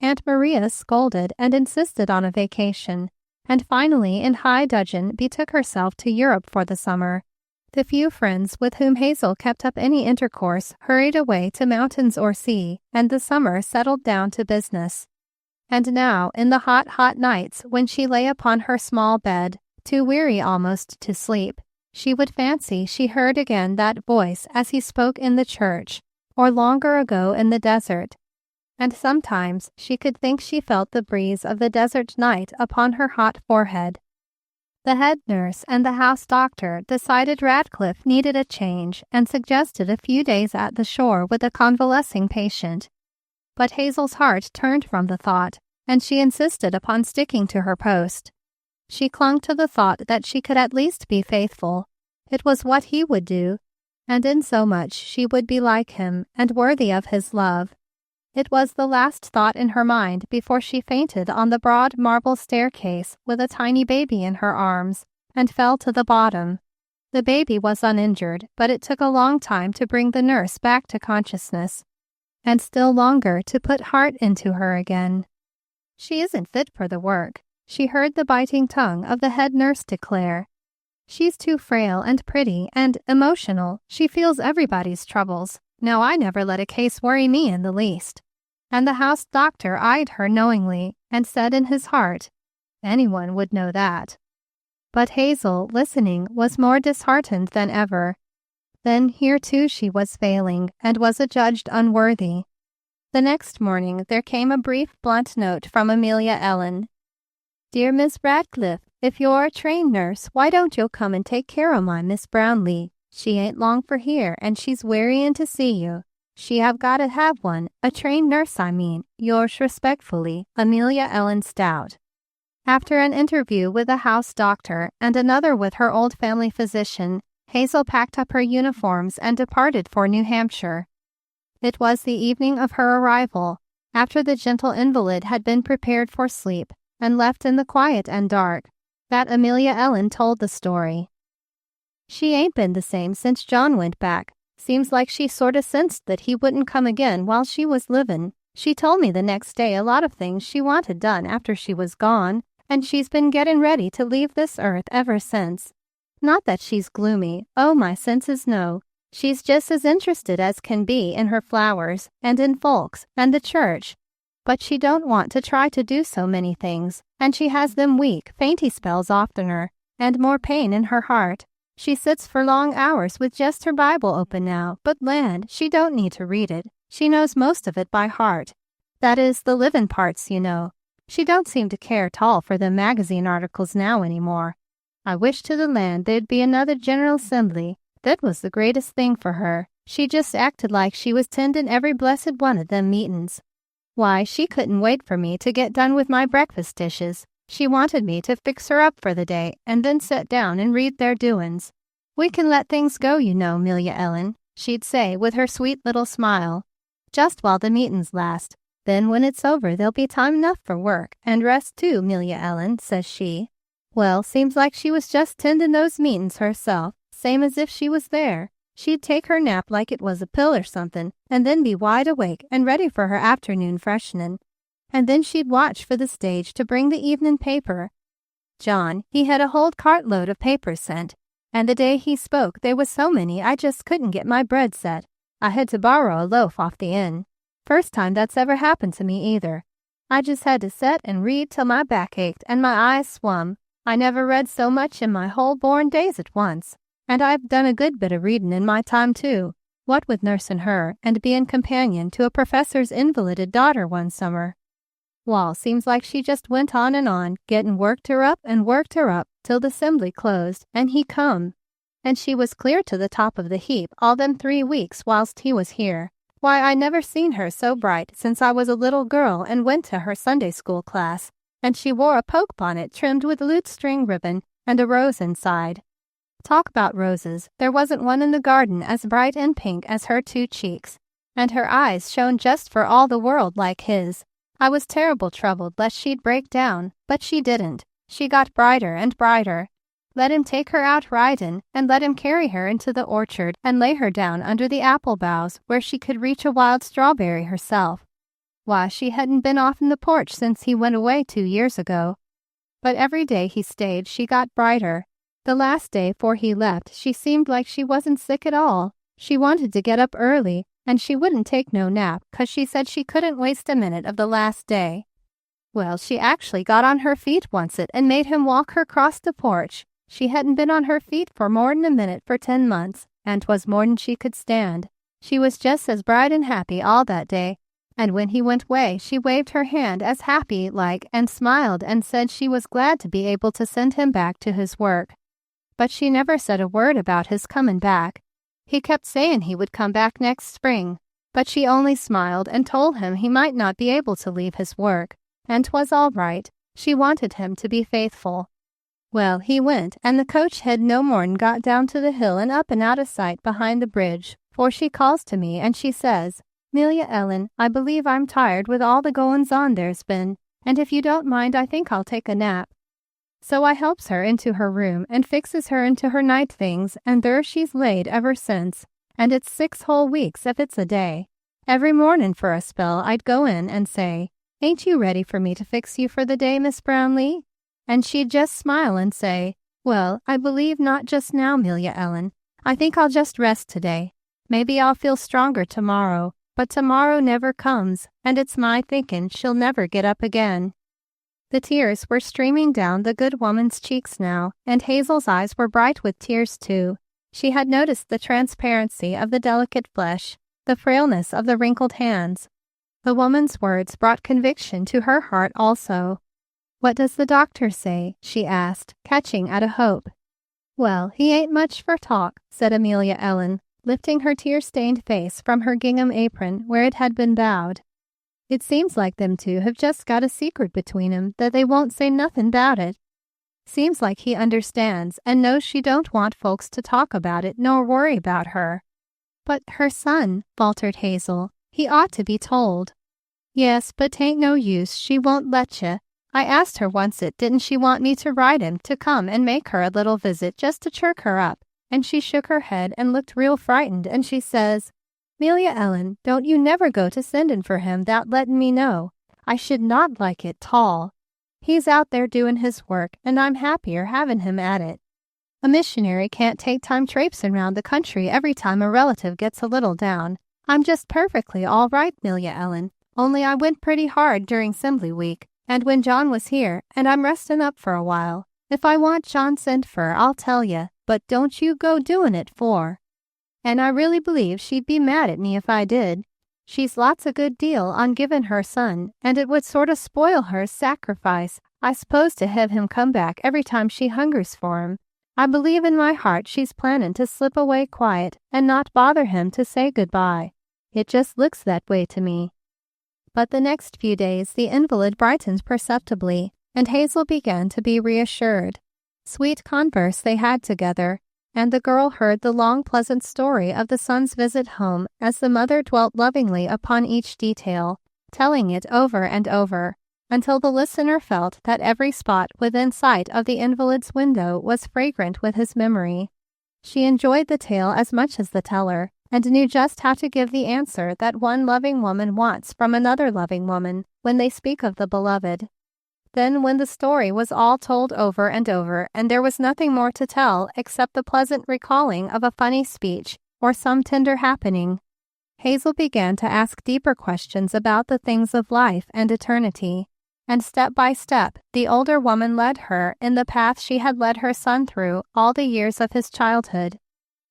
Aunt Maria scolded and insisted on a vacation, and finally in high dudgeon betook herself to Europe for the summer. The few friends with whom Hazel kept up any intercourse hurried away to mountains or sea, and the summer settled down to business. And now, in the hot, hot nights when she lay upon her small bed, too weary almost to sleep, she would fancy she heard again that voice as he spoke in the church, or longer ago in the desert. And sometimes she could think she felt the breeze of the desert night upon her hot forehead. The head nurse and the house doctor decided Radcliffe needed a change and suggested a few days at the shore with a convalescing patient. But Hazel's heart turned from the thought, and she insisted upon sticking to her post. She clung to the thought that she could at least be faithful. It was what he would do, and in so much she would be like him and worthy of his love. It was the last thought in her mind before she fainted on the broad marble staircase with a tiny baby in her arms and fell to the bottom. The baby was uninjured, but it took a long time to bring the nurse back to consciousness, and still longer to put heart into her again. "She isn't fit for the work," she heard the biting tongue of the head nurse declare. "She's too frail and pretty and emotional. She feels everybody's troubles. Now I never let a case worry me in the least." And the house doctor eyed her knowingly and said in his heart, "Anyone would know that." But Hazel, listening, was more disheartened than ever. Then here too she was failing and was adjudged unworthy. The next morning there came a brief, blunt note from Amelia Ellen. "Dear Miss Radcliffe, if you're a trained nurse, why don't you come and take care o' my Miss Brownleigh? She ain't long for here, and she's wearyin' to see you. She have got to have one, a trained nurse I mean. Yours respectfully, Amelia Ellen Stout." After an interview with the house doctor and another with her old family physician, Hazel packed up her uniforms and departed for New Hampshire. It was the evening of her arrival, after the gentle invalid had been prepared for sleep and left in the quiet and dark, that Amelia Ellen told the story. "She ain't been the same since John went back. Seems like she sorta sensed that he wouldn't come again while she was livin'. She told me the next day a lot of things she wanted done after she was gone, and she's been gettin' ready to leave this earth ever since. Not that she's gloomy, oh my senses no. She's just as interested as can be in her flowers and in folks and the church. But she don't want to try to do so many things, and she has them weak, fainty spells oftener, and more pain in her heart. She sits for long hours with just her Bible open now, but land, she don't need to read it. She knows most of it by heart. That is, the livin' parts, you know. She don't seem to care 'tall for them magazine articles now any more. I wish to the land there'd be another General Assembly. That was the greatest thing for her. She just acted like she was tendin' every blessed one of them meetin's. Why, she couldn't wait for me to get done with my breakfast dishes. She wanted me to fix her up for the day and then sit down and read their doin's. 'We can let things go, you know, 'Melia Ellen,' she'd say with her sweet little smile. 'Just while the meetin's last. Then when it's over there'll be time enough for work, and rest too, 'Melia Ellen,' says she. Well, seems like she was just tendin' those meetin's herself, same as if she was there. She'd take her nap like it was a pill or something, and then be wide awake and ready for her afternoon freshenin'. And then she'd watch for the stage to bring the evening paper. John, he had a whole cartload of papers sent, and the day he spoke there was so many I just couldn't get my bread set. I had to borrow a loaf off the inn. First time that's ever happened to me either. I just had to set and read till my back ached and my eyes swum. I never read so much in my whole born days at once. And I've done a good bit of readin' in my time too, what with nursin' her and bein' companion to a professor's invalided daughter one summer. Wall, seems like she just went on, gettin' worked her up till the assembly closed, and he come. And she was clear to the top of the heap all them 3 weeks whilst he was here. Why, I never seen her so bright since I was a little girl and went to her Sunday school class, and she wore a poke bonnet trimmed with lute-string ribbon and a rose inside. Talk about roses, there wasn't one in the garden as bright and pink as her 2 cheeks, and her eyes shone just for all the world like his. I was terrible troubled lest she'd break down, but she didn't. She got brighter and brighter. Let him take her out ridin', and let him carry her into the orchard and lay her down under the apple boughs where she could reach a wild strawberry herself. Why, she hadn't been off in the porch since he went away 2 years ago. But every day he stayed she got brighter. The last day 'fore he left she seemed like she wasn't sick at all. She wanted to get up early, and she wouldn't take no nap 'cause she said she couldn't waste a minute of the last day. Well, she actually got on her feet oncet and made him walk her 'cross the porch. She hadn't been on her feet for more'n a minute for 10 months, and 'twas more'n she could stand. She was just as bright and happy all that day, and when he went away she waved her hand as happy like and smiled and said she was glad to be able to send him back to his work. But she never said a word about his comin' back. He kept sayin' he would come back next spring, but she only smiled and told him he might not be able to leave his work, and 'twas all right. She wanted him to be faithful. Well, he went, and the coach had no more'n got down to the hill and up and out of sight behind the bridge, for she calls to me and she says, "'Melia Ellen, I believe I'm tired with all the goin's on there's been, and if you don't mind I think I'll take a nap." So I helps her into her room and fixes her into her night things, and there she's laid ever since, and it's 6 whole weeks if it's a day. Every mornin' for a spell I'd go in and say, "Ain't you ready for me to fix you for the day, Miss Brownleigh?" And she'd just smile and say, "Well, I believe not just now, Melia Ellen. I think I'll just rest today. Maybe I'll feel stronger tomorrow, but tomorrow never comes, and it's my thinkin' she'll never get up again." The tears were streaming down the good woman's cheeks now, and Hazel's eyes were bright with tears too. She had noticed the transparency of the delicate flesh, the frailness of the wrinkled hands. The woman's words brought conviction to her heart also. "What does the doctor say?" she asked, catching at a hope. "Well, he ain't much for talk," said Amelia Ellen, lifting her tear-stained face from her gingham apron where it had been bowed. "It seems like them two have just got a secret between 'em that they won't say nothin' 'bout it. Seems like he understands and knows she don't want folks to talk about it nor worry about her." "But her son," faltered Hazel. "He ought to be told." "Yes, but 'tain't no use. She won't let you. I asked her oncet didn't she want me to write him to come and make her a little visit just to chirk her up, and she shook her head and looked real frightened, and she says, 'Melia Ellen, don't you never go to sendin' for him 'thout lettin' me know. I should not like it 'tall. He's out there doin' his work, and I'm happier havin' him at it. A missionary can't take time traipsin' round the country every time a relative gets a little down. I'm just perfectly all right, Melia Ellen, only I went pretty hard during 'Sembly week, and when John was here, and I'm restin' up for a while. If I want John sent for, I'll tell you, but don't you go doin' it for. And I really believe she'd be mad at me if I did. She's lots a good deal on givin' her son, and it would sort of spoil her sacrifice, I s'pose, to have him come back every time she hungers for him. I believe in my heart she's plannin' to slip away quiet and not bother him to say goodbye. It just looks that way to me." But the next few days the invalid brightened perceptibly, and Hazel began to be reassured. Sweet converse they had together, and the girl heard the long pleasant story of the son's visit home as the mother dwelt lovingly upon each detail, telling it over and over, until the listener felt that every spot within sight of the invalid's window was fragrant with his memory. She enjoyed the tale as much as the teller, and knew just how to give the answer that one loving woman wants from another loving woman when they speak of the beloved. Then, when the story was all told over and over, and there was nothing more to tell except the pleasant recalling of a funny speech or some tender happening, Hazel began to ask deeper questions about the things of life and eternity, and step by step the older woman led her in the path she had led her son through all the years of his childhood.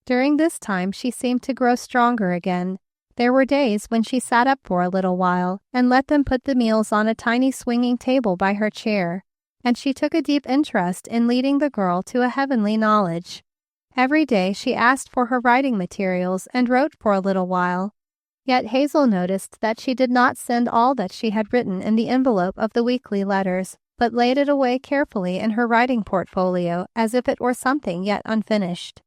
During this time she seemed to grow stronger again. There were days when she sat up for a little while and let them put the meals on a tiny swinging table by her chair, and she took a deep interest in leading the girl to a heavenly knowledge. Every day she asked for her writing materials and wrote for a little while. Yet Hazel noticed that she did not send all that she had written in the envelope of the weekly letters, but laid it away carefully in her writing portfolio as if it were something yet unfinished.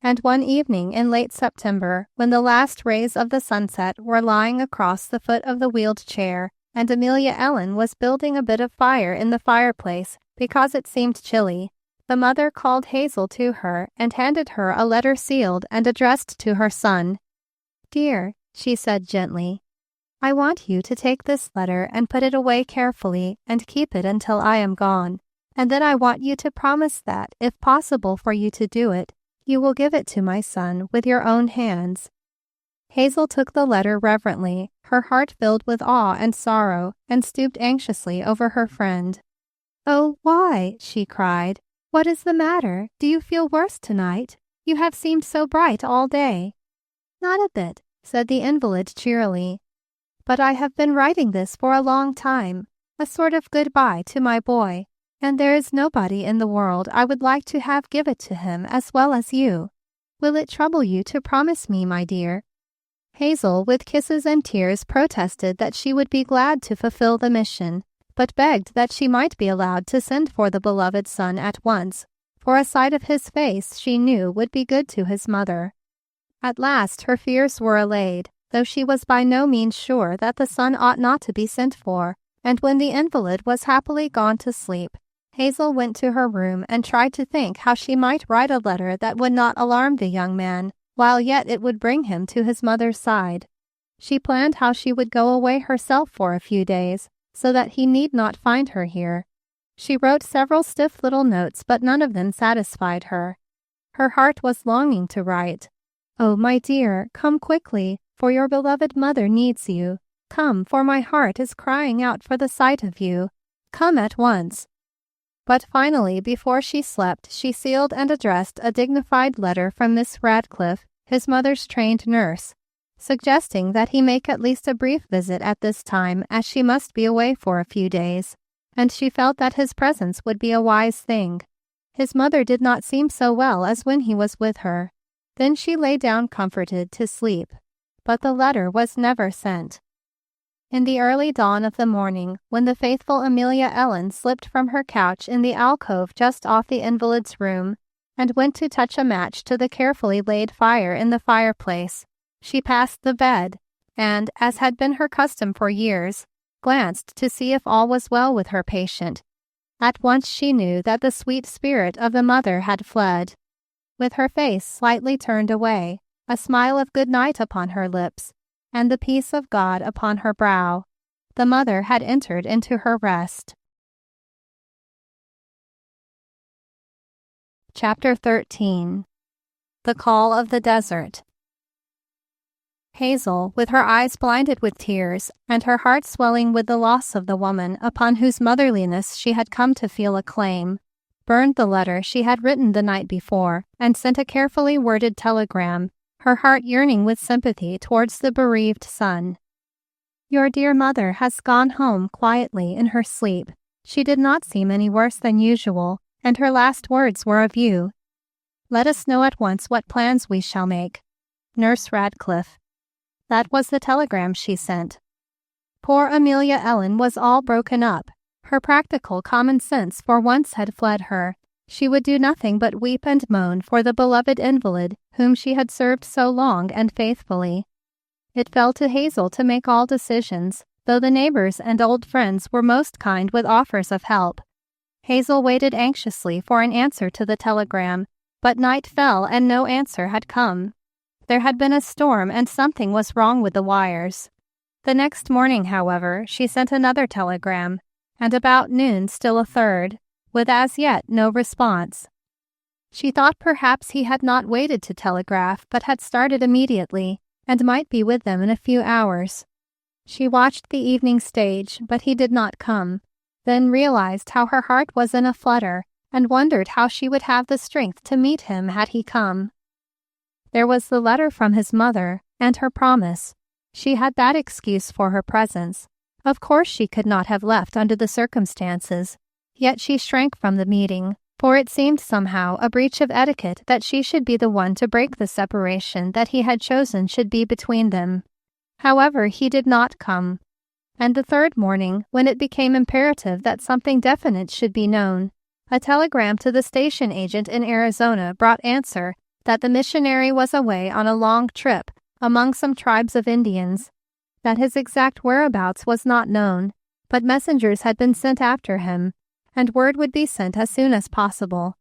And one evening in late September, when the last rays of the sunset were lying across the foot of the wheeled chair, and Amelia Ellen was building a bit of fire in the fireplace because it seemed chilly, the mother called Hazel to her and handed her a letter sealed and addressed to her son. "Dear," she said gently, "I want you to take this letter and put it away carefully and keep it until I am gone, and then I want you to promise that, if possible for you to do it, you will give it to my son with your own hands." Hazel took the letter reverently, her heart filled with awe and sorrow, and stooped anxiously over her friend. "Oh, why?" she cried. "What is the matter? Do you feel worse tonight? You have seemed so bright all day." "Not a bit," said the invalid cheerily. "But I have been writing this for a long time, a sort of goodbye to my boy, and there is nobody in the world I would like to have give it to him as well as you. Will it trouble you to promise me, my dear?" Hazel, with kisses and tears, protested that she would be glad to fulfill the mission, but begged that she might be allowed to send for the beloved son at once, for a sight of his face she knew would be good to his mother. At last her fears were allayed, though she was by no means sure that the son ought not to be sent for, and when the invalid was happily gone to sleep, Hazel went to her room and tried to think how she might write a letter that would not alarm the young man, while yet it would bring him to his mother's side. She planned how she would go away herself for a few days, so that he need not find her here. She wrote several stiff little notes, but none of them satisfied her. Her heart was longing to write, "Oh, my dear, come quickly, for your beloved mother needs you. Come, for my heart is crying out for the sight of you. Come at once." But finally, before she slept, she sealed and addressed a dignified letter from Miss Radcliffe, his mother's trained nurse, suggesting that he make at least a brief visit at this time, as she must be away for a few days, and she felt that his presence would be a wise thing. His mother did not seem so well as when he was with her. Then she lay down comforted to sleep. But the letter was never sent. In the early dawn of the morning, when the faithful Amelia Ellen slipped from her couch in the alcove just off the invalid's room, and went to touch a match to the carefully laid fire in the fireplace, she passed the bed, and, as had been her custom for years, glanced to see if all was well with her patient. At once she knew that the sweet spirit of the mother had fled. With her face slightly turned away, a smile of good night upon her lips, and the peace of God upon her brow, the mother had entered into her rest. Chapter 13. The Call of the Desert. Hazel, with her eyes blinded with tears, and her heart swelling with the loss of the woman upon whose motherliness she had come to feel a claim, burned the letter she had written the night before, and sent a carefully worded telegram, her heart yearning with sympathy towards the bereaved son. "Your dear mother has gone home quietly in her sleep. She did not seem any worse than usual, and her last words were of you. Let us know at once what plans we shall make. Nurse Radcliffe." That was the telegram she sent. Poor Amelia Ellen was all broken up. Her practical common sense for once had fled her. She would do nothing but weep and moan for the beloved invalid whom she had served so long and faithfully. It fell to Hazel to make all decisions, though the neighbors and old friends were most kind with offers of help. Hazel waited anxiously for an answer to the telegram, but night fell and no answer had come. There had been a storm and something was wrong with the wires. The next morning, however, she sent another telegram, and about noon still a third, with as yet no response. She thought perhaps he had not waited to telegraph, but had started immediately, and might be with them in a few hours. She watched the evening stage, but he did not come, then realized how her heart was in a flutter, and wondered how she would have the strength to meet him had he come. There was the letter from his mother, and her promise. She had that excuse for her presence. Of course she could not have left under the circumstances, yet she shrank from the meeting, for it seemed somehow a breach of etiquette that she should be the one to break the separation that he had chosen should be between them. However, he did not come, and the third morning, when it became imperative that something definite should be known, a telegram to the station agent in Arizona brought answer that the missionary was away on a long trip among some tribes of Indians, that his exact whereabouts was not known, but messengers had been sent after him, and word would be sent as soon as possible.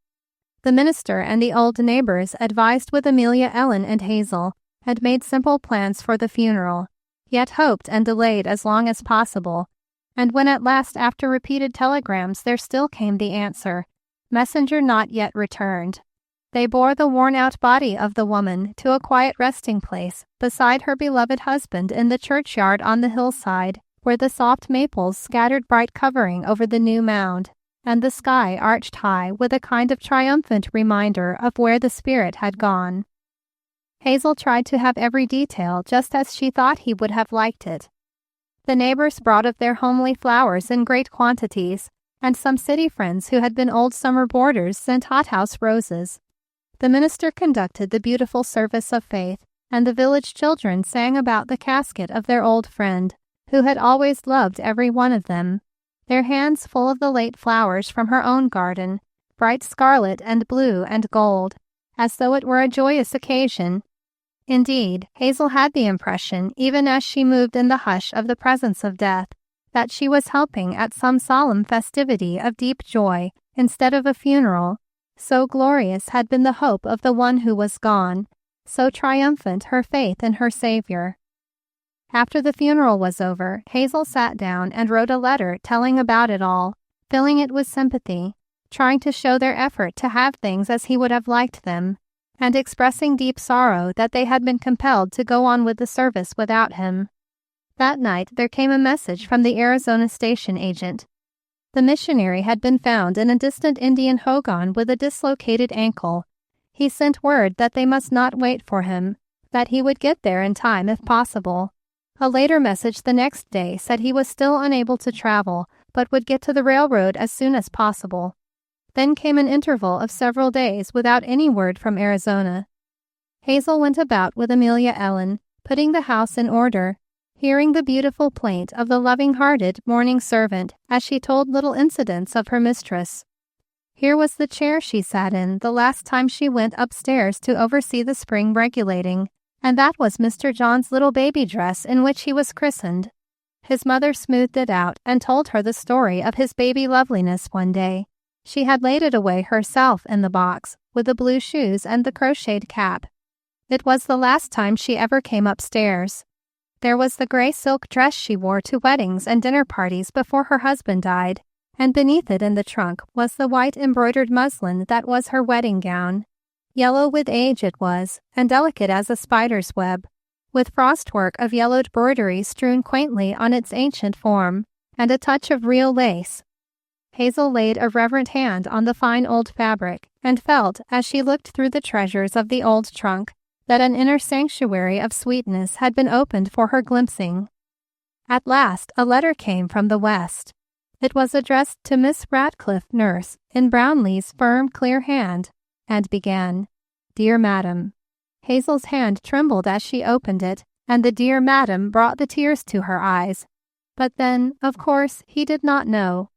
The minister and the old neighbors advised with Amelia Ellen and Hazel, and made simple plans for the funeral, yet hoped and delayed as long as possible, and when at last after repeated telegrams there still came the answer, "Messenger not yet returned," They bore the worn-out body of the woman to a quiet resting place beside her beloved husband in the churchyard on the hillside, where the soft maples scattered bright covering over the new mound, and the sky arched high with a kind of triumphant reminder of where the spirit had gone. Hazel tried to have every detail just as she thought he would have liked it. The neighbors brought of their homely flowers in great quantities, and some city friends who had been old summer boarders sent hothouse roses. The minister conducted the beautiful service of faith, and the village children sang about the casket of their old friend, who had always loved every one of them, their hands full of the late flowers from her own garden, bright scarlet and blue and gold, as though it were a joyous occasion. Indeed, Hazel had the impression, even as she moved in the hush of the presence of death, that she was helping at some solemn festivity of deep joy instead of a funeral. So glorious had been the hope of the one who was gone, so triumphant her faith in her Savior. After the funeral was over, Hazel sat down and wrote a letter telling about it all, filling it with sympathy, trying to show their effort to have things as he would have liked them, and expressing deep sorrow that they had been compelled to go on with the service without him. That night there came a message from the Arizona station agent. The missionary had been found in a distant Indian hogan with a dislocated ankle. He sent word that they must not wait for him, that he would get there in time if possible. A later message the next day said he was still unable to travel, but would get to the railroad as soon as possible. Then came an interval of several days without any word from Arizona. Hazel went about with Amelia Ellen, putting the house in order, hearing the beautiful plaint of the loving-hearted mourning servant as she told little incidents of her mistress. Here was the chair she sat in the last time she went upstairs to oversee the spring regulating, and that was Mr. John's little baby dress in which he was christened. His mother smoothed it out and told her the story of his baby loveliness one day. She had laid it away herself in the box, with the blue shoes and the crocheted cap. It was the last time she ever came upstairs. There was the gray silk dress she wore to weddings and dinner parties before her husband died, and beneath it in the trunk was the white embroidered muslin that was her wedding gown. Yellow with age it was, and delicate as a spider's web, with frostwork of yellowed broidery strewn quaintly on its ancient form, and a touch of real lace. Hazel laid a reverent hand on the fine old fabric, and felt, as she looked through the treasures of the old trunk, that an inner sanctuary of sweetness had been opened for her glimpsing. At last a letter came from the West. It was addressed to Miss Radcliffe, nurse, in Brownleigh's firm, clear hand, and began, "Dear Madam." Hazel's hand trembled as she opened it, and the "Dear Madam" brought the tears to her eyes. But then, of course, he did not know.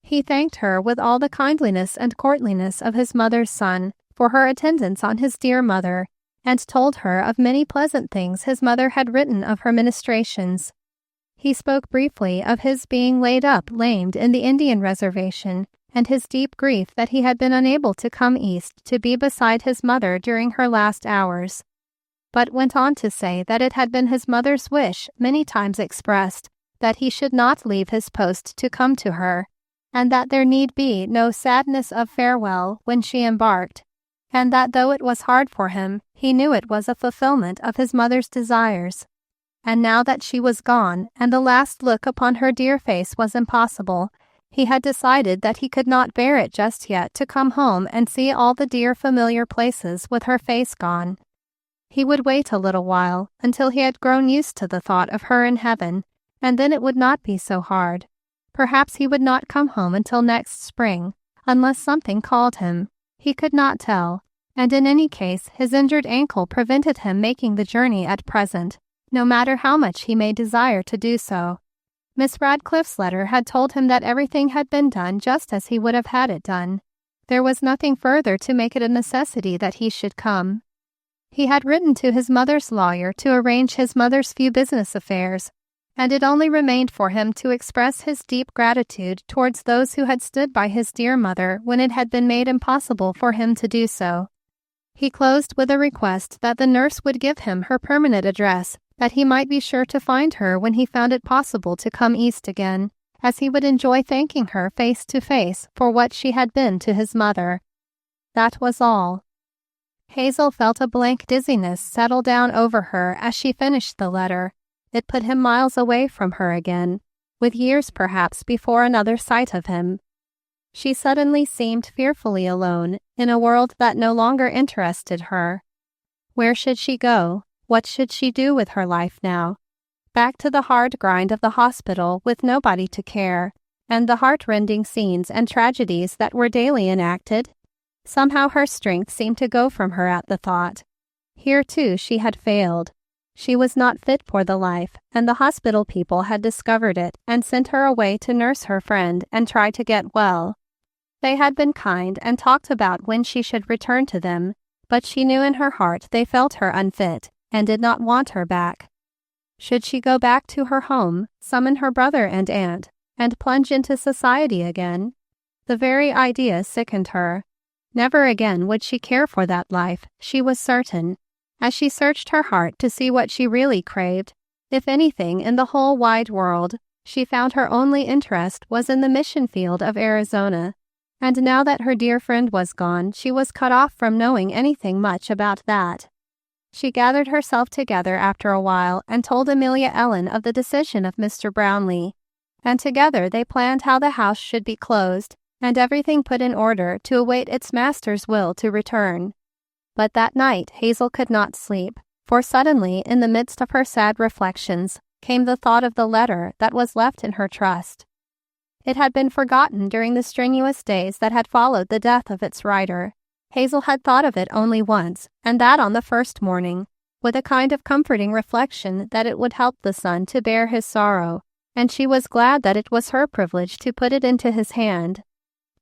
He thanked her with all the kindliness and courtliness of his mother's son for her attendance on his dear mother, and told her of many pleasant things his mother had written of her ministrations. He spoke briefly of his being laid up lamed in the Indian reservation, and his deep grief that he had been unable to come east to be beside his mother during her last hours, but went on to say that it had been his mother's wish, many times expressed, that he should not leave his post to come to her, and that there need be no sadness of farewell when she embarked, and that though it was hard for him, he knew it was a fulfillment of his mother's desires. And now that she was gone, and the last look upon her dear face was impossible, he had decided that he could not bear it just yet to come home and see all the dear familiar places with her face gone. He would wait a little while, until he had grown used to the thought of her in heaven, and then it would not be so hard. Perhaps he would not come home until next spring, unless something called him. He could not tell, and in any case his injured ankle prevented him making the journey at present, no matter how much he may desire to do so. Miss Radcliffe's letter had told him that everything had been done just as he would have had it done. There was nothing further to make it a necessity that he should come. He had written to his mother's lawyer to arrange his mother's few business affairs, and it only remained for him to express his deep gratitude towards those who had stood by his dear mother when it had been made impossible for him to do so. He closed with a request that the nurse would give him her permanent address, that he might be sure to find her when he found it possible to come east again, as he would enjoy thanking her face to face for what she had been to his mother. That was all. Hazel felt a blank dizziness settle down over her as she finished the letter. It put him miles away from her again, with years perhaps before another sight of him. She suddenly seemed fearfully alone in a world that no longer interested her. Where should she go? What should she do with her life now? Back to the hard grind of the hospital with nobody to care, and the heart-rending scenes and tragedies that were daily enacted? Somehow her strength seemed to go from her at the thought. Here, too, she had failed. She was not fit for the life, and the hospital people had discovered it and sent her away to nurse her friend and try to get well. They had been kind and talked about when she should return to them, but she knew in her heart they felt her unfit and did not want her back. Should she go back to her home, summon her brother and aunt, and plunge into society again? The very idea sickened her. Never again would she care for that life, she was certain. As she searched her heart to see what she really craved, if anything in the whole wide world, she found her only interest was in the mission field of Arizona. And now that her dear friend was gone, she was cut off from knowing anything much about that. She gathered herself together after a while and told Amelia Ellen of the decision of Mr. Brownleigh, and together they planned how the house should be closed and everything put in order to await its master's will to return. But that night Hazel could not sleep, for suddenly, in the midst of her sad reflections, came the thought of the letter that was left in her trust. It had been forgotten during the strenuous days that had followed the death of its writer. Hazel had thought of it only once, and that on the first morning, with a kind of comforting reflection that it would help the son to bear his sorrow, and she was glad that it was her privilege to put it into his hand.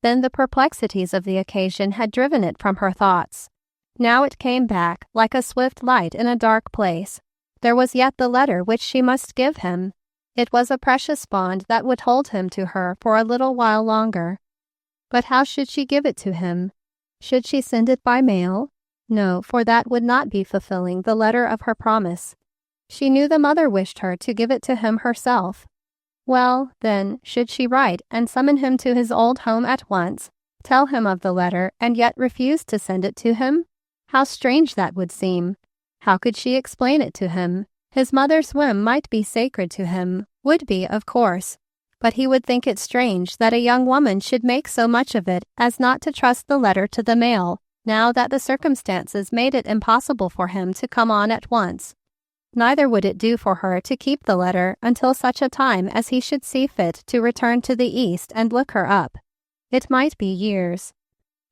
Then the perplexities of the occasion had driven it from her thoughts. Now it came back, like a swift light in a dark place. There was yet the letter which she must give him. It was a precious bond that would hold him to her for a little while longer. But how should she give it to him? Should she send it by mail? No, for that would not be fulfilling the letter of her promise. She knew the mother wished her to give it to him herself. Well, then, should she write and summon him to his old home at once, tell him of the letter, and yet refuse to send it to him? How strange that would seem! How could she explain it to him? His mother's whim might be sacred to him, would be, of course, but he would think it strange that a young woman should make so much of it as not to trust the letter to the mail, now that the circumstances made it impossible for him to come on at once. Neither would it do for her to keep the letter until such a time as he should see fit to return to the East and look her up. It might be years.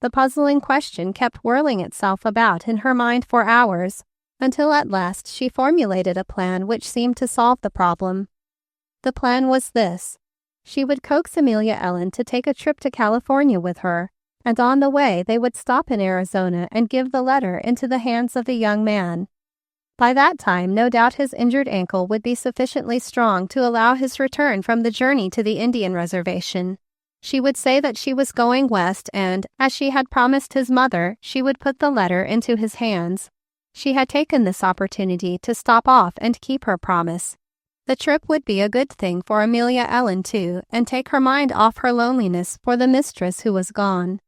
The puzzling question kept whirling itself about in her mind for hours, until at last she formulated a plan which seemed to solve the problem. The plan was this. She would coax Amelia Ellen to take a trip to California with her, and on the way they would stop in Arizona and give the letter into the hands of the young man. By that time, no doubt his injured ankle would be sufficiently strong to allow his return from the journey to the Indian reservation. She would say that she was going west and, as she had promised his mother, she would put the letter into his hands. She had taken this opportunity to stop off and keep her promise. The trip would be a good thing for Amelia Ellen, too, and take her mind off her loneliness for the mistress who was gone.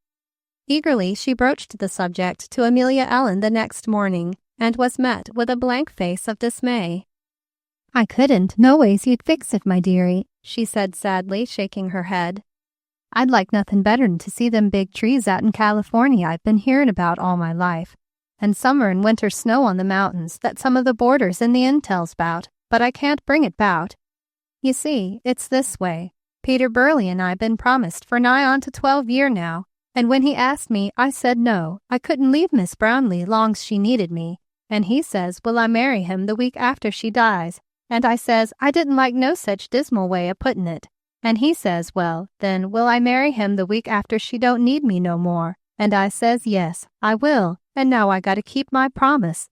Eagerly she broached the subject to Amelia Ellen the next morning, and was met with a blank face of dismay. "I couldn't, no ways you'd fix it, my dearie," she said sadly, shaking her head. "I'd like nothing better'n to see them big trees out in California I've been hearing about all my life, and summer and winter snow on the mountains that some of the boarders in the inn tells about, but I can't bring it 'bout. You see, it's this way. Peter Burley and I been promised for nigh on to 12 year now, and when he asked me, I said no, I couldn't leave Miss Brownleigh long's she needed me, and he says, will I marry him the week after she dies, and I says I didn't like no such dismal way of putting it, and he says, well, then, will I marry him the week after she don't need me no more, and I says yes, I will, and now I gotta keep my promise.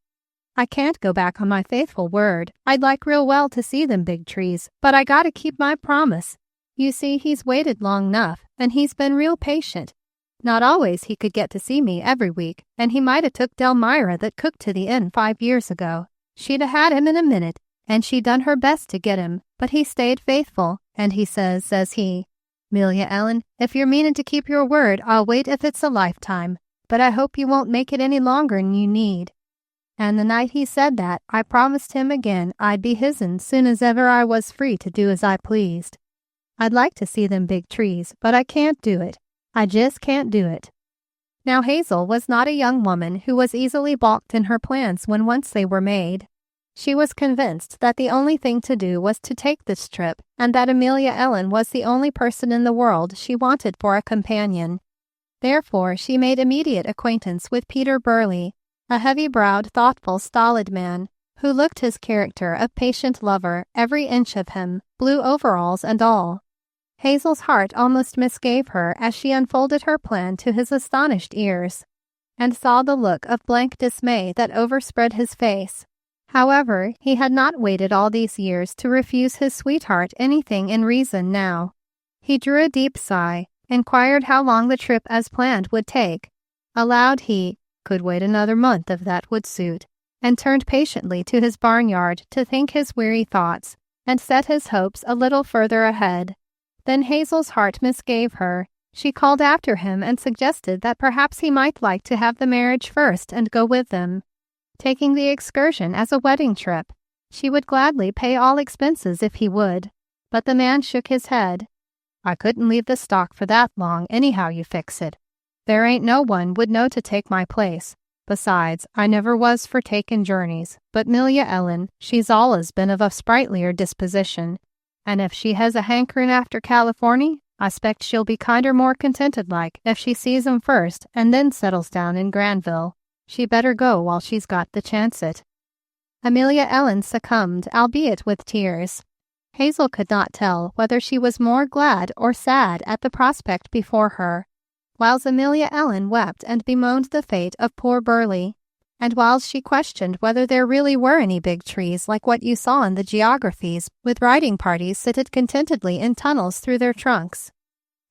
I can't go back on my faithful word. I'd like real well to see them big trees, but I gotta keep my promise. You see, he's waited long enough, and he's been real patient. Not always he could get to see me every week, and he might 'a' took Delmira that cooked to the inn 5 years ago. She'd 'a' had him in a minute, and she done her best to get him, but he stayed faithful, and he says he, 'Amelia Ellen, if you're meanin' to keep your word, I'll wait if it's a lifetime. but I hope you won't make it any longer'n you need." And the night he said that, I promised him again I'd be his'n soon as ever I was free to do as I pleased. I'd like to see them big trees, but I can't do it. I just can't do it. Now Hazel was not a young woman who was easily balked in her plans when once they were made. She was convinced that the only thing to do was to take this trip, and that Amelia Ellen was the only person in the world she wanted for a companion. Therefore she made immediate acquaintance with Peter Burleigh, a heavy-browed, thoughtful, stolid man, who looked his character of patient lover, every inch of him, blue overalls and all. Hazel's heart almost misgave her as she unfolded her plan to his astonished ears, and saw the look of blank dismay that overspread his face. However, he had not waited all these years to refuse his sweetheart anything in reason now. He drew a deep sigh, inquired how long the trip as planned would take. Aloud he could wait another month if that would suit, and turned patiently to his barnyard to think his weary thoughts, and set his hopes a little further ahead. Then Hazel's heart misgave her. She called after him and suggested that perhaps he might like to have the marriage first and go with them, taking the excursion as a wedding trip. She would gladly pay all expenses if he would, but the man shook his head. "I couldn't leave the stock for that long anyhow you fix it. There ain't no one would know to take my place. Besides, I never was for takin' journeys, but 'Melia Ellen, she's allus been of a sprightlier disposition, and if she has a hankerin' after Californy, I 'spect she'll be kinder more contented like if she sees 'em first and then settles down in Granville. She better go while she's got the chancet." Amelia Ellen succumbed, albeit with tears. Hazel could not tell whether she was more glad or sad at the prospect before her, whiles Amelia Ellen wept and bemoaned the fate of poor Burleigh, and whiles she questioned whether there really were any big trees like what you saw in the geographies, with riding parties sitted contentedly in tunnels through their trunks.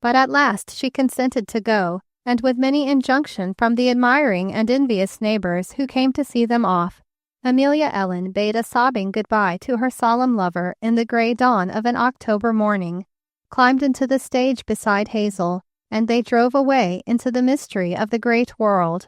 But at last she consented to go, and with many injunction from the admiring and envious neighbors who came to see them off, Amelia Ellen bade a sobbing goodbye to her solemn lover in the gray dawn of an October morning, climbed into the stage beside Hazel, and they drove away into the mystery of the great world.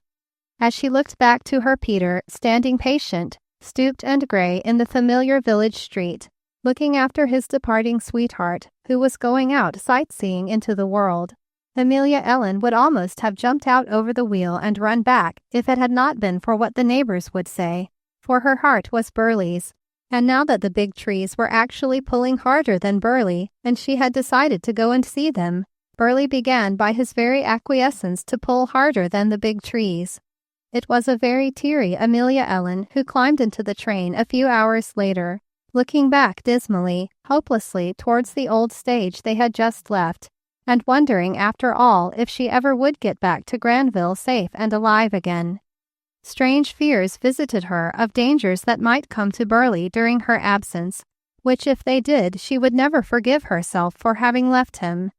As she looked back to her Peter, standing patient, stooped and gray in the familiar village street, looking after his departing sweetheart, who was going out sightseeing into the world, Amelia Ellen would almost have jumped out over the wheel and run back if it had not been for what the neighbors would say, for her heart was Burleigh's, and now that the big trees were actually pulling harder than Burleigh, and she had decided to go and see them, Burleigh began by his very acquiescence to pull harder than the big trees. It was a very teary Amelia Ellen who climbed into the train a few hours later, looking back dismally, hopelessly towards the old stage they had just left, and wondering after all if she ever would get back to Granville safe and alive again. Strange fears visited her of dangers that might come to Burleigh during her absence, which if they did she would never forgive herself for having left him.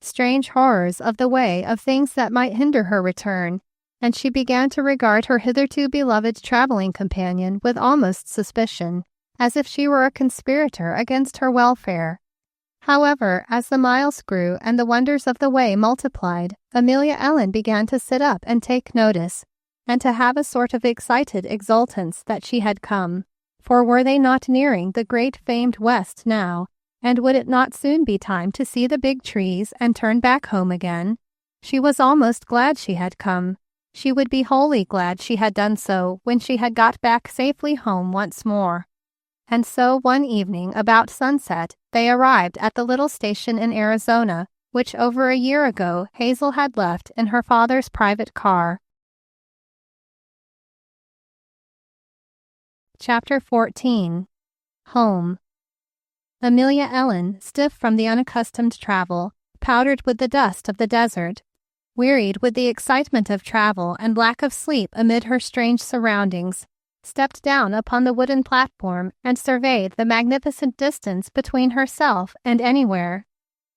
Strange horrors of the way of things that might hinder her return, and she began to regard her hitherto beloved traveling companion with almost suspicion, as if she were a conspirator against her welfare. However, as the miles grew and the wonders of the way multiplied, Amelia Ellen began to sit up and take notice, and to have a sort of excited exultance that she had come, for were they not nearing the great famed West now, and would it not soon be time to see the big trees and turn back home again? She was almost glad she had come. She would be wholly glad she had done so when she had got back safely home once more. And so one evening about sunset, they arrived at the little station in Arizona, which over a year ago Hazel had left in her father's private car. Chapter 14. Home. Amelia Ellen, stiff from the unaccustomed travel, powdered with the dust of the desert, wearied with the excitement of travel and lack of sleep amid her strange surroundings, stepped down upon the wooden platform and surveyed the magnificent distance between herself and anywhere,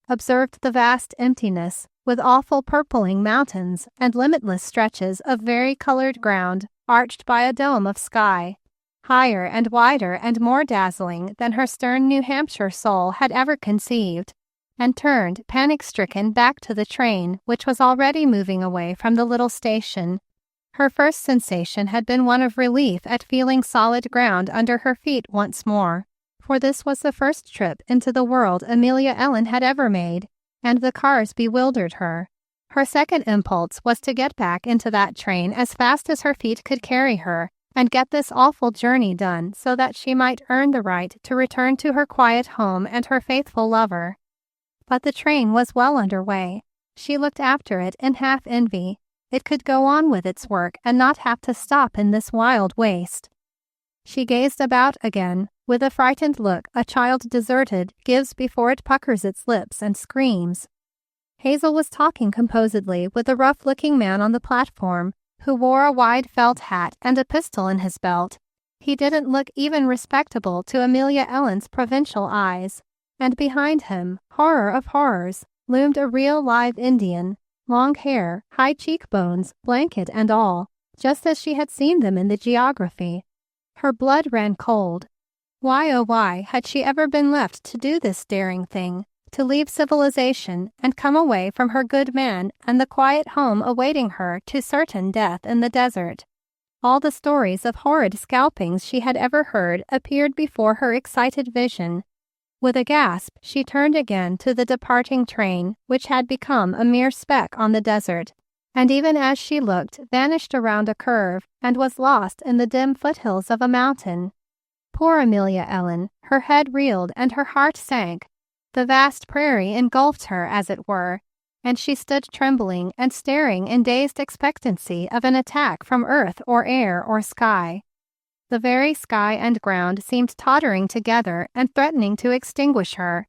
observed the vast emptiness, with awful purpling mountains and limitless stretches of vari-colored ground arched by a dome of sky, higher and wider and more dazzling than her stern New Hampshire soul had ever conceived, and turned, panic-stricken, back to the train, which was already moving away from the little station. Her first sensation had been one of relief at feeling solid ground under her feet once more, for this was the first trip into the world Amelia Ellen had ever made, and the cars bewildered her. Her second impulse was to get back into that train as fast as her feet could carry her, and get this awful journey done so that she might earn the right to return to her quiet home and her faithful lover. But the train was well underway. She looked after it in half envy. It could go on with its work and not have to stop in this wild waste. She gazed about again, with a frightened look a child deserted gives before it puckers its lips and screams. Hazel was talking composedly with a rough-looking man on the platform, who wore a wide felt hat and a pistol in his belt. He didn't look even respectable to Amelia Ellen's provincial eyes, and behind him, horror of horrors, loomed a real live Indian, long hair, high cheekbones, blanket and all, just as she had seen them in the geography. Her blood ran cold. Why, oh why, had she ever been left to do this daring thing? To leave civilization and come away from her good man and the quiet home awaiting her to certain death in the desert. All the stories of horrid scalpings she had ever heard appeared before her excited vision. With a gasp, she turned again to the departing train, which had become a mere speck on the desert, and even as she looked, vanished around a curve and was lost in the dim foothills of a mountain. Poor Amelia Ellen, her head reeled and her heart sank. The vast prairie engulfed her, as it were, and she stood trembling and staring in dazed expectancy of an attack from earth or air or sky. The very sky and ground seemed tottering together and threatening to extinguish her.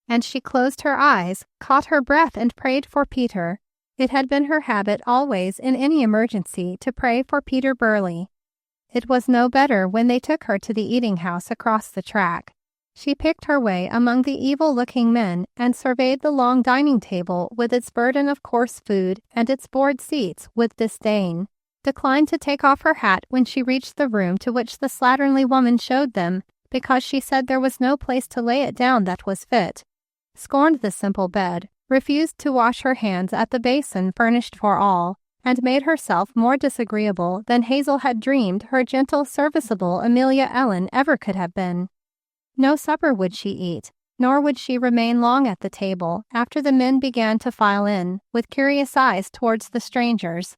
And she closed her eyes, caught her breath, and prayed for Peter. It had been her habit always in any emergency to pray for Peter Burley. It was no better when they took her to the eating-house across the track. She picked her way among the evil-looking men and surveyed the long dining table with its burden of coarse food and its board seats with disdain, declined to take off her hat when she reached the room to which the slatternly woman showed them, because she said there was no place to lay it down that was fit, scorned the simple bed, refused to wash her hands at the basin furnished for all, and made herself more disagreeable than Hazel had dreamed her gentle, serviceable Amelia Ellen ever could have been. No supper would she eat, nor would she remain long at the table after the men began to file in, with curious eyes towards the strangers.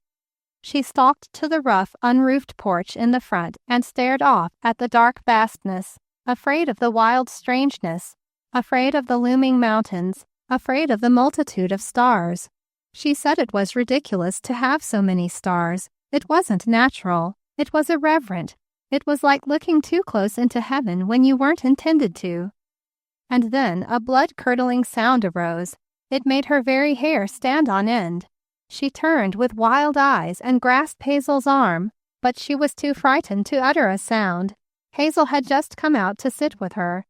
She stalked to the rough, unroofed porch in the front and stared off at the dark vastness, afraid of the wild strangeness, afraid of the looming mountains, afraid of the multitude of stars. She said it was ridiculous to have so many stars. It wasn't natural. It was irreverent. It was like looking too close into heaven when you weren't intended to. And then a blood-curdling sound arose. It made her very hair stand on end. She turned with wild eyes and grasped Hazel's arm, but she was too frightened to utter a sound. Hazel had just come out to sit with her.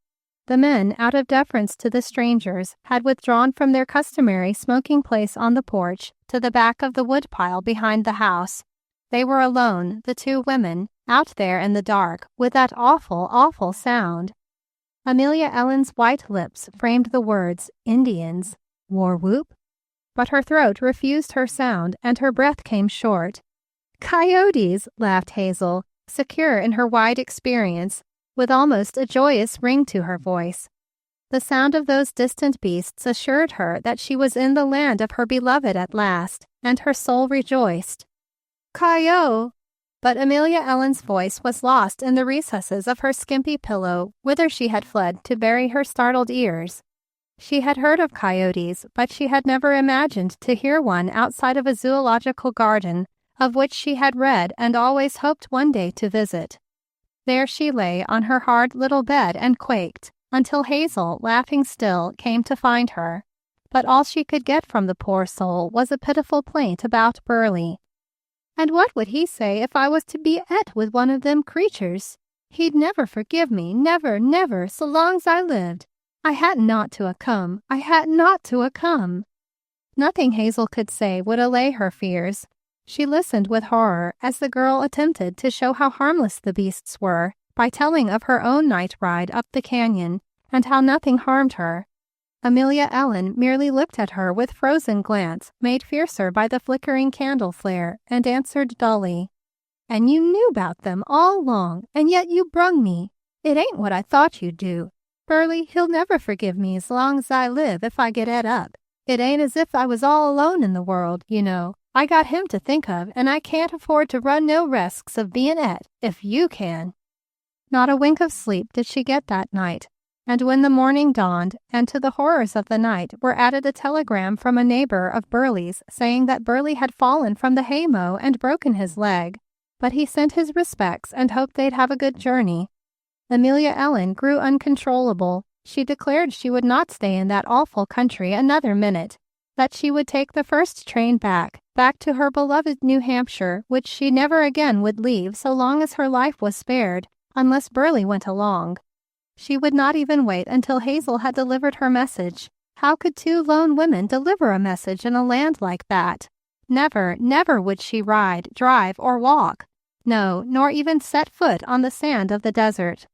The men, out of deference to the strangers, had withdrawn from their customary smoking place on the porch to the back of the woodpile behind the house. They were alone, the two women, out there in the dark, with that awful, awful sound. Amelia Ellen's white lips framed the words, Indians, war whoop, but her throat refused her sound and her breath came short. Coyotes, laughed Hazel, secure in her wide experience, with almost a joyous ring to her voice. The sound of those distant beasts assured her that she was in the land of her beloved at last, and her soul rejoiced. Coyote! But Amelia Ellen's voice was lost in the recesses of her skimpy pillow, whither she had fled to bury her startled ears. She had heard of coyotes, but she had never imagined to hear one outside of a zoological garden, of which she had read and always hoped one day to visit. There she lay on her hard little bed and quaked, until Hazel, laughing still, came to find her. But all she could get from the poor soul was a pitiful plaint about Burley. And what would he say if I was to be et with one of them creatures? He'd never forgive me, never, never, so long's I lived. I hadn't not to a come. I hadn't not to a come. Nothing Hazel could say would allay her fears. She listened with horror as the girl attempted to show how harmless the beasts were by telling of her own night ride up the canyon and how nothing harmed her. Amelia Ellen merely looked at her with frozen glance, made fiercer by the flickering candle flare, and answered dully, "And you knew 'bout them all along, and yet you brung me. It ain't what I thought you'd do. Burleigh, he'll never forgive me as long as I live if I get et up. It ain't as if I was all alone in the world, you know. I got him to think of, and I can't afford to run no risks of bein' et, if you can." Not a wink of sleep did she get that night, and when the morning dawned, and to the horrors of the night were added a telegram from a neighbor of Burleigh's saying that Burleigh had fallen from the haymow and broken his leg, but he sent his respects and hoped they'd have a good journey, Amelia Ellen grew uncontrollable. She declared she would not stay in that awful country another minute, that she would take the first train back to her beloved New Hampshire, which she never again would leave so long as her life was spared, unless Burleigh went along. She would not even wait until Hazel had delivered her message. How could two lone women deliver a message in a land like that? Never, never would she ride, drive, or walk. No, nor even set foot on the sand of the desert.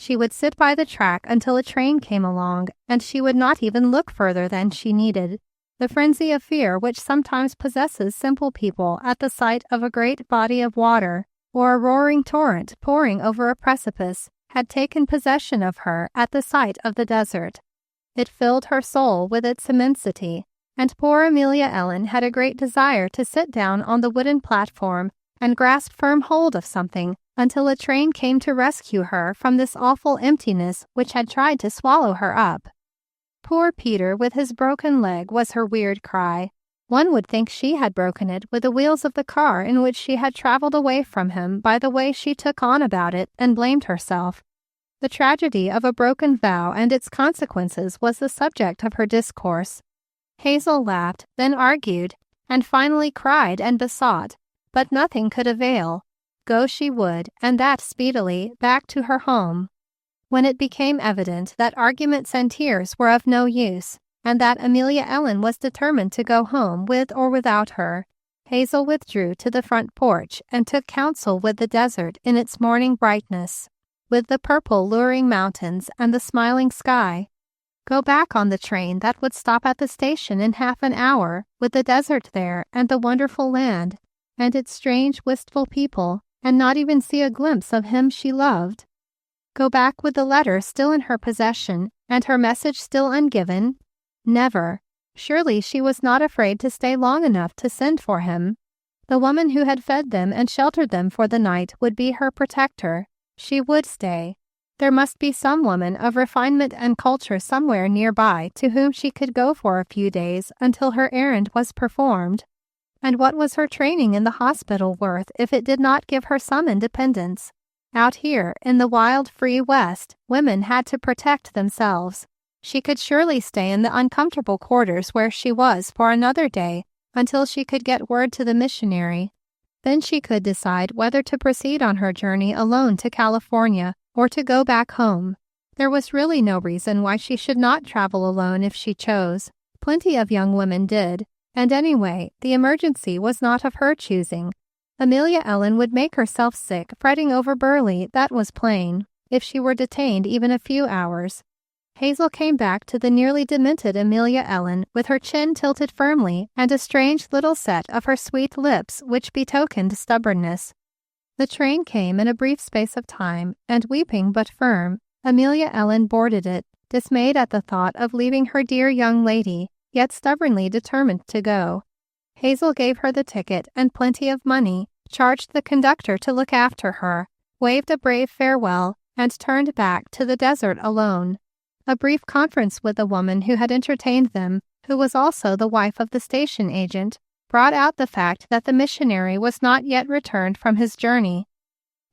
She would sit by the track until a train came along, and she would not even look further than she needed. The frenzy of fear which sometimes possesses simple people at the sight of a great body of water, or a roaring torrent pouring over a precipice, had taken possession of her at the sight of the desert. It filled her soul with its immensity, and poor Amelia Ellen had a great desire to sit down on the wooden platform and grasp firm hold of something until a train came to rescue her from this awful emptiness which had tried to swallow her up. "Poor Peter with his broken leg," was her weird cry. One would think she had broken it with the wheels of the car in which she had traveled away from him by the way she took on about it and blamed herself. The tragedy of a broken vow and its consequences was the subject of her discourse. Hazel laughed, then argued, and finally cried and besought, but nothing could avail. Go she would, and that speedily, back to her home. When it became evident that arguments and tears were of no use, and that Amelia Ellen was determined to go home with or without her, Hazel withdrew to the front porch and took counsel with the desert in its morning brightness, with the purple luring mountains and the smiling sky. Go back on the train that would stop at the station in half an hour, with the desert there and the wonderful land, and its strange, wistful people, and not even see a glimpse of him she loved. Go back with the letter still in her possession, and her message still ungiven? Never. Surely she was not afraid to stay long enough to send for him. The woman who had fed them and sheltered them for the night would be her protector. She would stay. There must be some woman of refinement and culture somewhere nearby to whom she could go for a few days until her errand was performed. And what was her training in the hospital worth if it did not give her some independence? Out here, in the wild, free West, women had to protect themselves. She could surely stay in the uncomfortable quarters where she was for another day until she could get word to the missionary. Then she could decide whether to proceed on her journey alone to California or to go back home. There was really no reason why she should not travel alone if she chose. Plenty of young women did. And anyway, the emergency was not of her choosing. Amelia Ellen would make herself sick fretting over Burleigh, that was plain, if she were detained even a few hours. Hazel came back to the nearly demented Amelia Ellen with her chin tilted firmly and a strange little set of her sweet lips which betokened stubbornness. The train came in a brief space of time, and weeping but firm, Amelia Ellen boarded it, dismayed at the thought of leaving her dear young lady, yet stubbornly determined to go. Hazel gave her the ticket and plenty of money, charged the conductor to look after her, waved a brave farewell, and turned back to the desert alone. A brief conference with the woman who had entertained them, who was also the wife of the station agent, brought out the fact that the missionary was not yet returned from his journey.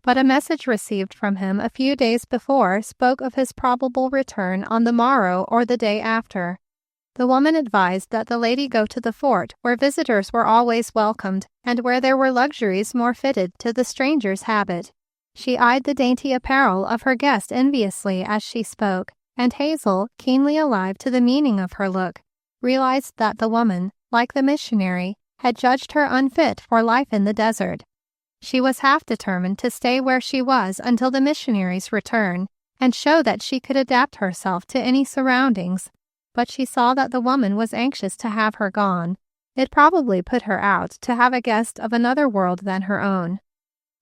But a message received from him a few days before spoke of his probable return on the morrow or the day after. The woman advised that the lady go to the fort where visitors were always welcomed and where there were luxuries more fitted to the stranger's habit. She eyed the dainty apparel of her guest enviously as she spoke, and Hazel, keenly alive to the meaning of her look, realized that the woman, like the missionary, had judged her unfit for life in the desert. She was half determined to stay where she was until the missionary's return and show that she could adapt herself to any surroundings. but she saw that the woman was anxious to have her gone. It probably put her out to have a guest of another world than her own.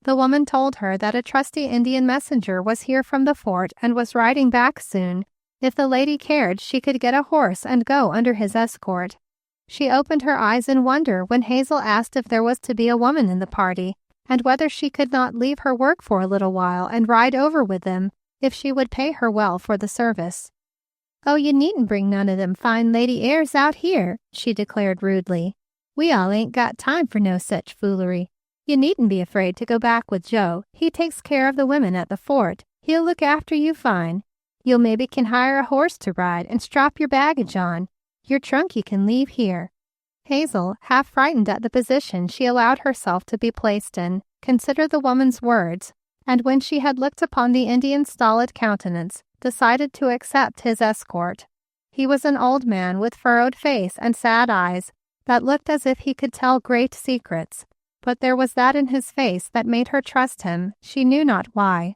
The woman told her that a trusty Indian messenger was here from the fort and was riding back soon. If the lady cared, she could get a horse and go under his escort. She opened her eyes in wonder when Hazel asked if there was to be a woman in the party, and whether she could not leave her work for a little while and ride over with them, if she would pay her well for the service. "Oh, you needn't bring none of them fine lady airs out here," she declared rudely. "We all ain't got time for no such foolery. You needn't be afraid to go back with Joe. He takes care of the women at the fort. He'll look after you fine. You'll maybe can hire a horse to ride and strap your baggage on. Your trunk you can leave here." Hazel, half frightened at the position she allowed herself to be placed in, considered the woman's words, and when she had looked upon the Indian's stolid countenance, decided to accept his escort. He was an old man with furrowed face and sad eyes that looked as if he could tell great secrets, but there was that in his face that made her trust him, she knew not why.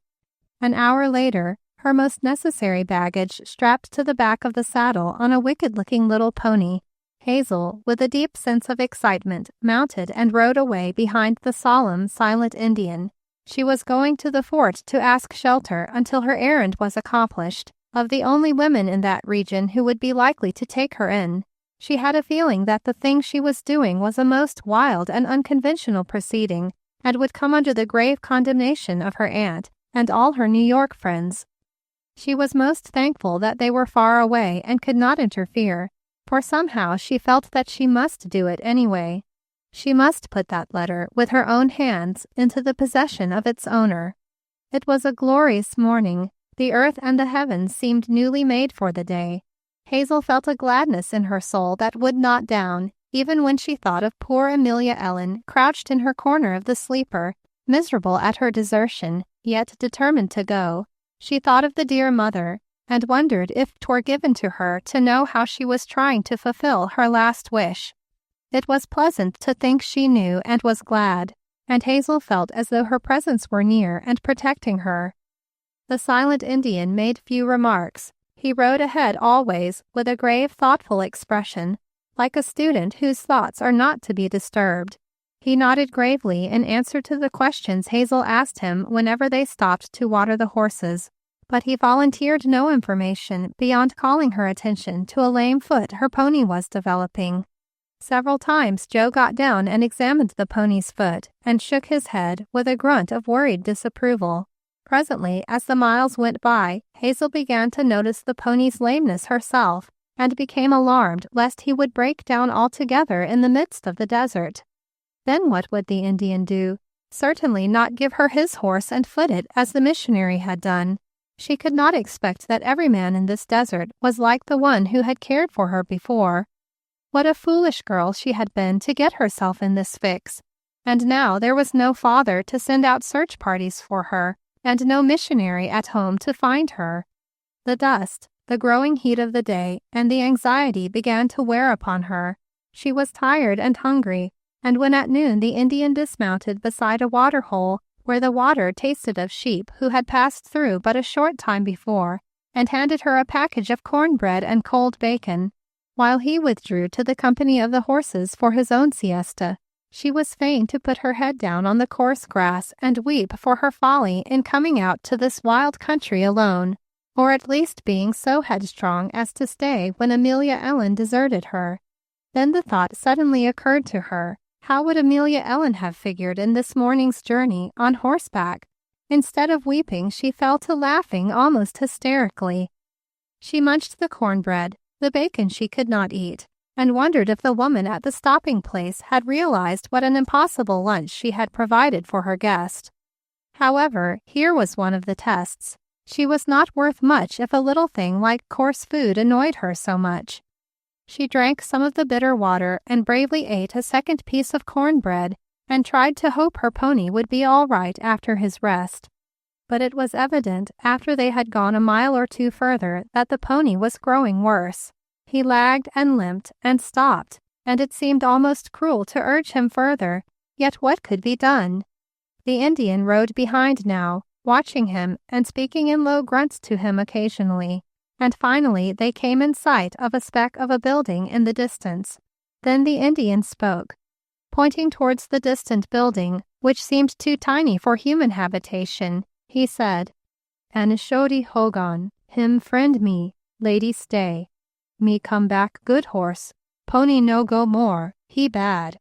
An hour later, her most necessary baggage strapped to the back of the saddle on a wicked-looking little pony, Hazel, with a deep sense of excitement, mounted and rode away behind the solemn, silent Indian. She was going to the fort to ask shelter until her errand was accomplished, of the only women in that region who would be likely to take her in. She had a feeling that the thing she was doing was a most wild and unconventional proceeding, and would come under the grave condemnation of her aunt and all her New York friends. She was most thankful that they were far away and could not interfere, for somehow she felt that she must do it anyway. She must put that letter, with her own hands, into the possession of its owner. It was a glorious morning. The earth and the heavens seemed newly made for the day. Hazel felt a gladness in her soul that would not down, even when she thought of poor Amelia Ellen crouched in her corner of the sleeper, miserable at her desertion, yet determined to go. She thought of the dear mother, and wondered if 'twere given to her to know how she was trying to fulfill her last wish. It was pleasant to think she knew and was glad, and Hazel felt as though her presence were near and protecting her. The silent Indian made few remarks. He rode ahead always with a grave, thoughtful expression, like a student whose thoughts are not to be disturbed. He nodded gravely in answer to the questions Hazel asked him whenever they stopped to water the horses, but he volunteered no information beyond calling her attention to a lame foot her pony was developing. Several times Joe got down and examined the pony's foot and shook his head with a grunt of worried disapproval. Presently, as the miles went by, Hazel began to notice the pony's lameness herself and became alarmed lest he would break down altogether in the midst of the desert. Then what would the Indian do? Certainly not give her his horse and foot it as the missionary had done. She could not expect that every man in this desert was like the one who had cared for her before. What a foolish girl she had been to get herself in this fix. And now there was no father to send out search parties for her, and no missionary at home to find her. The dust, the growing heat of the day, and the anxiety began to wear upon her. She was tired and hungry, and when at noon the Indian dismounted beside a water hole where the water tasted of sheep who had passed through but a short time before, and handed her a package of cornbread and cold bacon, while he withdrew to the company of the horses for his own siesta, she was fain to put her head down on the coarse grass and weep for her folly in coming out to this wild country alone, or at least being so headstrong as to stay when Amelia Ellen deserted her. Then the thought suddenly occurred to her, how would Amelia Ellen have figured in this morning's journey on horseback? Instead of weeping, she fell to laughing almost hysterically. She munched the cornbread, the bacon she could not eat, and wondered if the woman at the stopping place had realized what an impossible lunch she had provided for her guest. However, here was one of the tests. She was not worth much if a little thing like coarse food annoyed her so much. She drank some of the bitter water and bravely ate a second piece of cornbread and tried to hope her pony would be all right after his rest. But it was evident after they had gone a mile or two further that the pony was growing worse. He lagged and limped and stopped, and it seemed almost cruel to urge him further, yet what could be done? The Indian rode behind now, watching him and speaking in low grunts to him occasionally. and finally they came in sight of a speck of a building in the distance. Then the Indian spoke. Pointing towards the distant building, which seemed too tiny for human habitation, he said, "Anishodi Hogan, him friend me, lady stay. Me come back good horse, pony no go more, he bad."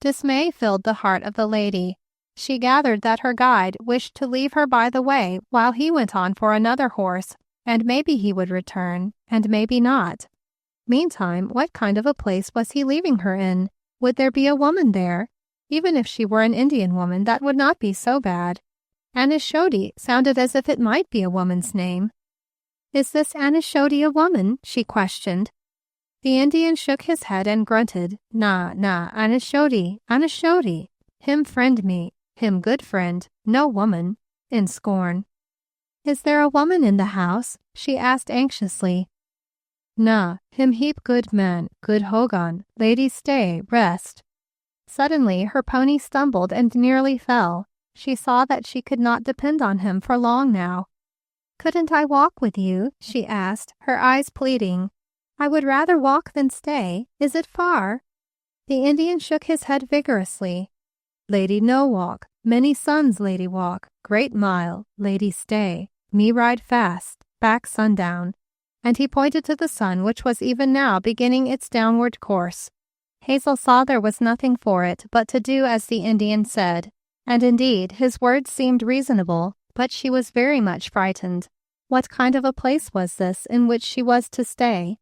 Dismay filled the heart of the lady. She gathered that her guide wished to leave her by the way while he went on for another horse, and maybe he would return, and maybe not. Meantime, what kind of a place was he leaving her in? Would there be a woman there? Even if she were an Indian woman, that would not be so bad. Anishodi sounded as if it might be a woman's name. "Is this Anishodi a woman?" she questioned. The Indian shook his head and grunted, Nah, Anishodi, Anishodi. Him friend me, him good friend, no woman," in scorn. "Is there a woman in the house?" she asked anxiously. "Nah, him heap good man, good Hogan, lady stay, rest." Suddenly her pony stumbled and nearly fell. She saw that she could not depend on him for long now. "Couldn't I walk with you?" she asked, her eyes pleading. "I would rather walk than stay. Is it far?" The Indian shook his head vigorously. "Lady no walk, many sons lady walk, great mile, lady stay, me ride fast, back sundown." And he pointed to the sun, which was even now beginning its downward course. Hazel saw there was nothing for it but to do as the Indian said, and indeed his words seemed reasonable, but she was very much frightened. What kind of a place was this in which she was to stay?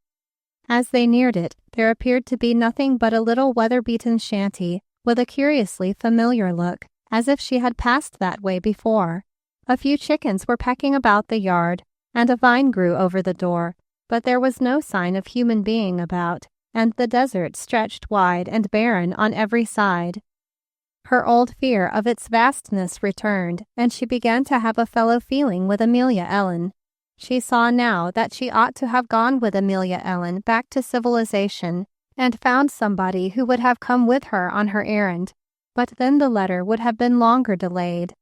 As they neared it, there appeared to be nothing but a little weather-beaten shanty with a curiously familiar look, as if she had passed that way before. A few chickens were pecking about the yard, and a vine grew over the door, but there was no sign of human being about, and the desert stretched wide and barren on every side. Her old fear of its vastness returned, and she began to have a fellow feeling with Amelia Ellen. She saw now that she ought to have gone with Amelia Ellen back to civilization, and found somebody who would have come with her on her errand, but then the letter would have been longer delayed.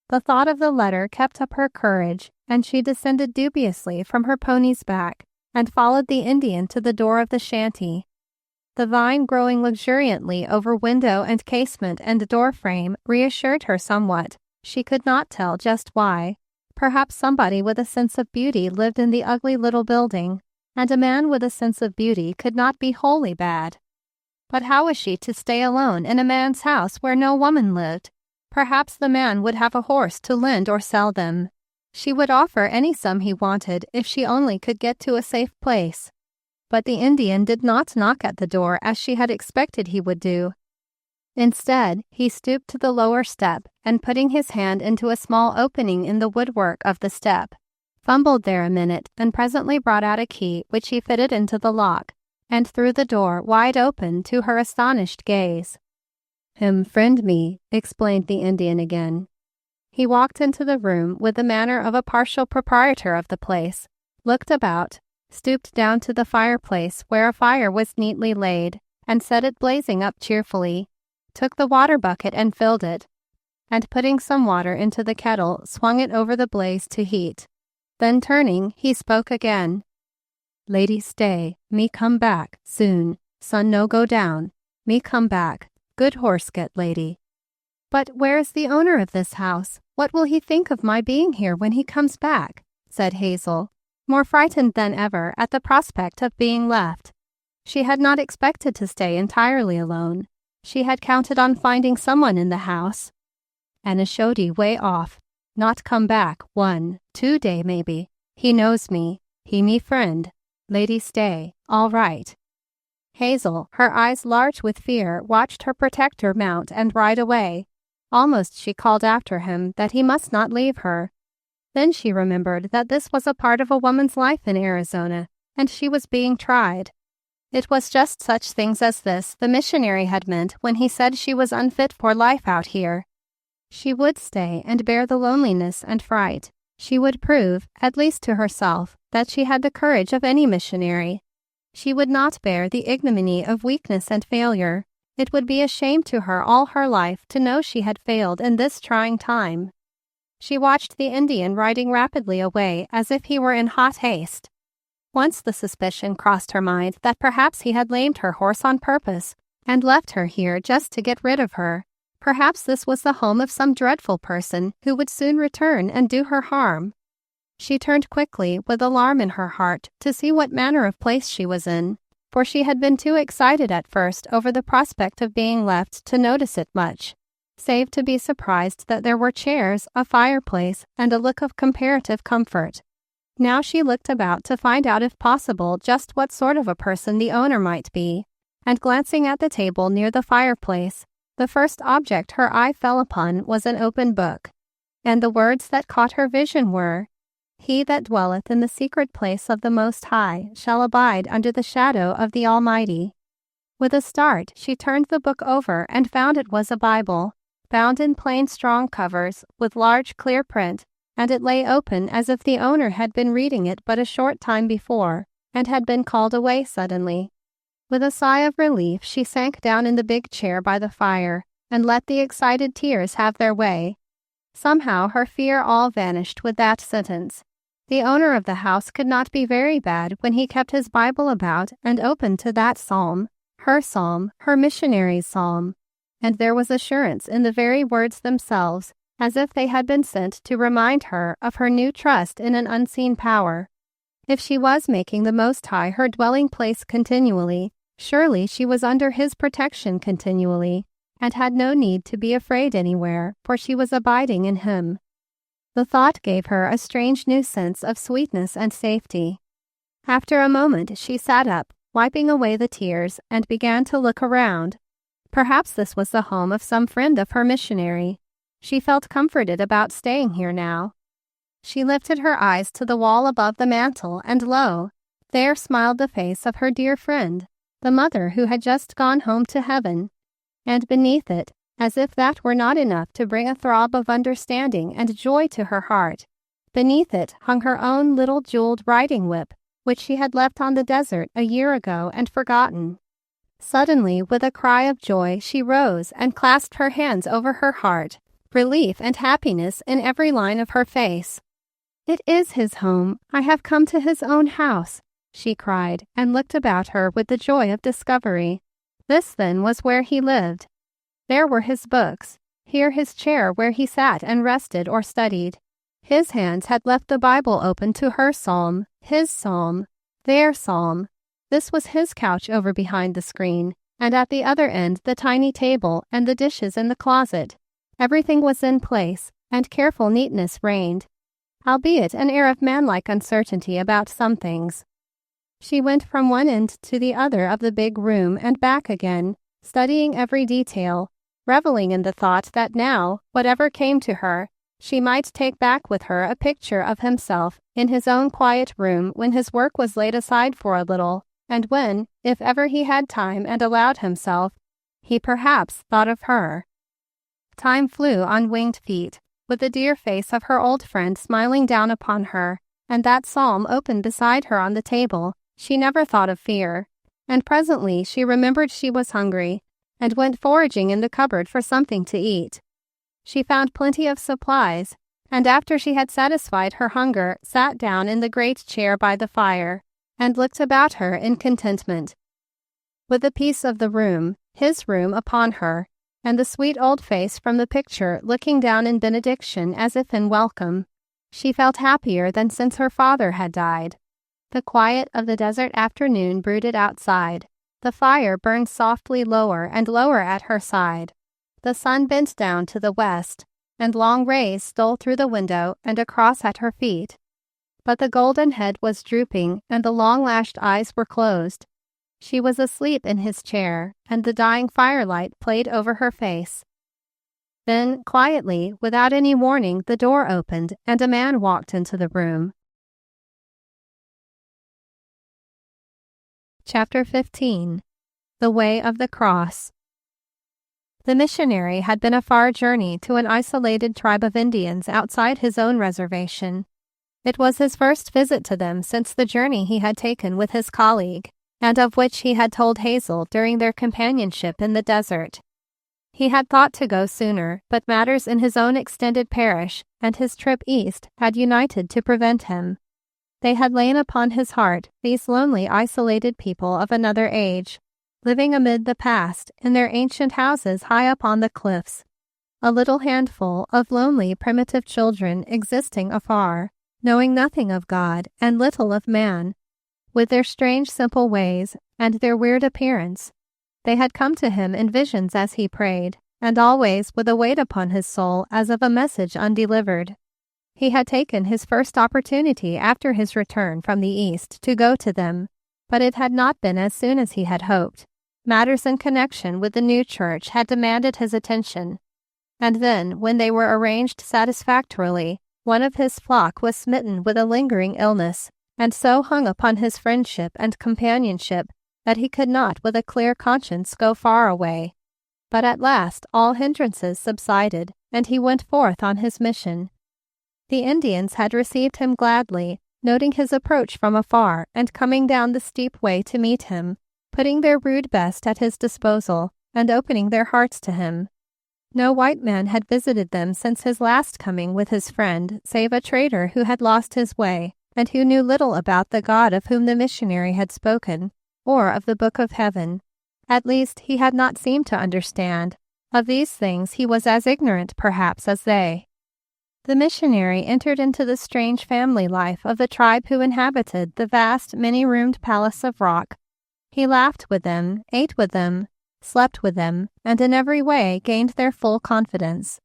The thought of the letter kept up her courage, and she descended dubiously from her pony's back and followed the Indian to the door of the shanty. The vine growing luxuriantly over window and casement and door frame reassured her somewhat. She could not tell just why. Perhaps somebody with a sense of beauty lived in the ugly little building, and a man with a sense of beauty could not be wholly bad. But how was she to stay alone in a man's house where no woman lived? Perhaps the man would have a horse to lend or sell them. She would offer any sum he wanted if she only could get to a safe place. But the Indian did not knock at the door as she had expected he would do. Instead, he stooped to the lower step and, putting his hand into a small opening in the woodwork of the step, fumbled there a minute and presently brought out a key which he fitted into the lock and threw the door wide open to her astonished gaze. "Him friend me," explained the Indian again. He walked into the room with the manner of a partial proprietor of the place, looked about, stooped down to the fireplace where a fire was neatly laid, and set it blazing up cheerfully, took the water bucket and filled it, and putting some water into the kettle, swung it over the blaze to heat. Then turning, he spoke again. "Lady stay, me come back, soon, sun no go down, me come back, good horse get lady." "But where is the owner of this house? What will he think of my being here when he comes back?" said Hazel, more frightened than ever at the prospect of being left. She had not expected to stay entirely alone. She had counted on finding someone in the house. "Anishodi way off. Not come back 1-2 day maybe. He knows me. He me friend. Lady stay. All right." Hazel, her eyes large with fear, watched her protector mount and ride away. Almost she called after him that he must not leave her. Then she remembered that this was a part of a woman's life in Arizona, and she was being tried. It was just such things as this the missionary had meant when he said she was unfit for life out here. She would stay and bear the loneliness and fright. She would prove, at least to herself, that she had the courage of any missionary. She would not bear the ignominy of weakness and failure. It would be a shame to her all her life to know she had failed in this trying time. She watched the Indian riding rapidly away as if he were in hot haste. Once the suspicion crossed her mind that perhaps he had lamed her horse on purpose and left her here just to get rid of her. Perhaps this was the home of some dreadful person who would soon return and do her harm. She turned quickly with alarm in her heart to see what manner of place she was in, for she had been too excited at first over the prospect of being left to notice it much, save to be surprised that there were chairs, a fireplace, and a look of comparative comfort. Now she looked about to find out if possible just what sort of a person the owner might be, and glancing at the table near the fireplace, the first object her eye fell upon was an open book, and the words that caught her vision were, "He that dwelleth in the secret place of the Most High shall abide under the shadow of the Almighty." With a start, she turned the book over and found it was a Bible, bound in plain strong covers with large clear print, and it lay open as if the owner had been reading it but a short time before, and had been called away suddenly. With a sigh of relief, she sank down in the big chair by the fire, and let the excited tears have their way. Somehow her fear all vanished with that sentence. The owner of the house could not be very bad when he kept his Bible about and opened to that psalm, her missionary's psalm. And there was assurance in the very words themselves, as if they had been sent to remind her of her new trust in an unseen power. If she was making the Most High her dwelling place continually, surely she was under His protection continually, and had no need to be afraid anywhere, for she was abiding in Him. The thought gave her a strange new sense of sweetness and safety. After a moment she sat up, wiping away the tears, and began to look around. Perhaps this was the home of some friend of her missionary. She felt comforted about staying here now. She lifted her eyes to the wall above the mantel, and lo, there smiled the face of her dear friend, the mother who had just gone home to heaven. And beneath it, as if that were not enough to bring a throb of understanding and joy to her heart, beneath it hung her own little jeweled riding whip, which she had left on the desert a year ago and forgotten. Suddenly, with a cry of joy, she rose and clasped her hands over her heart, relief and happiness in every line of her face. "It is his home. I have come to his own house," she cried, and looked about her with the joy of discovery. This, then, was where he lived. There were his books, here his chair where he sat and rested or studied. His hands had left the Bible open to her psalm, his psalm, their psalm. This was his couch over behind the screen, and at the other end the tiny table and the dishes in the closet. Everything was in place, and careful neatness reigned, albeit an air of manlike uncertainty about some things. She went from one end to the other of the big room and back again, studying every detail, reveling in the thought that now, whatever came to her, she might take back with her a picture of himself in his own quiet room when his work was laid aside for a little, and when, if ever he had time and allowed himself, he perhaps thought of her. Time flew on winged feet, with the dear face of her old friend smiling down upon her, and that psalm open beside her on the table. She never thought of fear, and presently she remembered she was hungry, and went foraging in the cupboard for something to eat. She found plenty of supplies, and after she had satisfied her hunger, sat down in the great chair by the fire, and looked about her in contentment. With the peace of the room, his room, upon her, and the sweet old face from the picture looking down in benediction as if in welcome, she felt happier than since her father had died. The quiet of the desert afternoon brooded outside. The fire burned softly lower and lower at her side. The sun bent down to the west, and long rays stole through the window and across at her feet. But the golden head was drooping, and the long-lashed eyes were closed. She was asleep in his chair, and the dying firelight played over her face. Then, quietly, without any warning, the door opened, and a man walked into the room. Chapter 15. The Way of the Cross. The missionary had been a far journey to an isolated tribe of Indians outside his own reservation. It was his first visit to them since the journey he had taken with his colleague, and of which he had told Hazel during their companionship in the desert. He had thought to go sooner, but matters in his own extended parish and his trip east had united to prevent him. They had lain upon his heart, these lonely, isolated people of another age, living amid the past in their ancient houses high up on the cliffs. A little handful of lonely, primitive children existing afar, knowing nothing of God and little of man. With their strange, simple ways and their weird appearance, they had come to him in visions as he prayed, and always with a weight upon his soul as of a message undelivered. He had taken his first opportunity after his return from the East to go to them, but it had not been as soon as he had hoped. Matters in connection with the new church had demanded his attention. And then, when they were arranged satisfactorily, one of his flock was smitten with a lingering illness, and so hung upon his friendship and companionship that he could not with a clear conscience go far away. But at last all hindrances subsided, and he went forth on his mission. The Indians had received him gladly, noting his approach from afar and coming down the steep way to meet him, putting their rude best at his disposal and opening their hearts to him. No white man had visited them since his last coming with his friend, save a trader who had lost his way and who knew little about the God of whom the missionary had spoken, or of the Book of Heaven. At least he had not seemed to understand. Of these things he was as ignorant, perhaps, as they. The missionary entered into the strange family life of the tribe who inhabited the vast, many-roomed palace of rock. He laughed with them, ate with them, slept with them, and in every way gained their full confidence.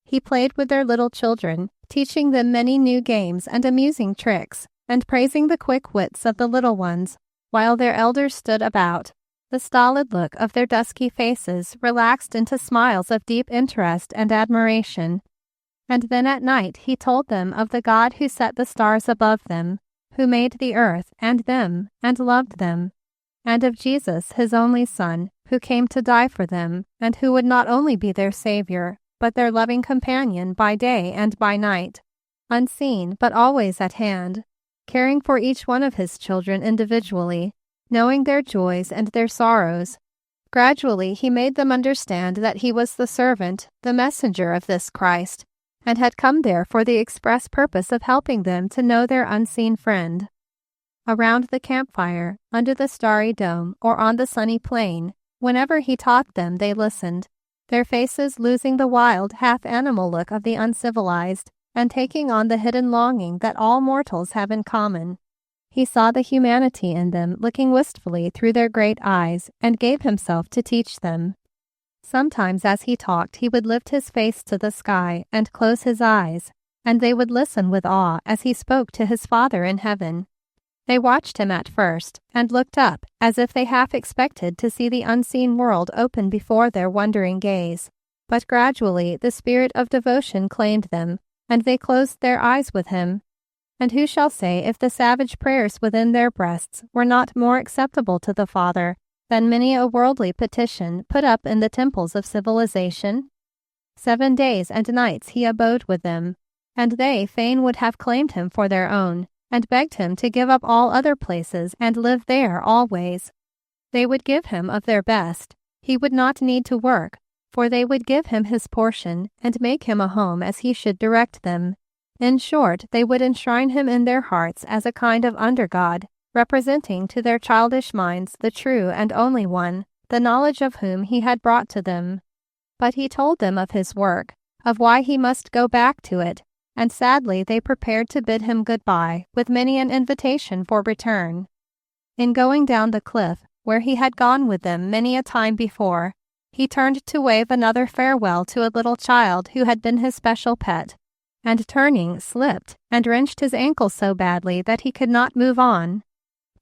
He played with their little children, teaching them many new games and amusing tricks, and praising the quick wits of the little ones, while their elders stood about. The stolid look of their dusky faces relaxed into smiles of deep interest and admiration. And then at night he told them of the God who set the stars above them, who made the earth and them, and loved them, and of Jesus, his only Son, who came to die for them, and who would not only be their Savior, but their loving companion by day and by night, unseen but always at hand, caring for each one of his children individually, knowing their joys and their sorrows. Gradually he made them understand that he was the servant, the messenger of this Christ, and had come there for the express purpose of helping them to know their unseen friend. Around the campfire, under the starry dome, or on the sunny plain, whenever he taught them they listened, their faces losing the wild, half-animal look of the uncivilized, and taking on the hidden longing that all mortals have in common. He saw the humanity in them looking wistfully through their great eyes, and gave himself to teach them. Sometimes as he talked he would lift his face to the sky and close his eyes, and they would listen with awe as he spoke to his Father in heaven. They watched him at first, and looked up, as if they half expected to see the unseen world open before their wondering gaze. But gradually the spirit of devotion claimed them, and they closed their eyes with him. And who shall say if the savage prayers within their breasts were not more acceptable to the Father than many a worldly petition put up in the temples of civilization? 7 days and nights he abode with them, and they fain would have claimed him for their own, and begged him to give up all other places and live there always. They would give him of their best. He would not need to work, for they would give him his portion and make him a home as he should direct them. In short, they would enshrine him in their hearts as a kind of under-God, representing to their childish minds the true and only one, the knowledge of whom he had brought to them. But he told them of his work, of why he must go back to it, and sadly they prepared to bid him good-bye, with many an invitation for return. In going down the cliff, where he had gone with them many a time before, he turned to wave another farewell to a little child who had been his special pet, and turning, slipped, and wrenched his ankle so badly that he could not move on.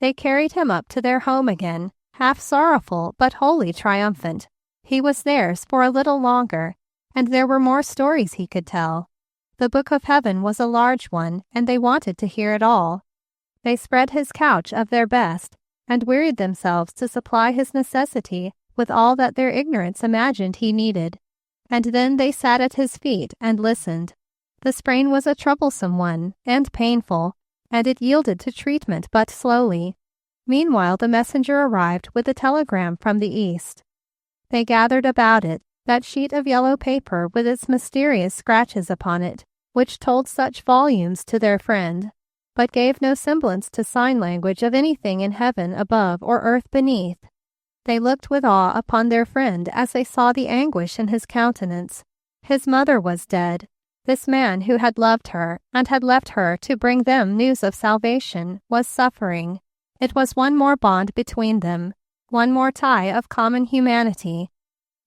They carried him up to their home again, half sorrowful but wholly triumphant. He was theirs for a little longer, and there were more stories he could tell. The Book of Heaven was a large one, and they wanted to hear it all. They spread his couch of their best, and wearied themselves to supply his necessity with all that their ignorance imagined he needed. And then they sat at his feet and listened. The sprain was a troublesome one, and painful, and it yielded to treatment but slowly. Meanwhile the messenger arrived with a telegram from the East. They gathered about it, that sheet of yellow paper with its mysterious scratches upon it, which told such volumes to their friend. but gave no semblance to sign language of anything in heaven above or earth beneath. They looked with awe upon their friend as they saw the anguish in his countenance. His mother was dead. This man who had loved her and had left her to bring them news of salvation was suffering. It was one more bond between them, one more tie of common humanity.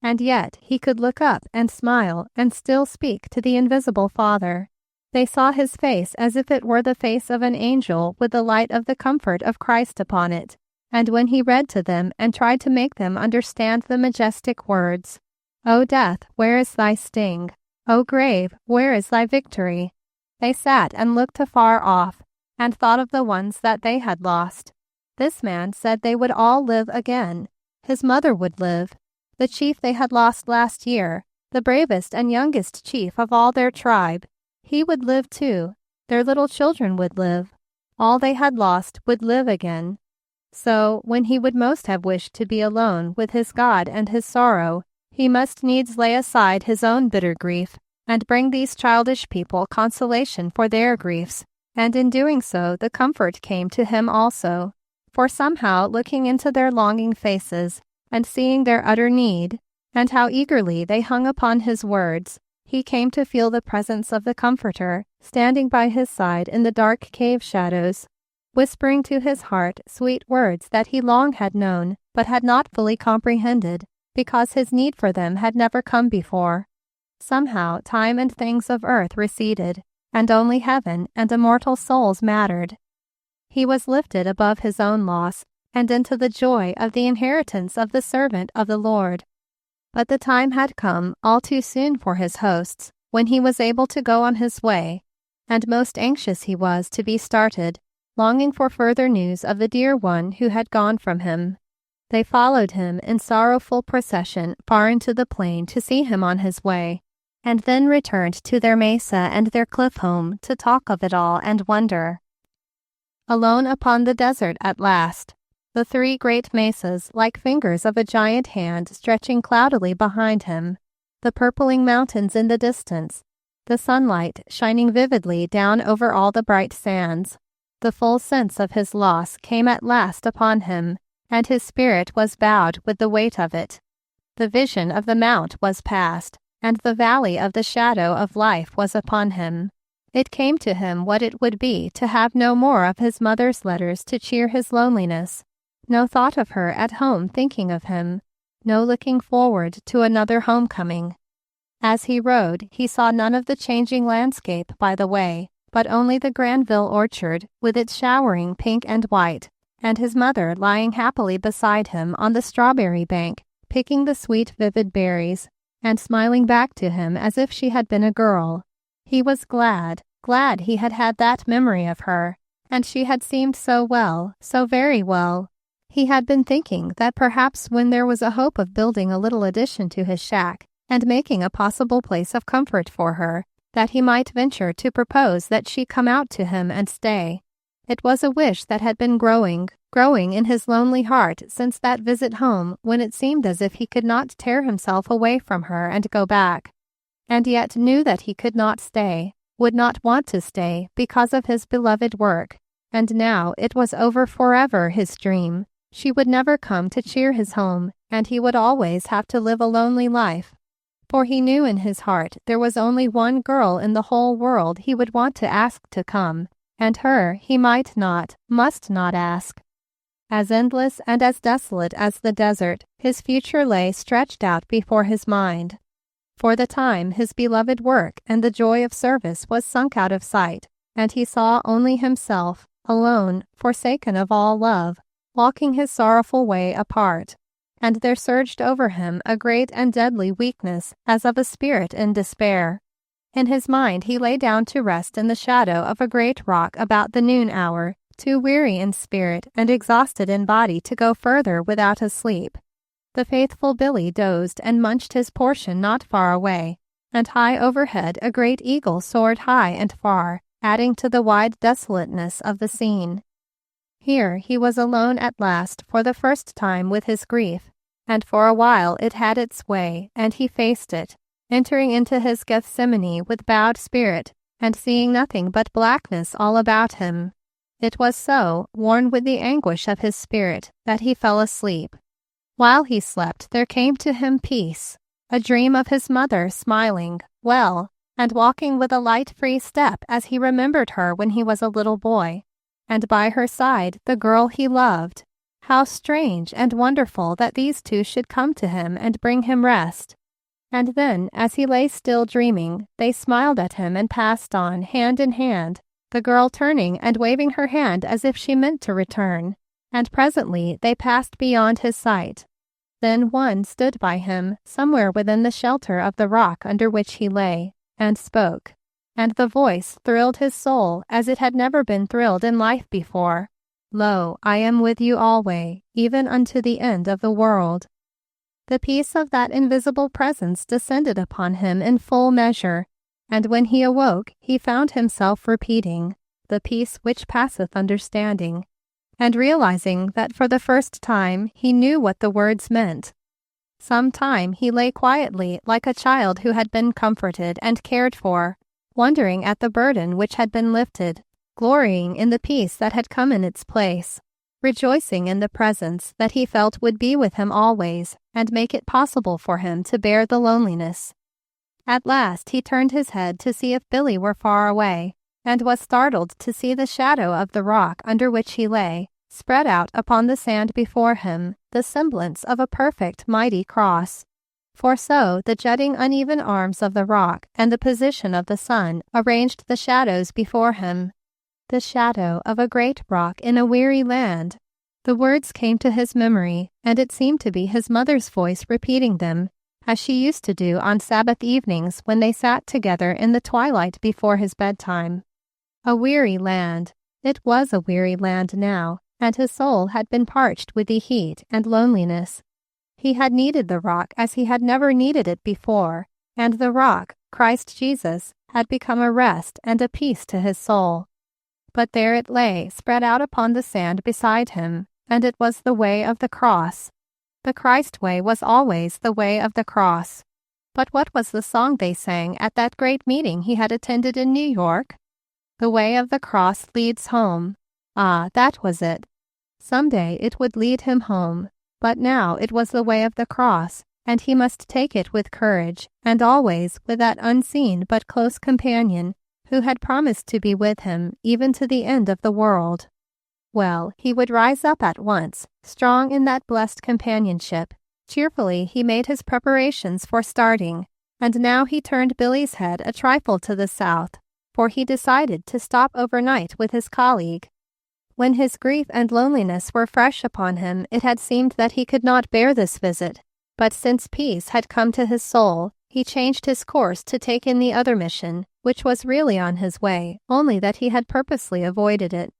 And yet he could look up and smile and still speak to the invisible Father. They saw his face as if it were the face of an angel with the light of the comfort of Christ upon it. And when he read to them and tried to make them understand the majestic words, "O death, where is thy sting? O grave, where is thy victory?" they sat and looked afar off, and thought of the ones that they had lost. This man said they would all live again. His mother would live. The chief they had lost last year, the bravest and youngest chief of all their tribe, he would live too. Their little children would live. All they had lost would live again. So, when he would most have wished to be alone with his God and his sorrow, he must needs lay aside his own bitter grief and bring these childish people consolation for their griefs, and in doing so the comfort came to him also. For somehow, looking into their longing faces and seeing their utter need, and how eagerly they hung upon his words, he came to feel the presence of the Comforter standing by his side in the dark cave shadows, whispering to his heart sweet words that he long had known but had not fully comprehended, because his need for them had never come before. Somehow time and things of earth receded, and only heaven and immortal souls mattered. He was lifted above his own loss and into the joy of the inheritance of the servant of the Lord. But the time had come all too soon for his hosts, when he was able to go on his way, and most anxious he was to be started, longing for further news of the dear one who had gone from him. They followed him in sorrowful procession far into the plain to see him on his way, and then returned to their mesa and their cliff home to talk of it all and wonder. Alone upon the desert at last, the three great mesas like fingers of a giant hand stretching cloudily behind him, the purpling mountains in the distance, the sunlight shining vividly down over all the bright sands. The full sense of his loss came at last upon him, and his spirit was bowed with the weight of it. The vision of the mount was past, and the valley of the shadow of life was upon him. It came to him what it would be to have no more of his mother's letters to cheer his loneliness, no thought of her at home thinking of him, no looking forward to another homecoming. As he rode, he saw none of the changing landscape by the way, but only the Granville orchard with its showering pink and white, and his mother lying happily beside him on the strawberry bank, picking the sweet vivid berries, and smiling back to him as if she had been a girl. He was glad he had had that memory of her, and she had seemed so well, so very well. He had been thinking that perhaps when there was a hope of building a little addition to his shack and making a possible place of comfort for her, that he might venture to propose that she come out to him and stay. It was a wish that had been growing in his lonely heart since that visit home when it seemed as if he could not tear himself away from her and go back, and yet knew that he could not stay, would not want to stay because of his beloved work, and now it was over forever, his dream. She would never come to cheer his home, and he would always have to live a lonely life. For he knew in his heart there was only one girl in the whole world he would want to ask to come, and her he might not, must not ask. As endless and as desolate as the desert, his future lay stretched out before his mind. For the time his beloved work and the joy of service was sunk out of sight, and he saw only himself, alone, forsaken of all love, walking his sorrowful way apart. And there surged over him a great and deadly weakness as of a spirit in despair. In his mind he lay down to rest in the shadow of a great rock about the noon hour, too weary in spirit and exhausted in body to go further without a sleep. The faithful Billy dozed and munched his portion not far away, and high overhead a great eagle soared high and far, adding to the wide desolateness of the scene. Here he was alone at last for the first time with his grief, and for a while it had its way, and he faced it, entering into his Gethsemane with bowed spirit, and seeing nothing but blackness all about him, It was so, worn with the anguish of his spirit, that he fell asleep. While he slept, there came to him peace, a dream of his mother smiling, well, and walking with a light free step as he remembered her when he was a little boy, and by her side the girl he loved. How strange and wonderful that these two should come to him and bring him rest. And then, as he lay still dreaming, they smiled at him and passed on, hand in hand, the girl turning and waving her hand as if she meant to return, and presently they passed beyond his sight. Then one stood by him, somewhere within the shelter of the rock under which he lay, and spoke, and the voice thrilled his soul as it had never been thrilled in life before. Lo, I am with you alway, even unto the end of the world. The peace of that invisible presence descended upon him in full measure, and when he awoke, he found himself repeating, "The peace which passeth understanding," and realizing that for the first time he knew what the words meant. Some time he lay quietly like a child who had been comforted and cared for, wondering at the burden which had been lifted, glorying in the peace that had come in its place, rejoicing in the presence that he felt would be with him always and make it possible for him to bear the loneliness. At last he turned his head to see if Billy were far away, and was startled to see the shadow of the rock under which he lay, spread out upon the sand before him, the semblance of a perfect, mighty cross. For so the jutting uneven arms of the rock and the position of the sun arranged the shadows before him. The shadow of a great rock in a weary land. The words came to his memory, and it seemed to be his mother's voice repeating them, as she used to do on Sabbath evenings when they sat together in the twilight before his bedtime. A weary land. It was a weary land now, and his soul had been parched with the heat and loneliness. He had needed the rock as he had never needed it before, and the rock, Christ Jesus, had become a rest and a peace to his soul. But there it lay, spread out upon the sand beside him, and it was the way of the cross. The Christ way was always the way of the cross. But what was the song they sang at that great meeting he had attended in New York? The way of the cross leads home. Ah, that was it. Some day it would lead him home, but now it was the way of the cross, and he must take it with courage, and always with that unseen but close companion who had promised to be with him even to the end of the world. Well, he would rise up at once, strong in that blessed companionship. Cheerfully he made his preparations for starting, and now he turned Billy's head a trifle to the south, for he decided to stop overnight with his colleague. When his grief and loneliness were fresh upon him, it had seemed that he could not bear this visit, but since peace had come to his soul, he changed his course to take in the other mission, which was really on his way, only that he had purposely avoided it.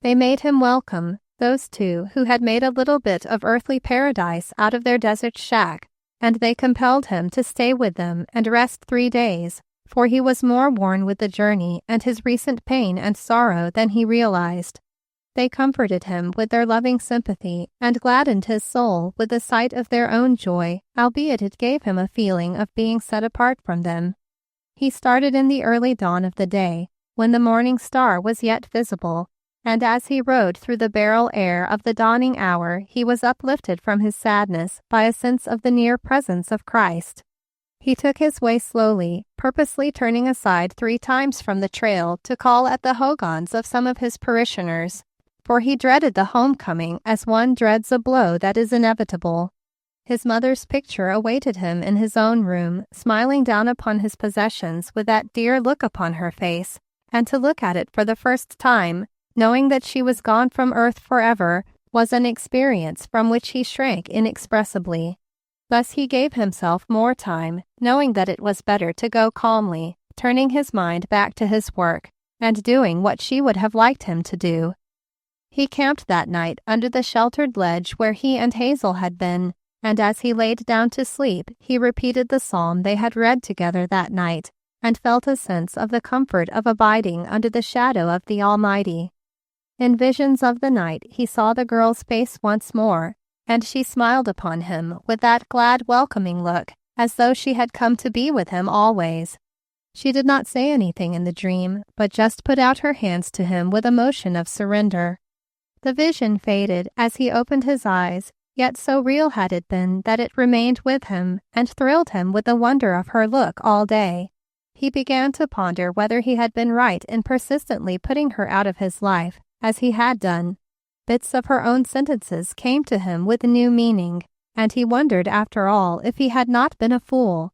They made him welcome, those two who had made a little bit of earthly paradise out of their desert shack, and they compelled him to stay with them and rest 3 days, for he was more worn with the journey and his recent pain and sorrow than he realized. They comforted him with their loving sympathy and gladdened his soul with the sight of their own joy, albeit it gave him a feeling of being set apart from them. He started in the early dawn of the day, when the morning star was yet visible, and as he rode through the beryl air of the dawning hour, he was uplifted from his sadness by a sense of the near presence of Christ. He took his way slowly, purposely turning aside 3 times from the trail to call at the hogans of some of his parishioners, for he dreaded the homecoming as one dreads a blow that is inevitable. His mother's picture awaited him in his own room, smiling down upon his possessions with that dear look upon her face, and to look at it for the first time, knowing that she was gone from earth forever, was an experience from which he shrank inexpressibly. Thus he gave himself more time, knowing that it was better to go calmly, turning his mind back to his work, and doing what she would have liked him to do. He camped that night under the sheltered ledge where he and Hazel had been, and as he laid down to sleep, he repeated the psalm they had read together that night, and felt a sense of the comfort of abiding under the shadow of the Almighty. In visions of the night he saw the girl's face once more, and she smiled upon him with that glad welcoming look, as though she had come to be with him always. She did not say anything in the dream, but just put out her hands to him with a motion of surrender. The vision faded as he opened his eyes, yet so real had it been that it remained with him and thrilled him with the wonder of her look all day. He began to ponder whether he had been right in persistently putting her out of his life, as he had done. Bits of her own sentences came to him with new meaning, and he wondered after all if he had not been a fool.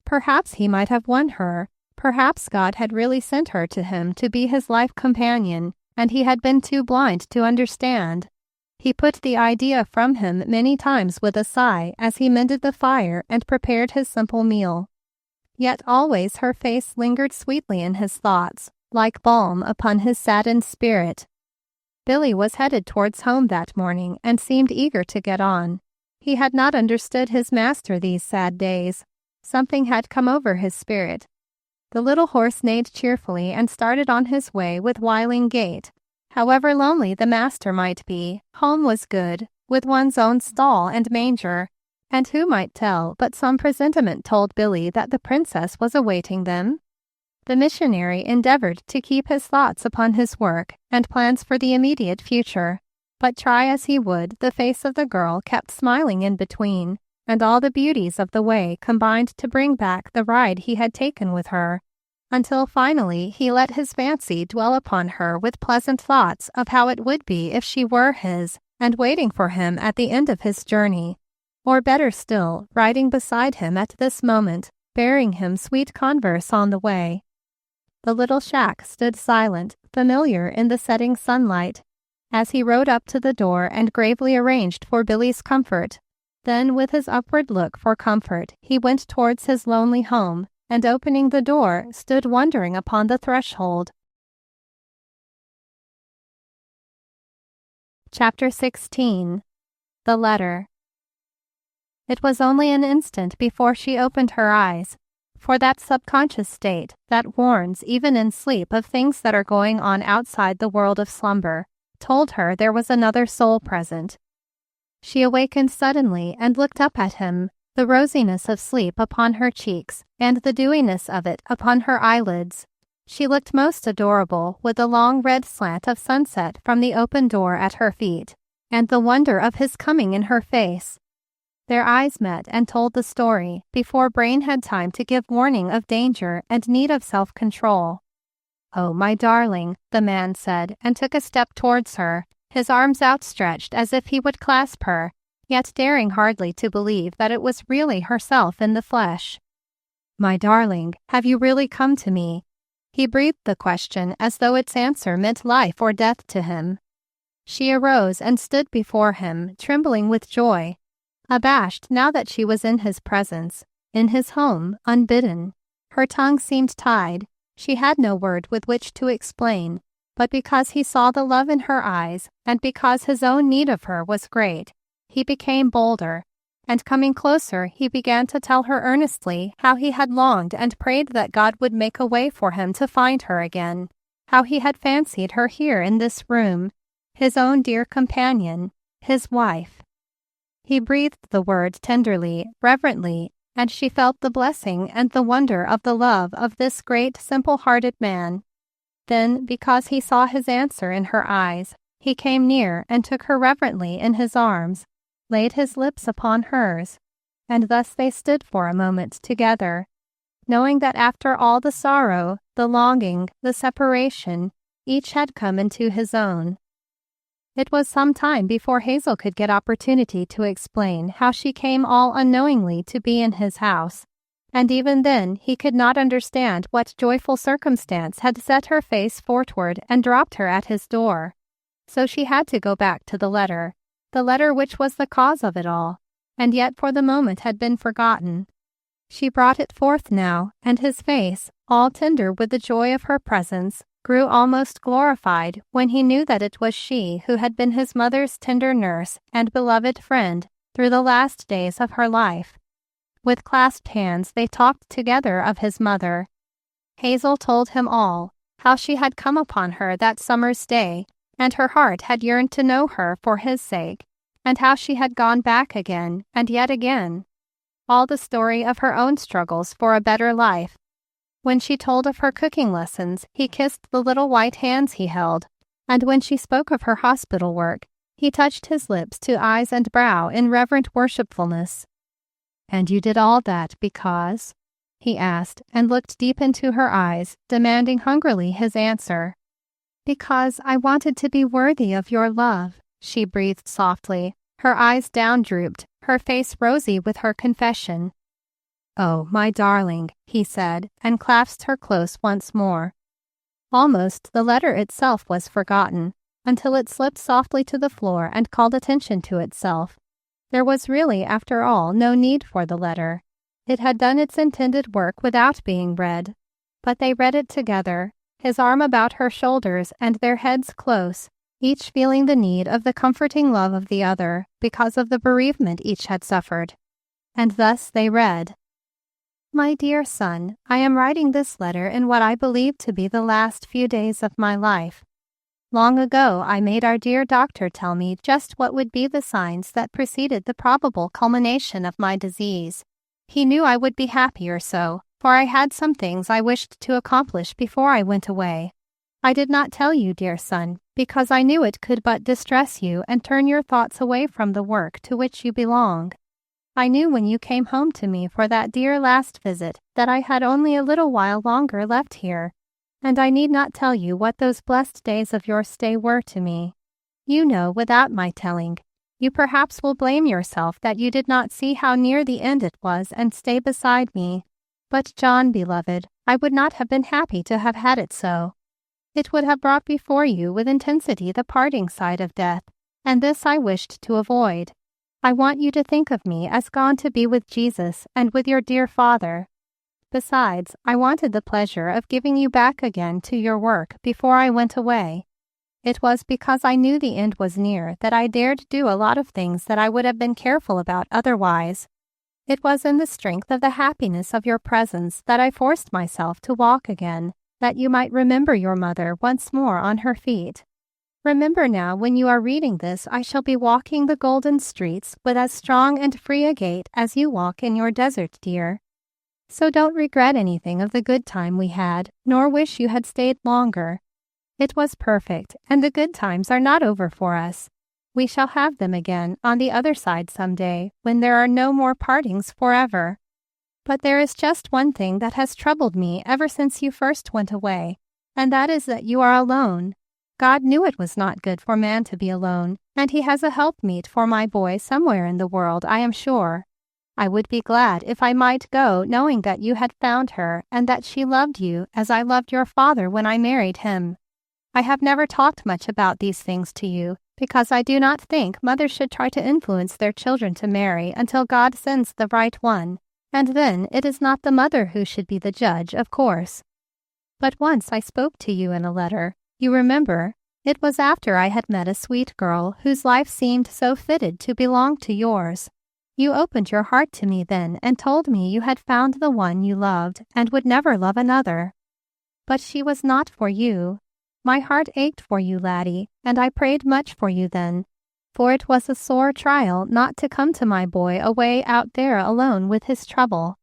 Perhaps he might have won her. Perhaps God had really sent her to him to be his life companion, and he had been too blind to understand. He put the idea from him many times with a sigh as he mended the fire and prepared his simple meal. Yet always her face lingered sweetly in his thoughts, like balm upon his saddened spirit. Billy was headed towards home that morning and seemed eager to get on. He had not understood his master these sad days. Something had come over his spirit. The little horse neighed cheerfully and started on his way with whiling gait. However lonely the master might be, home was good, with one's own stall and manger, and who might tell but some presentiment told Billy that the princess was awaiting them? The missionary endeavored to keep his thoughts upon his work and plans for the immediate future, but try as he would, the face of the girl kept smiling in between, and all the beauties of the way combined to bring back the ride he had taken with her, until finally he let his fancy dwell upon her with pleasant thoughts of how it would be if she were his and waiting for him at the end of his journey, or better still, riding beside him at this moment, bearing him sweet converse on the way. The little shack stood silent, familiar in the setting sunlight, as he rode up to the door and gravely arranged for Billy's comfort. Then, with his upward look for comfort, he went towards his lonely home, and opening the door, stood wondering upon the threshold. Chapter 16. The Letter. It was only an instant before she opened her eyes, for that subconscious state that warns even in sleep of things that are going on outside the world of slumber told her there was another soul present. She awakened suddenly and looked up at him, the rosiness of sleep upon her cheeks and the dewiness of it upon her eyelids. She looked most adorable with the long red slant of sunset from the open door at her feet, and the wonder of his coming in her face. Their eyes met and told the story before Brain had time to give warning of danger and need of self-control. "Oh, my darling," the man said, and took a step towards her, his arms outstretched as if he would clasp her, yet daring hardly to believe that it was really herself in the flesh. "My darling, have you really come to me?" He breathed the question as though its answer meant life or death to him. She arose and stood before him, trembling with joy, abashed now that she was in his presence, in his home, unbidden. Her tongue seemed tied. She had no word with which to explain, but because he saw the love in her eyes, and because his own need of her was great, he became bolder, and coming closer he began to tell her earnestly how he had longed and prayed that God would make a way for him to find her again, how he had fancied her here in this room, his own dear companion, his wife. He breathed the word tenderly, reverently, and she felt the blessing and the wonder of the love of this great, simple-hearted man. Then, because he saw his answer in her eyes, he came near and took her reverently in his arms, laid his lips upon hers, and thus they stood for a moment together, knowing that after all the sorrow, the longing, the separation, each had come into his own. It was some time before Hazel could get opportunity to explain how she came all unknowingly to be in his house, and even then he could not understand what joyful circumstance had set her face forward and dropped her at his door. So she had to go back to the letter which was the cause of it all, and yet for the moment had been forgotten. She brought it forth now, and his face, all tender with the joy of her presence, grew almost glorified when he knew that it was she who had been his mother's tender nurse and beloved friend through the last days of her life. With clasped hands they talked together of his mother. Hazel told him all, how she had come upon her that summer's day, and her heart had yearned to know her for his sake, and how she had gone back again and yet again. All the story of her own struggles for a better life. When she told of her cooking lessons, he kissed the little white hands he held, and when she spoke of her hospital work, he touched his lips to eyes and brow in reverent worshipfulness. "And you did all that because?" he asked, and looked deep into her eyes, demanding hungrily his answer. "Because I wanted to be worthy of your love," she breathed softly, her eyes down-drooped, her face rosy with her confession. "Oh, my darling," he said, and clasped her close once more. Almost the letter itself was forgotten, until it slipped softly to the floor and called attention to itself. There was really, after all, no need for the letter. It had done its intended work without being read. But they read it together, his arm about her shoulders and their heads close, each feeling the need of the comforting love of the other because of the bereavement each had suffered. And thus they read: "My dear son, I am writing this letter in what I believe to be the last few days of my life. Long ago I made our dear doctor tell me just what would be the signs that preceded the probable culmination of my disease. He knew I would be happier so, for I had some things I wished to accomplish before I went away. I did not tell you, dear son, because I knew it could but distress you and turn your thoughts away from the work to which you belong. I knew when you came home to me for that dear last visit that I had only a little while longer left here, and I need not tell you what those blessed days of your stay were to me. You know without my telling. You perhaps will blame yourself that you did not see how near the end it was and stay beside me. But, John, beloved, I would not have been happy to have had it so. It would have brought before you with intensity the parting side of death, and this I wished to avoid. I want you to think of me as gone to be with Jesus and with your dear Father. Besides, I wanted the pleasure of giving you back again to your work before I went away. It was because I knew the end was near that I dared do a lot of things that I would have been careful about otherwise. It was in the strength of the happiness of your presence that I forced myself to walk again, that you might remember your mother once more on her feet. Remember now, when you are reading this, I shall be walking the golden streets with as strong and free a gait as you walk in your desert, dear. So don't regret anything of the good time we had, nor wish you had stayed longer. It was perfect, and the good times are not over for us. We shall have them again on the other side some day, when there are no more partings forever. But there is just one thing that has troubled me ever since you first went away, and that is that you are alone. God knew it was not good for man to be alone, and He has a helpmeet for my boy somewhere in the world, I am sure. I would be glad if I might go, knowing that you had found her, and that she loved you as I loved your father when I married him. I have never talked much about these things to you, because I do not think mothers should try to influence their children to marry until God sends the right one, and then it is not the mother who should be the judge, of course. But once I spoke to you in a letter. You remember, it was after I had met a sweet girl whose life seemed so fitted to belong to yours. You opened your heart to me then and told me you had found the one you loved and would never love another. But she was not for you. My heart ached for you, laddie, and I prayed much for you then, for it was a sore trial not to come to my boy away out there alone with his trouble.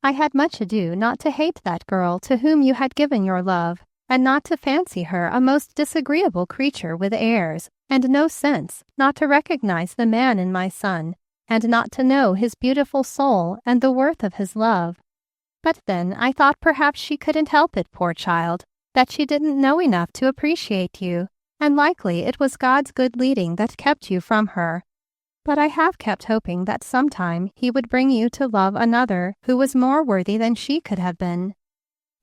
I had much ado not to hate that girl to whom you had given your love, and not to fancy her a most disagreeable creature with airs, and no sense, not to recognize the man in my son, and not to know his beautiful soul and the worth of his love. But then I thought perhaps she couldn't help it, poor child, that she didn't know enough to appreciate you, and likely it was God's good leading that kept you from her. But I have kept hoping that sometime He would bring you to love another who was more worthy than she could have been.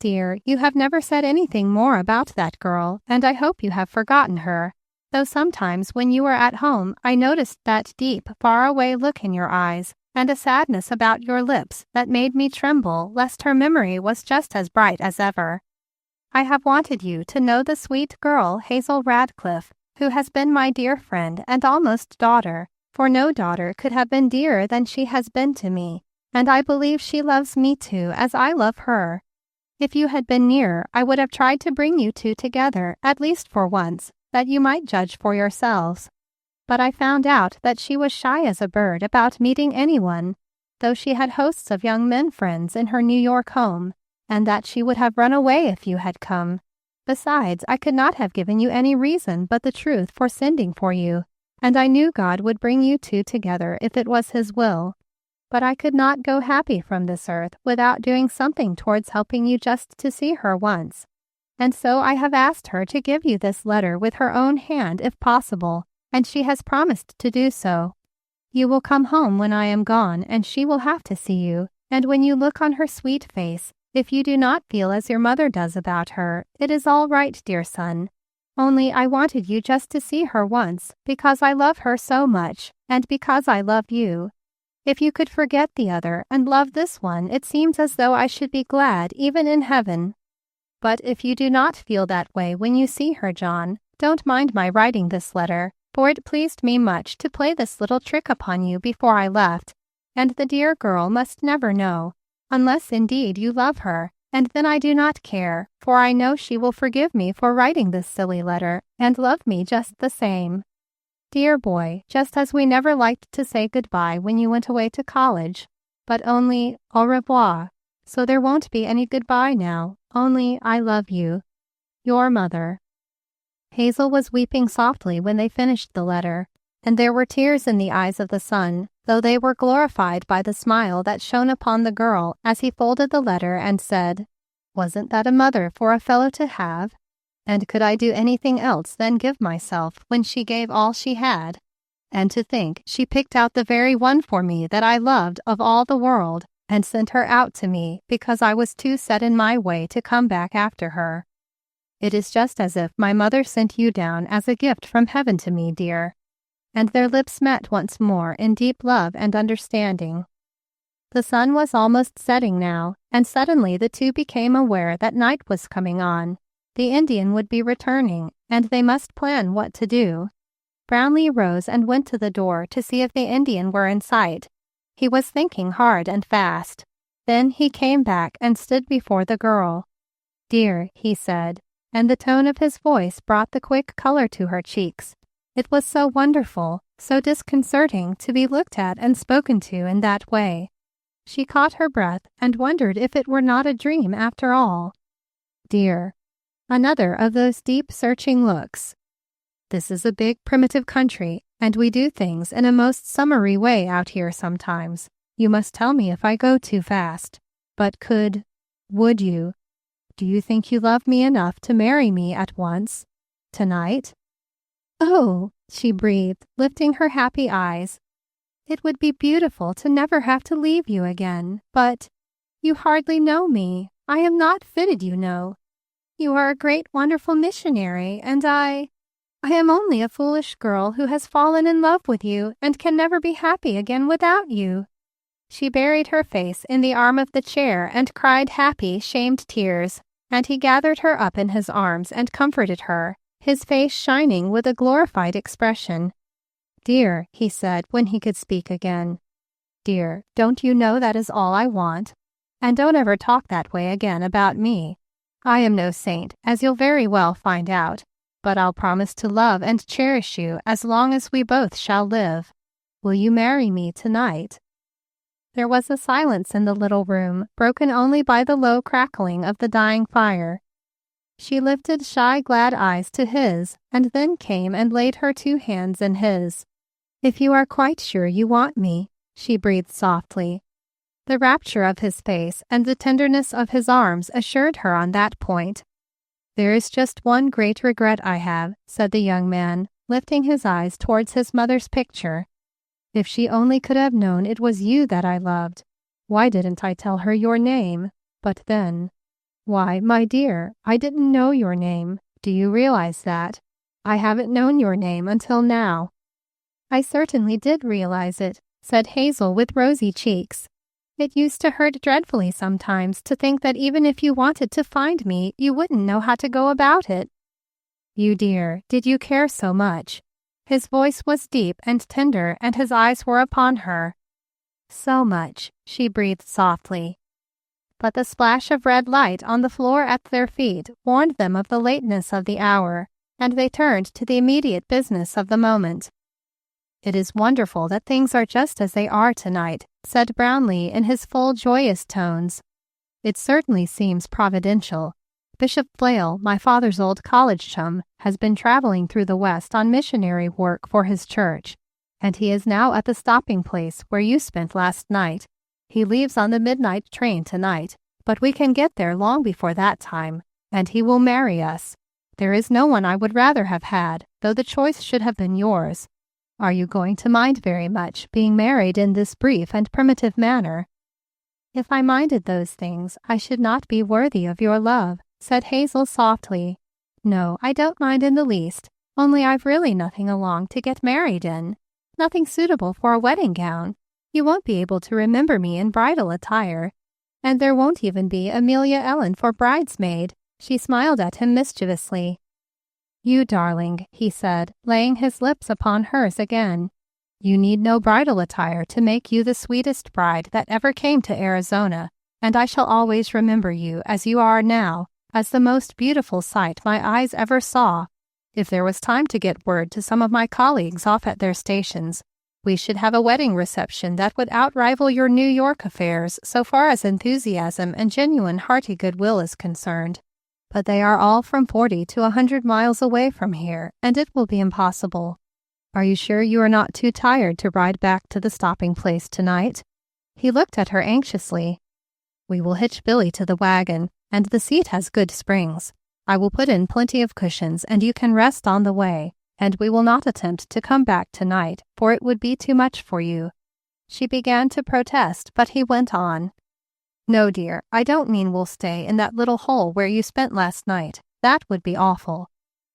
Dear, you have never said anything more about that girl, and I hope you have forgotten her, though sometimes when you were at home I noticed that deep, far-away look in your eyes, and a sadness about your lips that made me tremble lest her memory was just as bright as ever. I have wanted you to know the sweet girl Hazel Radcliffe, who has been my dear friend and almost daughter, for no daughter could have been dearer than she has been to me, and I believe she loves me too as I love her. If you had been nearer, I would have tried to bring you two together, at least for once, that you might judge for yourselves. But I found out that she was shy as a bird about meeting anyone, though she had hosts of young men friends in her New York home, and that she would have run away if you had come. Besides, I could not have given you any reason but the truth for sending for you, and I knew God would bring you two together if it was His will. But I could not go happy from this earth without doing something towards helping you just to see her once. And so I have asked her to give you this letter with her own hand if possible, and she has promised to do so. You will come home when I am gone, and she will have to see you, and when you look on her sweet face, if you do not feel as your mother does about her, it is all right, dear son. Only I wanted you just to see her once, because I love her so much, and because I love you. If you could forget the other and love this one, it seems as though I should be glad even in heaven. But if you do not feel that way when you see her, John, don't mind my writing this letter, for it pleased me much to play this little trick upon you before I left, and the dear girl must never know, unless indeed you love her, and then I do not care, for I know she will forgive me for writing this silly letter, and love me just the same. Dear boy, just as we never liked to say goodbye when you went away to college, but only au revoir, so there won't be any goodbye now, only I love you. Your mother. Hazel was weeping softly when they finished the letter, and there were tears in the eyes of the son, though they were glorified by the smile that shone upon the girl as he folded the letter and said, "Wasn't that a mother for a fellow to have? And could I do anything else than give myself when she gave all she had? And to think she picked out the very one for me that I loved of all the world, and sent her out to me because I was too set in my way to come back after her. It is just as if my mother sent you down as a gift from heaven to me, dear." And their lips met once more in deep love and understanding. The sun was almost setting now, and suddenly the two became aware that night was coming on. The Indian would be returning, and they must plan what to do. Brownleigh rose and went to the door to see if the Indian were in sight. He was thinking hard and fast. Then he came back and stood before the girl. "Dear," he said, and the tone of his voice brought the quick color to her cheeks. It was so wonderful, so disconcerting to be looked at and spoken to in that way. She caught her breath and wondered if it were not a dream after all. "Dear." Another of those deep, searching looks. "This is a big, primitive country, and we do things in a most summary way out here sometimes. You must tell me if I go too fast. But would you? Do you think you love me enough to marry me at once? Tonight?" "Oh," she breathed, lifting her happy eyes. "It would be beautiful to never have to leave you again, but you hardly know me. I am not fitted, you know. You are a great, wonderful missionary, and I am only a foolish girl who has fallen in love with you and can never be happy again without you." She buried her face in the arm of the chair and cried happy, shamed tears, and he gathered her up in his arms and comforted her, his face shining with a glorified expression. "Dear," he said when he could speak again. "Dear, don't you know that is all I want? And don't ever talk that way again about me. I am no saint, as you'll very well find out, but I'll promise to love and cherish you as long as we both shall live. Will you marry me tonight?" There was a silence in the little room, broken only by the low crackling of the dying fire. She lifted shy, glad eyes to his, and then came and laid her two hands in his. "If you are quite sure you want me," she breathed softly. The rapture of his face and the tenderness of his arms assured her on that point. "There is just one great regret I have," said the young man, lifting his eyes towards his mother's picture. "If she only could have known it was you that I loved. Why didn't I tell her your name? But then, why, my dear, I didn't know your name. Do you realize that? I haven't known your name until now." "I certainly did realize it," said Hazel with rosy cheeks. "It used to hurt dreadfully sometimes to think that even if you wanted to find me, you wouldn't know how to go about it." "You dear, did you care so much?" His voice was deep and tender, and his eyes were upon her. "So much," she breathed softly. But the splash of red light on the floor at their feet warned them of the lateness of the hour, and they turned to the immediate business of the moment. "It is wonderful that things are just as they are tonight," said Brownleigh in his full, joyous tones. It certainly seems providential. Bishop Flail, my father's old college chum, has been traveling through the West on missionary work for his church, and he is now at the stopping place where you spent last night. He leaves on the midnight train tonight, but we can get there long before that time, and he will marry us. There is no one I would rather have had, though the choice should have been yours. Are you going to mind very much being married in this brief and primitive manner?" "If I minded those things, I should not be worthy of your love," said Hazel softly. "No, I don't mind in the least, only I've really nothing along to get married in. Nothing suitable for a wedding gown. You won't be able to remember me in bridal attire. And there won't even be Amelia Ellen for bridesmaid." She smiled at him mischievously. "You darling," he said, laying his lips upon hers again. "You need no bridal attire to make you the sweetest bride that ever came to Arizona, and I shall always remember you as you are now, as the most beautiful sight my eyes ever saw. If there was time to get word to some of my colleagues off at their stations, we should have a wedding reception that would outrival your New York affairs so far as enthusiasm and genuine hearty goodwill is concerned. But they are all from 40 to 100 miles away from here, and it will be impossible. Are you sure you are not too tired to ride back to the stopping place tonight?" He looked at her anxiously. "We will hitch Billy to the wagon, and the seat has good springs. I will put in plenty of cushions, and you can rest on the way, and we will not attempt to come back tonight, for it would be too much for you." She began to protest, but he went on. "No, dear, I don't mean we'll stay in that little hole where you spent last night. That would be awful.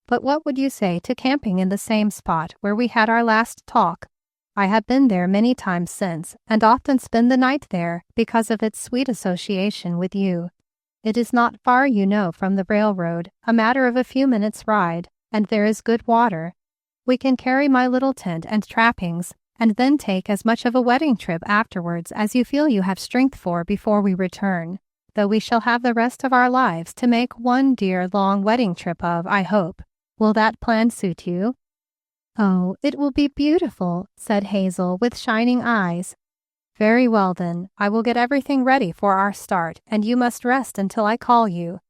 But what would you say to camping in the same spot where we had our last talk? I have been there many times since, and often spend the night there because of its sweet association with you. It is not far, you know, from the railroad, a matter of a few minutes' ride, and there is good water. We can carry my little tent and trappings, and then take as much of a wedding trip afterwards as you feel you have strength for before we return, though we shall have the rest of our lives to make one dear long wedding trip of, I hope. Will that plan suit you?" "Oh, it will be beautiful," said Hazel with shining eyes. "Very well then, I will get everything ready for our start, and you must rest until I call you."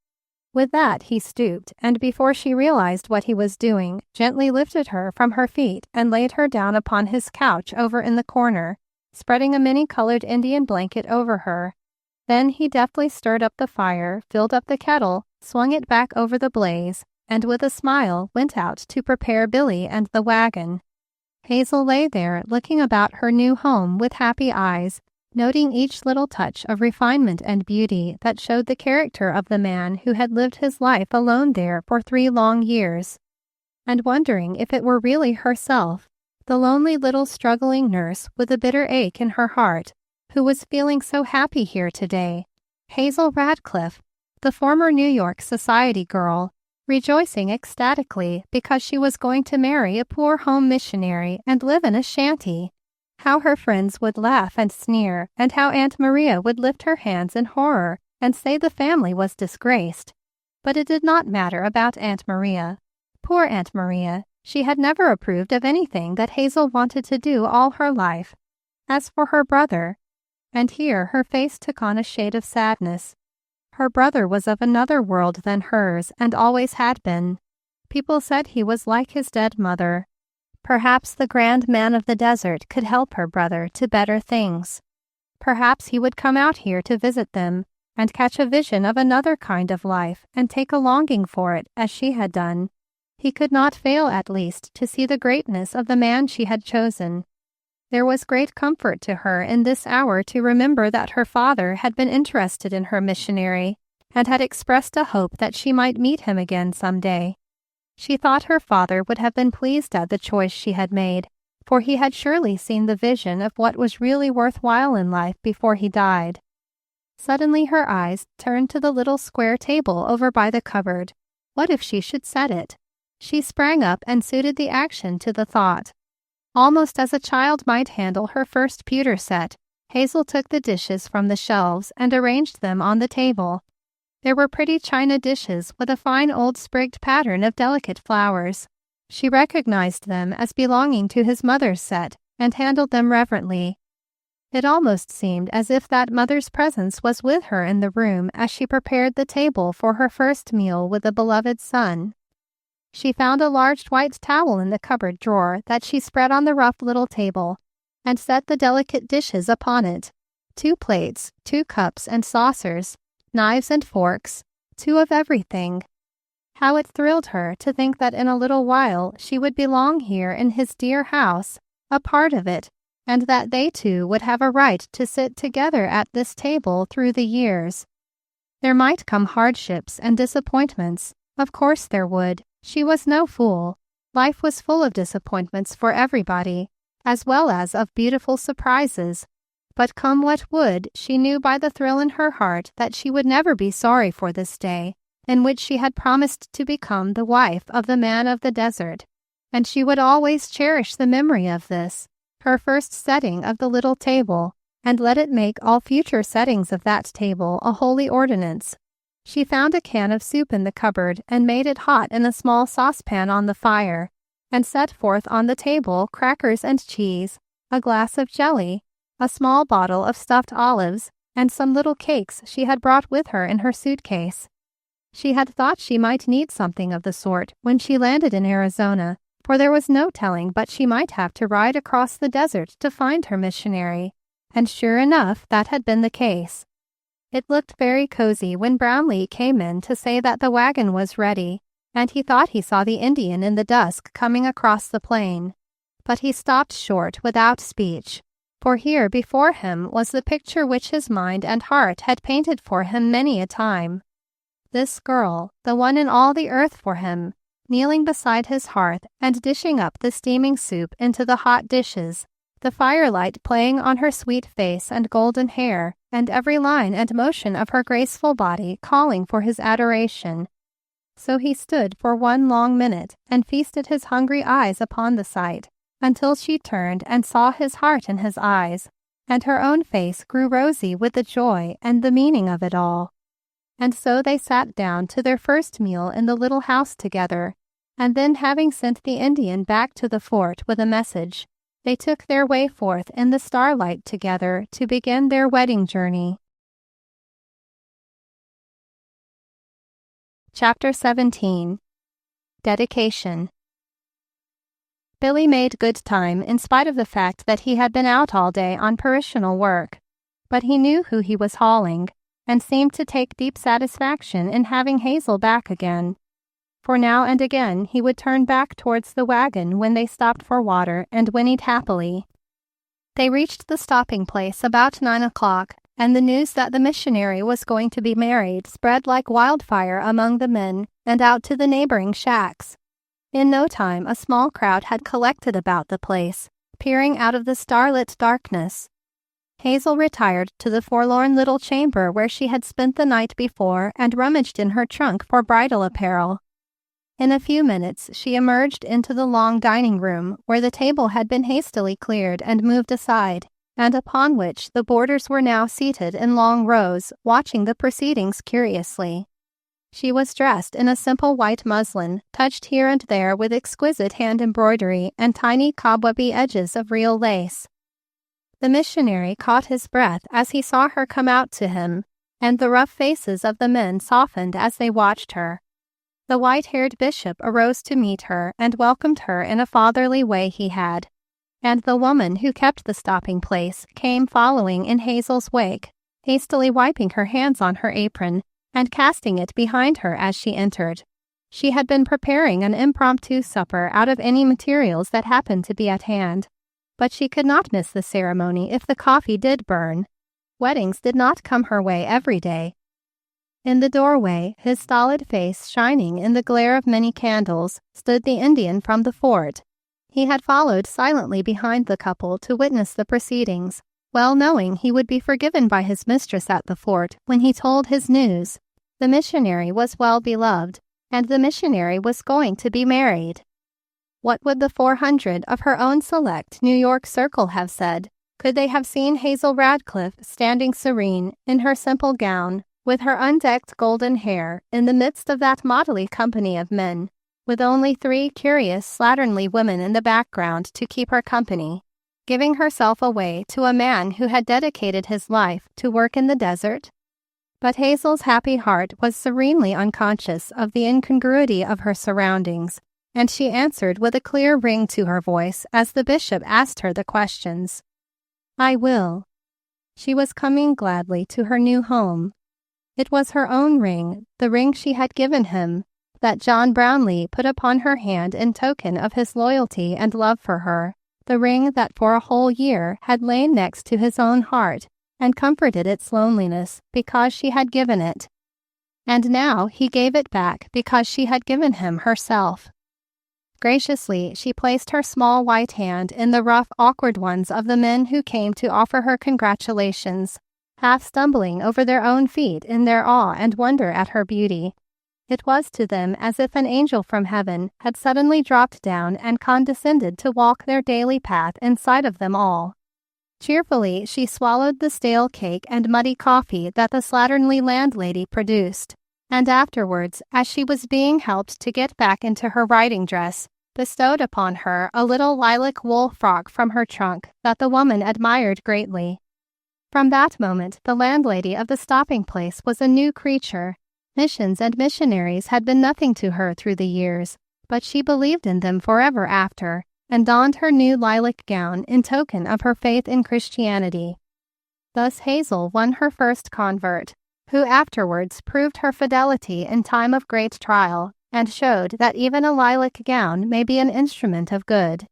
With that he stooped, and before she realized what he was doing, gently lifted her from her feet and laid her down upon his couch over in the corner, spreading a many-colored Indian blanket over her. Then he deftly stirred up the fire, filled up the kettle, swung it back over the blaze, and with a smile went out to prepare Billy and the wagon. Hazel lay there looking about her new home with happy eyes, noting each little touch of refinement and beauty that showed the character of the man who had lived his life alone there for 3 long years, and wondering if it were really herself, the lonely little struggling nurse with a bitter ache in her heart, who was feeling so happy here today, Hazel Radcliffe, the former New York society girl, rejoicing ecstatically because she was going to marry a poor home missionary and live in a shanty. How her friends would laugh and sneer, and how Aunt Maria would lift her hands in horror and say the family was disgraced. But it did not matter about Aunt Maria. Poor Aunt Maria, she had never approved of anything that Hazel wanted to do all her life. As for her brother, and here her face took on a shade of sadness. Her brother was of another world than hers and always had been. People said he was like his dead mother. Perhaps the grand man of the desert could help her brother to better things. Perhaps he would come out here to visit them and catch a vision of another kind of life and take a longing for it as she had done. He could not fail at least to see the greatness of the man she had chosen. There was great comfort to her in this hour to remember that her father had been interested in her missionary and had expressed a hope that she might meet him again some day. She thought her father would have been pleased at the choice she had made, for he had surely seen the vision of what was really worthwhile in life before he died. Suddenly her eyes turned to the little square table over by the cupboard. What if she should set it? She sprang up and suited the action to the thought. Almost as a child might handle her first pewter set, Hazel took the dishes from the shelves and arranged them on the table. There were pretty china dishes with a fine old sprigged pattern of delicate flowers. She recognized them as belonging to his mother's set and handled them reverently. It almost seemed as if that mother's presence was with her in the room as she prepared the table for her first meal with the beloved son. She found a large white towel in the cupboard drawer that she spread on the rough little table, and set the delicate dishes upon it, 2 plates, 2 cups and saucers, knives and forks, 2 of everything. How it thrilled her to think that in a little while she would belong here in his dear house, a part of it, and that they two would have a right to sit together at this table through the years. There might come hardships and disappointments. Of course there would. She was no fool. Life was full of disappointments for everybody, as well as of beautiful surprises. But come what would, she knew by the thrill in her heart that she would never be sorry for this day, in which she had promised to become the wife of the man of the desert, and she would always cherish the memory of this, her first setting of the little table, and let it make all future settings of that table a holy ordinance. She found a can of soup in the cupboard and made it hot in a small saucepan on the fire, and set forth on the table crackers and cheese, a glass of jelly, a small bottle of stuffed olives, and some little cakes she had brought with her in her suitcase. She had thought she might need something of the sort when she landed in Arizona, for there was no telling but she might have to ride across the desert to find her missionary, and sure enough that had been the case. It looked very cozy when Brownleigh came in to say that the wagon was ready, and he thought he saw the Indian in the dusk coming across the plain. But he stopped short without speech, for here before him was the picture which his mind and heart had painted for him many a time. This girl, the one in all the earth for him, kneeling beside his hearth and dishing up the steaming soup into the hot dishes, the firelight playing on her sweet face and golden hair, and every line and motion of her graceful body calling for his adoration. So he stood for one long minute and feasted his hungry eyes upon the sight, until she turned and saw his heart in his eyes, and her own face grew rosy with the joy and the meaning of it all. And so they sat down to their first meal in the little house together, and then having sent the Indian back to the fort with a message, they took their way forth in the starlight together to begin their wedding journey. Chapter 17. Dedication. Billy made good time in spite of the fact that he had been out all day on parishional work, but he knew who he was hauling, and seemed to take deep satisfaction in having Hazel back again. For now and again he would turn back towards the wagon when they stopped for water and whinnied happily. They reached the stopping place about 9 o'clock, and the news that the missionary was going to be married spread like wildfire among the men and out to the neighboring shacks. In no time a small crowd had collected about the place, peering out of the starlit darkness. Hazel retired to the forlorn little chamber where she had spent the night before and rummaged in her trunk for bridal apparel. In a few minutes she emerged into the long dining room where the table had been hastily cleared and moved aside, and upon which the boarders were now seated in long rows, watching the proceedings curiously. She was dressed in a simple white muslin, touched here and there with exquisite hand embroidery and tiny cobwebby edges of real lace. The missionary caught his breath as he saw her come out to him, and the rough faces of the men softened as they watched her. The white-haired bishop arose to meet her and welcomed her in a fatherly way he had, and the woman who kept the stopping place came following in Hazel's wake, hastily wiping her hands on her apron and casting it behind her as she entered. She had been preparing an impromptu supper out of any materials that happened to be at hand, but she could not miss the ceremony if the coffee did burn. Weddings did not come her way every day. In the doorway, his stolid face shining in the glare of many candles, stood the Indian from the fort. He had followed silently behind the couple to witness the proceedings, well knowing he would be forgiven by his mistress at the fort when he told his news. The missionary was well beloved, and the missionary was going to be married. What would the 400 of her own select New York circle have said, could they have seen Hazel Radcliffe standing serene in her simple gown, with her undecked golden hair, in the midst of that motley company of men, with only 3 curious slatternly women in the background to keep her company? giving herself away to a man who had dedicated his life to work in the desert? But Hazel's happy heart was serenely unconscious of the incongruity of her surroundings, and she answered with a clear ring to her voice as the bishop asked her the questions. "I will." She was coming gladly to her new home. It was her own ring, the ring she had given him, that John Brownleigh put upon her hand in token of his loyalty and love for her, the ring that for a whole year had lain next to his own heart and comforted its loneliness because she had given it. And now he gave it back because she had given him herself. Graciously, she placed her small white hand in the rough, awkward ones of the men who came to offer her congratulations, half stumbling over their own feet in their awe and wonder at her beauty. It was to them as if an angel from heaven had suddenly dropped down and condescended to walk their daily path in sight of them all. Cheerfully, she swallowed the stale cake and muddy coffee that the slatternly landlady produced, and afterwards, as she was being helped to get back into her riding dress, bestowed upon her a little lilac wool frock from her trunk that the woman admired greatly. From that moment, the landlady of the stopping place was a new creature. Missions and missionaries had been nothing to her through the years, but she believed in them forever after, and donned her new lilac gown in token of her faith in Christianity. Thus Hazel won her first convert, who afterwards proved her fidelity in time of great trial, and showed that even a lilac gown may be an instrument of good.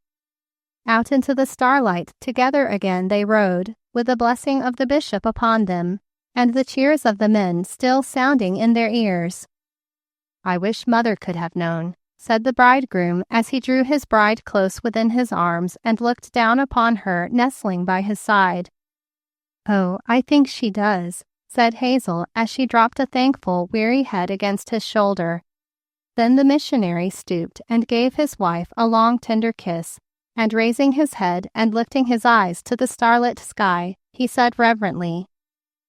Out into the starlight together again they rode, with the blessing of the bishop upon them, and the cheers of the men still sounding in their ears. "I wish Mother could have known," said the bridegroom as he drew his bride close within his arms and looked down upon her nestling by his side. "Oh, I think she does," said Hazel as she dropped a thankful, weary head against his shoulder. Then the missionary stooped and gave his wife a long, tender kiss, and raising his head and lifting his eyes to the starlit sky, he said reverently,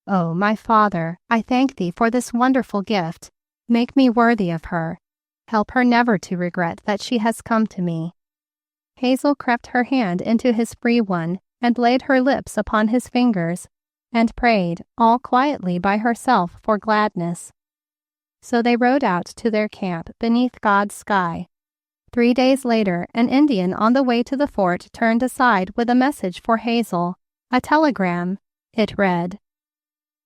"Oh, my Father, I thank Thee for this wonderful gift. Make me worthy of her. Help her never to regret that she has come to me." Hazel crept her hand into his free one and laid her lips upon his fingers, and prayed, all quietly by herself, for gladness. So they rode out to their camp beneath God's sky. 3 days later, an Indian on the way to the fort turned aside with a message for Hazel, a telegram. It read,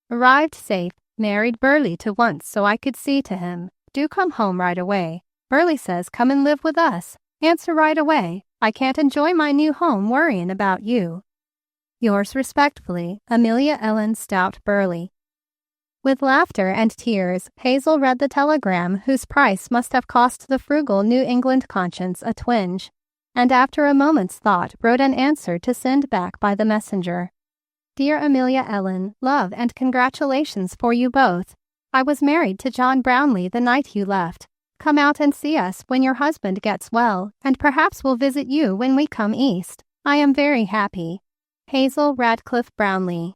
"Arrived safe. Married Burleigh to once so I could see to him. Do come home right away. Burleigh says come and live with us. Answer right away. I can't enjoy my new home worrying about you. Yours respectfully, Amelia Ellen Stout Burleigh." With laughter and tears, Hazel read the telegram, whose price must have cost the frugal New England conscience a twinge, and after a moment's thought wrote an answer to send back by the messenger. "Dear Amelia Ellen, love and congratulations for you both. I was married to John Brownleigh the night you left. Come out and see us when your husband gets well, and perhaps we'll visit you when we come east. I am very happy. Hazel Radcliffe Brownleigh."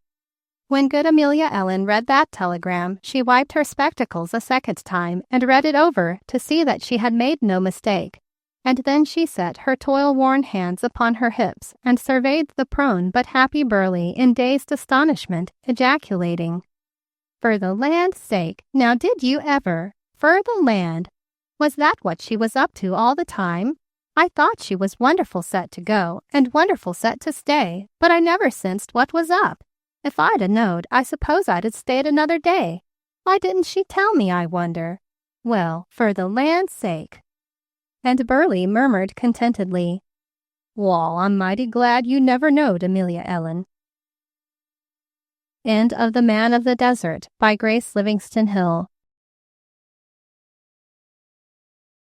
When good Amelia Ellen read that telegram, she wiped her spectacles a second time and read it over to see that she had made no mistake. And then she set her toil-worn hands upon her hips and surveyed the prone but happy Burleigh in dazed astonishment, ejaculating, "For the land's sake, now did you ever? For the land! Was that what she was up to all the time? I thought she was wonderful set to go and wonderful set to stay, but I never sensed what was up. If I'd a knowed, I suppose I'd have stayed another day. Why didn't she tell me, I wonder? Well, for the land's sake!" And Burleigh murmured contentedly, "Wall, I'm mighty glad you never knowed, Amelia Ellen." End of The Man of the Desert by Grace Livingston Hill.